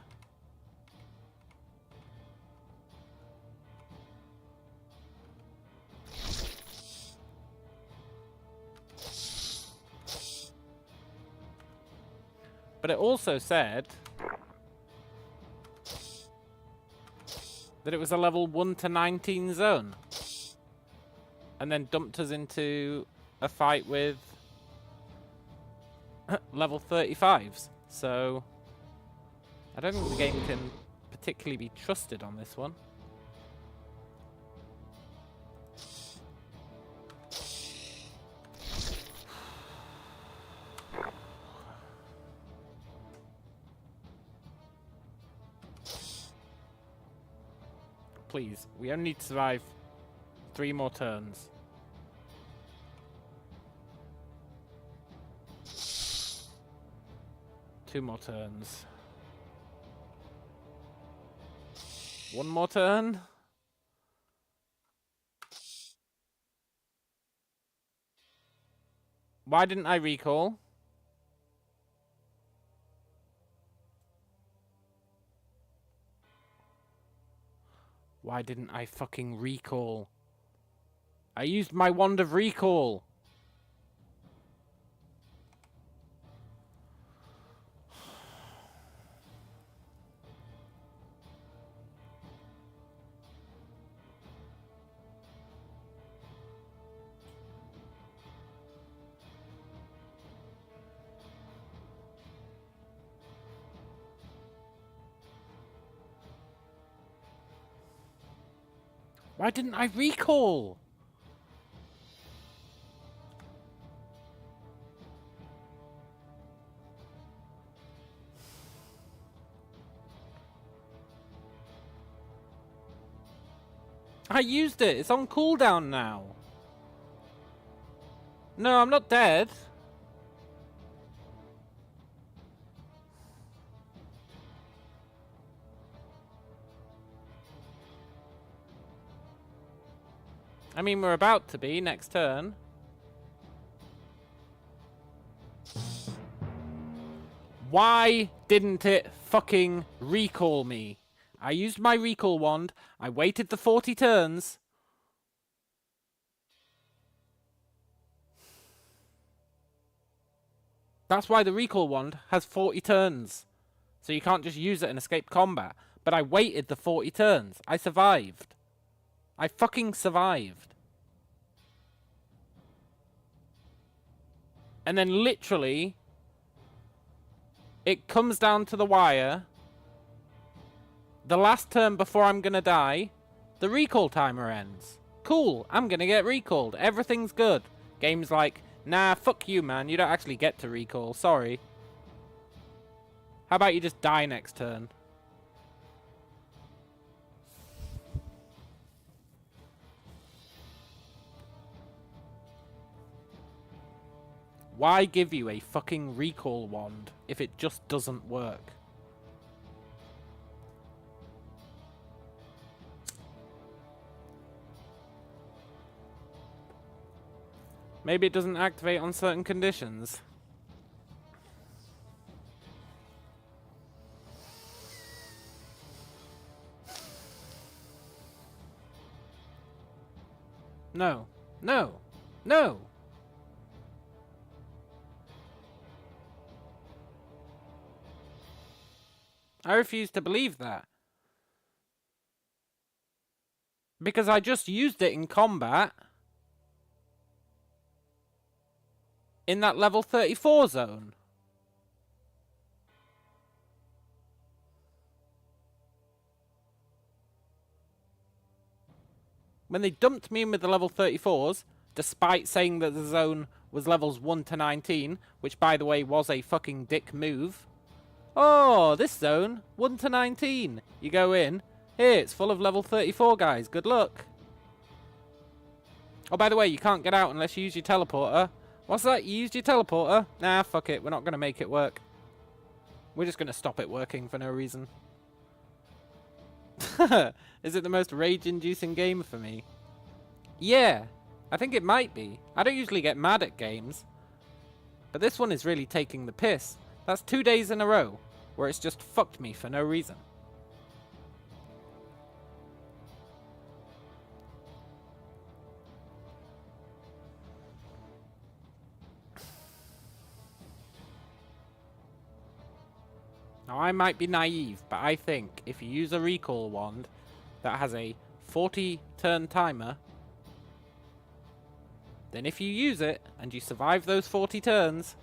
But it also said that it was a level 1 to 19 zone. And then dumped us into a fight with level 35s. So I don't think the game can particularly be trusted on this one. Please, we only need to survive 3 more turns. Two more turns. 1 more turn. Why didn't I recall? Why didn't I fucking recall? I used my wand of recall. Why didn't I recall? I used it. It's on cooldown now. No, I'm not dead. I mean, we're about to be next turn. Why didn't it fucking recall me? I used my recall wand. I waited the 40 turns. That's why the recall wand has 40 turns. So you can't just use it and escape combat. But I waited the 40 turns. I survived. I fucking survived. And then literally, it comes down to the wire. The last turn before I'm gonna die, the recall timer ends. Cool, I'm gonna get recalled. Everything's good. Game's like, nah, fuck you, man. You don't actually get to recall. Sorry. How about you just die next turn? Why give you a fucking recall wand if it just doesn't work? Maybe it doesn't activate on certain conditions. No. No. No! I refuse to believe that. Because I just used it in combat. In that level 34 zone. When they dumped me in with the level 34s, despite saying that the zone was levels 1 to 19, which by the way was a fucking dick move. Oh, this zone, 1 to 19. You go in, here, it's full of level 34 guys, good luck. Oh, by the way, you can't get out unless you use your teleporter. What's that, you used your teleporter? Nah, fuck it, we're not going to make it work. We're just going to stop it working for no reason. Is it the most rage-inducing game for me? Yeah, I think it might be. I don't usually get mad at games. But this one is really taking the piss. That's 2 days in a row where it's just fucked me for no reason. Now, I might be naive, but I think if you use a recall wand that has a 40-turn timer, then if you use it and you survive those 40 turns,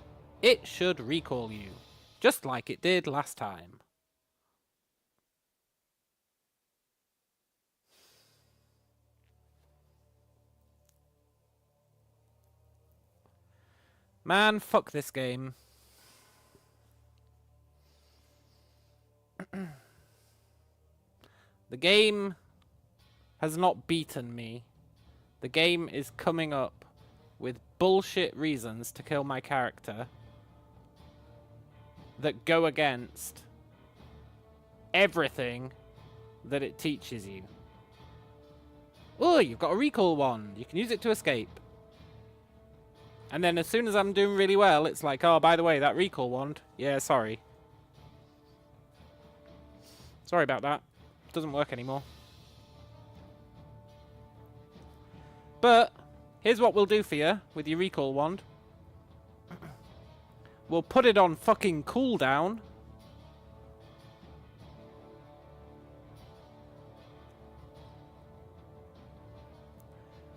it should recall you, just like it did last time. Man, fuck this game. The game has not beaten me. The game is coming up with bullshit reasons to kill my character that go against everything that it teaches you. Oh, you've got a recall wand. You can use it to escape. And then as soon as I'm doing really well, it's like, oh, by the way, that recall wand. Yeah, sorry. Sorry about that. Doesn't work anymore. But here's what we'll do for you with your recall wand. We'll put it on fucking cooldown.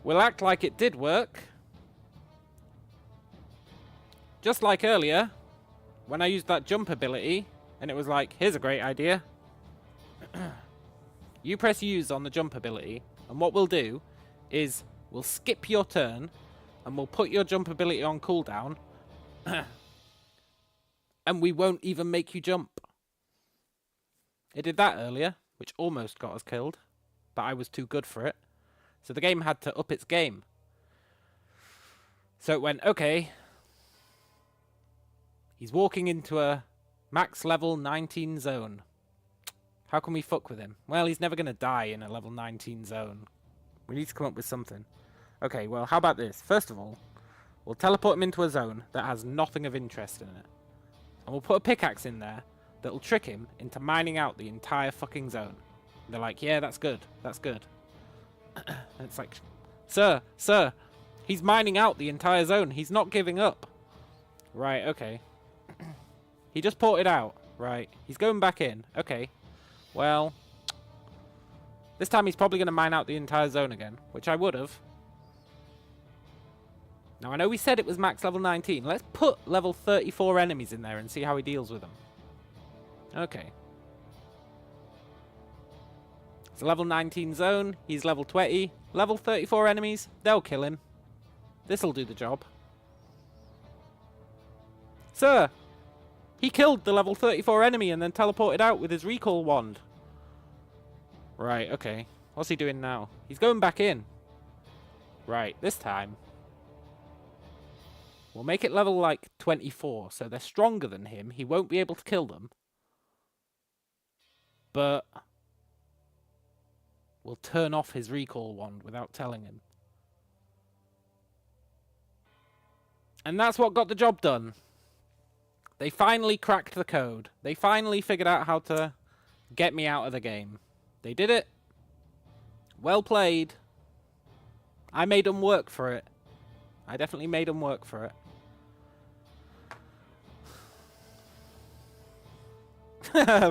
We'll act like it did work. Just like earlier, when I used that jump ability, and it was like, here's a great idea. You press use on the jump ability, and what we'll do is we'll skip your turn, and we'll put your jump ability on cooldown, and we won't even make you jump. It did that earlier, which almost got us killed, but I was too good for it. So the game had to up its game. So it went, okay, he's walking into a max level 19 zone. How can we fuck with him? Well, he's never going to die in a level 19 zone. We need to come up with something. Okay, well, how about this? First of all, we'll teleport him into a zone that has nothing of interest in it. And we'll put a pickaxe in there that'll trick him into mining out the entire fucking zone. And they're like, yeah, that's good. That's good. And it's like, sir, he's mining out the entire zone. He's not giving up. Right, okay. He just ported out. Right, he's going back in. Okay. Well, this time he's probably going to mine out the entire zone again, which I would have. Now, I know we said it was max level 19. Let's put level 34 enemies in there and see how he deals with them. Okay. It's a level 19 zone. He's level 20. Level 34 enemies. They'll kill him. This'll do the job. Sir! He killed the level 34 enemy and then teleported out with his recall wand. Right, okay. What's he doing now? He's going back in. Right, this time we'll make it level like 24, so they're stronger than him. He won't be able to kill them. But we'll turn off his recall wand without telling him. And that's what got the job done. They finally cracked the code. They finally figured out how to get me out of the game. They did it. Well played. I made them work for it. I definitely made them work for it.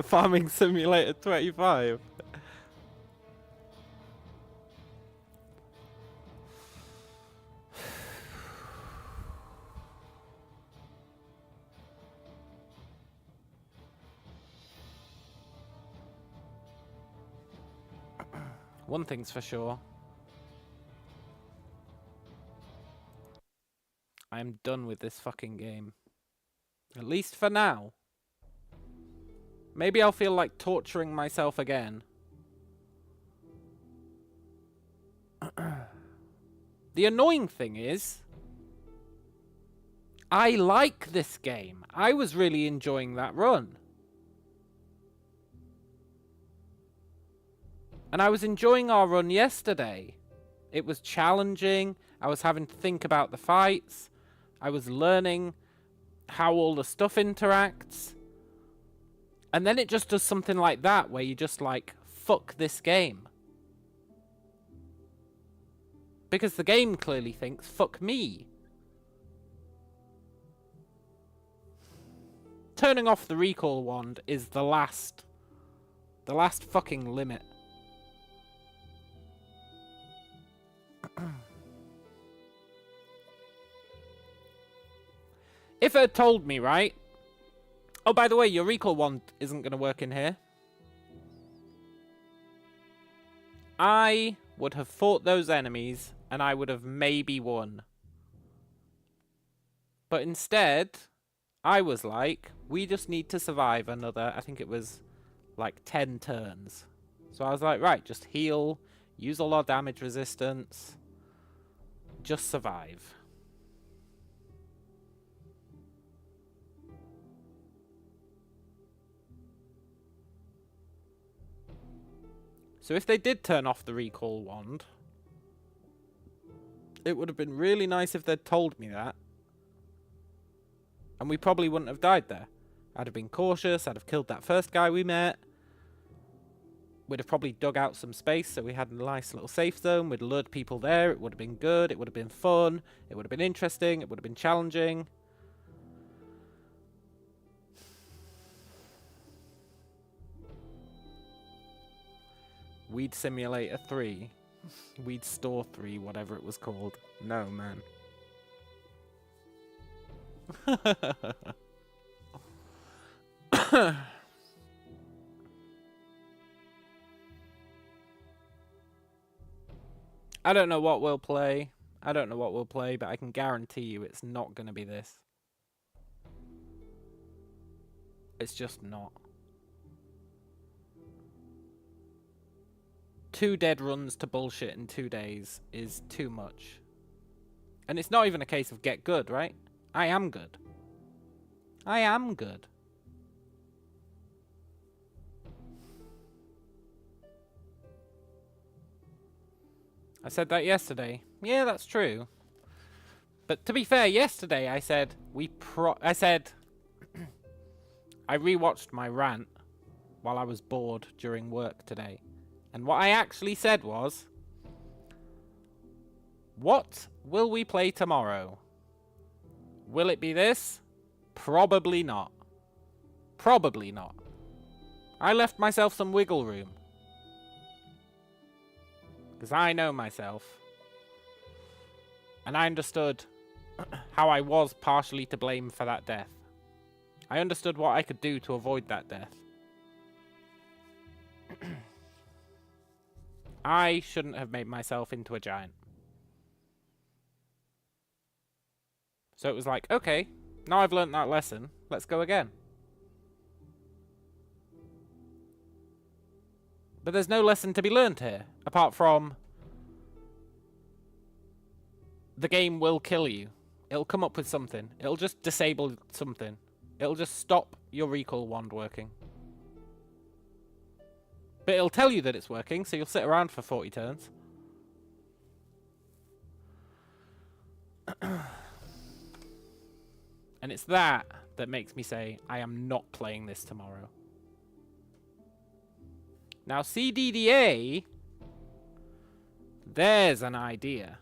Farming Simulator 25. One thing's for sure. I'm done with this fucking game. At least for now. Maybe I'll feel like torturing myself again. The annoying thing is, I like this game. I was really enjoying that run. And I was enjoying our run yesterday. It was challenging. I was having to think about the fights. I was learning how all the stuff interacts. And then it just does something like that, where you just like, fuck this game. Because the game clearly thinks, fuck me. Turning off the recall wand is the last fucking limit. If it had told me, right? Oh, by the way, your recall wand isn't going to work in here. I would have fought those enemies, and I would have maybe won. But instead, I was like, we just need to survive another, I think it was like 10 turns. So I was like, right, just heal, use all our damage resistance, just survive. So if they did turn off the recall wand, it would have been really nice if they'd told me that. And we probably wouldn't have died there. I'd have been cautious, I'd have killed that first guy we met. We'd have probably dug out some space so we had a nice little safe zone. We'd lured people there, it would have been good, it would have been fun, it would have been interesting, it would have been challenging. Weed Simulator 3. Weed Store 3, whatever it was called. No, man. I don't know what we'll play. I don't know what we'll play, but I can guarantee you it's not going to be this. It's just not. 2 dead runs to bullshit in 2 days is too much. And it's not even a case of get good, right? I am good. I am good. I said that yesterday. Yeah, that's true. But to be fair, yesterday I said I rewatched my rant while I was bored during work today. And what I actually said was, what will we play tomorrow? Will it be this? Probably not. Probably not. I left myself some wiggle room. Because I know myself. And I understood how I was partially to blame for that death. I understood what I could do to avoid that death. I shouldn't have made myself into a giant. So it was like, okay, now I've learnt that lesson, let's go again. But there's no lesson to be learnt here, apart from the game will kill you. It'll come up with something. It'll just disable something. It'll just stop your recall wand working. But it'll tell you that it's working, so you'll sit around for 40 turns. And it's that that makes me say, I am not playing this tomorrow. Now, CDDA, there's an idea.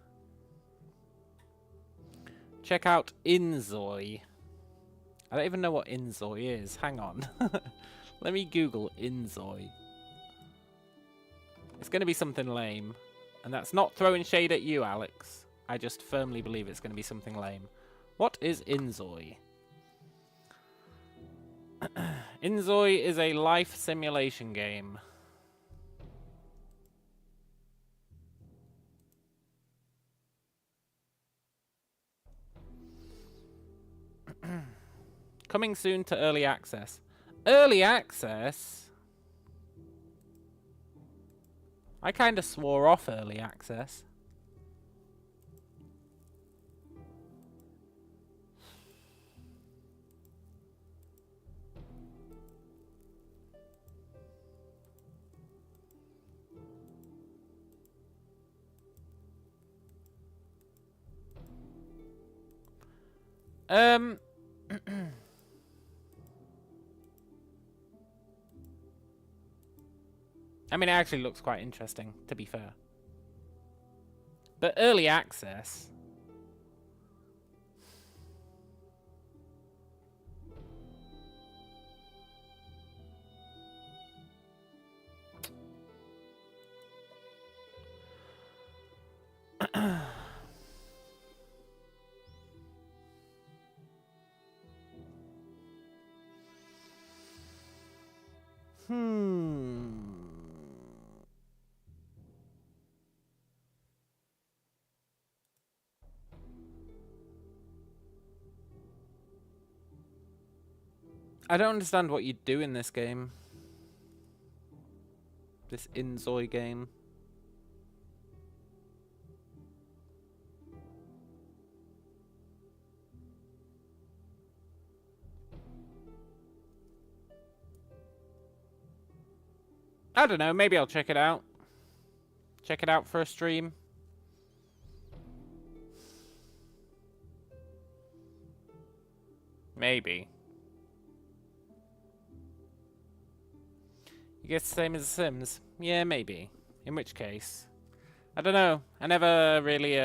Check out Inzoi. I don't even know what Inzoi is. Hang on. Let me Google Inzoi. It's going to be something lame. And that's not throwing shade at you, Alex. I just firmly believe it's going to be something lame. What is Inzoi? Inzoi is a life simulation game. Coming soon to early access. Early access? I kind of swore off early access. I mean, it actually looks quite interesting, to be fair. But early access... I don't understand what you do in this game. This Inzoi game. I don't know, maybe I'll check it out. Check it out for a stream. Maybe. You guess the same as The Sims? Yeah, maybe. In which case, I don't know. I never really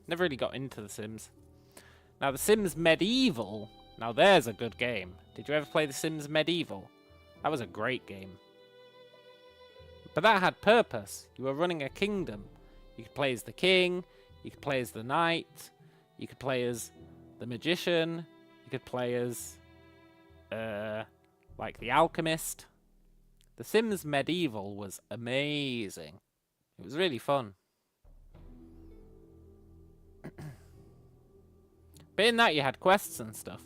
never really got into The Sims. Now, The Sims Medieval. Now, there's a good game. Did you ever play The Sims Medieval? That was a great game. But that had purpose. You were running a kingdom. You could play as the king. You could play as the knight. You could play as the magician. You could play as, like the alchemist. The Sims Medieval was amazing. It was really fun. But in that you had quests and stuff.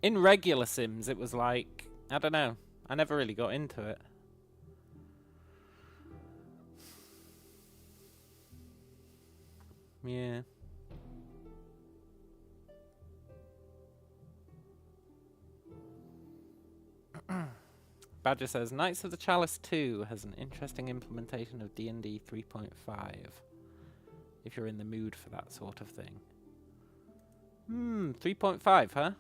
In regular Sims it was like, I don't know. I never really got into it. Yeah. Badger says, Knights of the Chalice 2 has an interesting implementation of D&D 3.5. If you're in the mood for that sort of thing. 3.5, huh?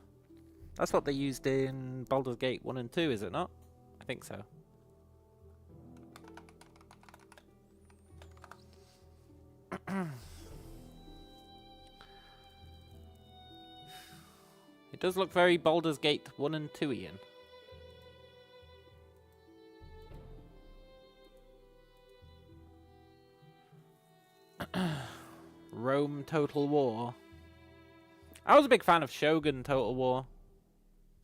That's what they used in Baldur's Gate 1 and 2, is it not? I think so. It does look very Baldur's Gate 1 and 2-ian. Rome Total War. I was a big fan of Shogun Total War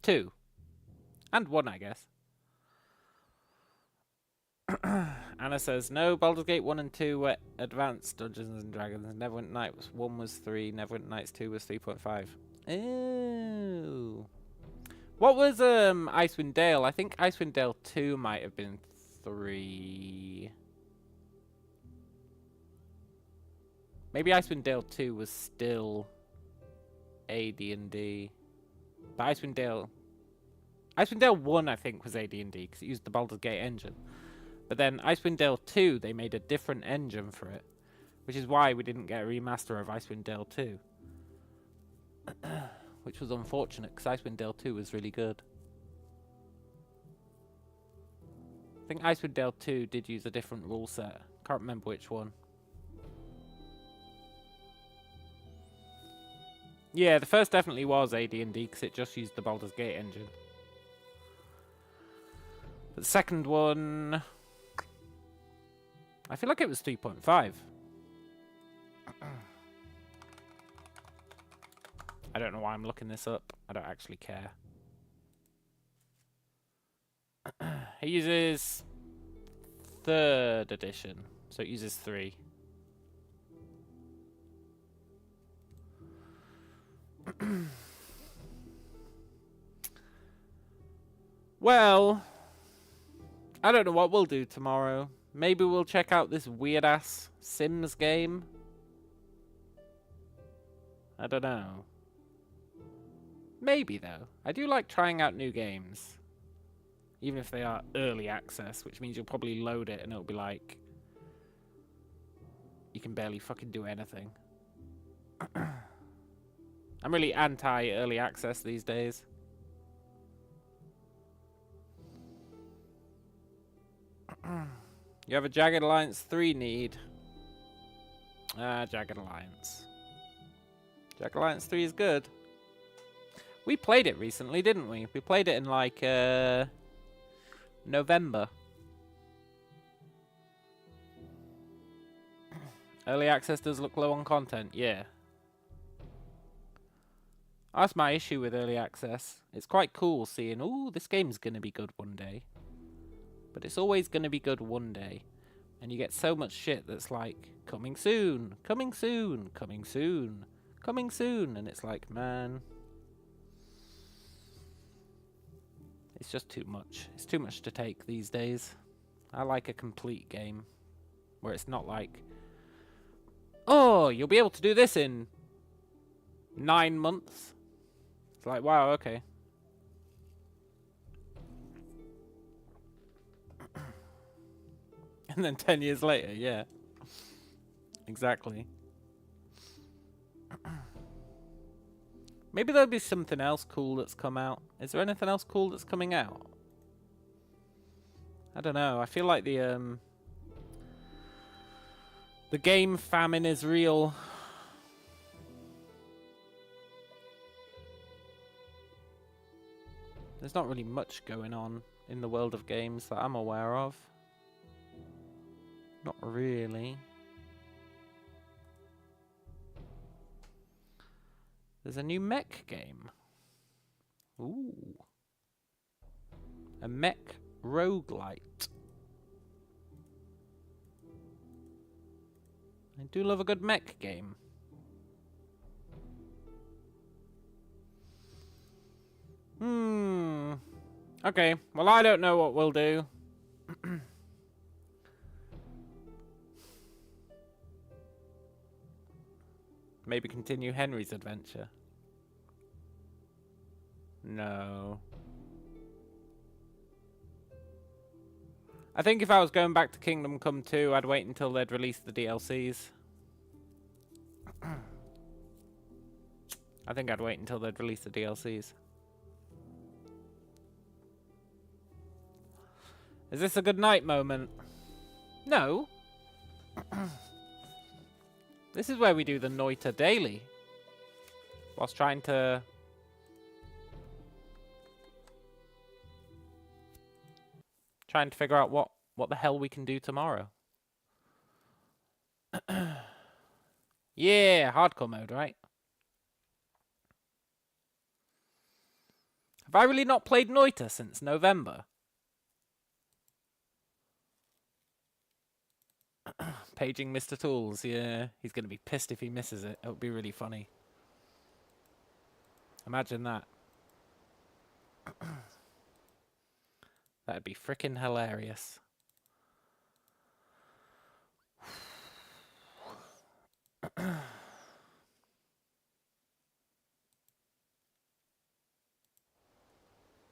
2. And 1, I guess. Anna says, no, Baldur's Gate 1 and 2 were advanced Dungeons and Dragons. Neverwinter Nights 1 was 3, Neverwinter Nights 2 was 3.5. Oh. What was Icewind Dale? I think Icewind Dale 2 might have been 3. Maybe Icewind Dale 2 was still AD&D. But Icewind Dale 1, I think, was AD&D because it used the Baldur's Gate engine. But then Icewind Dale 2, they made a different engine for it, Which is why we didn't get a remaster of Icewind Dale 2. Which was unfortunate, because Icewind Dale 2 was really good. I think Icewind Dale 2 did use a different rule set. Can't remember which one. Yeah, the first definitely was AD&D, because it just used the Baldur's Gate engine. But the second one... I feel like it was 3.5. I don't know why I'm looking this up. I don't actually care. It uses 3rd edition, so it uses 3. Well, I don't know what we'll do tomorrow. Maybe we'll check out this weird-ass Sims game. I don't know. Maybe, though. I do like trying out new games. Even if they are early access, which means you'll probably load it and it'll be like... you can barely fucking do anything. I'm really anti-early access these days. You have a Jagged Alliance 3 need. Jagged Alliance. Jagged Alliance 3 is good. We played it recently, didn't we? We played it in like November. Early access does look low on content, yeah. That's my issue with early access. It's quite cool seeing, ooh, this game's gonna be good one day. But it's always gonna be good one day. And you get so much shit that's like, coming soon, coming soon, coming soon, coming soon. And it's like, man... it's just too much. It's too much to take these days. I like a complete game. Where it's not like... oh, you'll be able to do this in 9 months. It's like, wow, okay. And then 10 years later, yeah. Exactly. Maybe there'll be something else cool that's come out. Is there anything else cool that's coming out? I don't know. I feel like the game famine is real. There's not really much going on in the world of games that I'm aware of. Not really. There's a new mech game. Ooh. A mech roguelite. I do love a good mech game. Okay, well I don't know what we'll do. Maybe continue Henry's adventure. No. I think if I was going back to Kingdom Come 2, I'd wait until they'd release the DLCs. I think I'd wait until they'd release the DLCs. Is this a good night moment? No. This is where we do the Noita daily. Whilst trying to... figure out what the hell we can do tomorrow. Yeah, hardcore mode, right? Have I really not played Noita since November? Paging Mr. Tools, yeah. He's going to be pissed if he misses it. It would be really funny. Imagine that. That'd be freaking hilarious.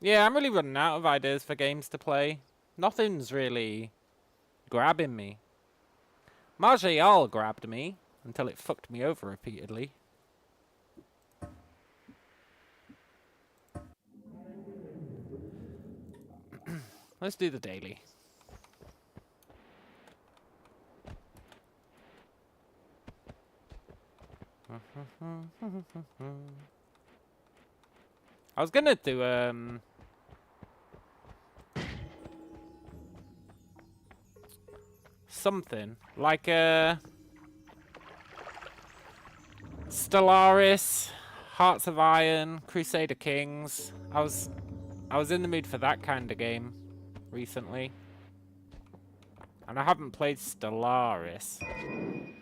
Yeah, I'm really running out of ideas for games to play. Nothing's really grabbing me. Maj'Eyal grabbed me until it fucked me over repeatedly. Let's do the daily. I was gonna do something like Stellaris, Hearts of Iron, Crusader Kings. I was in the mood for that kind of game recently. And I haven't played Stellaris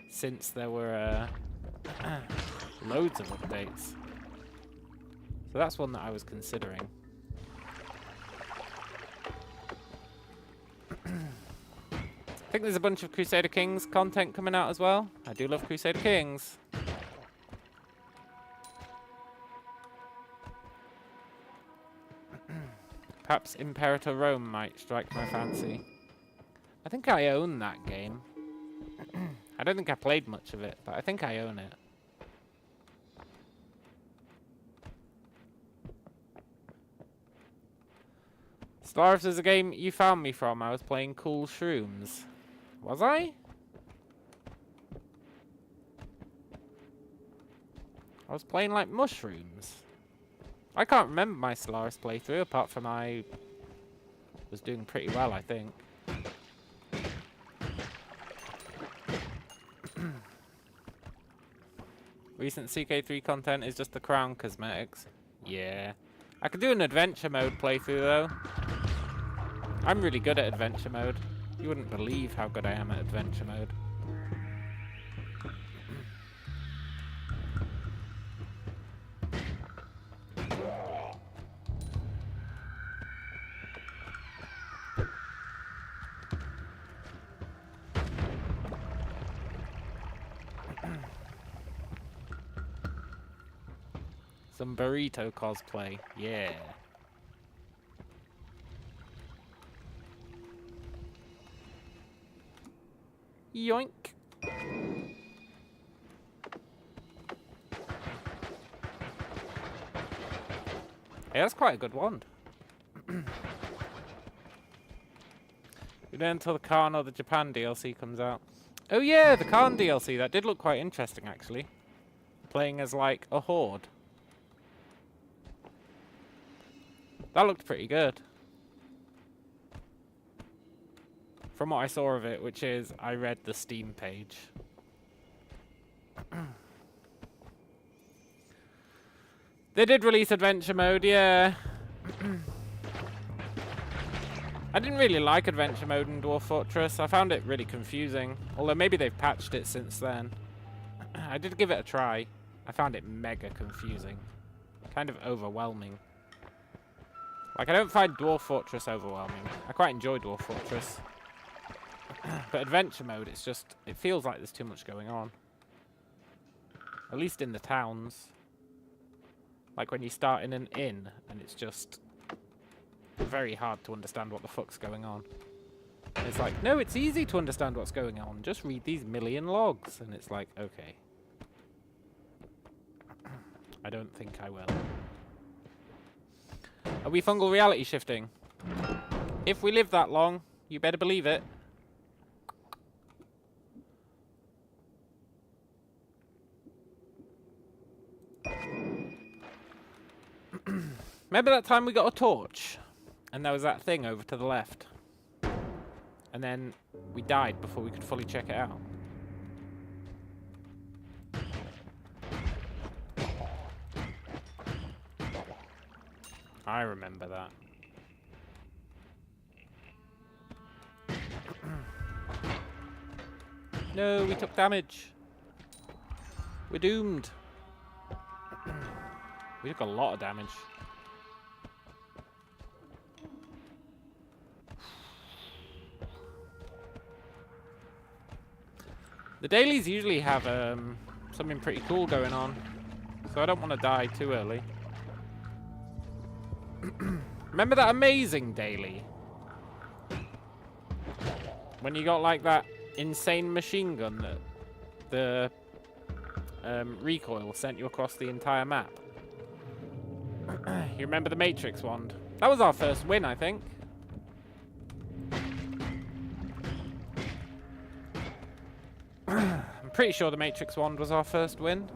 since there were loads of updates. So that's one that I was considering. I think there's a bunch of Crusader Kings content coming out as well. I do love Crusader Kings. Perhaps Imperator Rome might strike my fancy. I think I own that game. I don't think I played much of it, but I think I own it. Stellaris is a game you found me from. I was playing Cool Shrooms. Was I? I was playing like mushrooms. I can't remember my Stellaris playthrough apart from I was doing pretty well, I think. Recent CK3 content is just the crown cosmetics. Yeah. I could do an adventure mode playthrough though. I'm really good at adventure mode. You wouldn't believe how good I am at adventure mode. Some burrito cosplay, yeah. Yoink. Hey, that's quite a good wand. We don't until the Khan or the Japan DLC comes out. Oh yeah, the Khan DLC. That did look quite interesting, actually. Playing as, like, a horde. That looked pretty good. From what I saw of it, which is, I read the Steam page. They did release Adventure Mode, yeah. I didn't really like Adventure Mode in Dwarf Fortress. I found it really confusing. Although maybe they've patched it since then. I did give it a try. I found it mega confusing. Kind of overwhelming. Like, I don't find Dwarf Fortress overwhelming. I quite enjoy Dwarf Fortress. But Adventure Mode, it's just... It feels like there's too much going on. At least in the towns. Like when you start in an inn, and it's just... very hard to understand what the fuck's going on. And it's like, no, it's easy to understand what's going on. Just read these million logs. And it's like, okay. I don't think I will. Are we fungal reality shifting? If we live that long, you better believe it. Remember that time we got a torch? And there was that thing over to the left. And then we died before we could fully check it out. I remember that. No, we took damage. We're doomed. We took a lot of damage. The dailies usually have something pretty cool going on, so I don't want to die too early. Remember that amazing daily? When you got like that insane machine gun that the recoil sent you across the entire map. You remember the Matrix wand? That was our first win, I think. I'm pretty sure the Matrix wand was our first win.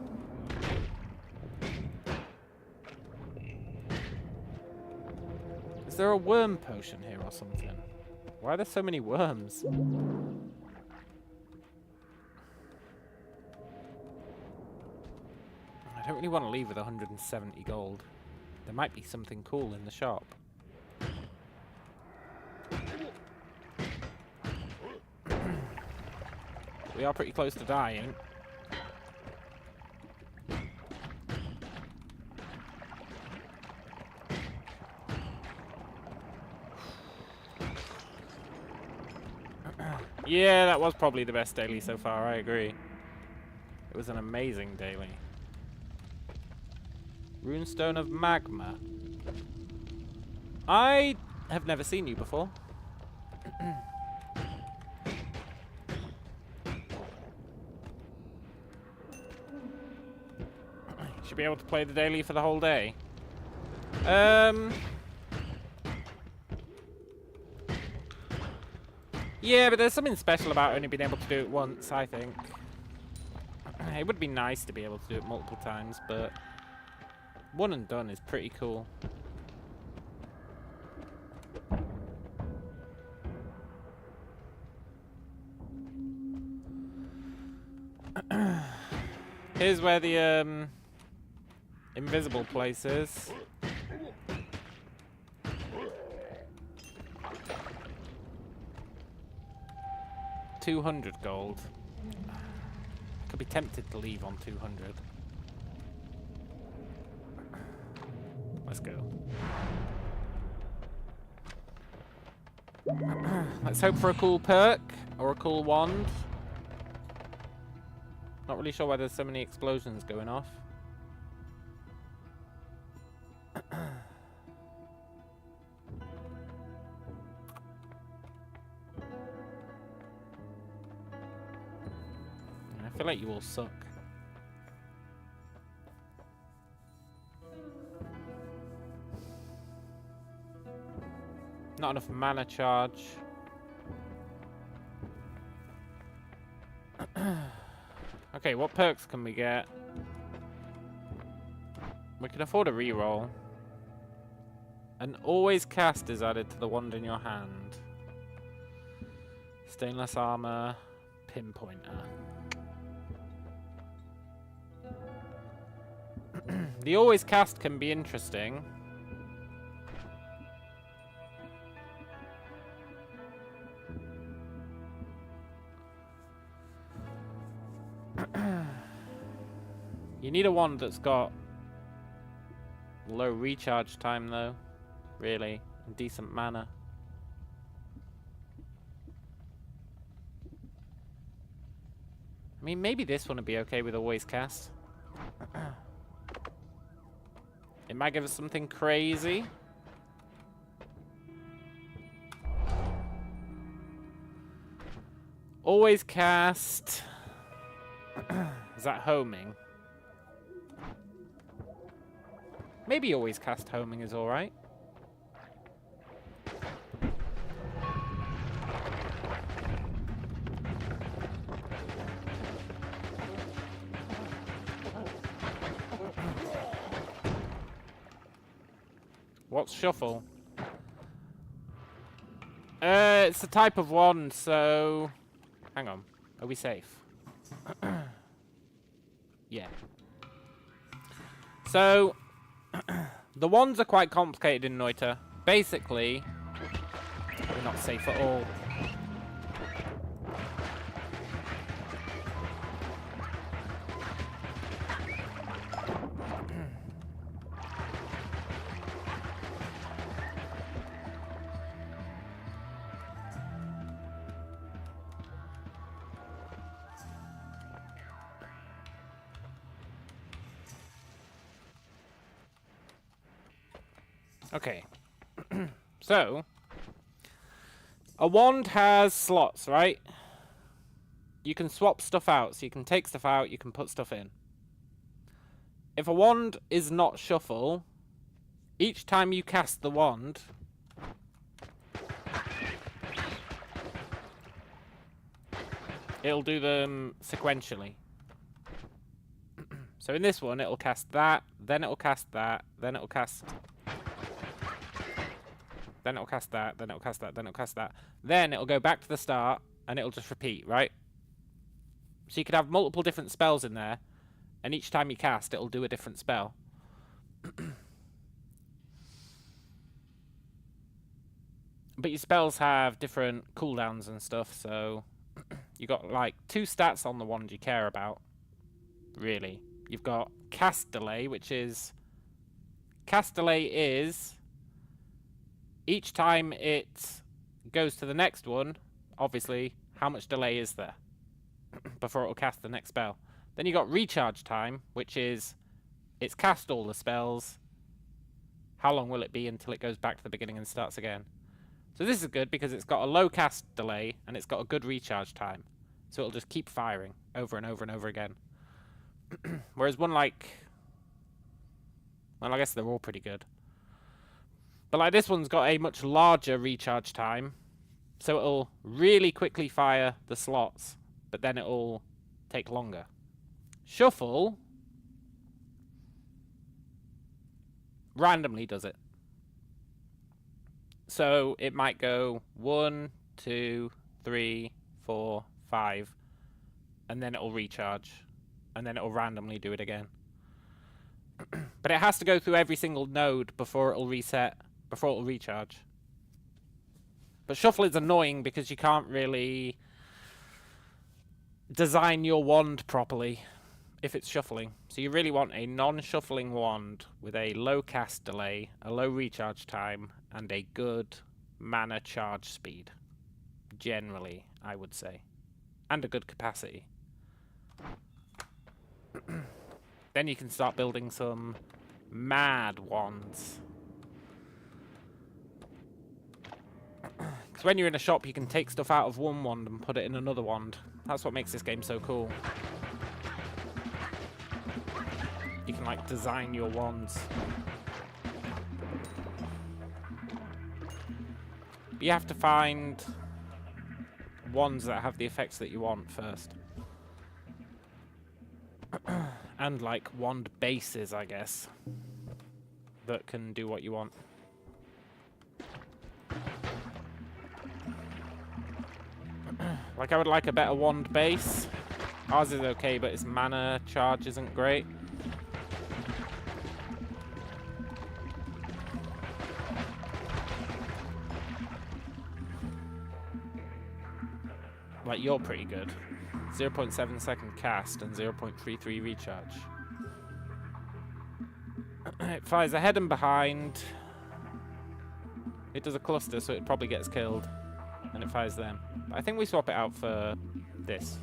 Is there a worm potion here or something? Why are there so many worms? I don't really want to leave with 170 gold. There might be something cool in the shop. We are pretty close to dying. Yeah, that was probably the best daily so far, I agree. It was an amazing daily. Runestone of Magma. I have never seen you before. Should be able to play the daily for the whole day. Yeah, but there's something special about only being able to do it once, I think. It would be nice to be able to do it multiple times, but one and done is pretty cool. Here's where the invisible place is. $200 gold. Could be tempted to leave on 200. Let's go. Let's hope for a cool perk or a cool wand. Not really sure why there's so many explosions going off. I feel like you all suck. Not enough mana charge. Okay, what perks can we get? We can afford a reroll. An always cast is added to the wand in your hand. Stainless armor, pinpointer. The always cast can be interesting. You need a wand that's got low recharge time, though. Really. And decent mana. I mean, maybe this one would be okay with always cast. It might give us something crazy. Always cast. Is that homing? Maybe always cast homing is alright. What's shuffle? It's a type of wand, so... Hang on. Are we safe? Yeah. So... The wands are quite complicated in Noita. Basically... We're not safe at all. Okay. So, a wand has slots, right? you can swap stuff out. So you can take stuff out, you can put stuff in. If a wand is not shuffle, each time you cast the wand, it'll do them sequentially. So in this one, it'll cast that, then it'll cast that, then it'll cast... Then it'll cast that, then it'll cast that, then it'll cast that. Then it'll go back to the start, and it'll just repeat, right? So you could have multiple different spells in there, and each time you cast, it'll do a different spell. But your spells have different cooldowns and stuff, so... you got, like, 2 stats on the wand you care about, really. You've got cast delay, which is... Cast delay is... Each time it goes to the next one, obviously, how much delay is there before it will cast the next spell? Then you got recharge time, which is it's cast all the spells. How long will it be until it goes back to the beginning and starts again? So this is good because it's got a low cast delay and it's got a good recharge time. So it'll just keep firing over and over and over again. Whereas one like... Well, I guess they're all pretty good. But like this one's got a much larger recharge time. So it'll really quickly fire the slots, but then it'll take longer. Shuffle randomly does it. So it might go 1, 2, 3, 4, 5, and then it'll recharge, and then it'll randomly do it again. But it has to go through every single node before it'll reset, before it'll recharge. But shuffle is annoying because you can't really design your wand properly if it's shuffling. So you really want a non-shuffling wand with a low cast delay, a low recharge time, and a good mana charge speed. Generally, I would say. And a good capacity. Then you can start building some mad wands. Because when you're in a shop, you can take stuff out of one wand and put it in another wand. That's what makes this game so cool. You can, like, design your wands. But you have to find wands that have the effects that you want first. And, like, wand bases, I guess, that can do what you want. Like, I would like a better wand base. Ours is okay, but its mana charge isn't great. Like, you're pretty good. 0.7 second cast and 0.33 recharge. It fires ahead and behind. It does a cluster, so it probably gets killed. And it fires them. But I think we swap it out for this.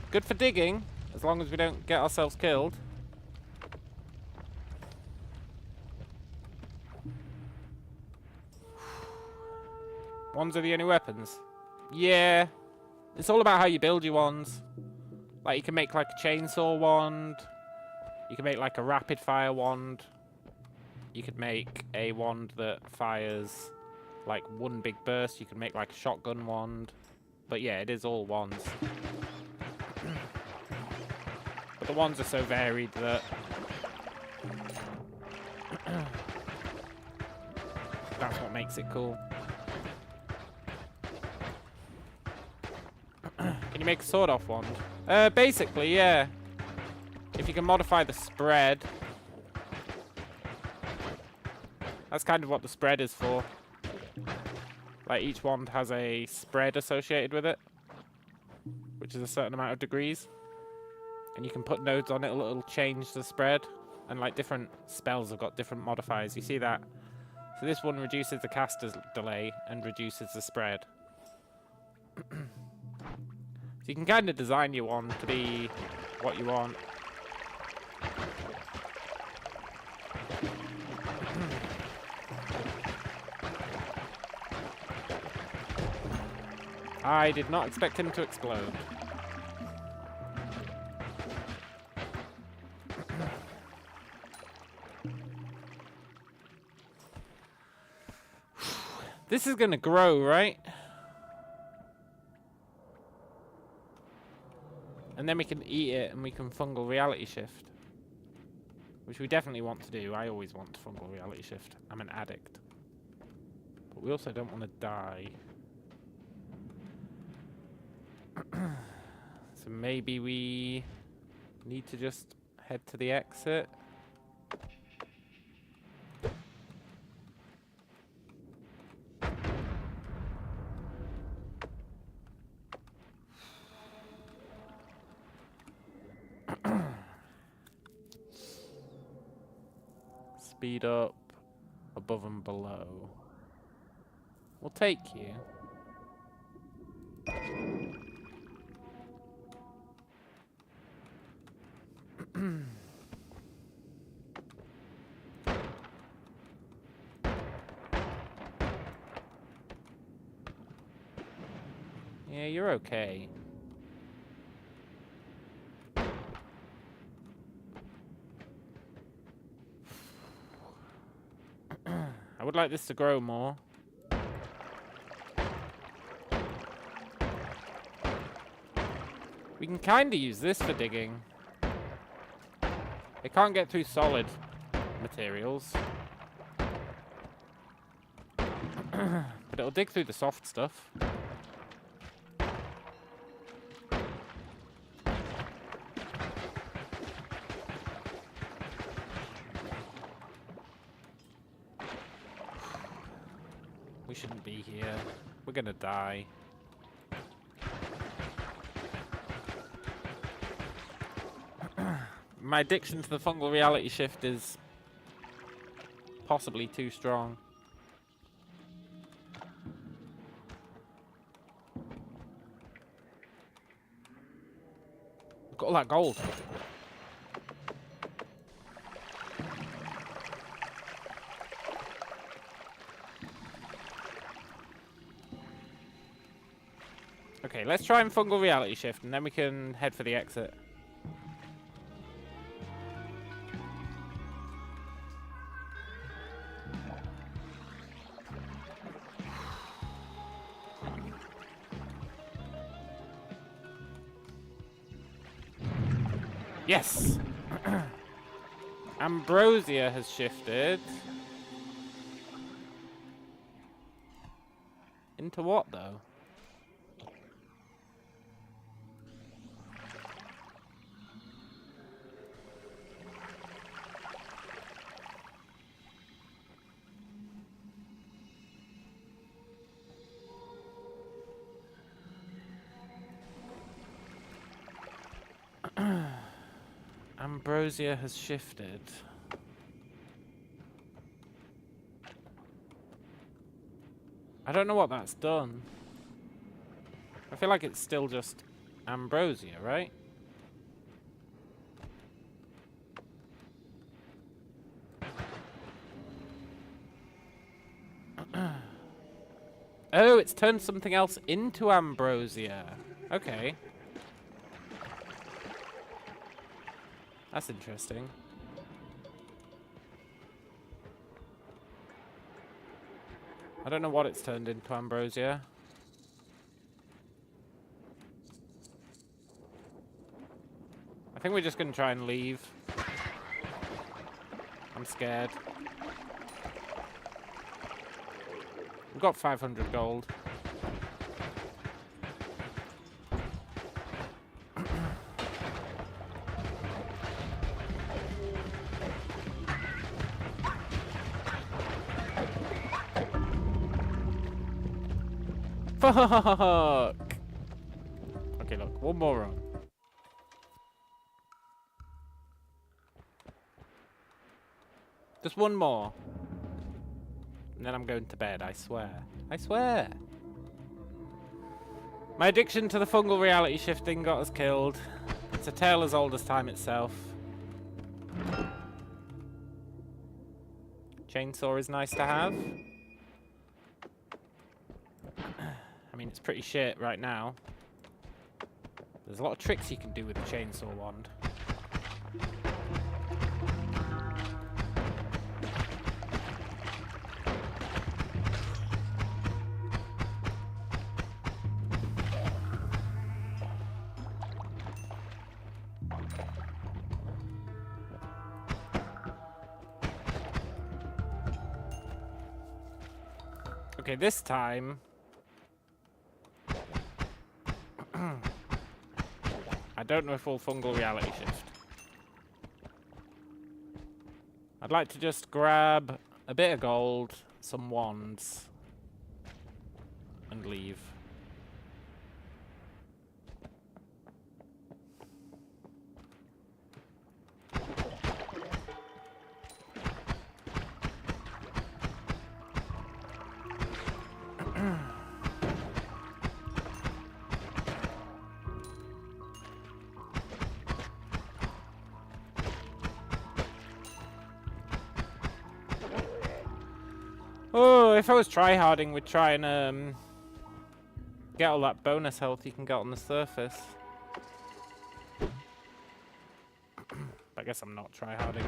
Good for digging, as long as we don't get ourselves killed. Wands are the only weapons. Yeah. It's all about how you build your wands. Like, you can make, like, a chainsaw wand. You can make, like, a rapid fire wand. You could make a wand that fires, like, one big burst. You can make, like, a shotgun wand. But, yeah, it is all wands. But the wands are so varied that... that's what makes it cool. Can you make a sword-off wand? Basically, yeah. If you can modify the spread. That's kind of what the spread is for. Like, each wand has a spread associated with it, which is a certain amount of degrees. And you can put nodes on it, it'll change the spread. And, like, different spells have got different modifiers. You see that? So this one reduces the caster's delay and reduces the spread. So you can kind of design your wand to be what you want. I did not expect him to explode. This is gonna grow, right? And then we can eat it and we can fungal reality shift. Which we definitely want to do. I always want to fungal reality shift. I'm an addict. But we also don't want to die. So maybe we need to just head to the exit. Speed up, above and below. We'll take you. Yeah, you're okay. I would like this to grow more. We can kind of use this for digging. It can't get through solid materials. But it'll dig through the soft stuff. We shouldn't be here. We're gonna die. My addiction to the fungal reality shift is possibly too strong. Got all that gold. Okay, let's try and fungal reality shift, and then we can head for the exit. Yes! Ambrosia has shifted. Into what, though? Ambrosia has shifted. I don't know what that's done. I feel like it's still just ambrosia, right? Oh, it's turned something else into ambrosia. Okay. That's interesting. I don't know what it's turned into ambrosia. I think we're just gonna try and leave. I'm scared. We've got 500 gold. Fuck! Okay, look, one more run. Just one more. And then I'm going to bed, I swear. I swear! My addiction to the fungal reality shifting got us killed. It's a tale as old as time itself. Chainsaw is nice to have. I mean, it's pretty shit right now. There's a lot of tricks you can do with the chainsaw wand. Okay, this time... I don't know if we'll fungal reality shift. I'd like to just grab a bit of gold, some wands, and leave. Oh, if I was tryharding, we'd try and get all that bonus health you can get on the surface. I guess I'm not tryharding.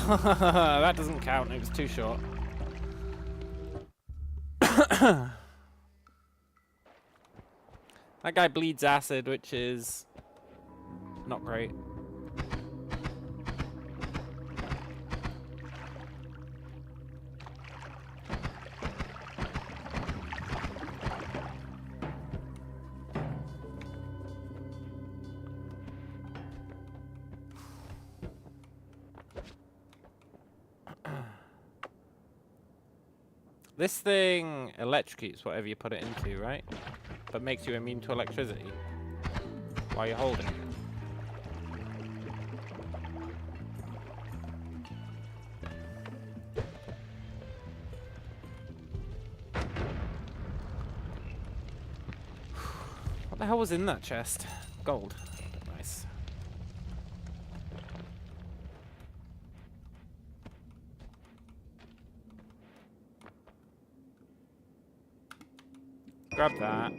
That doesn't count, it was too short. That guy bleeds acid, which is not great. This thing electrocutes whatever you put it into, right? But makes you immune to electricity while you're holding it. What the hell was in that chest? Gold. Nice. Grab that.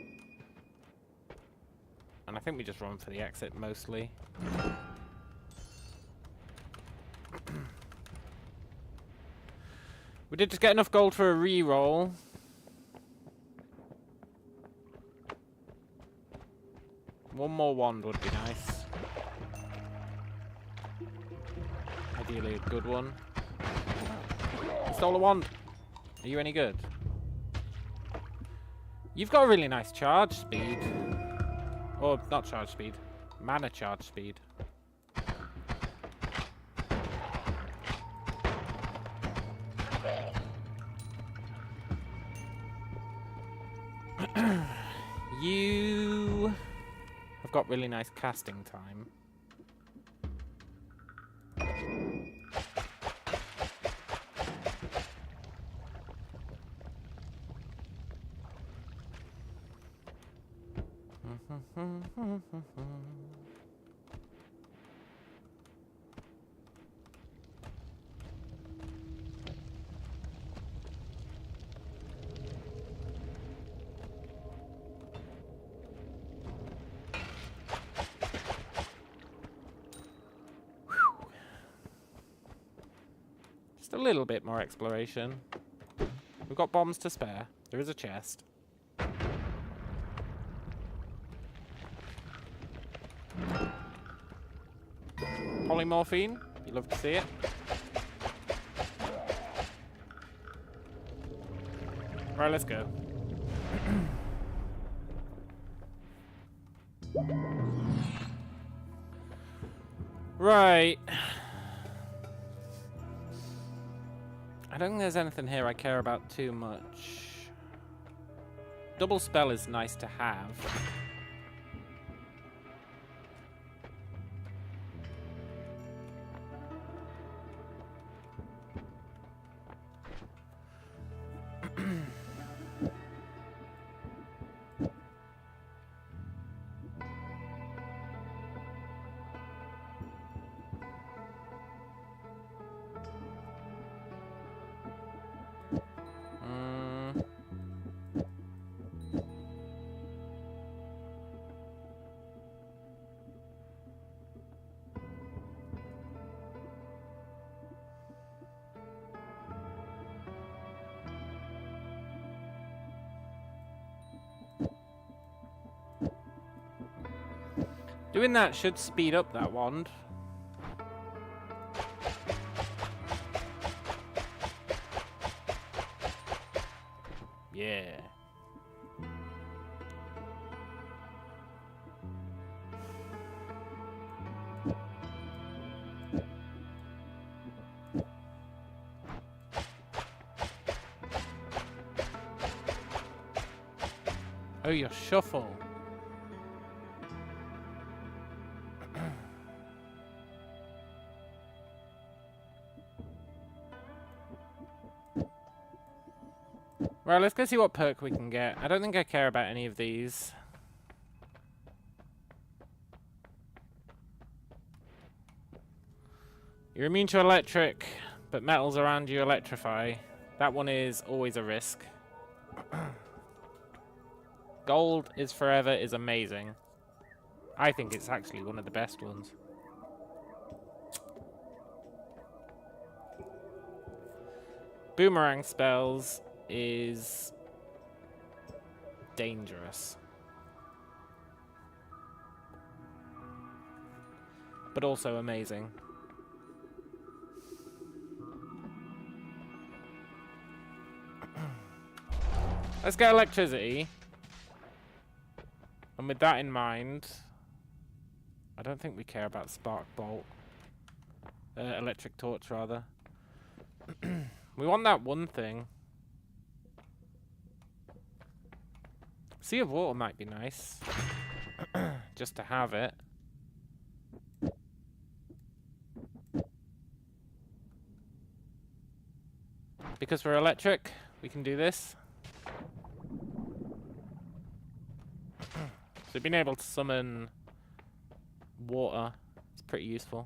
And I think we just run for the exit mostly. We did just get enough gold for a re-roll. One more wand would be nice. Ideally a good one. I stole a wand. Are you any good? You've got a really nice charge speed. Or, not charge speed. Mana charge speed. You have got really nice casting time. Just a little bit more exploration. We've got bombs to spare. There is a chest. Polymorphine. You love to see it. Right, let's go. Right. I don't think there's anything here I care about too much. Double spell is nice to have. Doing that should speed up that wand. Yeah. Oh, your shuffle. Right, let's go see what perk we can get. I don't think I care about any of these. You're immune to electric, but metals around you electrify. That one is always a risk. Gold is forever is amazing. I think it's actually one of the best ones. Boomerang spells is dangerous. But also amazing. Let's get electricity. And with that in mind, I don't think we care about Spark Bolt. Electric Torch, rather. We want that one thing. Sea of Water might be nice. Just to have it. Because we're electric, we can do this. So being able to summon water is pretty useful.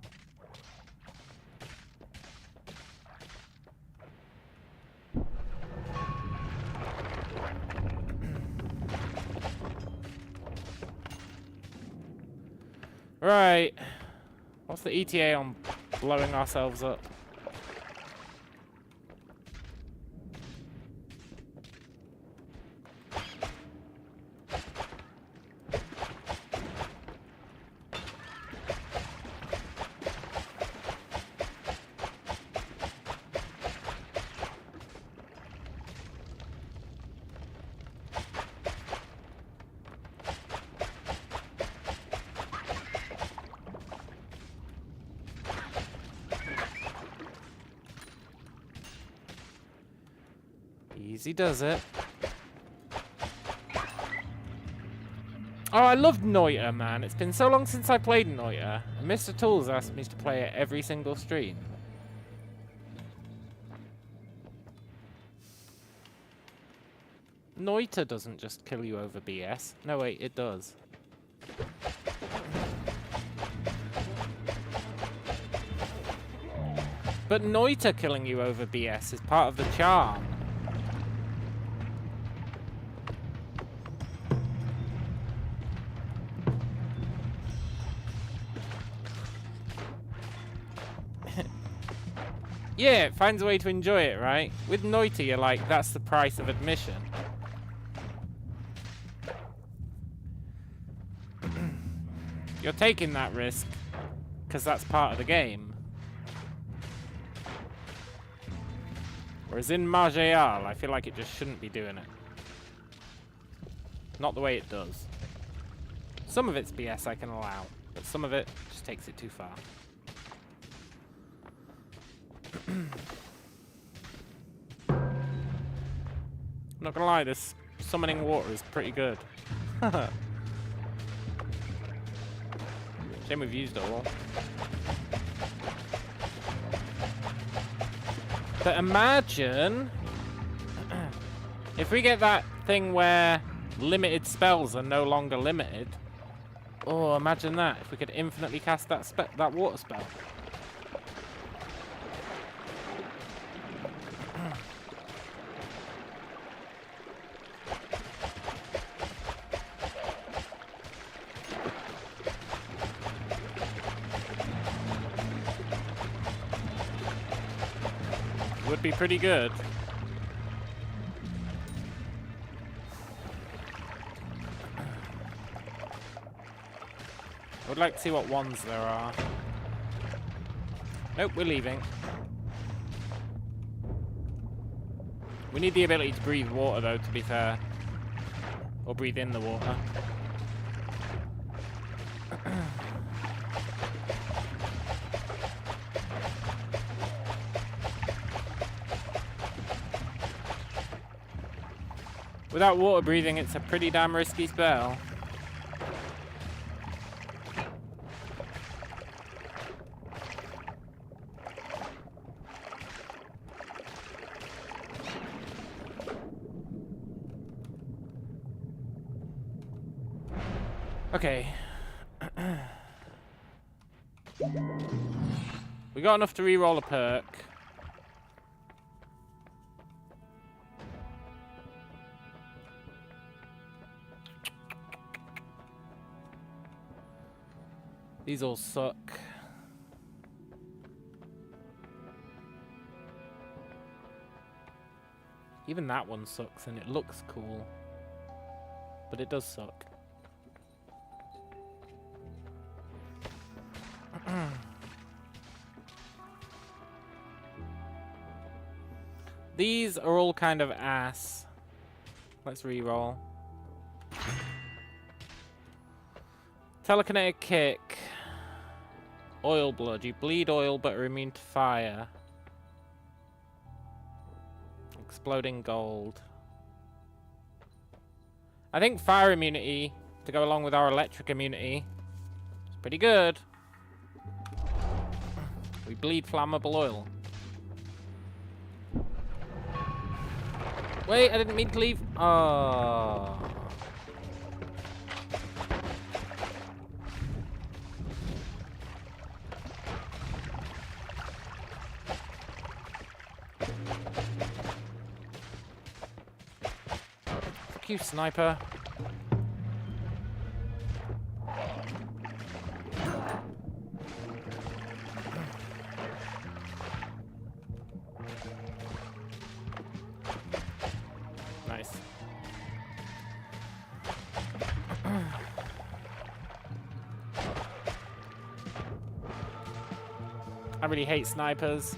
Right. What's the ETA on blowing ourselves up? Easy does it. Oh, I loved Noita, man. It's been so long since I played Noita. And Mr. Tools asked me to play it every single stream. Noita doesn't just kill you over BS. No, wait, it does. But Noita killing you over BS is part of the charm. Yeah, it finds a way to enjoy it, right? With Noita, you're like, that's the price of admission. You're taking that risk, because that's part of the game. Whereas in Maj'Eyal, I feel like it just shouldn't be doing it. Not the way it does. Some of it's BS I can allow, but some of it just takes it too far. I'm not gonna lie, this summoning water is pretty good. Shame we've used it all. But imagine if we get that thing where limited spells are no longer limited. Oh, imagine that. If we could infinitely cast that water spell. Would be pretty good. I would like to see what ones there are. Nope, we're leaving. We need the ability to breathe water, though, to be fair. Or breathe in the water. Without water breathing, it's a pretty damn risky spell. Okay. We got enough to re-roll a perk. These all suck. Even that one sucks and it looks cool. But it does suck. These are all kind of ass. Let's re-roll. Telekinetic kick. Oil blood. You bleed oil but are immune to fire. Exploding gold. I think fire immunity to go along with our electric immunity is pretty good. We bleed flammable oil. Wait, I didn't mean to leave. Oh. Fuck you, sniper. Nice. I really hate snipers.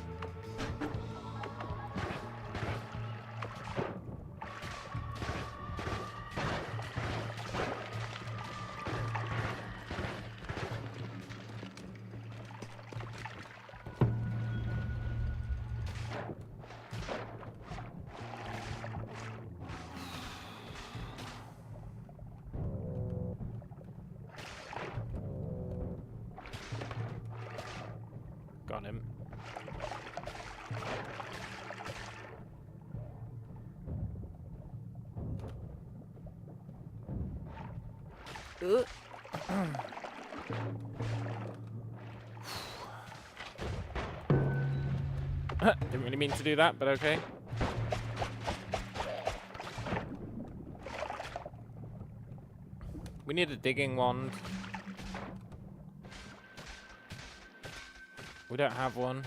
Got him. Didn't really mean to do that, but okay. We need a digging wand. We don't have one.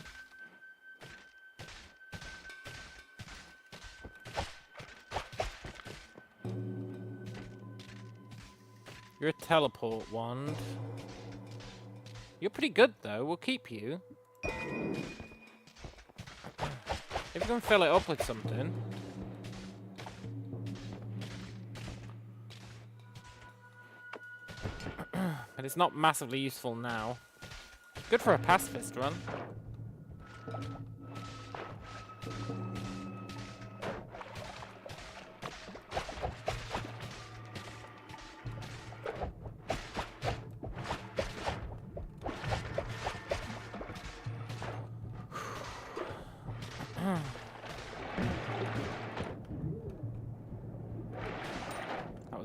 You're a teleport wand. You're pretty good though, we'll keep you. If you can fill it up with something. But it's not massively useful now. Good for a pacifist run.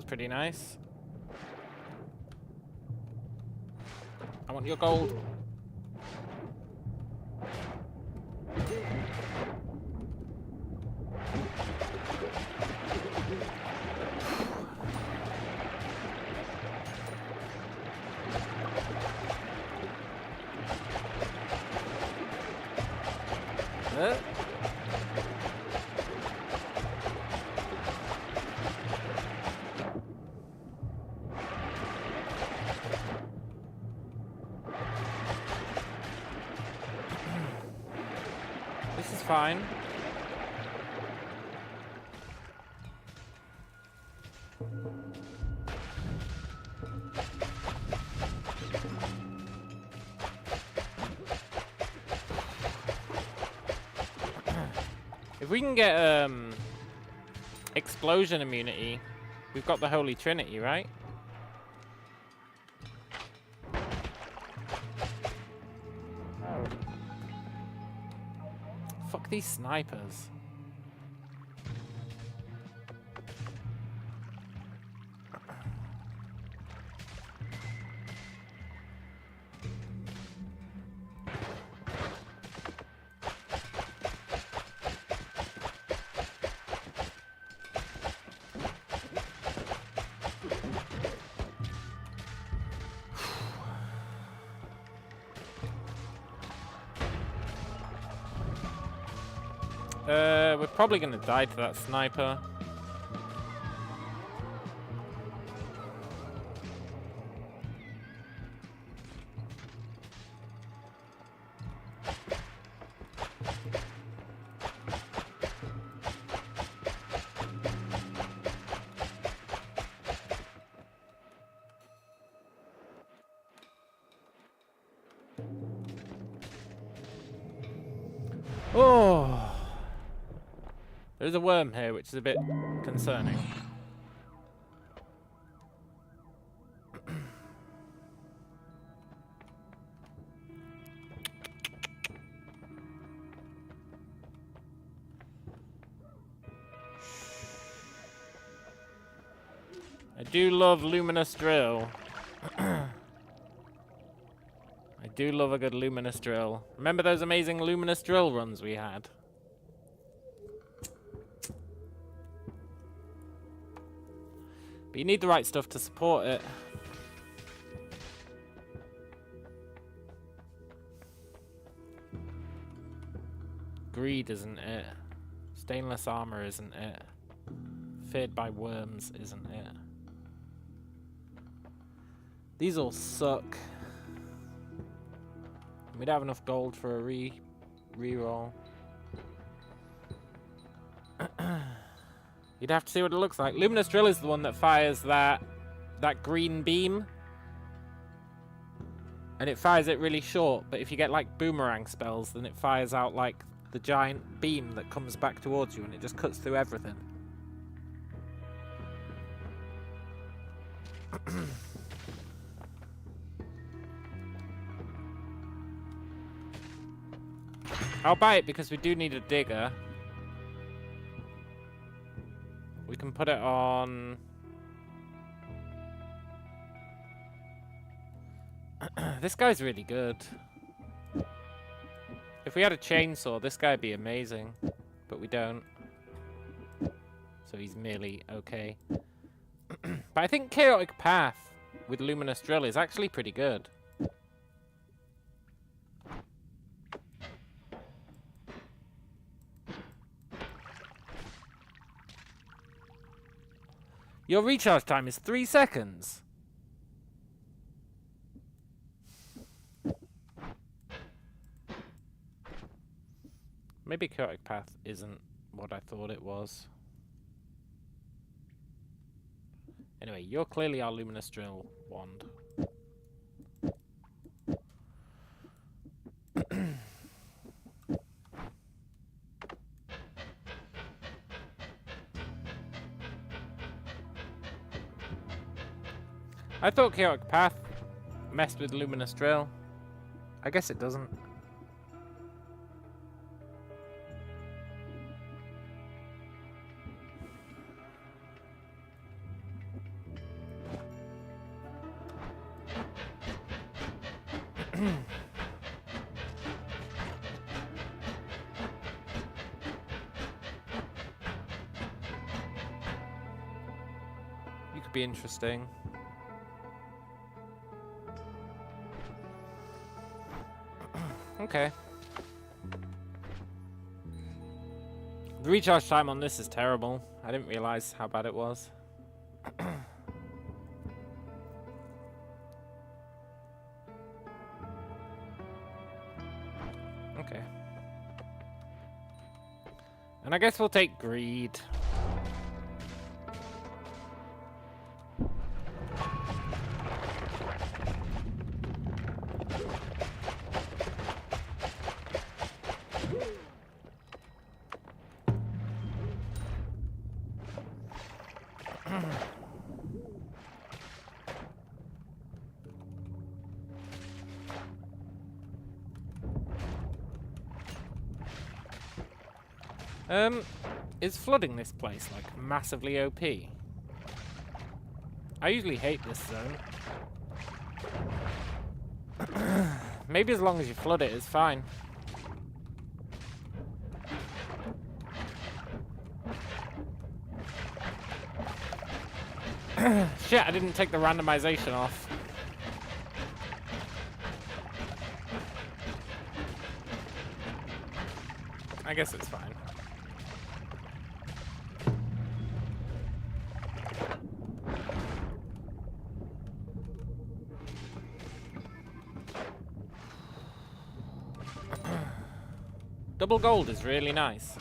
pretty nice. I want your gold. This is fine. If we can get explosion immunity, we've got the Holy Trinity, right? Fuck these snipers. We're probably gonna die to that sniper. Oh. There's a worm here, which is a bit concerning. I do love luminous drill. I do love a good luminous drill. Remember those amazing luminous drill runs we had? But you need the right stuff to support it. Greed isn't it. Stainless armor isn't it. Feared by worms isn't it. These all suck. We don't have enough gold for a re-roll. You'd have to see what it looks like. Luminous drill is the one that fires that green beam. And it fires it really short, but if you get like boomerang spells, then it fires out like the giant beam that comes back towards you and it just cuts through everything. I'll buy it because we do need a digger. We can put it on... This guy's really good. If we had a chainsaw, this guy'd be amazing. But we don't. So he's merely okay. But I think Chaotic Path with Luminous Drill is actually pretty good. Your recharge time is 3 seconds. Maybe Chaotic Path isn't what I thought it was. Anyway, you're clearly our Luminous Drill wand. I thought Chaotic Path messed with Luminous Drill. I guess it doesn't. You could be interesting. Okay. The recharge time on this is terrible. I didn't realize how bad it was. Okay. And I guess we'll take greed. Is flooding this place, like, massively OP? I usually hate this zone. Maybe as long as you flood it, it's fine. Shit, I didn't take the randomization off. I guess it's fine. Double gold is really nice.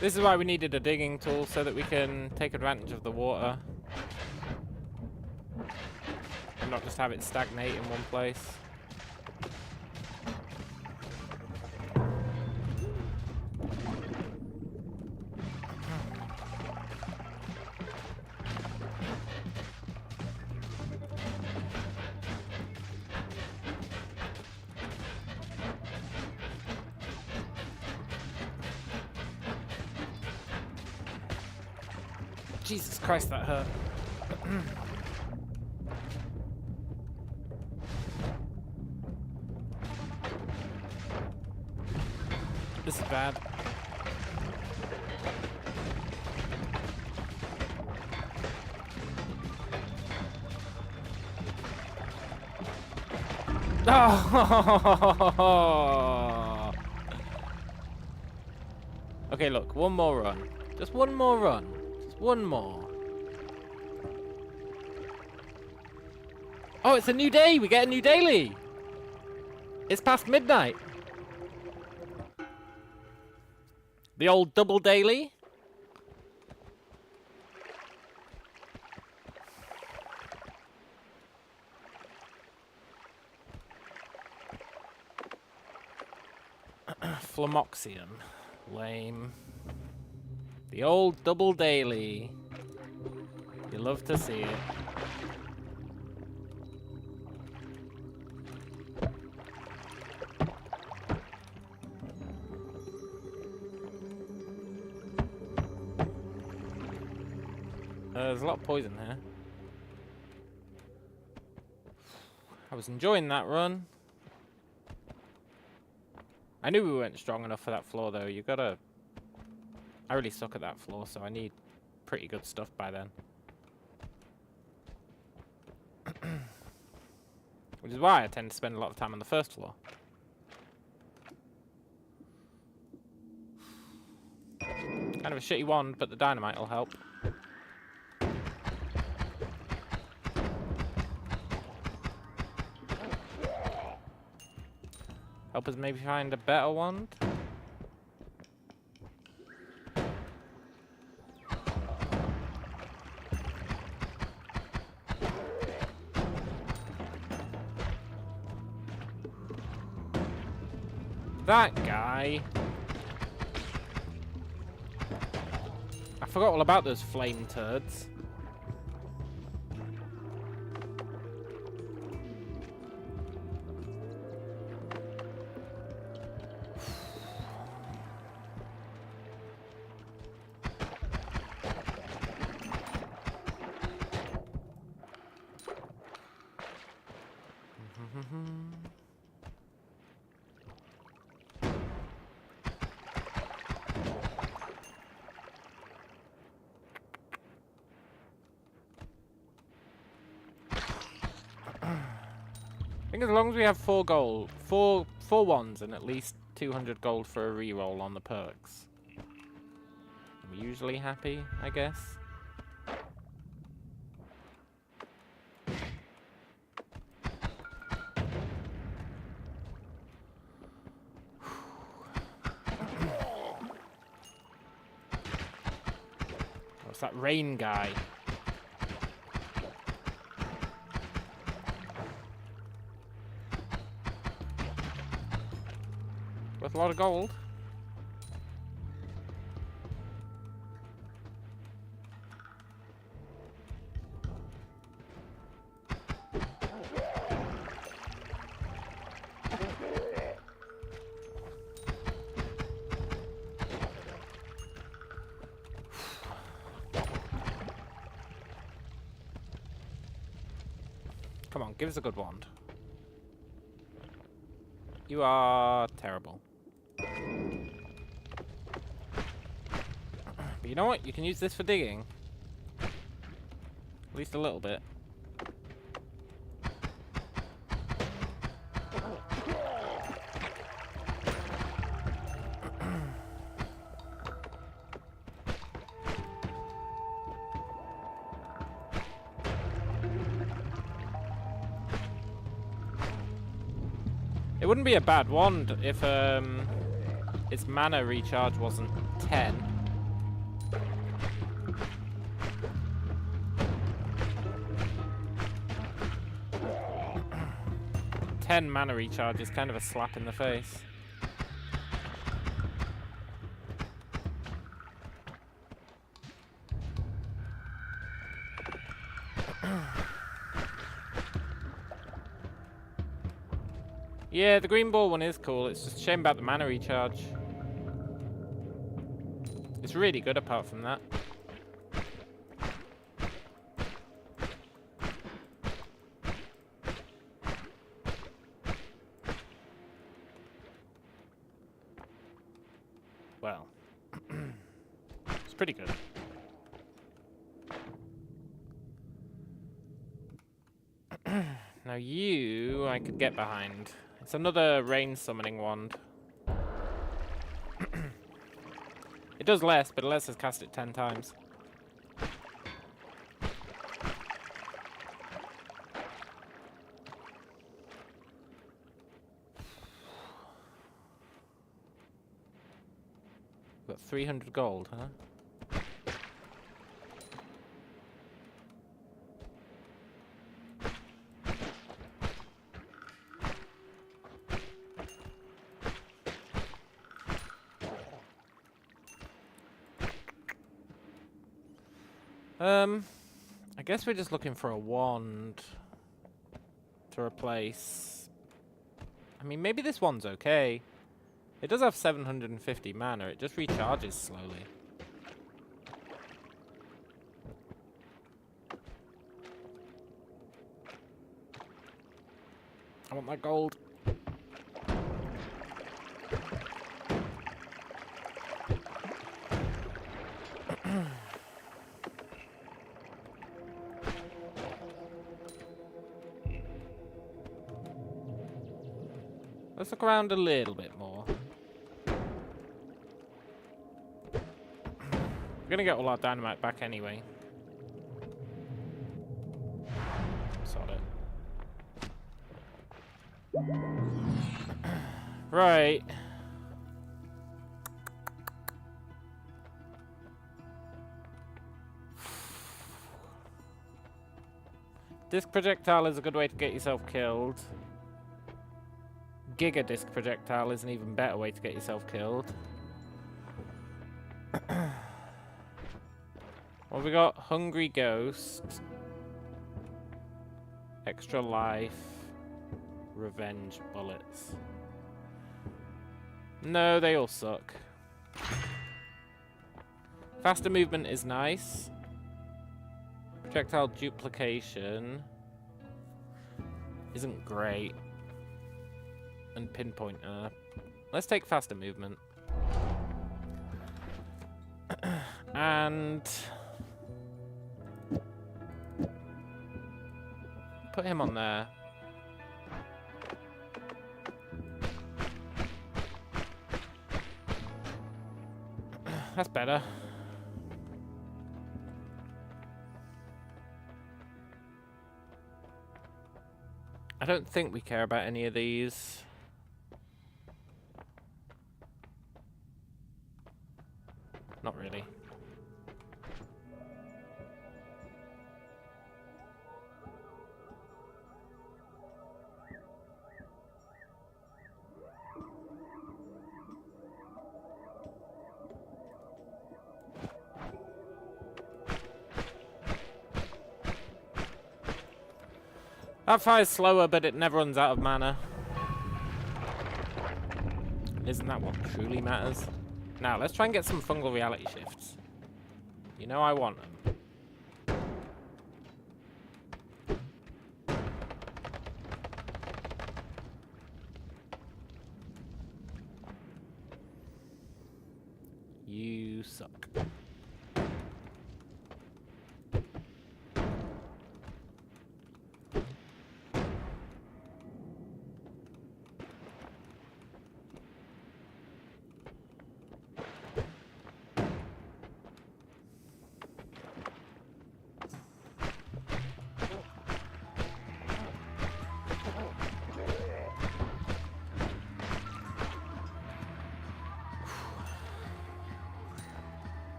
This is why we needed a digging tool, so that we can take advantage of the water. And not just have it stagnate in one place. Jesus Christ, that hurt. This is bad. Oh! Okay, look, one more run. Just one more run. One more. Oh, it's a new day! We get a new daily! It's past midnight. The old double daily. Flamoxium. Lame. The old double daily. You love to see it. There's a lot of poison here. I was enjoying that run. I knew we weren't strong enough for that floor, though. You gotta... I really suck at that floor, so I need pretty good stuff by then. Which is why I tend to spend a lot of time on the first floor. Kind of a shitty one, but the dynamite will help. Help us maybe find a better wand? That guy. I forgot all about those flame turds. I think as long as we have 4 gold, four wands and at least 200 gold for a reroll on the perks, I'm usually happy, I guess. What's that rain guy? Worth a lot of gold. Come on, give us a good wand. You are terrible. But you know what? You can use this for digging. At least a little bit. It wouldn't be a bad wand if its mana recharge wasn't 10. Mana recharge is kind of a slap in the face. Yeah, the green ball one is cool. It's just a shame about the mana recharge. It's really good apart from that. Well, it's pretty good. Now you, I could get behind. It's another rain summoning wand. It does less, but it lets us cast it 10 times. Got 300 gold, huh? I guess we're just looking for a wand to replace. I mean, maybe this one's okay. It does have 750 mana. It just recharges slowly. I want that gold. Let's look around a little bit more. We're gonna get all our dynamite back anyway. Sod it. Right. Disc projectile is a good way to get yourself killed. Giga disc projectile is an even better way to get yourself killed. Well, we got Hungry Ghost, Extra Life, Revenge Bullets. No, they all suck. Faster movement is nice. Projectile duplication isn't great. And pinpointer. Let's take faster movement. And put him on there. That's better. I don't think we care about any of these. Not really. That fire's slower, but it never runs out of mana. Isn't that what truly matters? Now, let's try and get some fungal reality shifts. You know I want them. You suck.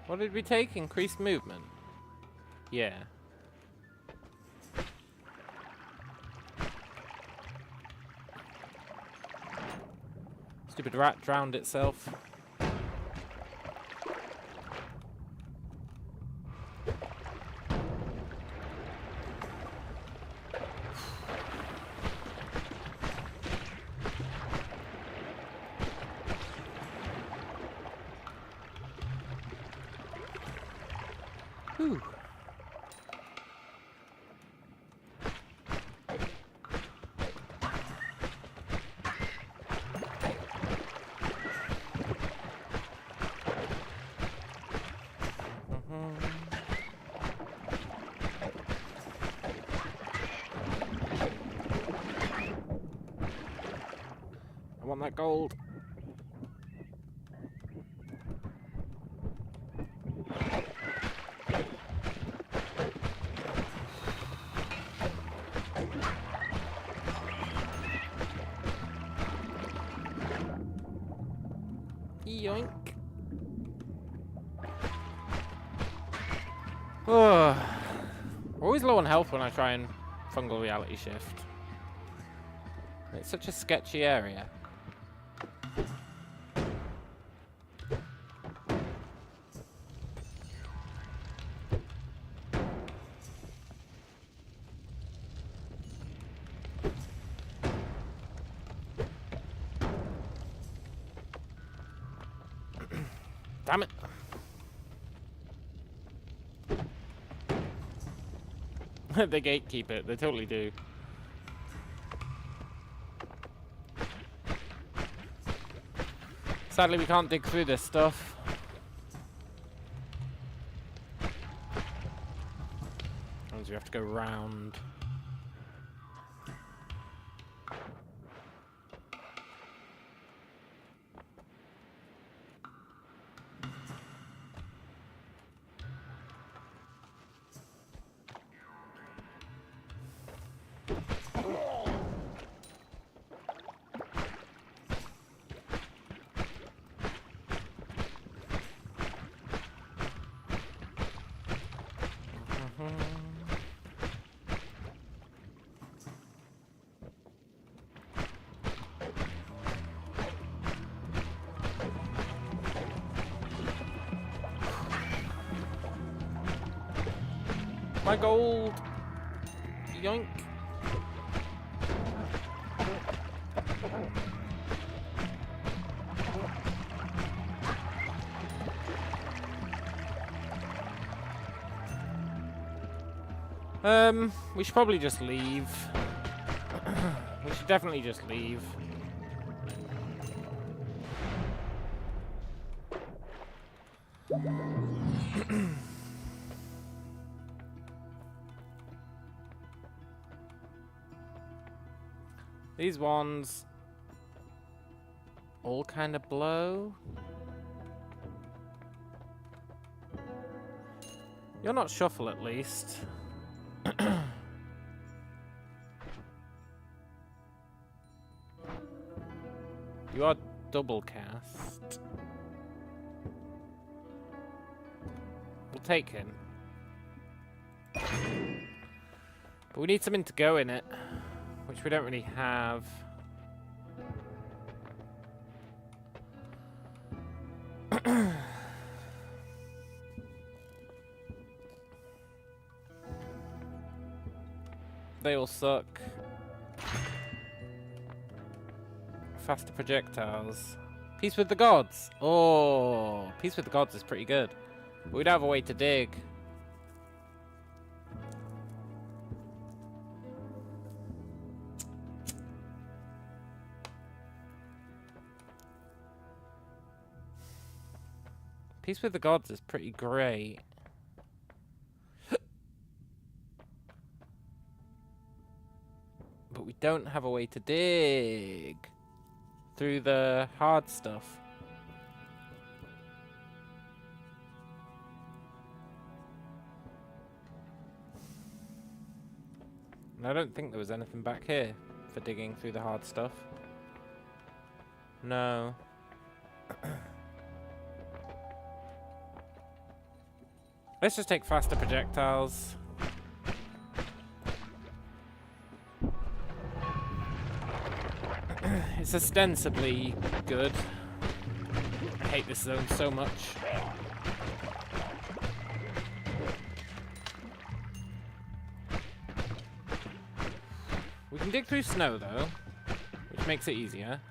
What did we take? Increased movement? Yeah. Stupid rat drowned itself. Whew. I want that gold. Yoink. We're always low on health when I try and fungal reality shift. It's such a sketchy area. Damn it. They gatekeep it, they totally do. Sadly, we can't dig through this stuff. Means we have to go round. My gold! Yoink! We should probably just leave. We should definitely just leave. These ones all kind of blow. You're not shuffle, at least. You are double cast. We'll take him. But we need something to go in it, which we don't really have. They all suck. Faster projectiles. Peace with the gods. Oh, peace with the gods is pretty good. But we don't have a way to dig. Peace with the gods is pretty great. But we don't have a way to dig through the hard stuff. And I don't think there was anything back here for digging through the hard stuff. No. Let's just take faster projectiles. It's ostensibly good. I hate this zone so much. We can dig through snow though, which makes it easier.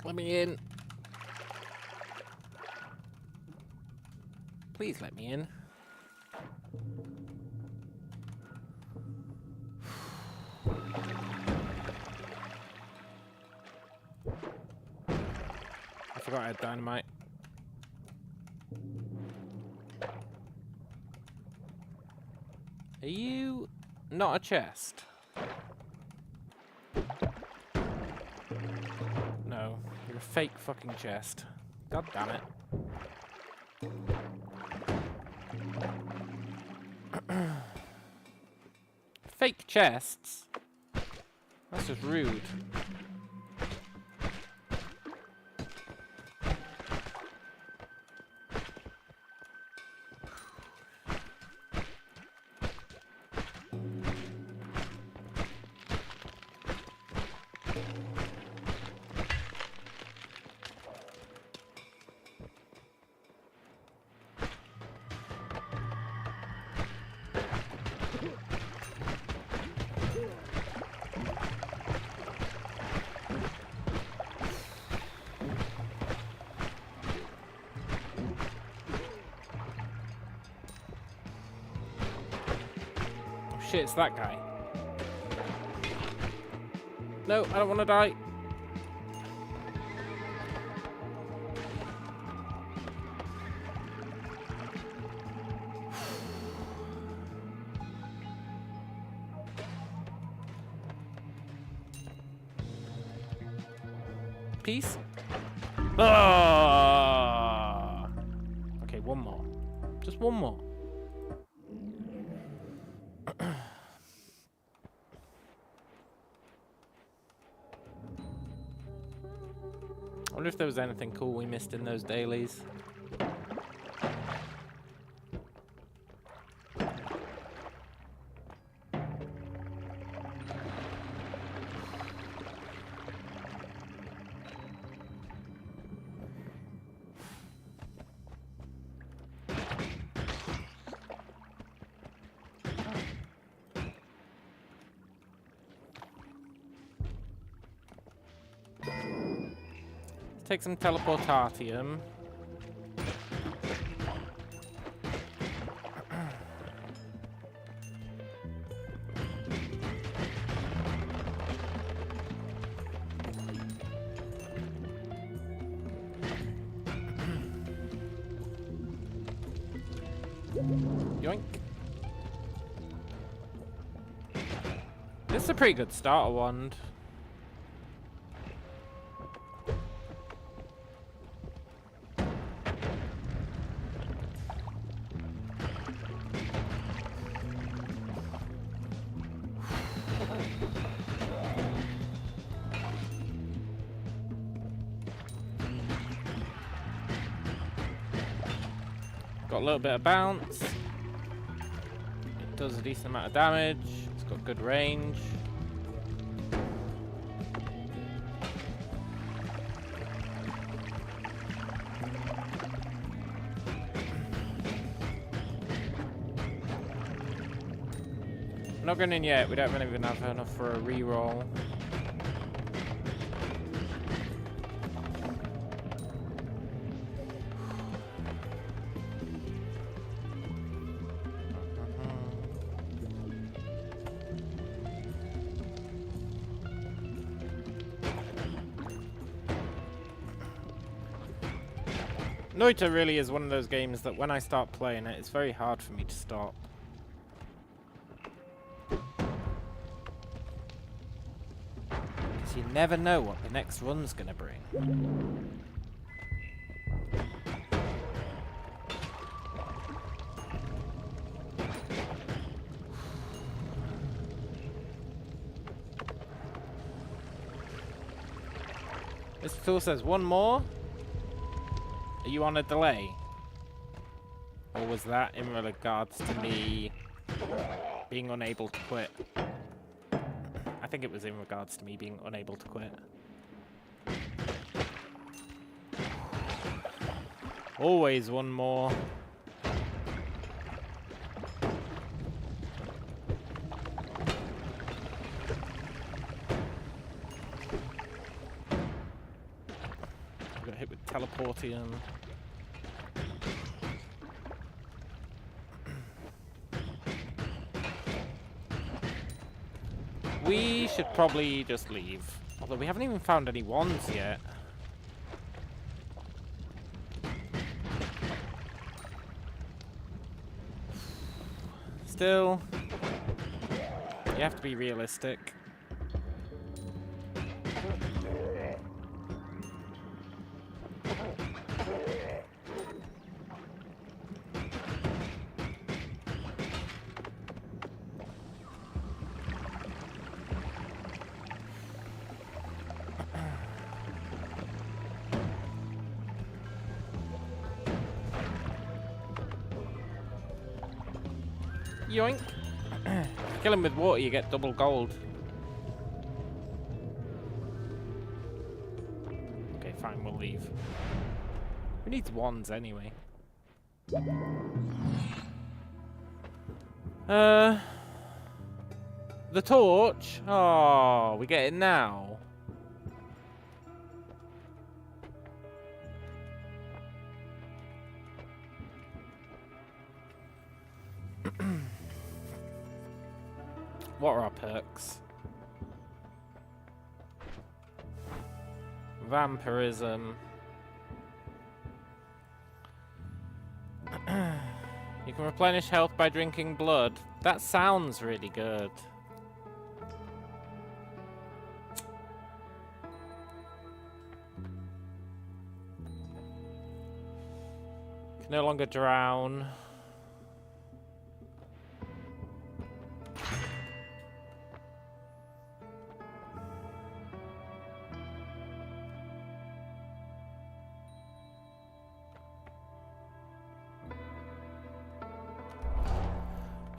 Let me in. Please let me in. I forgot I had dynamite. Are you not a chest? No, you're a fake fucking chest. God damn it. Fake chests? That's just rude. Shit, it's that guy. No, I don't want to die. Peace. Ah! Okay, one more. Just one more. I wonder if there was anything cool we missed in those dailies. Take some teleportatium. Yoink. This is a pretty good starter wand. Got a little bit of bounce. It does a decent amount of damage. It's got good range. Not going in yet. We don't even have enough for a reroll. Noita really is one of those games that when I start playing it, it's very hard for me to stop. Because you never know what the next run's gonna bring. This tool says one more. Are you on a delay? Or was that in regards to me being unable to quit? I think it was in regards to me being unable to quit. Always one more. Got hit with teleportium. We should probably just leave. Although we haven't even found any wands yet. Still, you have to be realistic. Yoink. Kill him with water, you get double gold. Okay, fine, we'll leave. Who needs wands anyway? The torch? Oh, we get it now. What are our perks? Vampirism. You can replenish health by drinking blood. That sounds really good. Can no longer drown.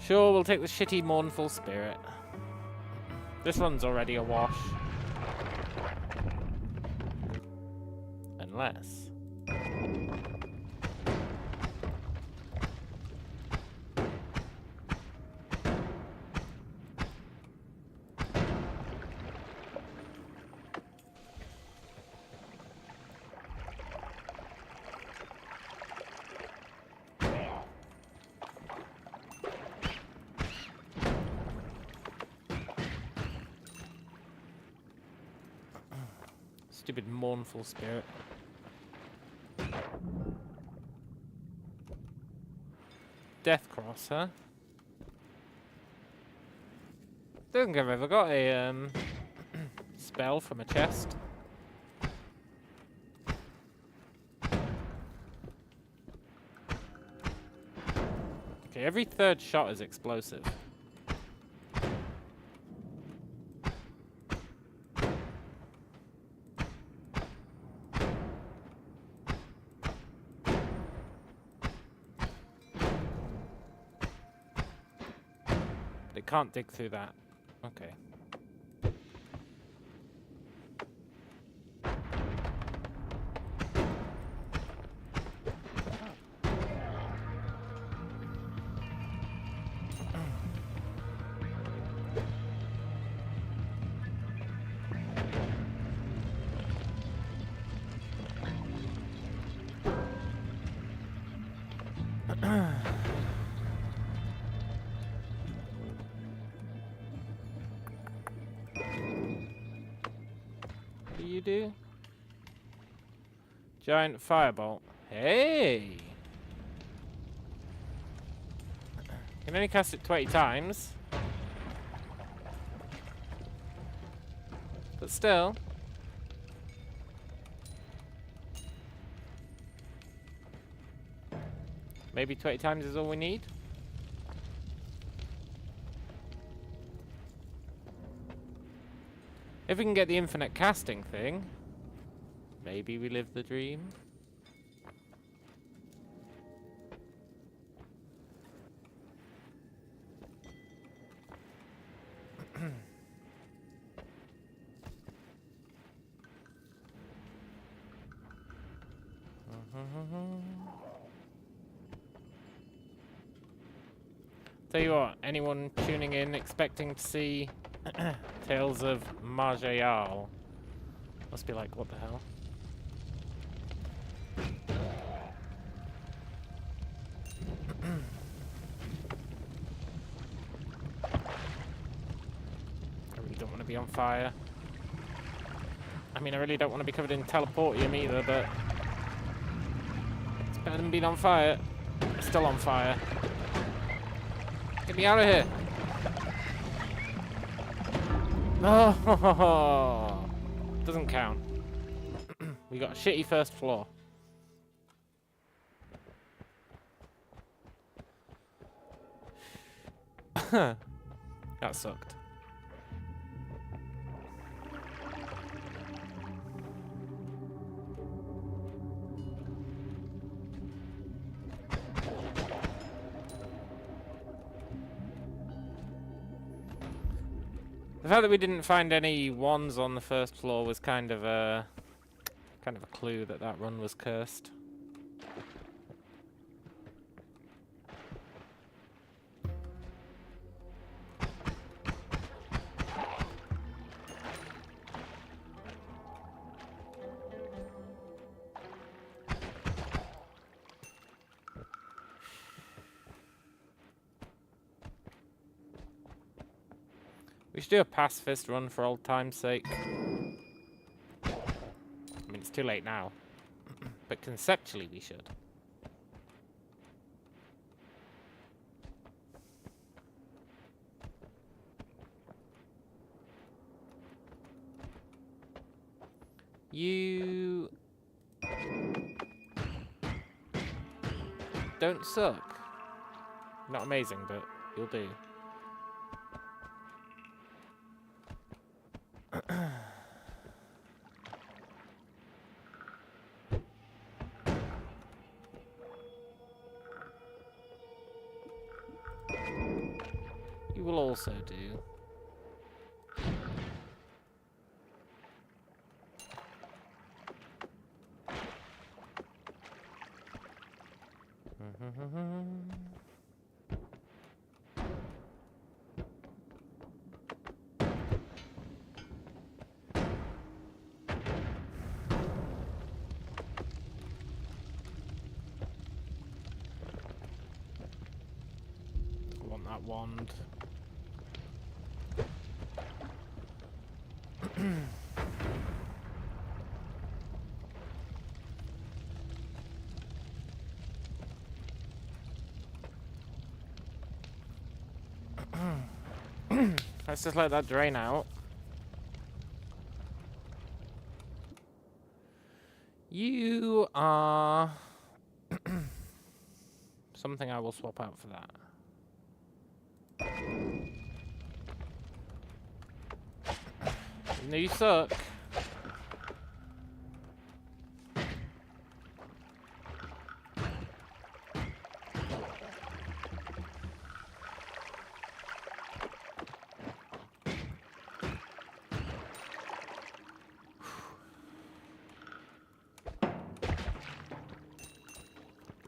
Sure, we'll take the shitty mournful spirit. This one's already a wash. Unless... Stupid mournful spirit. Death cross, huh? Don't think I've ever got a spell from a chest. Okay, every third shot is explosive. But it can't dig through that. Okay. What do you do? Giant firebolt. Hey! Can only cast it 20 times. But still. Maybe 20 times is all we need. If we can get the infinite casting thing, maybe we live the dream. Tell you what, anyone tuning in expecting to see Tales of Maj'Eyal must be like, what the hell? I really don't want to be on fire. I mean, I really don't want to be covered in teleportium either, but it's better than being on fire. I'm still on fire. Get me out of here! Oh, doesn't count. We got a shitty first floor. That sucked. The fact that we didn't find any wands on the first floor was kind of a clue that that run was cursed. We should do a pacifist run for old time's sake. I mean, it's too late now. But conceptually, we should. You don't suck. Not amazing, but you'll do. You will also do. I want that wand. Let's just let that drain out. You are something I will swap out for that. No, you suck.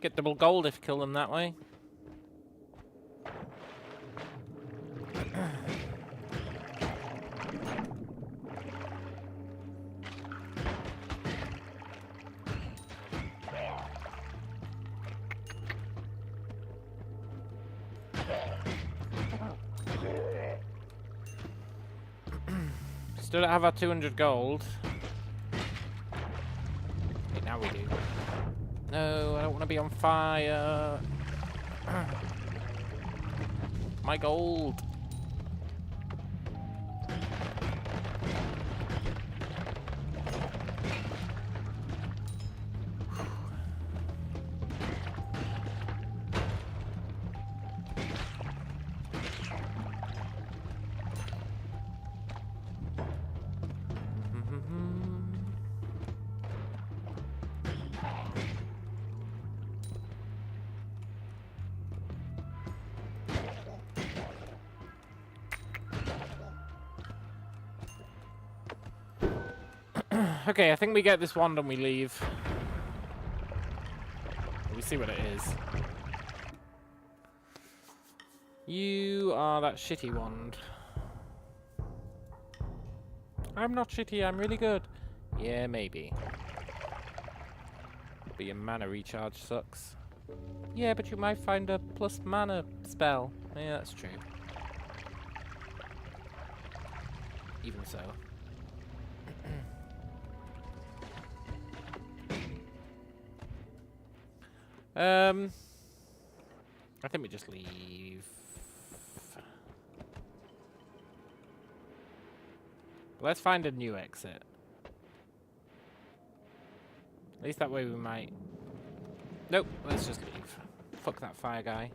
Get double gold if you kill them that way. Still don't have our 200 gold. Okay, now we do. No, I don't want to be on fire. My gold. Okay, I think we get this wand and we leave. We see what it is. You are that shitty wand. I'm not shitty, I'm really good. Yeah, maybe. But your mana recharge sucks. Yeah, but you might find a plus mana spell. Yeah, that's true. Even so. I think we just leave. Let's find a new exit. At least that way we might... Nope, let's just leave. Fuck that fire guy.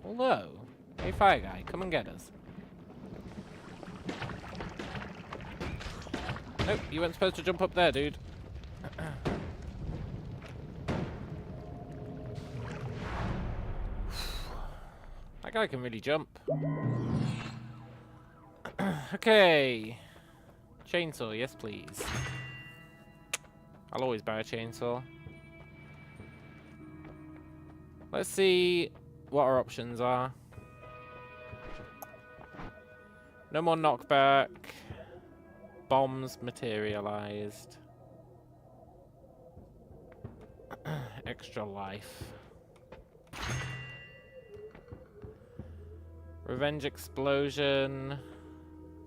Although, hey fire guy, come and get us. Nope, you weren't supposed to jump up there, dude. That guy can really jump. Okay. Chainsaw, yes please. I'll always buy a chainsaw. Let's see what our options are. No more knockback. Bombs materialized. Extra life. Revenge explosion.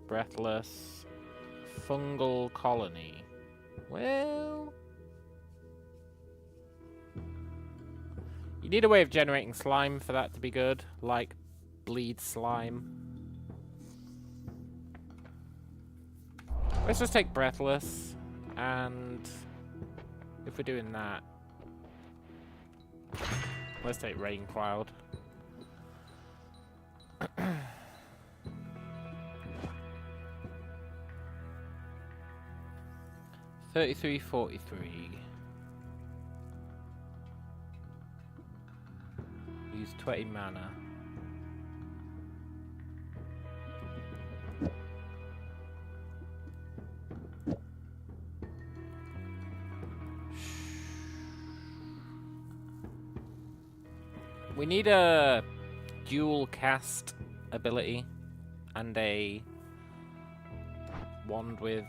Breathless. Fungal colony. Well... you need a way of generating slime for that to be good. Like, bleed slime. Let's just take breathless. And... if we're doing that... let's take rain cloud. 33-43. Use 20 mana. We need a dual cast ability and a wand with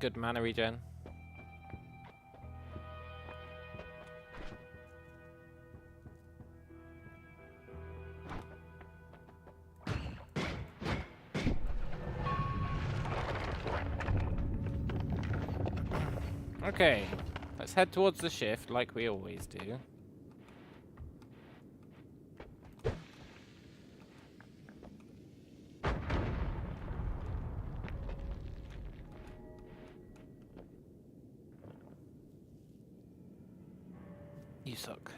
good mana regen. Okay, let's head towards the shift like we always do. You suck.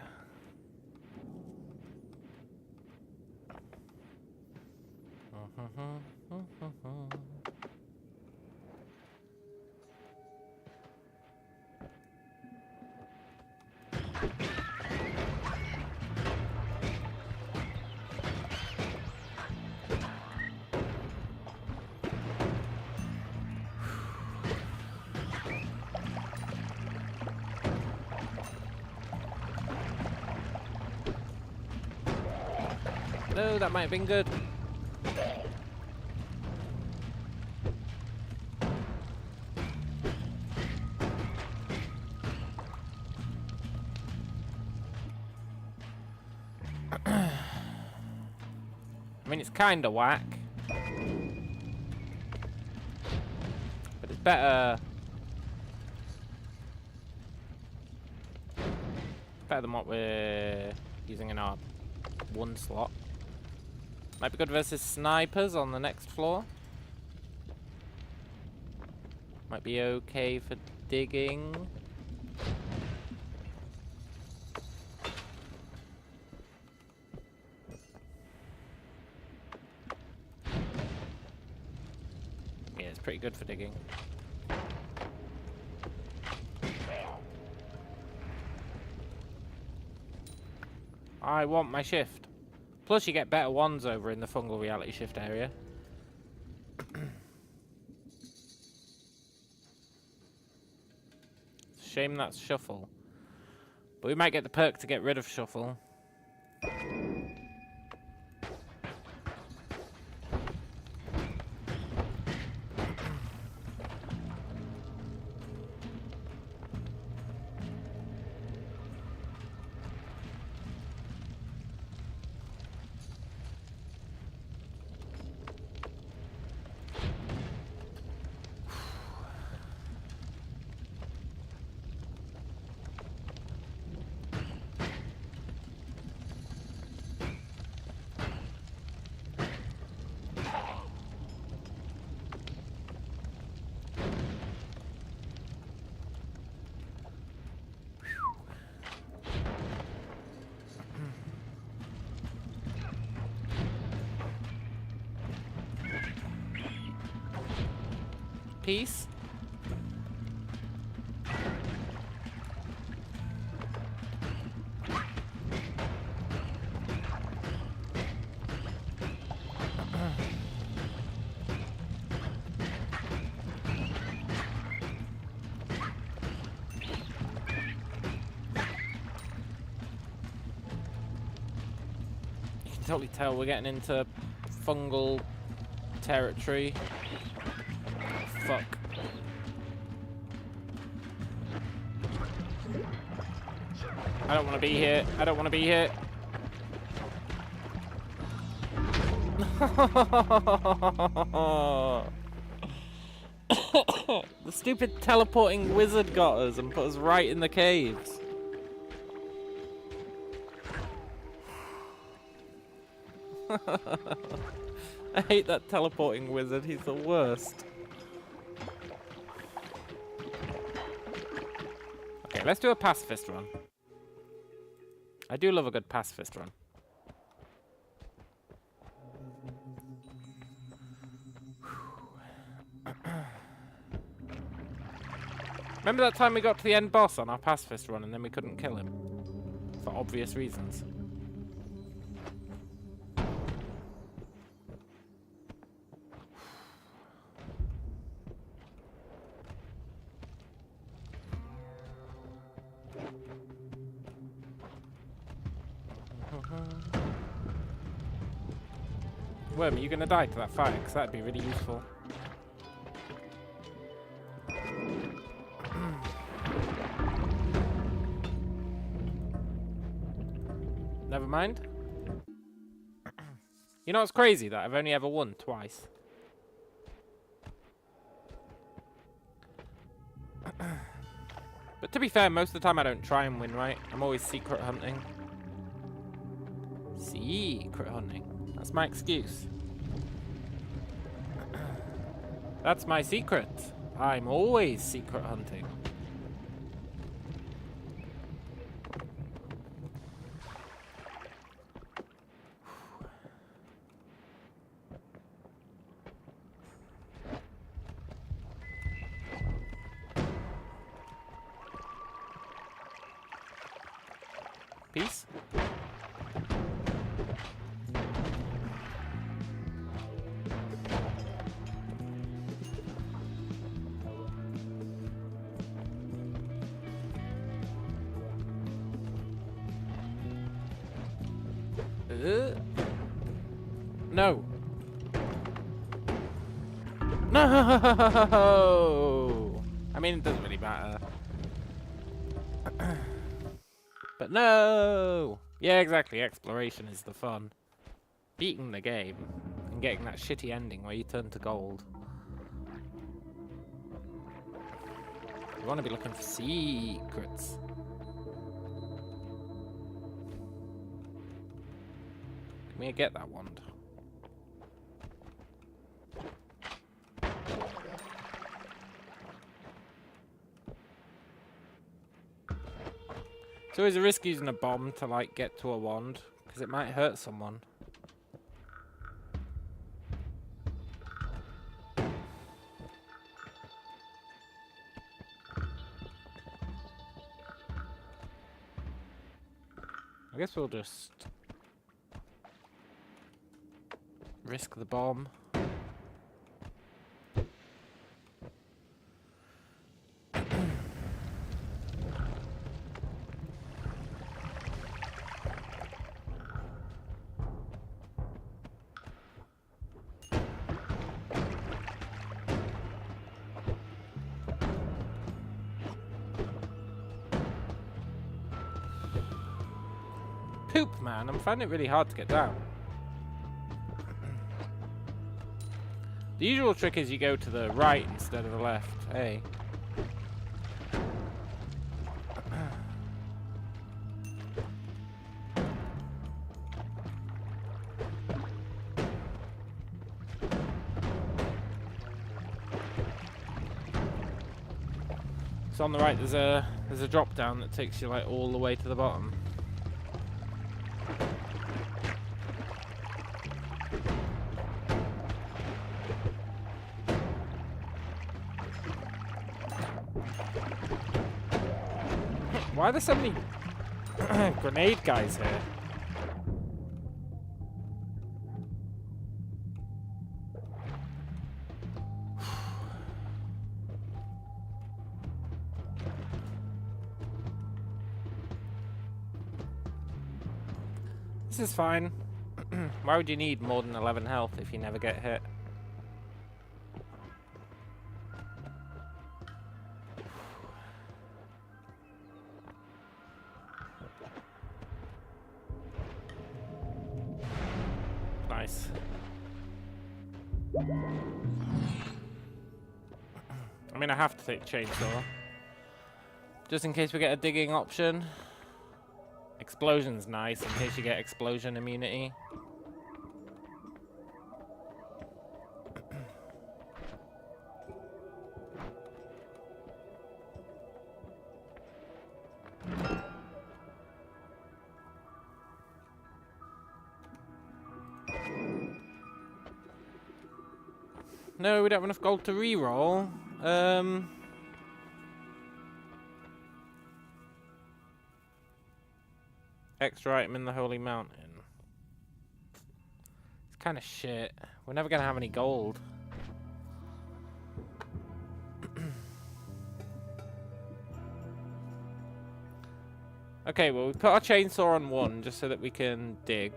No, that might have been good. I mean, it's kind of whack. But it's better... better than what we're using in our one slot. Might be good versus snipers on the next floor. Might be okay for digging. Yeah, it's pretty good for digging. I want my shift. Plus, you get better ones over in the fungal reality shift area. Shame that's shuffle. But we might get the perk to get rid of shuffle. Peace. You can totally tell we're getting into fungal territory. Fuck. I don't want to be here. I don't want to be here. The stupid teleporting wizard got us and put us right in the caves. I hate that teleporting wizard. He's the worst. Okay, let's do a pacifist run. I do love a good pacifist run. Remember that time we got to the end boss on our pacifist run and then we couldn't kill him? For obvious reasons. Worm, are you gonna die to that fire? Because that'd be really useful. Never mind. You know what's crazy? That I've only ever won twice. But to be fair, most of the time I don't try and win, right? I'm always secret hunting. Secret hunting. That's my excuse. That's my secret. I'm always secret hunting. Peace. No. No! I mean, it doesn't really matter. But no! Yeah, exactly. Exploration is the fun. Beating the game and getting that shitty ending where you turn to gold. You want to be looking for secrets. Can we get that wand? It's always a risk using a bomb to, like, get to a wand, because it might hurt someone. I guess we'll just risk the bomb. Poop, man. I'm finding it really hard to get down. The usual trick is you go to the right instead of the left. Hey. So on the right there's a drop down that takes you like all the way to the bottom. Why are there so many grenade guys here? This is fine. Why would you need more than 11 health if you never get hit? Nice. I mean, I have to take chainsaw. Just in case we get a digging option. Explosion's nice in case you get explosion immunity. No, we don't have enough gold to reroll. Extra item in the Holy Mountain. It's kind of shit. We're never gonna have any gold. Okay, well, we put our chainsaw on 1 just so that we can dig.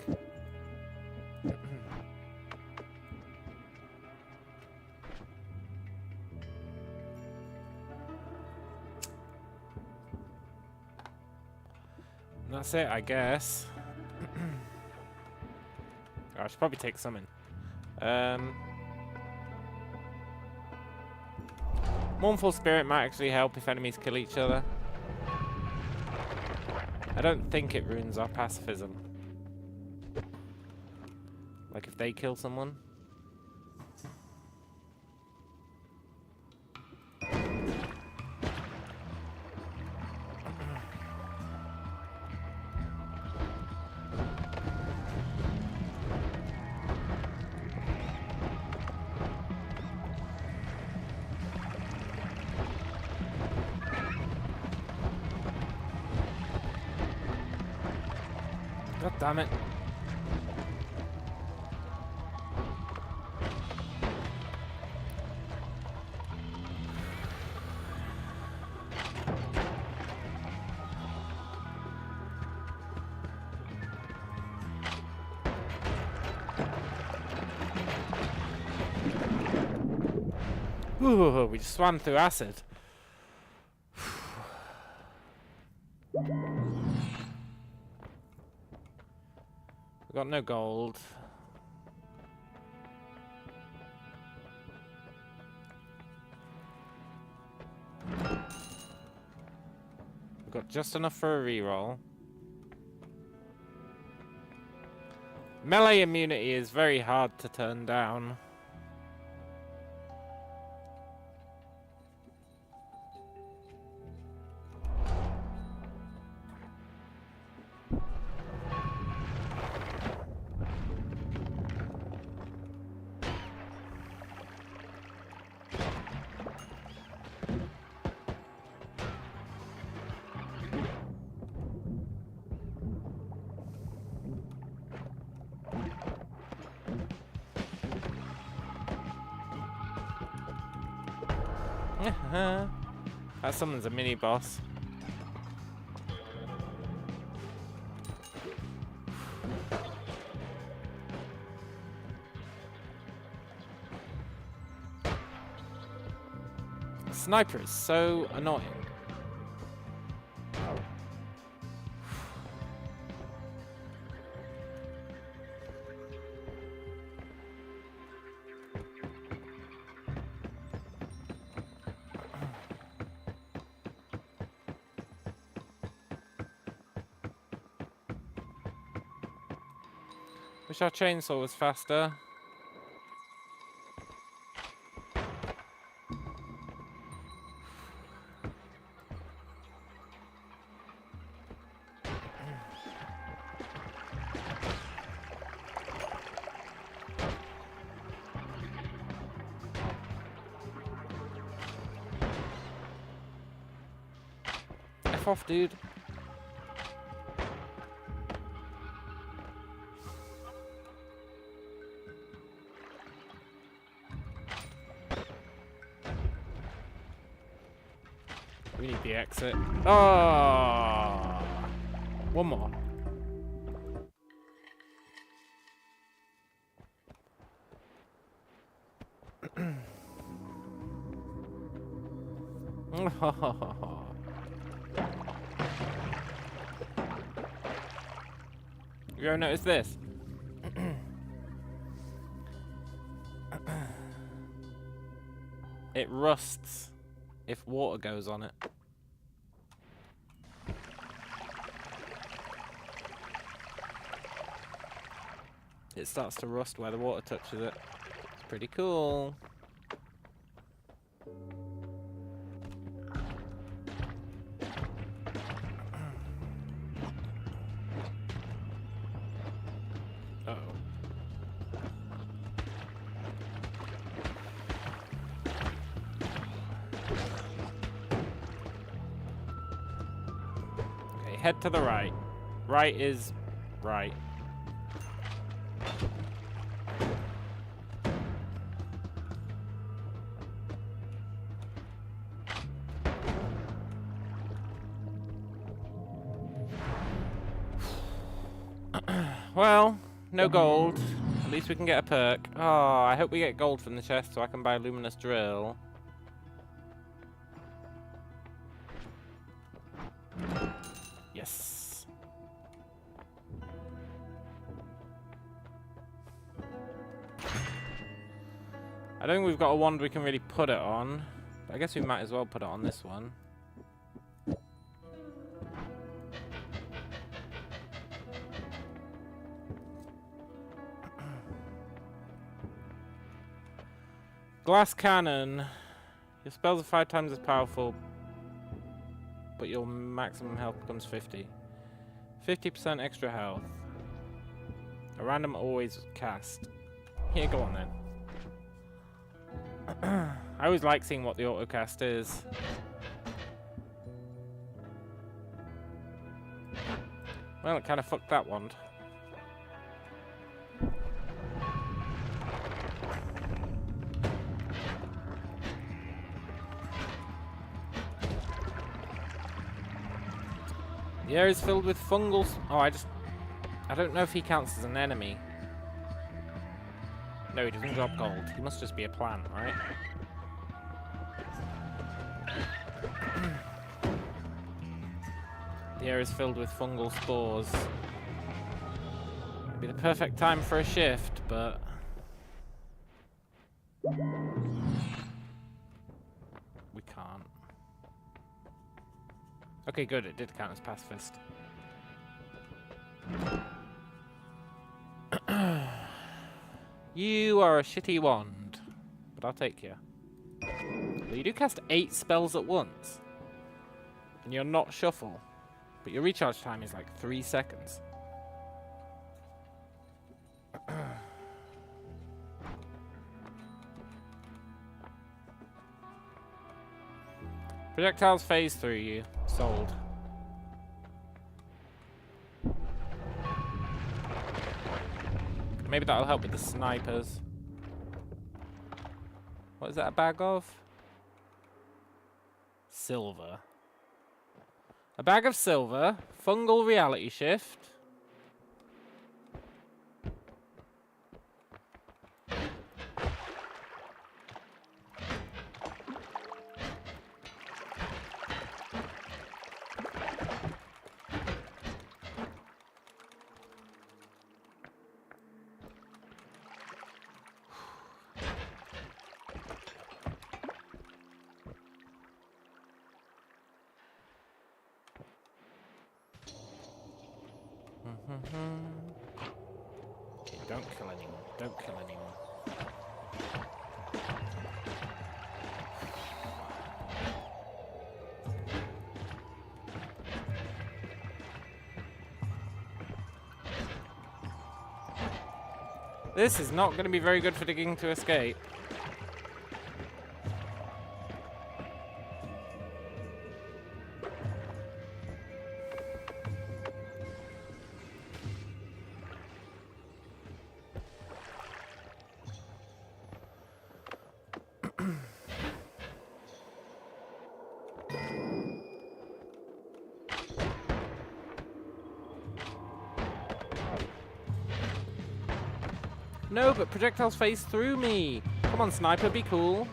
That's it, I guess. Oh, I should probably take some in. Mournful Spirit might actually help if enemies kill each other. I don't think it ruins our pacifism. Like if they kill someone. Damn it. Ooh, we just swam through acid. We got no gold. We got just enough for a reroll. Melee immunity is very hard to turn down. That summons a mini boss. Sniper is so annoying. Wish our chainsaw was faster. F off, dude. We need the exit. Oh! One more. You ever notice this? It rusts if water goes on it. It starts to rust where the water touches it. It's pretty cool. Uh-oh. Okay, head to the right. Right is right. Well, no gold. At least we can get a perk. Oh, I hope we get gold from the chest so I can buy a luminous drill. Yes. I don't think we've got a wand we can really put it on. But I guess we might as well put it on this one. Glass cannon. Your spells are 5 times as powerful, but your maximum health becomes 50. 50% extra health. A random always cast. Here, go on then. I always like seeing what the auto cast is. Well, it kind of fucked that wand. The air is filled with fungal... Oh, I don't know if he counts as an enemy. No, he doesn't drop gold. He must just be a plant, right? The air is filled with fungal spores. It'd be the perfect time for a shift, but... we can't. Okay, good. It did count as pacifist. You are a shitty wand, but I'll take you. Well, you do cast 8 spells at once, and you're not shuffle, but your recharge time is like 3 seconds. Projectiles phase through you. Sold. Maybe that'll help with the snipers. What is that a bag of? Silver. A bag of silver. Fungal reality shift. Okay, don't kill anyone. Don't kill anyone. This is not going to be very good for digging to escape. No, but projectiles phase through me. Come on, sniper, be cool.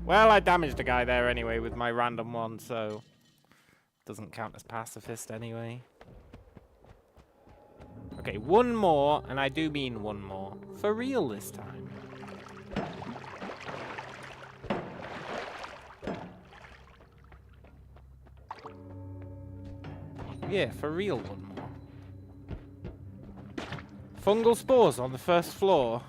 Well, I damaged a guy there anyway with my random one, so doesn't count as pacifist anyway. Okay, one more, and I do mean one more. For real this time. Yeah, for real one more. Fungal spores on the first floor.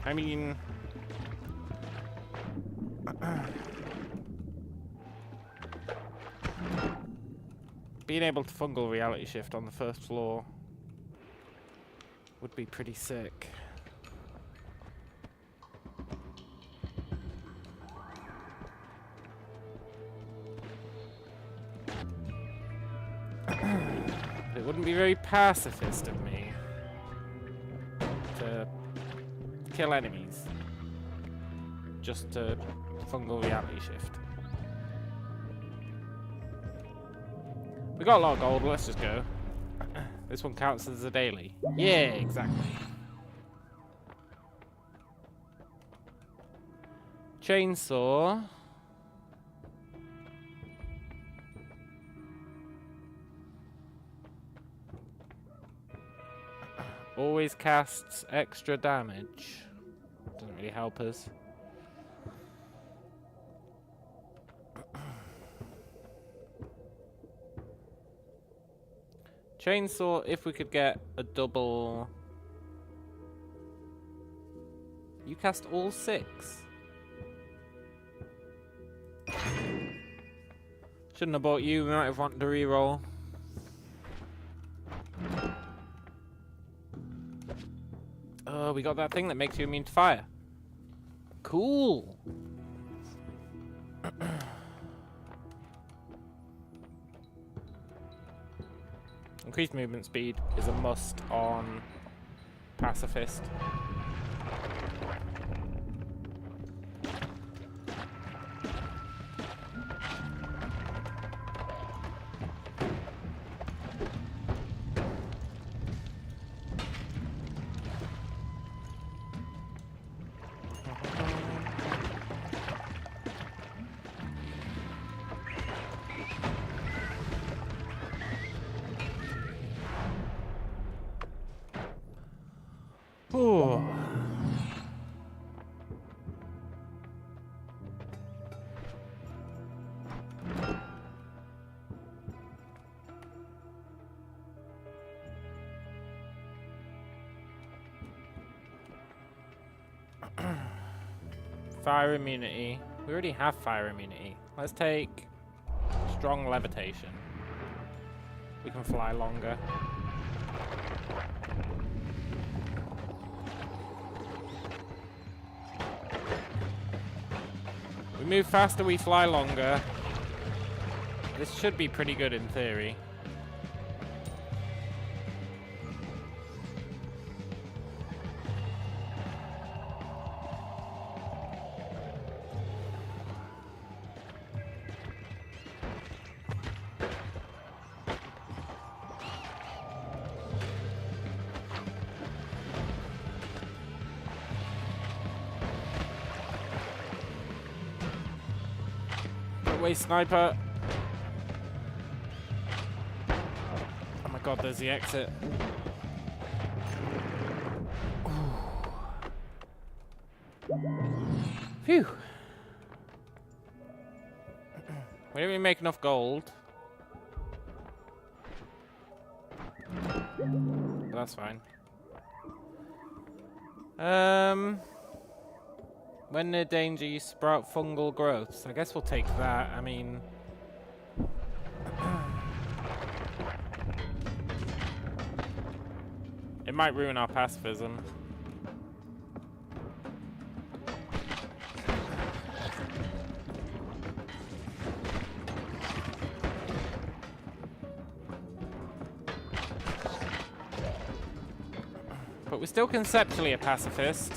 I mean... being able to fungal reality shift on the first floor would be pretty sick. But it wouldn't be very pacifist of me to kill enemies just to fungal reality shift. We got a lot of gold, let's just go. This one counts as a daily. Yeah, exactly. Chainsaw. Always casts extra damage. Doesn't really help us. Chainsaw, if we could get a double... You cast all 6? Shouldn't have bought you, we might have wanted to reroll. Oh, we got that thing that makes you immune to fire. Cool! Increased movement speed is a must on Pacifist. Ooh. Fire immunity. We already have fire immunity. Let's take strong levitation. We can fly longer. We move faster, we fly longer. This should be pretty good in theory. Away, sniper. Oh my god, there's the exit. Phew. We didn't even make enough gold. But that's fine. When near danger, you sprout fungal growths. I guess we'll take that. I mean... it might ruin our pacifism. But we're still conceptually a pacifist.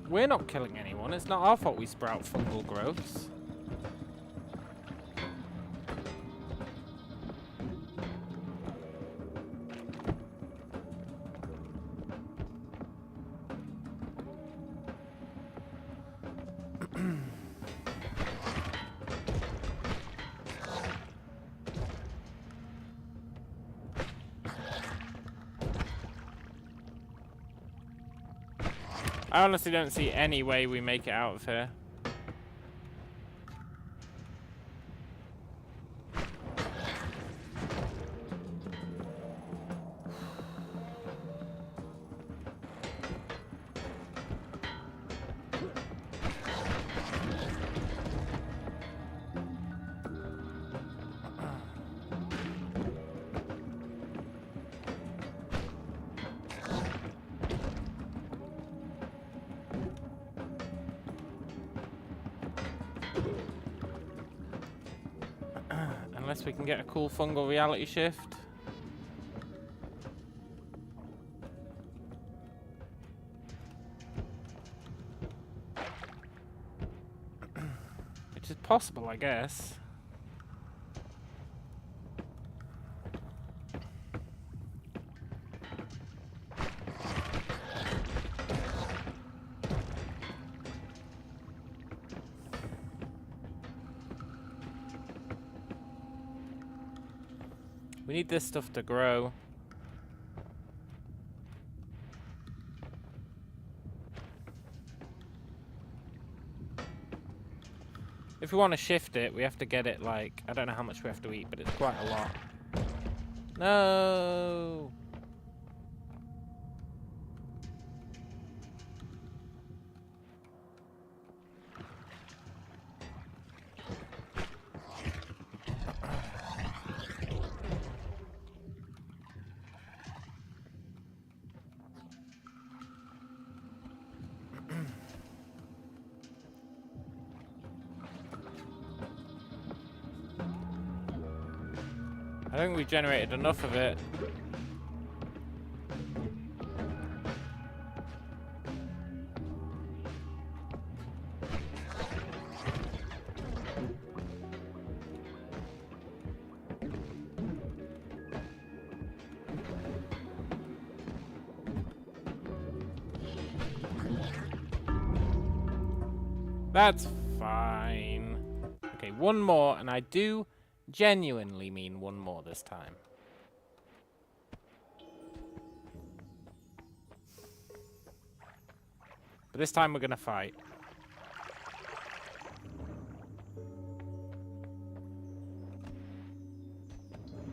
We're not killing anyone. It's not our fault we sprout fungal growths. I honestly don't see any way we make it out of here. Unless we can get a cool fungal reality shift. Which is possible, I guess. We need this stuff to grow. If we want to shift it, we have to get it like... I don't know how much we have to eat, but it's quite a lot. No! I don't think we generated enough of it. That's fine. Okay, one more, and I do genuinely mean one more this time. But this time we're gonna fight.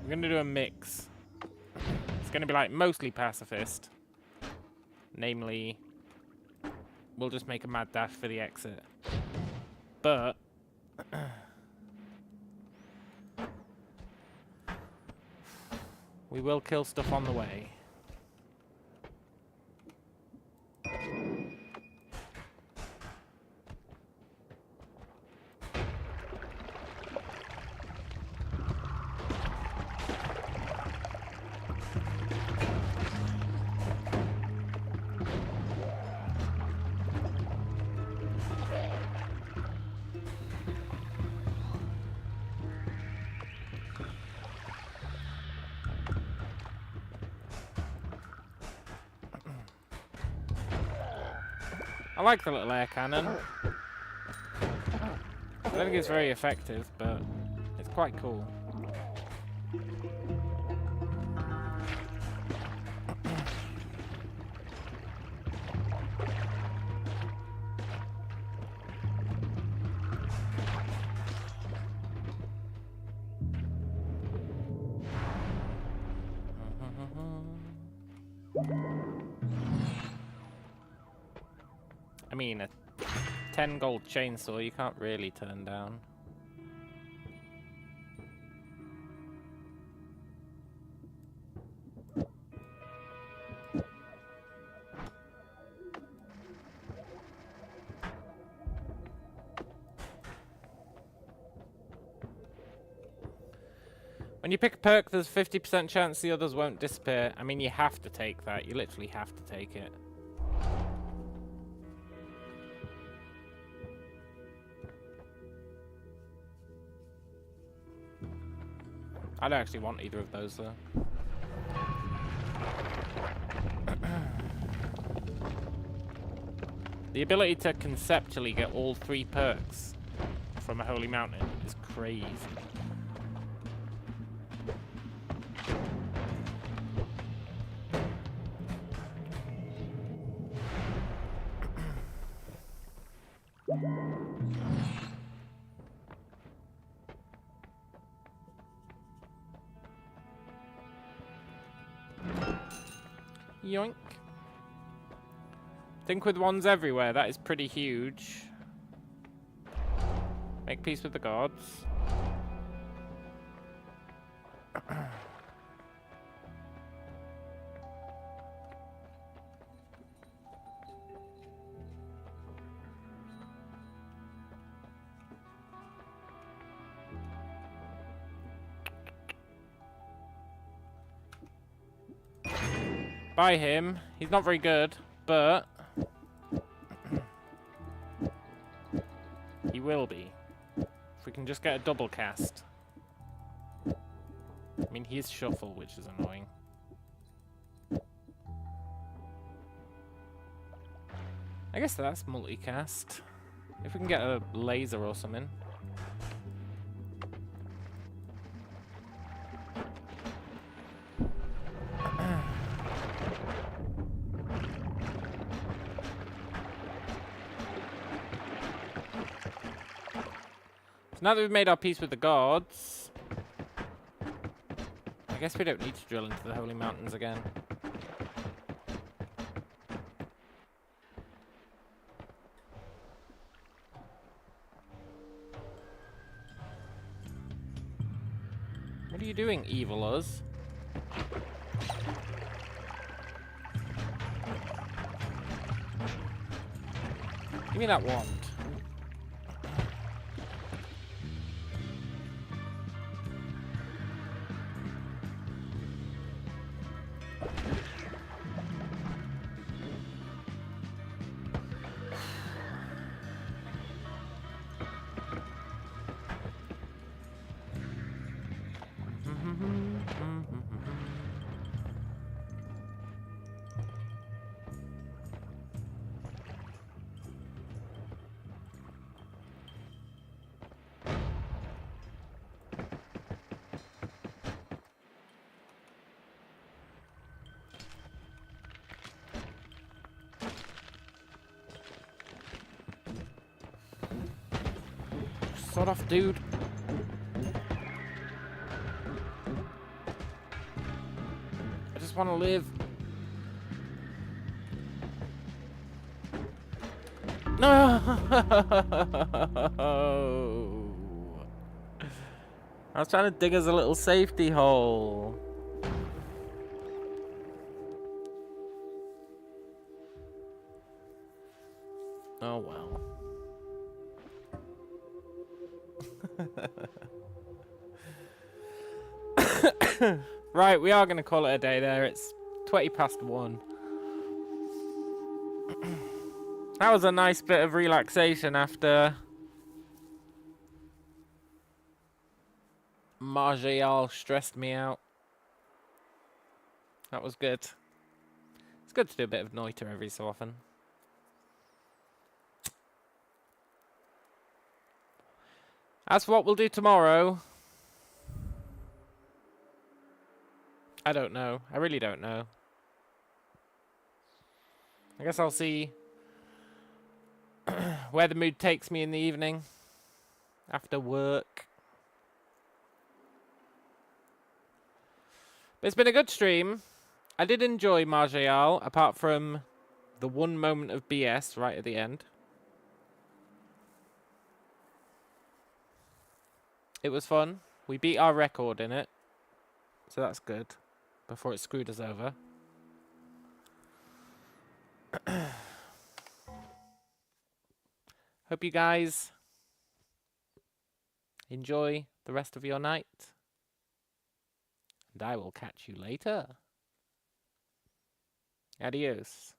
We're gonna do a mix. It's gonna be like mostly pacifist. Namely, we'll just make a mad dash for the exit. But we will kill stuff on the way. I like the little air cannon. I don't think it's very effective, but it's quite cool. I mean, a 10 gold chainsaw you can't really turn down. When you pick a perk, there's a 50% chance the others won't disappear. I mean, you have to take that. You literally have to take it. I don't actually want either of those, though. The ability to conceptually get all 3 perks from a holy mountain is crazy. Yoink. Think with wands everywhere, that is pretty huge. Make peace with the gods. Buy him. He's not very good, but he will be. If we can just get a double cast. I mean, he's shuffle, which is annoying. I guess that's multicast. If we can get a laser or something. Now that we've made our peace with the gods, I guess we don't need to drill into the Holy Mountains again. What are you doing, evil us? Give me that wand. Sod off, dude. I just want to live. No! I was trying to dig us a little safety hole. Oh well. Right, we are going to call it a day there. It's 1:20. That was a nice bit of relaxation after Maj'Eyal stressed me out. That was good. It's good to do a bit of Noita every so often. As for what we'll do tomorrow, I don't know. I really don't know. I guess I'll see where the mood takes me in the evening after work. But it's been a good stream. I did enjoy Maj'Eyal, apart from the one moment of BS right at the end. It was fun. We beat our record in it, so that's good. Before it screwed us over. Hope you guys enjoy the rest of your night. And I will catch you later. Adios.